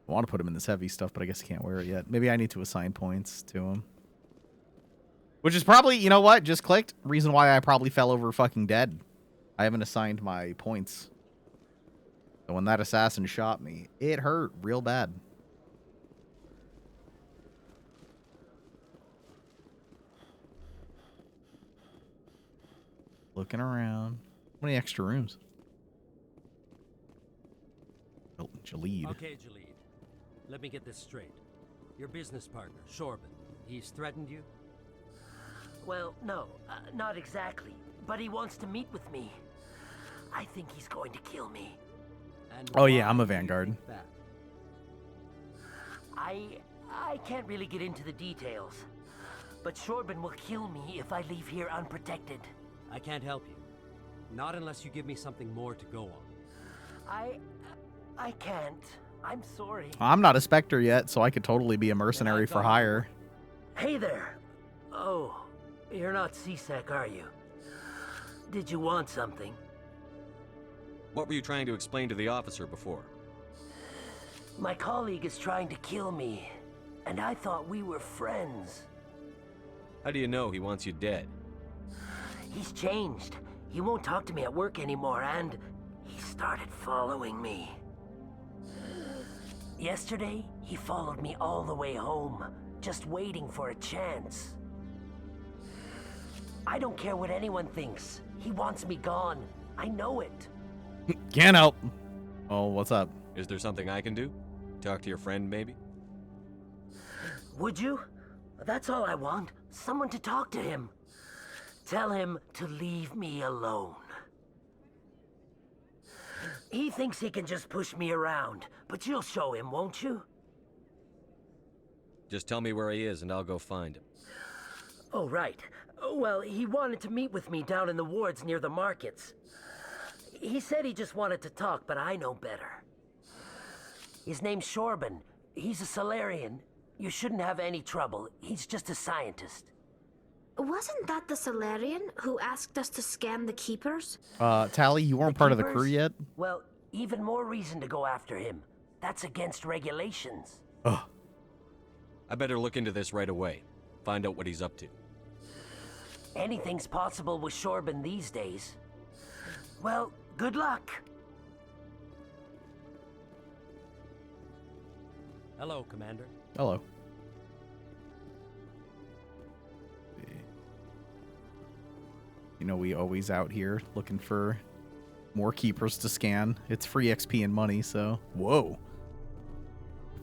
I want to put him in this heavy stuff, but I guess I can't wear it yet. Maybe I need to assign points to him. Which is probably, you know what? Just clicked. Reason why I probably fell over fucking dead. I haven't assigned my points. So when that assassin shot me, it hurt real bad. Looking around. How many extra rooms? Oh, Jalid. Okay, Jalid. Let me get this straight. Your business partner, Shorban, he's threatened you? Well, no, not exactly. But he wants to meet with me. I think he's going to kill me. And oh yeah, I'm a Vanguard. I can't really get into the details. But Shorban will kill me if I leave here unprotected. I can't help you. Not unless you give me something more to go on. I can't. I'm sorry. I'm not a Spectre yet, so I could totally be a mercenary for hire. Hey there. Oh, you're not C-Sec, are you? Did you want something? What were you trying to explain to the officer before? My colleague is trying to kill me, and I thought we were friends. How do you know he wants you dead? He's changed. He won't talk to me at work anymore, and he started following me. Yesterday, he followed me all the way home, just waiting for a chance. I don't care what anyone thinks. He wants me gone. I know it. Can't help. Oh, what's up? Is there something I can do? Talk to your friend, maybe? Would you? That's all I want. Someone to talk to him. Tell him to leave me alone. He thinks he can just push me around, but you'll show him, won't you? Just tell me where he is and I'll go find him. Oh, right. Well, he wanted to meet with me down in the wards near the markets. He said he just wanted to talk, but I know better. His name's Shorban. He's a Solarian. You shouldn't have any trouble. He's just a scientist. Wasn't that the Solarian who asked us to scan the Keepers? Tally, you weren't part of the crew yet? Well, even more reason to go after him. That's against regulations. Ugh. I better look into this right away. Find out what he's up to. Anything's possible with Shorban these days. Well, good luck. Hello, Commander. Hello. You know, we always out here looking for more Keepers to scan. It's free XP and money, so... Whoa.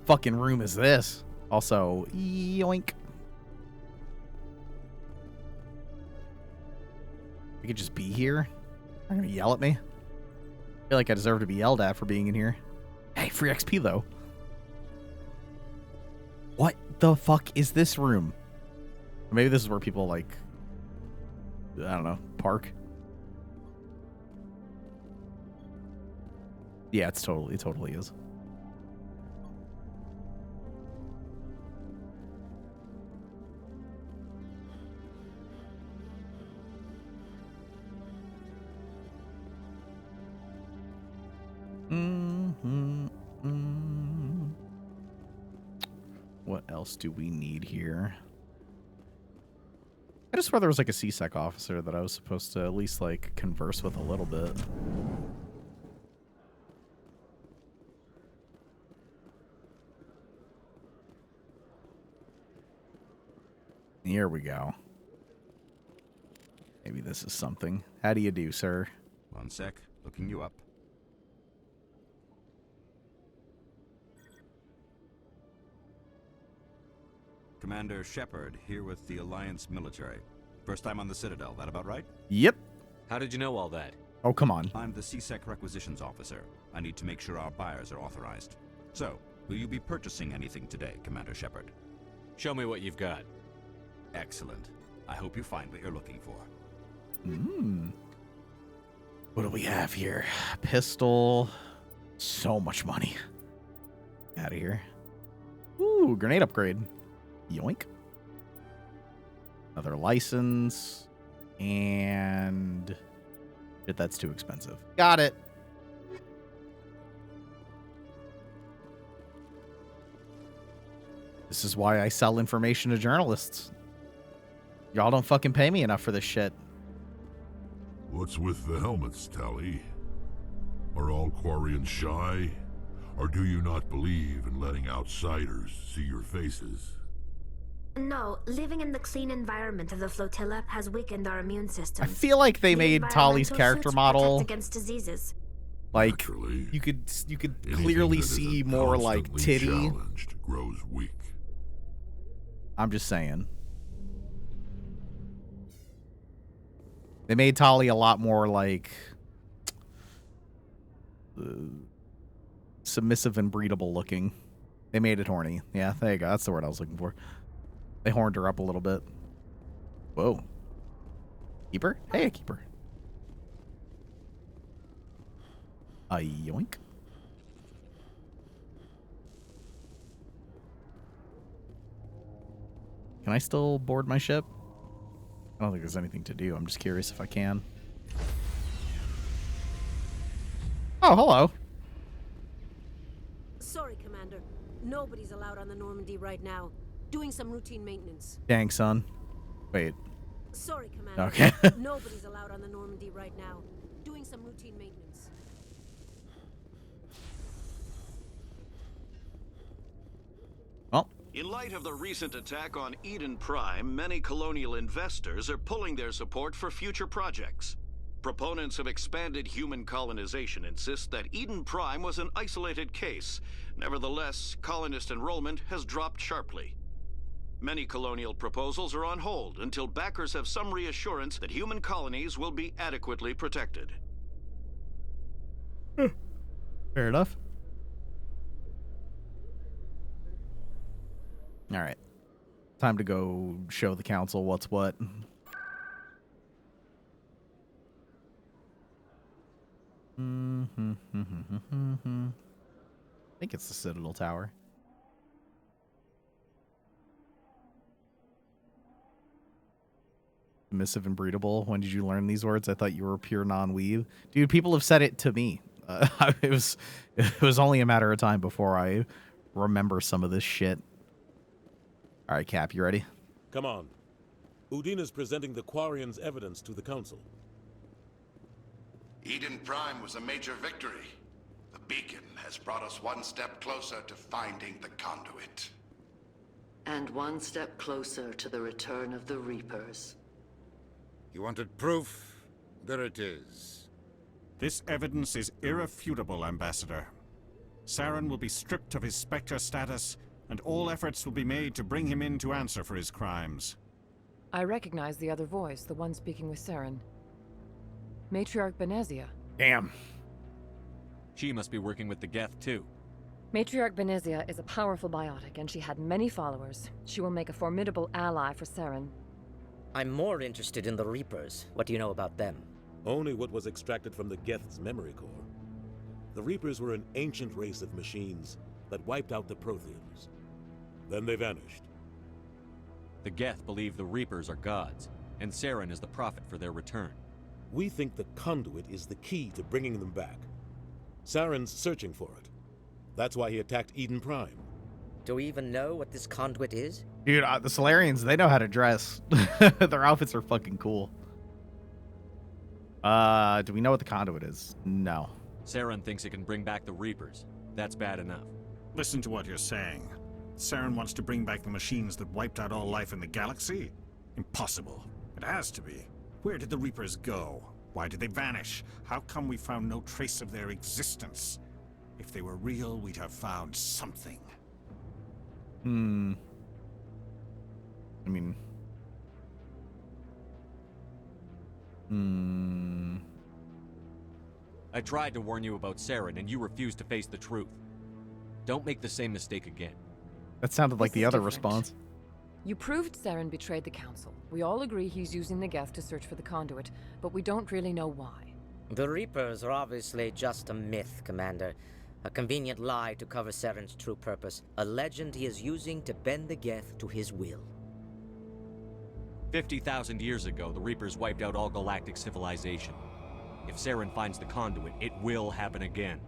Fucking room is this? Also, yoink. I could just be here? They're gonna yell at me? I feel like I deserve to be yelled at for being in here. Hey, free XP, though. What the fuck is this room? Maybe this is where people, like... I don't know, park? Yeah, it totally is. What else do we need here? I just swear there was like a C-Sec officer that I was supposed to at least like converse with a little bit. Here we go. Maybe this is something. How do you do, sir? One sec. Looking you up. Commander Shepard, here with the Alliance military. First time on the Citadel, that about right? Yep. How did you know all that? Oh, come on. I'm the CSEC requisitions officer. I need to make sure our buyers are authorized. So, will you be purchasing anything today, Commander Shepard? Show me what you've got. Excellent. I hope you find what you're looking for. What do we have here? Pistol. So much money. Out of here. Ooh, grenade upgrade. Yoink. Another license. And... shit, that's too expensive. Got it. This is why I sell information to journalists. Y'all don't fucking pay me enough for this shit. What's with the helmets, Tally? Are all Quarians shy? Or do you not believe in letting outsiders see your faces? No, living in the clean environment of the flotilla has weakened our immune system. I feel like they made Tali's character model against diseases. like Naturally, you could anything clearly that see isn't more like constantly titty. challenged grows weak. I'm just saying. They made Tali a lot more like submissive and breedable looking. They made it horny. Yeah, there you go. That's the word I was looking for. They horned her up a little bit. Whoa. Keeper? Hey, a keeper. A yoink. Can I still board my ship? I don't think there's anything to do. I'm just curious if I can. Oh, hello. Sorry, Commander. Nobody's allowed on the Normandy right now. Doing some routine maintenance. Dang, son. Wait. Sorry, Commander. Okay. Nobody's allowed on the Normandy right now. Doing some routine maintenance. Well. In light of the recent attack on Eden Prime, many colonial investors are pulling their support for future projects. Proponents of expanded human colonization insist that Eden Prime was an isolated case. Nevertheless, colonist enrollment has dropped sharply. Many colonial proposals are on hold until backers have some reassurance that human colonies will be adequately protected. Fair enough. All right. Time to go show the council what's what. I think it's the Citadel Tower. Submissive and breedable. When did you learn these words? I thought you were pure non-weeb. Dude, people have said it to me. It was only a matter of time before I remember some of this shit. All right, Cap, you ready? Come on. Udine is presenting the Quarians' evidence to the Council. Eden Prime was a major victory. The beacon has brought us one step closer to finding the conduit. And one step closer to the return of the Reapers. You wanted proof? There it is. This evidence is irrefutable, Ambassador. Saren will be stripped of his Spectre status, and all efforts will be made to bring him in to answer for his crimes. I recognize the other voice, the one speaking with Saren. Matriarch Benezia. Damn. She must be working with the Geth, too. Matriarch Benezia is a powerful biotic, and she had many followers. She will make a formidable ally for Saren. I'm more interested in the Reapers. What do you know about them? Only what was extracted from the Geth's memory core. The Reapers were an ancient race of machines that wiped out the Protheans. Then they vanished. The Geth believe the Reapers are gods, and Saren is the prophet for their return. We think the conduit is the key to bringing them back. Saren's searching for it. That's why he attacked Eden Prime. Do we even know what this conduit is? Dude, the Solarians, they know how to dress. Their outfits are fucking cool. Do we know what the conduit is? No. Saren thinks it can bring back the Reapers. That's bad enough. Listen to what you're saying. Saren wants to bring back the machines that wiped out all life in the galaxy? Impossible. It has to be. Where did the Reapers go? Why did they vanish? How come we found no trace of their existence? If they were real, we'd have found something. I mean... I tried to warn you about Saren, and you refused to face the truth. Don't make the same mistake again. That sounded like This the is other different. response. You proved Saren betrayed the Council. We all agree he's using the Geth to search for the conduit, but we don't really know why. The Reapers are obviously just a myth, Commander. A convenient lie to cover Saren's true purpose. A legend he is using to bend the Geth to his will. 50,000 years ago, the Reapers wiped out all galactic civilization. If Saren finds the conduit, it will happen again.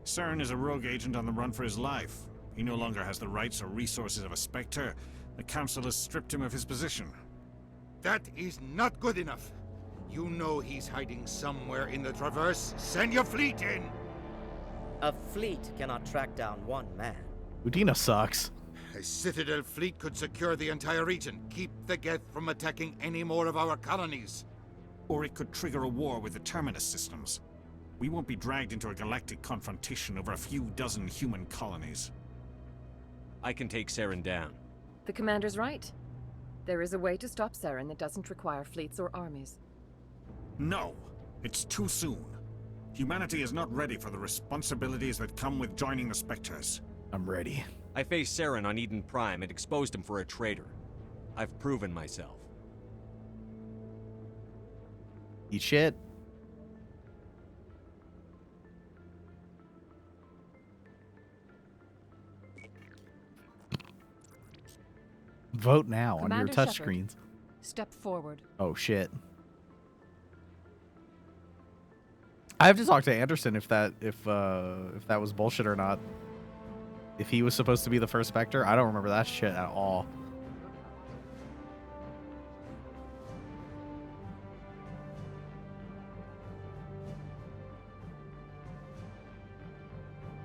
Saren is a rogue agent on the run for his life. He no longer has the rights or resources of a Spectre. The Council has stripped him of his position. That is not good enough. You know he's hiding somewhere in the Traverse. Send your fleet in! A fleet cannot track down one man. Udina sucks. A Citadel fleet could secure the entire region, keep the Geth from attacking any more of our colonies. Or it could trigger a war with the Terminus systems. We won't be dragged into a galactic confrontation over a few dozen human colonies. I can take Saren down. The Commander's right. There is a way to stop Saren that doesn't require fleets or armies. No! It's too soon. Humanity is not ready for the responsibilities that come with joining the Spectres. I'm ready. I faced Saren on Eden Prime and exposed him for a traitor. I've proven myself. Eat shit. Vote now on your Commander touch Shepard, screens. Step forward. Oh shit. I have to talk to Anderson if that was bullshit or not. If he was supposed to be the first Spectre, I don't remember that shit at all.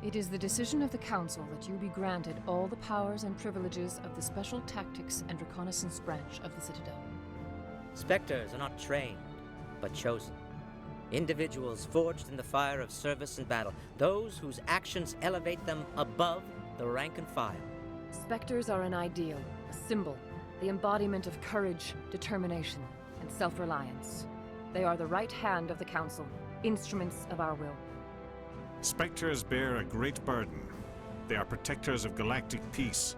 It is the decision of the Council that you be granted all the powers and privileges of the Special Tactics and Reconnaissance Branch of the Citadel. Spectres are not trained, but chosen. Individuals forged in the fire of service and battle. Those whose actions elevate them above the rank and file. Spectres are an ideal, a symbol, the embodiment of courage, determination, and self-reliance. They are the right hand of the Council, instruments of our will. Spectres bear a great burden. They are protectors of galactic peace,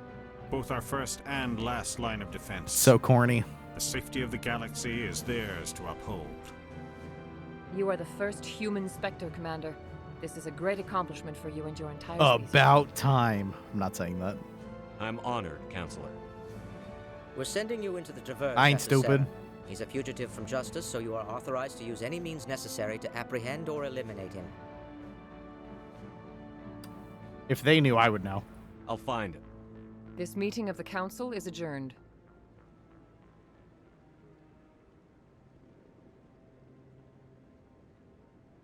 both our first and last line of defense. So corny. The safety of the galaxy is theirs to uphold. You are the first human Spectre, Commander. This is a great accomplishment for you and your entire species. About time. I'm not saying that. I'm honored, Counselor. We're sending you into the Traverse. I ain't after stupid. Saren. He's a fugitive from justice, so you are authorized to use any means necessary to apprehend or eliminate him. If they knew, I would know. I'll find him. This meeting of the Council is adjourned.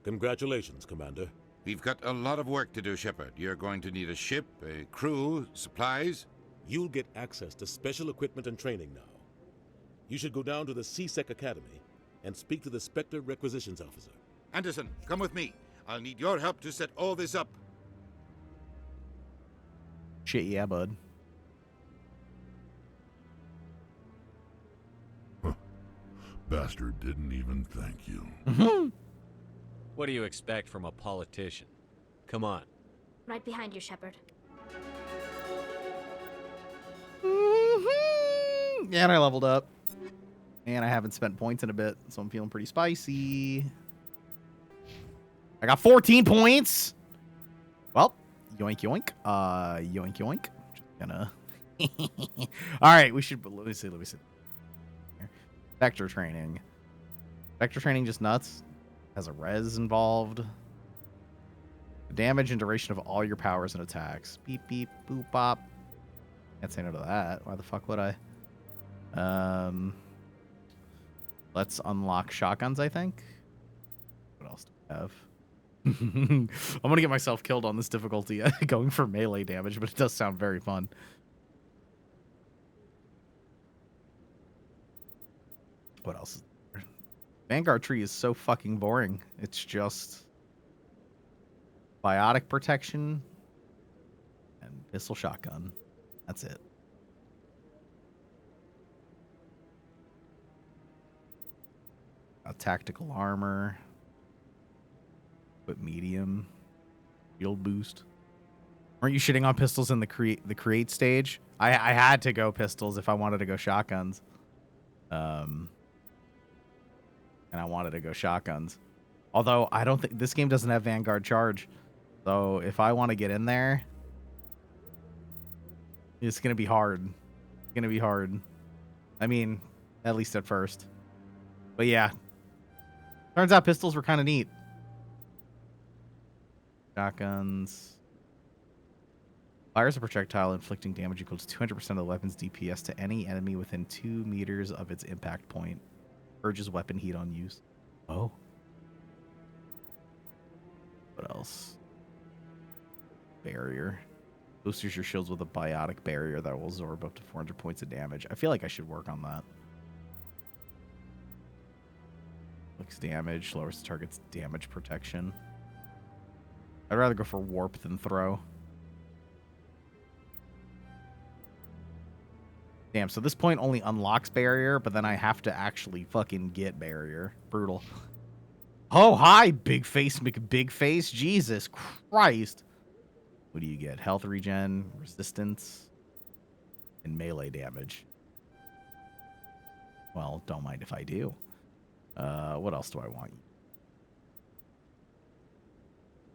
Congratulations, Commander. We've got a lot of work to do, Shepard. You're going to need a ship, a crew, supplies. You'll get access to special equipment and training now. You should go down to the CSEC Academy and speak to the Spectre Requisitions Officer. Anderson, come with me. I'll need your help to set all this up. Shit, yeah, bud. Bastard didn't even thank you. What do you expect from a politician? Come on. Right behind you, Shepard. And I leveled up. And I haven't spent points in a bit, so I'm feeling pretty spicy. I got 14 points. Well, yoink yoink. Yoink yoink. Just gonna. All right, we should. Let me see. Here. Spectre training. Spectre training just nuts. Has a res involved. The damage and duration of all your powers and attacks. Beep beep boop bop. Can't say no to that. Why the fuck would I? Let's unlock shotguns, I think. What else do we have? I'm gonna get myself killed on this difficulty going for melee damage, but it does sound very fun. What else is there? Vanguard tree is so fucking boring. It's just biotic protection and pistol shotgun. That's it. Tactical armor. Put medium. Shield boost. Weren't you shitting on pistols in the create stage? I had to go pistols if I wanted to go shotguns. And I wanted to go shotguns. Although I don't think this game doesn't have Vanguard charge. So if I want to get in there, it's going to be hard. It's going to be hard. I mean, at least at first. But yeah. Turns out pistols were kind of neat. Shotguns. Fires a projectile inflicting damage equal to 200% of the weapon's DPS to any enemy within 2 meters of its impact point. Purges weapon heat on use. Oh. What else? Barrier. Boosters your shields with a biotic barrier that will absorb up to 400 points of damage. I feel like I should work on that. Looks damage, lowers the target's damage protection. I'd rather go for warp than throw. Damn, so this point only unlocks barrier, but then I have to actually fucking get barrier. Brutal. Oh, hi, big face McBig face. Jesus Christ. What do you get? Health regen, resistance, and melee damage. Well, don't mind if I do. What else do I want?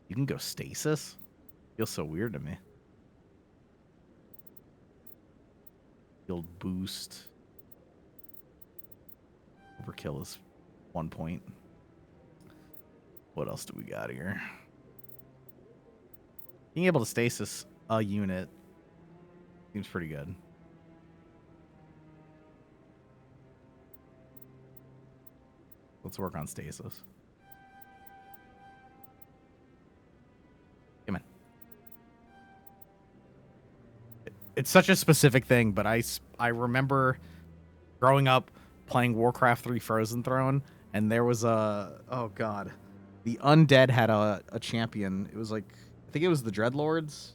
You can go stasis? Feels so weird to me. Shield boost. Overkill is 1 point. What else do we got here? Being able to stasis a unit seems pretty good. Let's work on stasis. Come on. It's such a specific thing, but I remember growing up playing Warcraft 3 Frozen Throne, and there was oh god, the undead had a champion. It was like, I think it was the Dreadlords.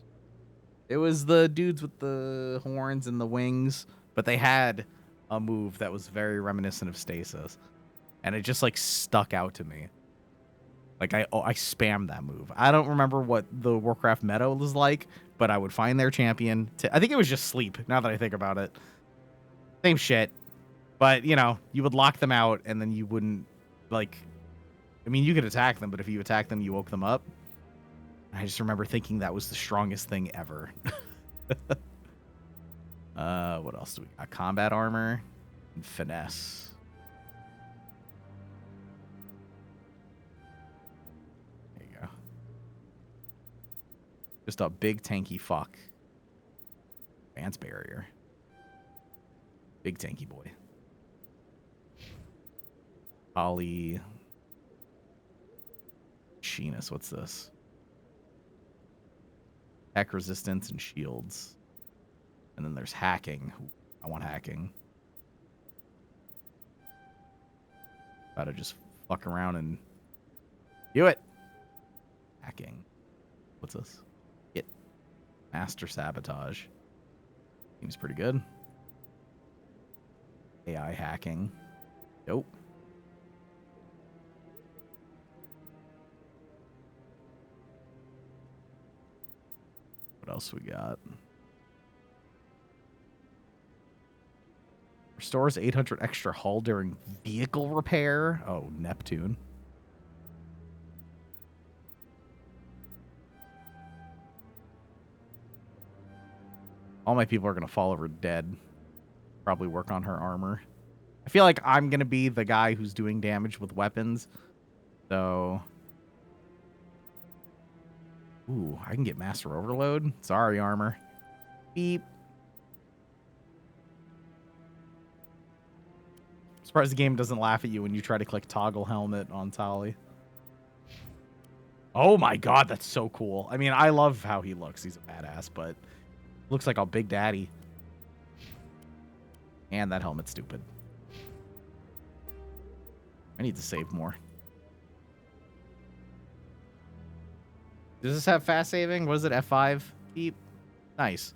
It was the dudes with the horns and the wings, but they had a move that was very reminiscent of stasis, and it just like stuck out to me. Like I spammed that move. I don't remember what the Warcraft meta was like, but I would find their champion. I think it was just sleep, now that I think about it. Same shit. But, you know, you would lock them out, and then you wouldn't, like... I mean, you could attack them, but if you attack them, you woke them up. I just remember thinking that was the strongest thing ever. What else do we got? Combat armor and finesse. Just a big tanky fuck. Advanced barrier. Big tanky boy. Ollie. Sheenus, what's this? Hack resistance and shields. And then there's hacking. I want hacking. Gotta just fuck around and do it. Hacking. What's this? Master sabotage. Seems pretty good. AI hacking. Nope. What else we got? Restores 800 extra hull during vehicle repair. Oh, Neptune. All my people are going to fall over dead. Probably work on her armor. I feel like I'm going to be the guy who's doing damage with weapons. So... Ooh, I can get Master Overload. Sorry, armor. Beep. I'm surprised the game doesn't laugh at you when you try to click toggle helmet on Tali. Oh my god, that's so cool. I mean, I love how he looks. He's a badass, but... Looks like a big daddy. And that helmet's stupid. I need to save more. Does this have fast saving? What is it? F5? Beep. Nice.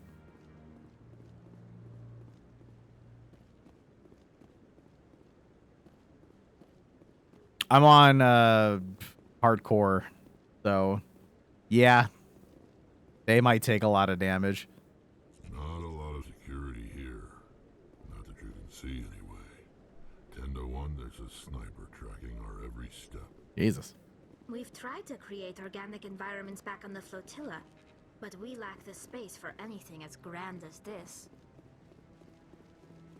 I'm on hardcore So, yeah. They might take a lot of damage. Not a lot of security here. Not that you can see anyway. 10 to 1, there's a sniper tracking our every step. Jesus. We've tried to create organic environments back on the flotilla, but we lack the space for anything as grand as this.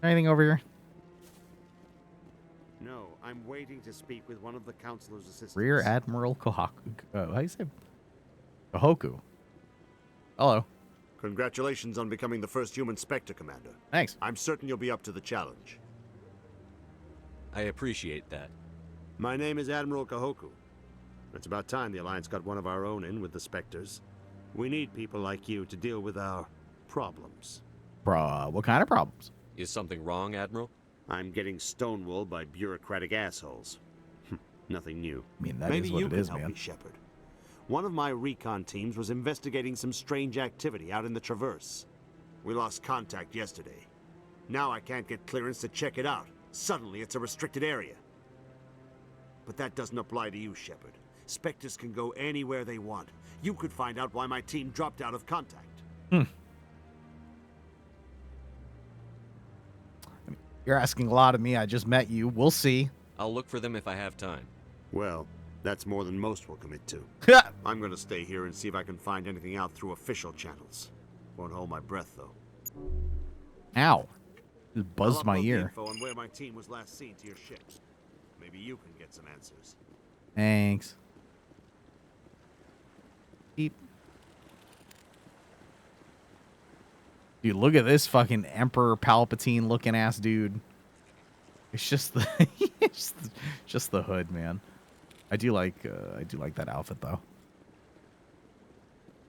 Anything over here? No, I'm waiting to speak with one of the Councilor's assistants. Rear Admiral Kohaku. How do you say? Kohoku. Hello. Congratulations on becoming the first human Spectre, Commander. Thanks. I'm certain you'll be up to the challenge. I appreciate that. My name is Admiral Kohoku. It's about time the Alliance got one of our own in with the Spectres. We need people like you to deal with our problems. Bruh, what kind of problems? Is something wrong, Admiral? I'm getting stonewalled by bureaucratic assholes. Nothing new. I mean, that Maybe is what you it can is, help man. me, Shepard. One of my recon teams was investigating some strange activity out in the Traverse. We lost contact yesterday. Now I can't get clearance to check it out. Suddenly it's a restricted area. But that doesn't apply to you, Shepard. Spectres can go anywhere they want. You could find out why my team dropped out of contact. You're asking a lot of me. I just met you. We'll see. I'll look for them if I have time. Well, that's more than most will commit to. I'm gonna stay here and see if I can find anything out through official channels. Won't hold my breath, though. Ow. Just buzzed I'll my upload the ear. info on where my team was last seen to your ship. Maybe you can get some answers. Thanks. Beep. Dude, look at this fucking Emperor Palpatine looking ass dude. It's just the it's just the hood, man. I do like that outfit though.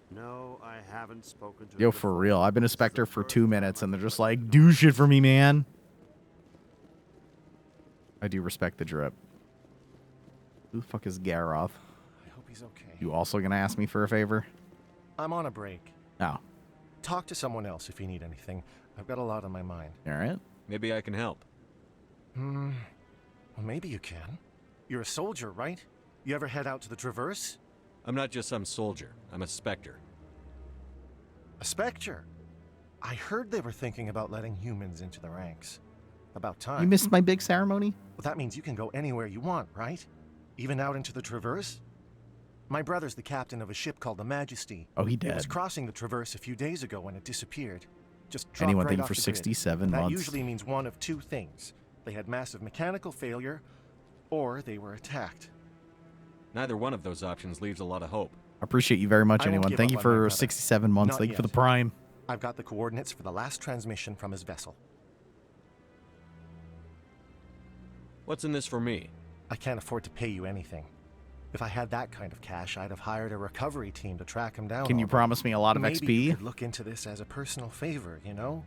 No, I haven't spoken to Yo, for real. I've been a Spectre for 2 minutes and they're just like, do shit for me, man. I do respect the drip. Who the fuck is Garoth? I hope he's okay. You also gonna ask me for a favor? I'm on a break. No. Talk to someone else if you need anything. I've got a lot on my mind. All right. Maybe I can help. Well, maybe you can. You're a soldier, right? You ever head out to the Traverse? I'm not just some soldier. I'm a Spectre. A Spectre? I heard they were thinking about letting humans into the ranks. About time. You missed my big ceremony? Well, that means you can go anywhere you want, right? Even out into the Traverse? My brother's the captain of a ship called the Majesty. Oh, he It was dead. crossing the Traverse a few days ago when it disappeared. Just dropped Anyone right think off for the grid. 67 That months? usually means one of two things. They had massive mechanical failure, or they were attacked. Neither one of those options leaves a lot of hope. I appreciate you very much, I won't anyone. give Thank up you on my for brother. 67 months. Not Thank you for the yet. prime. I've got the coordinates for the last transmission from his vessel. What's in this for me? I can't afford to pay you anything. If I had that kind of cash, I'd have hired a recovery team to track him down. Can you promise me a lot of Maybe XP? you could look into this as a personal favor, you know?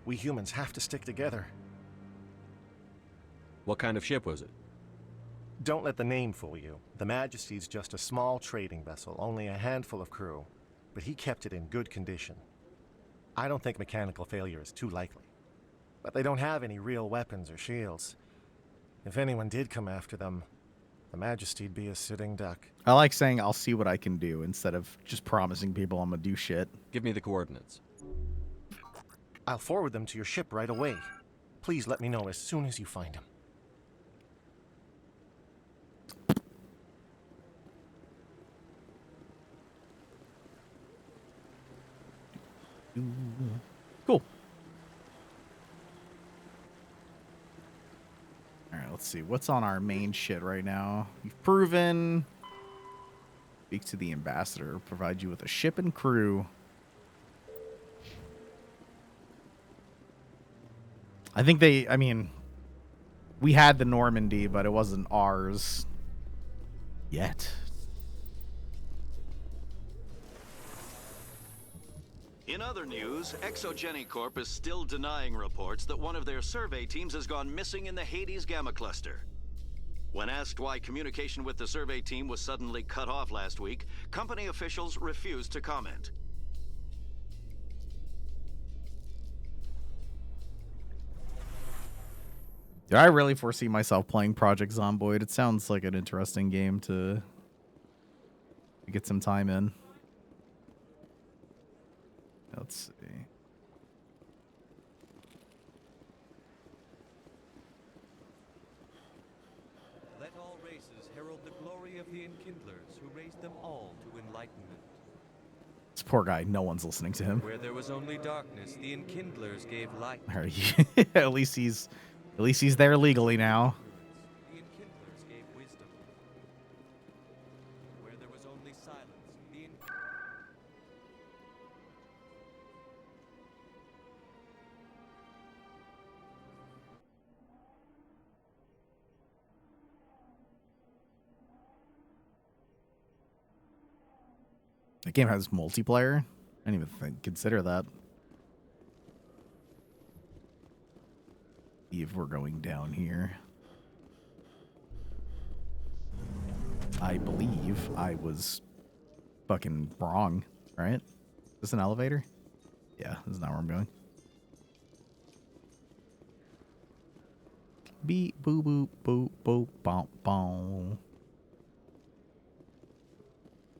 We humans have to stick together. What kind of ship was it? Don't let the name fool you. The Majesty's just a small trading vessel, only a handful of crew. But he kept it in good condition. I don't think mechanical failure is too likely. But they don't have any real weapons or shields. If anyone did come after them, the Majesty'd be a sitting duck. I like saying I'll see what I can do instead of just promising people I'm gonna do shit. Give me the coordinates. I'll forward them to your ship right away. Please let me know as soon as you find them. Cool. Alright, let's see. What's on our main shit right now? You've proven. Speak to the ambassador. Provide you with a ship and crew. I think I mean, we had the Normandy, but it wasn't ours yet. In other news, Exogeny Corp is still denying reports that one of their survey teams has gone missing in the Hades Gamma Cluster. When asked why communication with the survey team was suddenly cut off last week, company officials refused to comment. Do I really foresee myself playing Project Zomboid? It sounds like an interesting game to to get some time in. Let's see. Let all races herald the glory of the Enkindlers who raised them all to enlightenment. This poor guy, no one's listening to him. Where there was only darkness, the Enkindlers gave light. All right. at least he's there legally now. The Enkindlers gave wisdom. Where there was only silence, the The game has multiplayer. I didn't even consider that. See if we're going down here. I believe I was fucking wrong, right? Is this an elevator? Yeah, this is not where I'm going. Beep, boop, boop, boop, boop, bom, bom.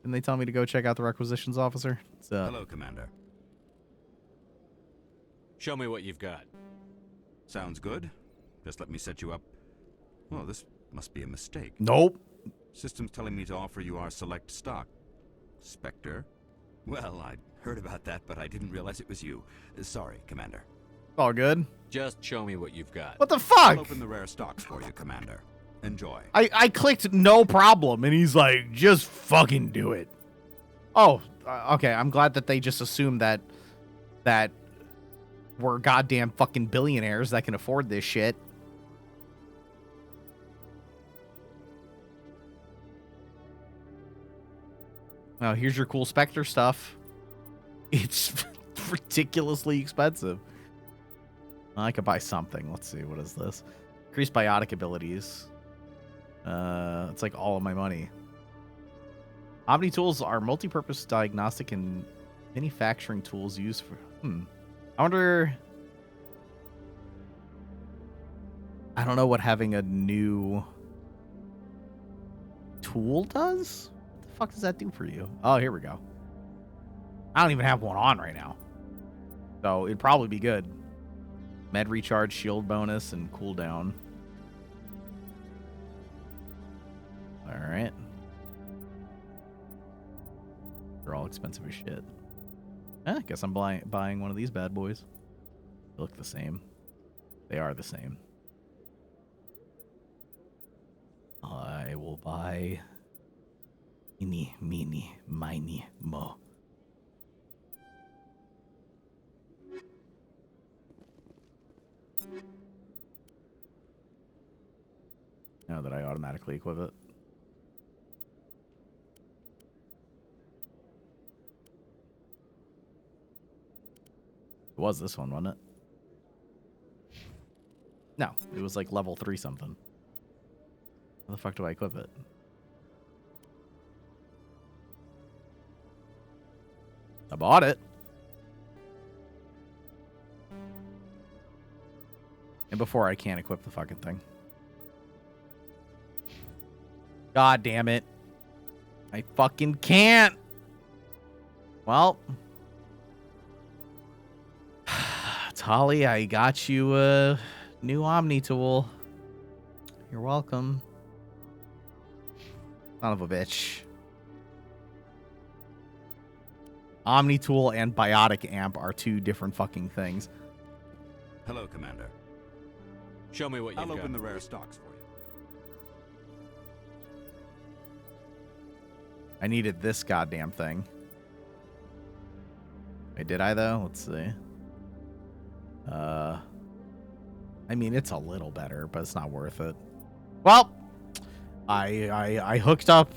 Didn't they tell me to go check out the requisitions officer? Hello, Commander. Show me what you've got. Sounds good. Just let me set you up. Well, this must be a mistake. Nope. System's telling me to offer you our select stock. Spectre? Well, I'd heard about that, but I didn't realize it was you. Sorry, Commander. All good. Just show me what you've got. What the fuck? I'll open the rare stocks for you, Commander. Enjoy. I clicked no problem, and he's like, just fucking do it. Oh, okay. I'm glad that they just assumed that we're goddamn fucking billionaires that can afford this shit. Now, here's your cool Spectre stuff. It's ridiculously expensive. I could buy something. Let's see. What is this? Increased biotic abilities. It's like all of my money. Omni tools are multi-purpose diagnostic and manufacturing tools used for... I wonder... I don't know what having a new tool does? What the fuck does that do for you? Oh, here we go. I don't even have one on right now. So it'd probably be good. Med recharge, shield bonus, and cooldown. Alright. They're all expensive as shit. I guess I'm buying one of these bad boys. They look the same. They are the same. I will buy Eeny, meeny, miny, mo. Now that I automatically equip it. It was this one, wasn't it? No, it was like level 3 something. How the fuck do I equip it? I bought it. And before I can't equip the fucking thing. God damn it. I fucking can't. Well. Tali, I got you a new Omni tool. You're welcome. Son of a bitch. Omni tool and biotic amp are two different fucking things. Hello, Commander. Show me what you've got. I'll open the rare stocks for you. I needed this goddamn thing. Wait, did I though? Let's see. I mean, it's a little better, but it's not worth it. Well, I hooked up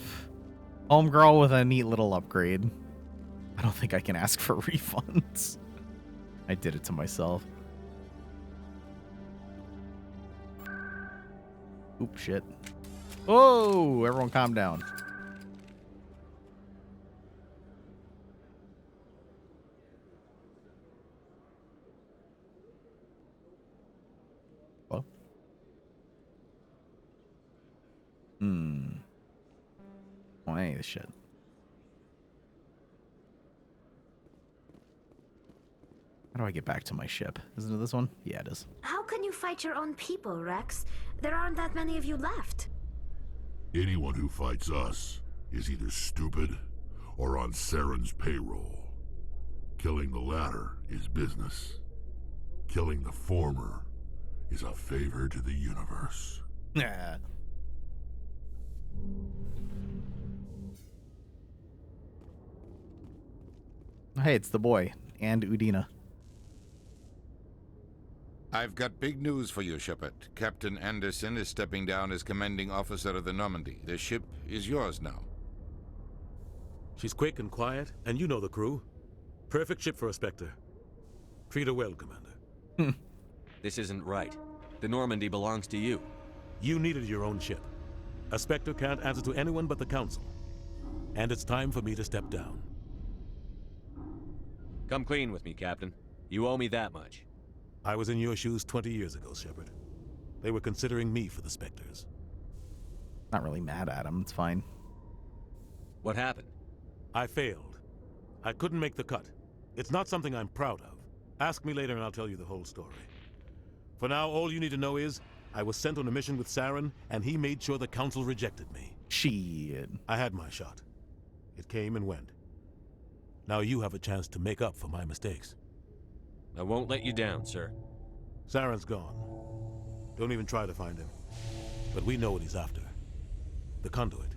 Homegirl with a neat little upgrade. I don't think I can ask for refunds. I did it to myself. Oop, shit. Oh, everyone calm down. Hello? Oh, any of this shit. How do I get back to my ship? Isn't it this one? Yeah, it is. How can you fight your own people, Rex? There aren't that many of you left. Anyone who fights us is either stupid or on Saren's payroll. Killing the latter is business. Killing the former is a favor to the universe. Yeah. Hey, it's the boy and Udina. I've got big news for you, Shepard. Captain Anderson is stepping down as commanding officer of the Normandy. The ship is yours now. She's quick and quiet, and you know the crew. Perfect ship for a Spectre. Treat her well, Commander. This isn't right. The Normandy belongs to you. You needed your own ship. A Spectre can't answer to anyone but the Council. And it's time for me to step down. Come clean with me, Captain. You owe me that much. I was in your shoes 20 years ago, Shepard. They were considering me for the Spectres. Not really mad at him. It's fine. What happened? I failed. I couldn't make the cut. It's not something I'm proud of. Ask me later and I'll tell you the whole story. For now, all you need to know is, I was sent on a mission with Saren, and he made sure the Council rejected me. Shit. I had my shot. It came and went. Now you have a chance to make up for my mistakes. I won't let you down, sir. Saren's gone. Don't even try to find him. But we know what he's after. The conduit.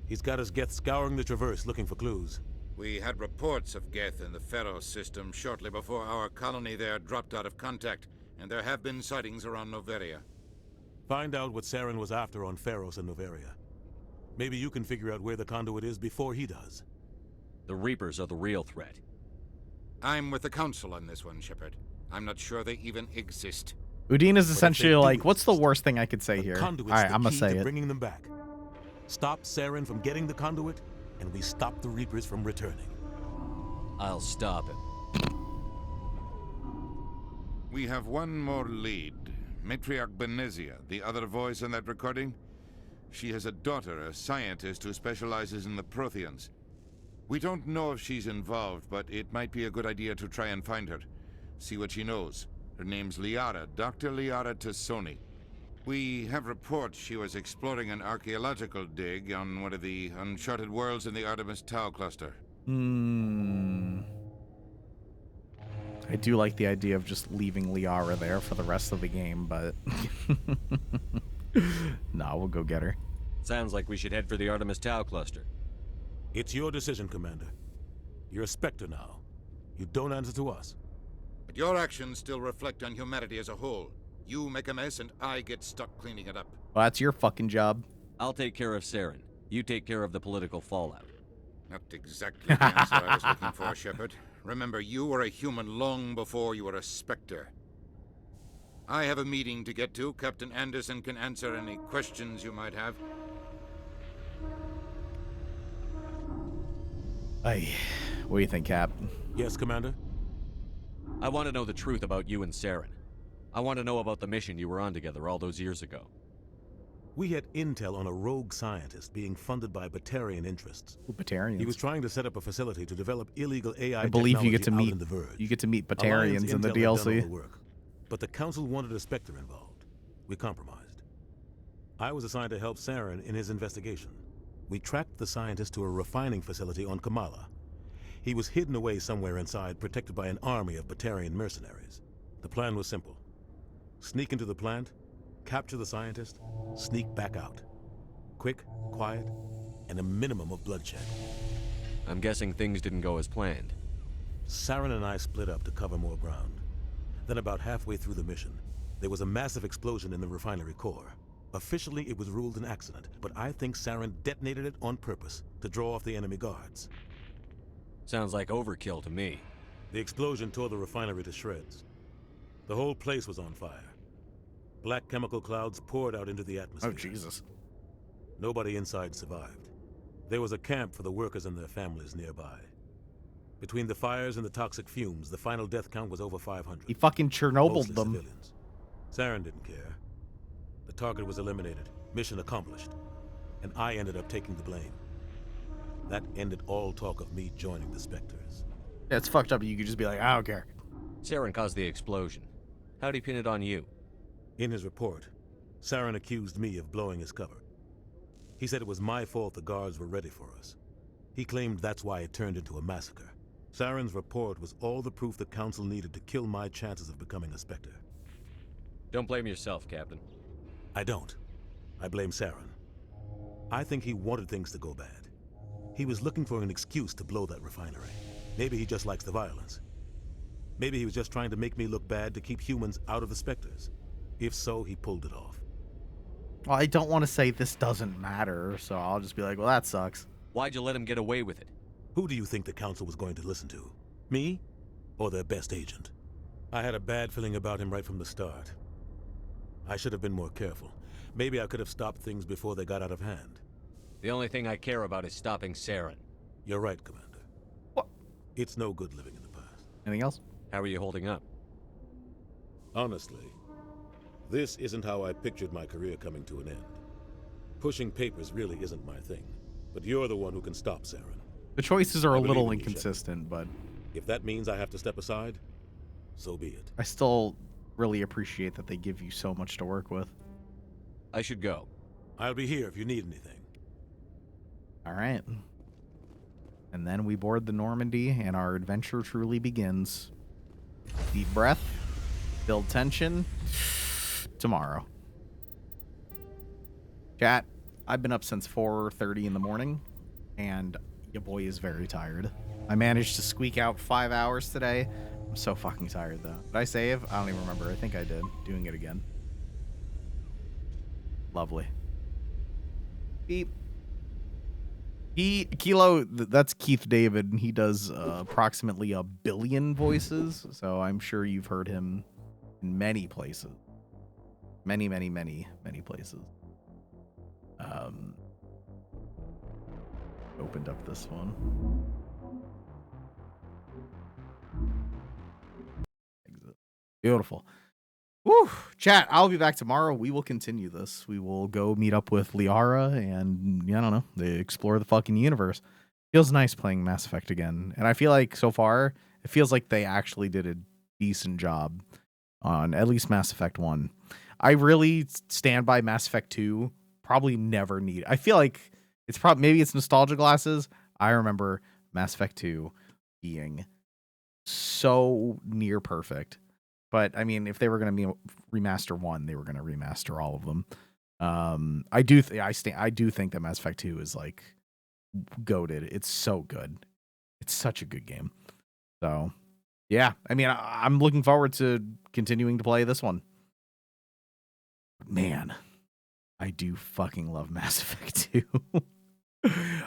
He's got his Geth scouring the Traverse looking for clues. We had reports of Geth in the Pharos system shortly before our colony there dropped out of contact, and there have been sightings around Noveria. Find out what Saren was after on Pharos and Noveria. Maybe you can figure out where the conduit is before he does. The Reapers are the real threat. I'm with the Council on this one, Shepard. I'm not sure they even exist. Udina's essentially like, what's the worst thing I could say here? All right, I'm gonna say it. Bringing them back. Stop Saren from getting the conduit, and we stop the Reapers from returning. I'll stop him. We have one more lead. Matriarch Benezia, the other voice in that recording. She has a daughter, a scientist who specializes in the Protheans. We don't know if she's involved, but it might be a good idea to try and find her. See what she knows. Her name's Liara, Dr. Liara Tassoni. We have reports she was exploring an archaeological dig on one of the uncharted worlds in the Artemis Tau cluster. I do like the idea of just leaving Liara there for the rest of the game, but... Nah, we'll go get her. Sounds like we should head for the Artemis Tau cluster. It's your decision, Commander. You're a Spectre now. You don't answer to us. But your actions still reflect on humanity as a whole. You make a mess and I get stuck cleaning it up. Well, that's your fucking job. I'll take care of Saren. You take care of the political fallout. Not exactly the answer I was looking for, Shepard. Remember, you were a human long before you were a Spectre. I have a meeting to get to. Captain Anderson can answer any questions you might have. Hey, what do you think, Cap? Yes, Commander? I want to know the truth about you and Saren. I want to know about the mission you were on together all those years ago. We had intel on a rogue scientist being funded by Batarian interests. Ooh, Batarians. He was trying to set up a facility to develop illegal AI I believe you get to meet in the Verge. you get to meet Batarians in the DLC. Work, but the Council wanted a Spectre involved. We compromised. I was assigned to help Saren in his investigation. We tracked the scientist to a refining facility on Kamala. He was hidden away somewhere inside, protected by an army of Batarian mercenaries. The plan was simple. Sneak into the plant, capture the scientist, sneak back out. Quick, quiet, and a minimum of bloodshed. I'm guessing things didn't go as planned. Saren and I split up to cover more ground. Then about halfway through the mission, there was a massive explosion in the refinery core. Officially, it was ruled an accident, but I think Saren detonated it on purpose to draw off the enemy guards. Sounds like overkill to me. The explosion tore the refinery to shreds. The whole place was on fire. Black chemical clouds poured out into the atmosphere. Oh, Jesus. Nobody inside survived. There was a camp for the workers and their families nearby. Between the fires and the toxic fumes, the final death count was over 500. He fucking Chernobyled Mostly them. Civilians. Saren didn't care. The target was eliminated, mission accomplished, and I ended up taking the blame. That ended all talk of me joining the Spectres. Yeah, it's fucked up. You could just be like, I don't care. Saren caused the explosion. How'd he pin it on you? In his report, Saren accused me of blowing his cover. He said it was my fault the guards were ready for us. He claimed that's why it turned into a massacre. Saren's report was all the proof the Council needed to kill my chances of becoming a Spectre. Don't blame yourself, Captain. I don't. I blame Saren. I think he wanted things to go bad. He was looking for an excuse to blow that refinery. Maybe he just likes the violence. Maybe he was just trying to make me look bad to keep humans out of the Spectres. If so, he pulled it off. Well, I don't want to say this doesn't matter, so I'll just be like, well, that sucks. Why'd you let him get away with it? Who do you think the Council was going to listen to? Me? Or their best agent? I had a bad feeling about him right from the start. I should have been more careful. Maybe I could have stopped things before they got out of hand. The only thing I care about is stopping Saren. You're right, Commander. What? It's no good living in the past. Anything else? How are you holding up? Honestly, this isn't how I pictured my career coming to an end. Pushing papers really isn't my thing, but you're the one who can stop Saren. The choices are a little in you, inconsistent, but if that means I have to step aside, so be it. I still really appreciate that they give you so much to work with. I should go. I'll be here if you need anything. All right. And then we board the Normandy, and our adventure truly begins. Deep breath. Build tension. Tomorrow. Chat, I've been up since 4:30 in the morning, and your boy is very tired. I managed to squeak out 5 hours today. I'm so fucking tired, though. Did I save? I don't even remember. I think I did. Doing it again. Lovely. Beep. Kilo, that's Keith David, and he does approximately 1 billion voices, so I'm sure you've heard him in many places. Many places. Opened up this one. Exit. Beautiful. Woo! Chat, I'll be back tomorrow. We will continue this. We will go meet up with Liara and, I don't know, they explore the fucking universe. Feels nice playing Mass Effect again. And I feel like so far, it feels like they actually did a decent job on at least Mass Effect 1. I really stand by Mass Effect 2. Probably never need. I feel like it's probably, maybe it's nostalgia glasses. I remember Mass Effect 2 being so near perfect. But I mean, if they were going to remaster 1, they were going to remaster all of them. I do think that Mass Effect 2 is like goated. It's so good. It's such a good game. So yeah, I mean, I'm looking forward to continuing to play this one. Man, I do fucking love Mass Effect 2. All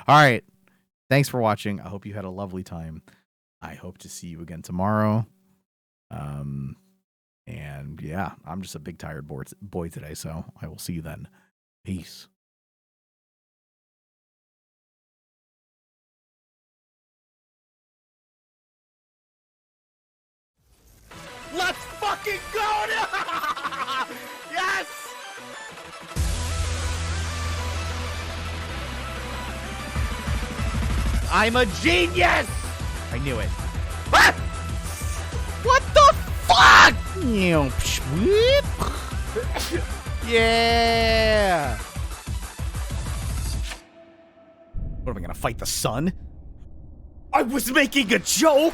right. Thanks for watching. I hope you had a lovely time. I hope to see you again tomorrow. And yeah, I'm just a big tired boy today, so I will see you then. Peace. Let's fucking go! Yes! I'm a genius! I knew it. Ah! What the fuck? Yeah! What am I gonna fight the sun? I was making a joke!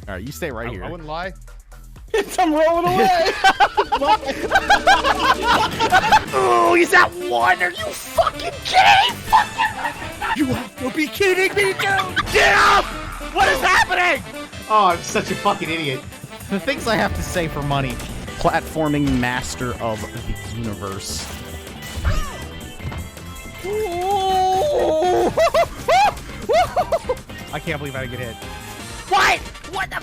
Alright, you stay right here. I wouldn't lie. I'm rolling away! Oh, he's at 1! Are you fucking kidding? You have to be kidding me, dude! Get up! What is happening? Oh, I'm such a fucking idiot. The things I have to say for money. Platforming master of the universe. I can't believe I get hit. What? What the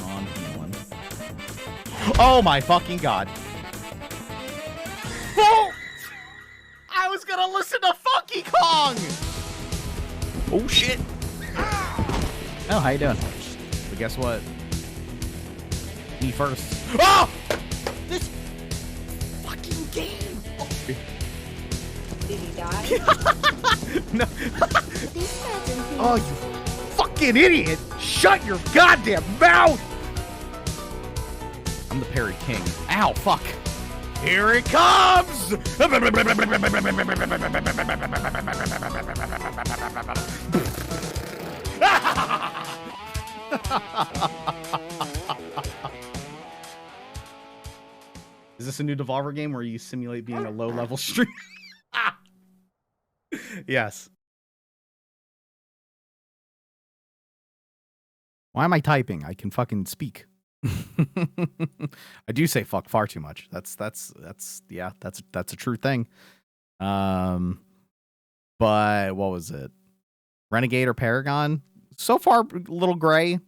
On healing. Oh my fucking god. Oh! I was gonna listen to Funky Kong! Oh shit. Oh, how you doing? But guess what? Me first. Oh! This fucking game! Oh. Did he die? No. Oh, you fucking idiot! Shut your goddamn mouth! I'm the parry king. Ow, fuck. Here it comes! Is this a new Devolver game where you simulate being a low-level streamer? Yes. Why am I typing? I can fucking speak. I do say fuck far too much. That's a true thing. But what was it? Renegade or Paragon? So far, a little gray.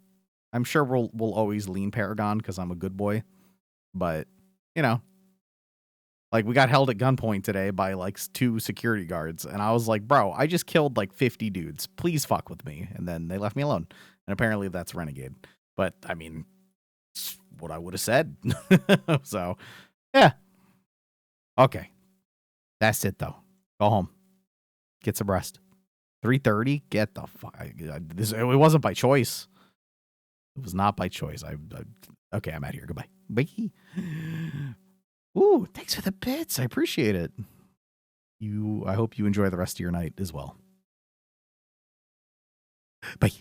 I'm sure we'll always lean Paragon because I'm a good boy. But you know, like we got held at gunpoint today by like 2 security guards, and I was like, bro, I just killed like 50 dudes. Please fuck with me. And then they left me alone. And apparently that's Renegade. But I mean, it's what I would have said. So, yeah. Okay. That's it though. Go home. Get some rest. 3:30. Get the fuck. It wasn't by choice. It was not by choice. Okay, I'm out of here. Goodbye. Bye. Ooh, thanks for the bits. I appreciate it. I hope you enjoy the rest of your night as well. Bye.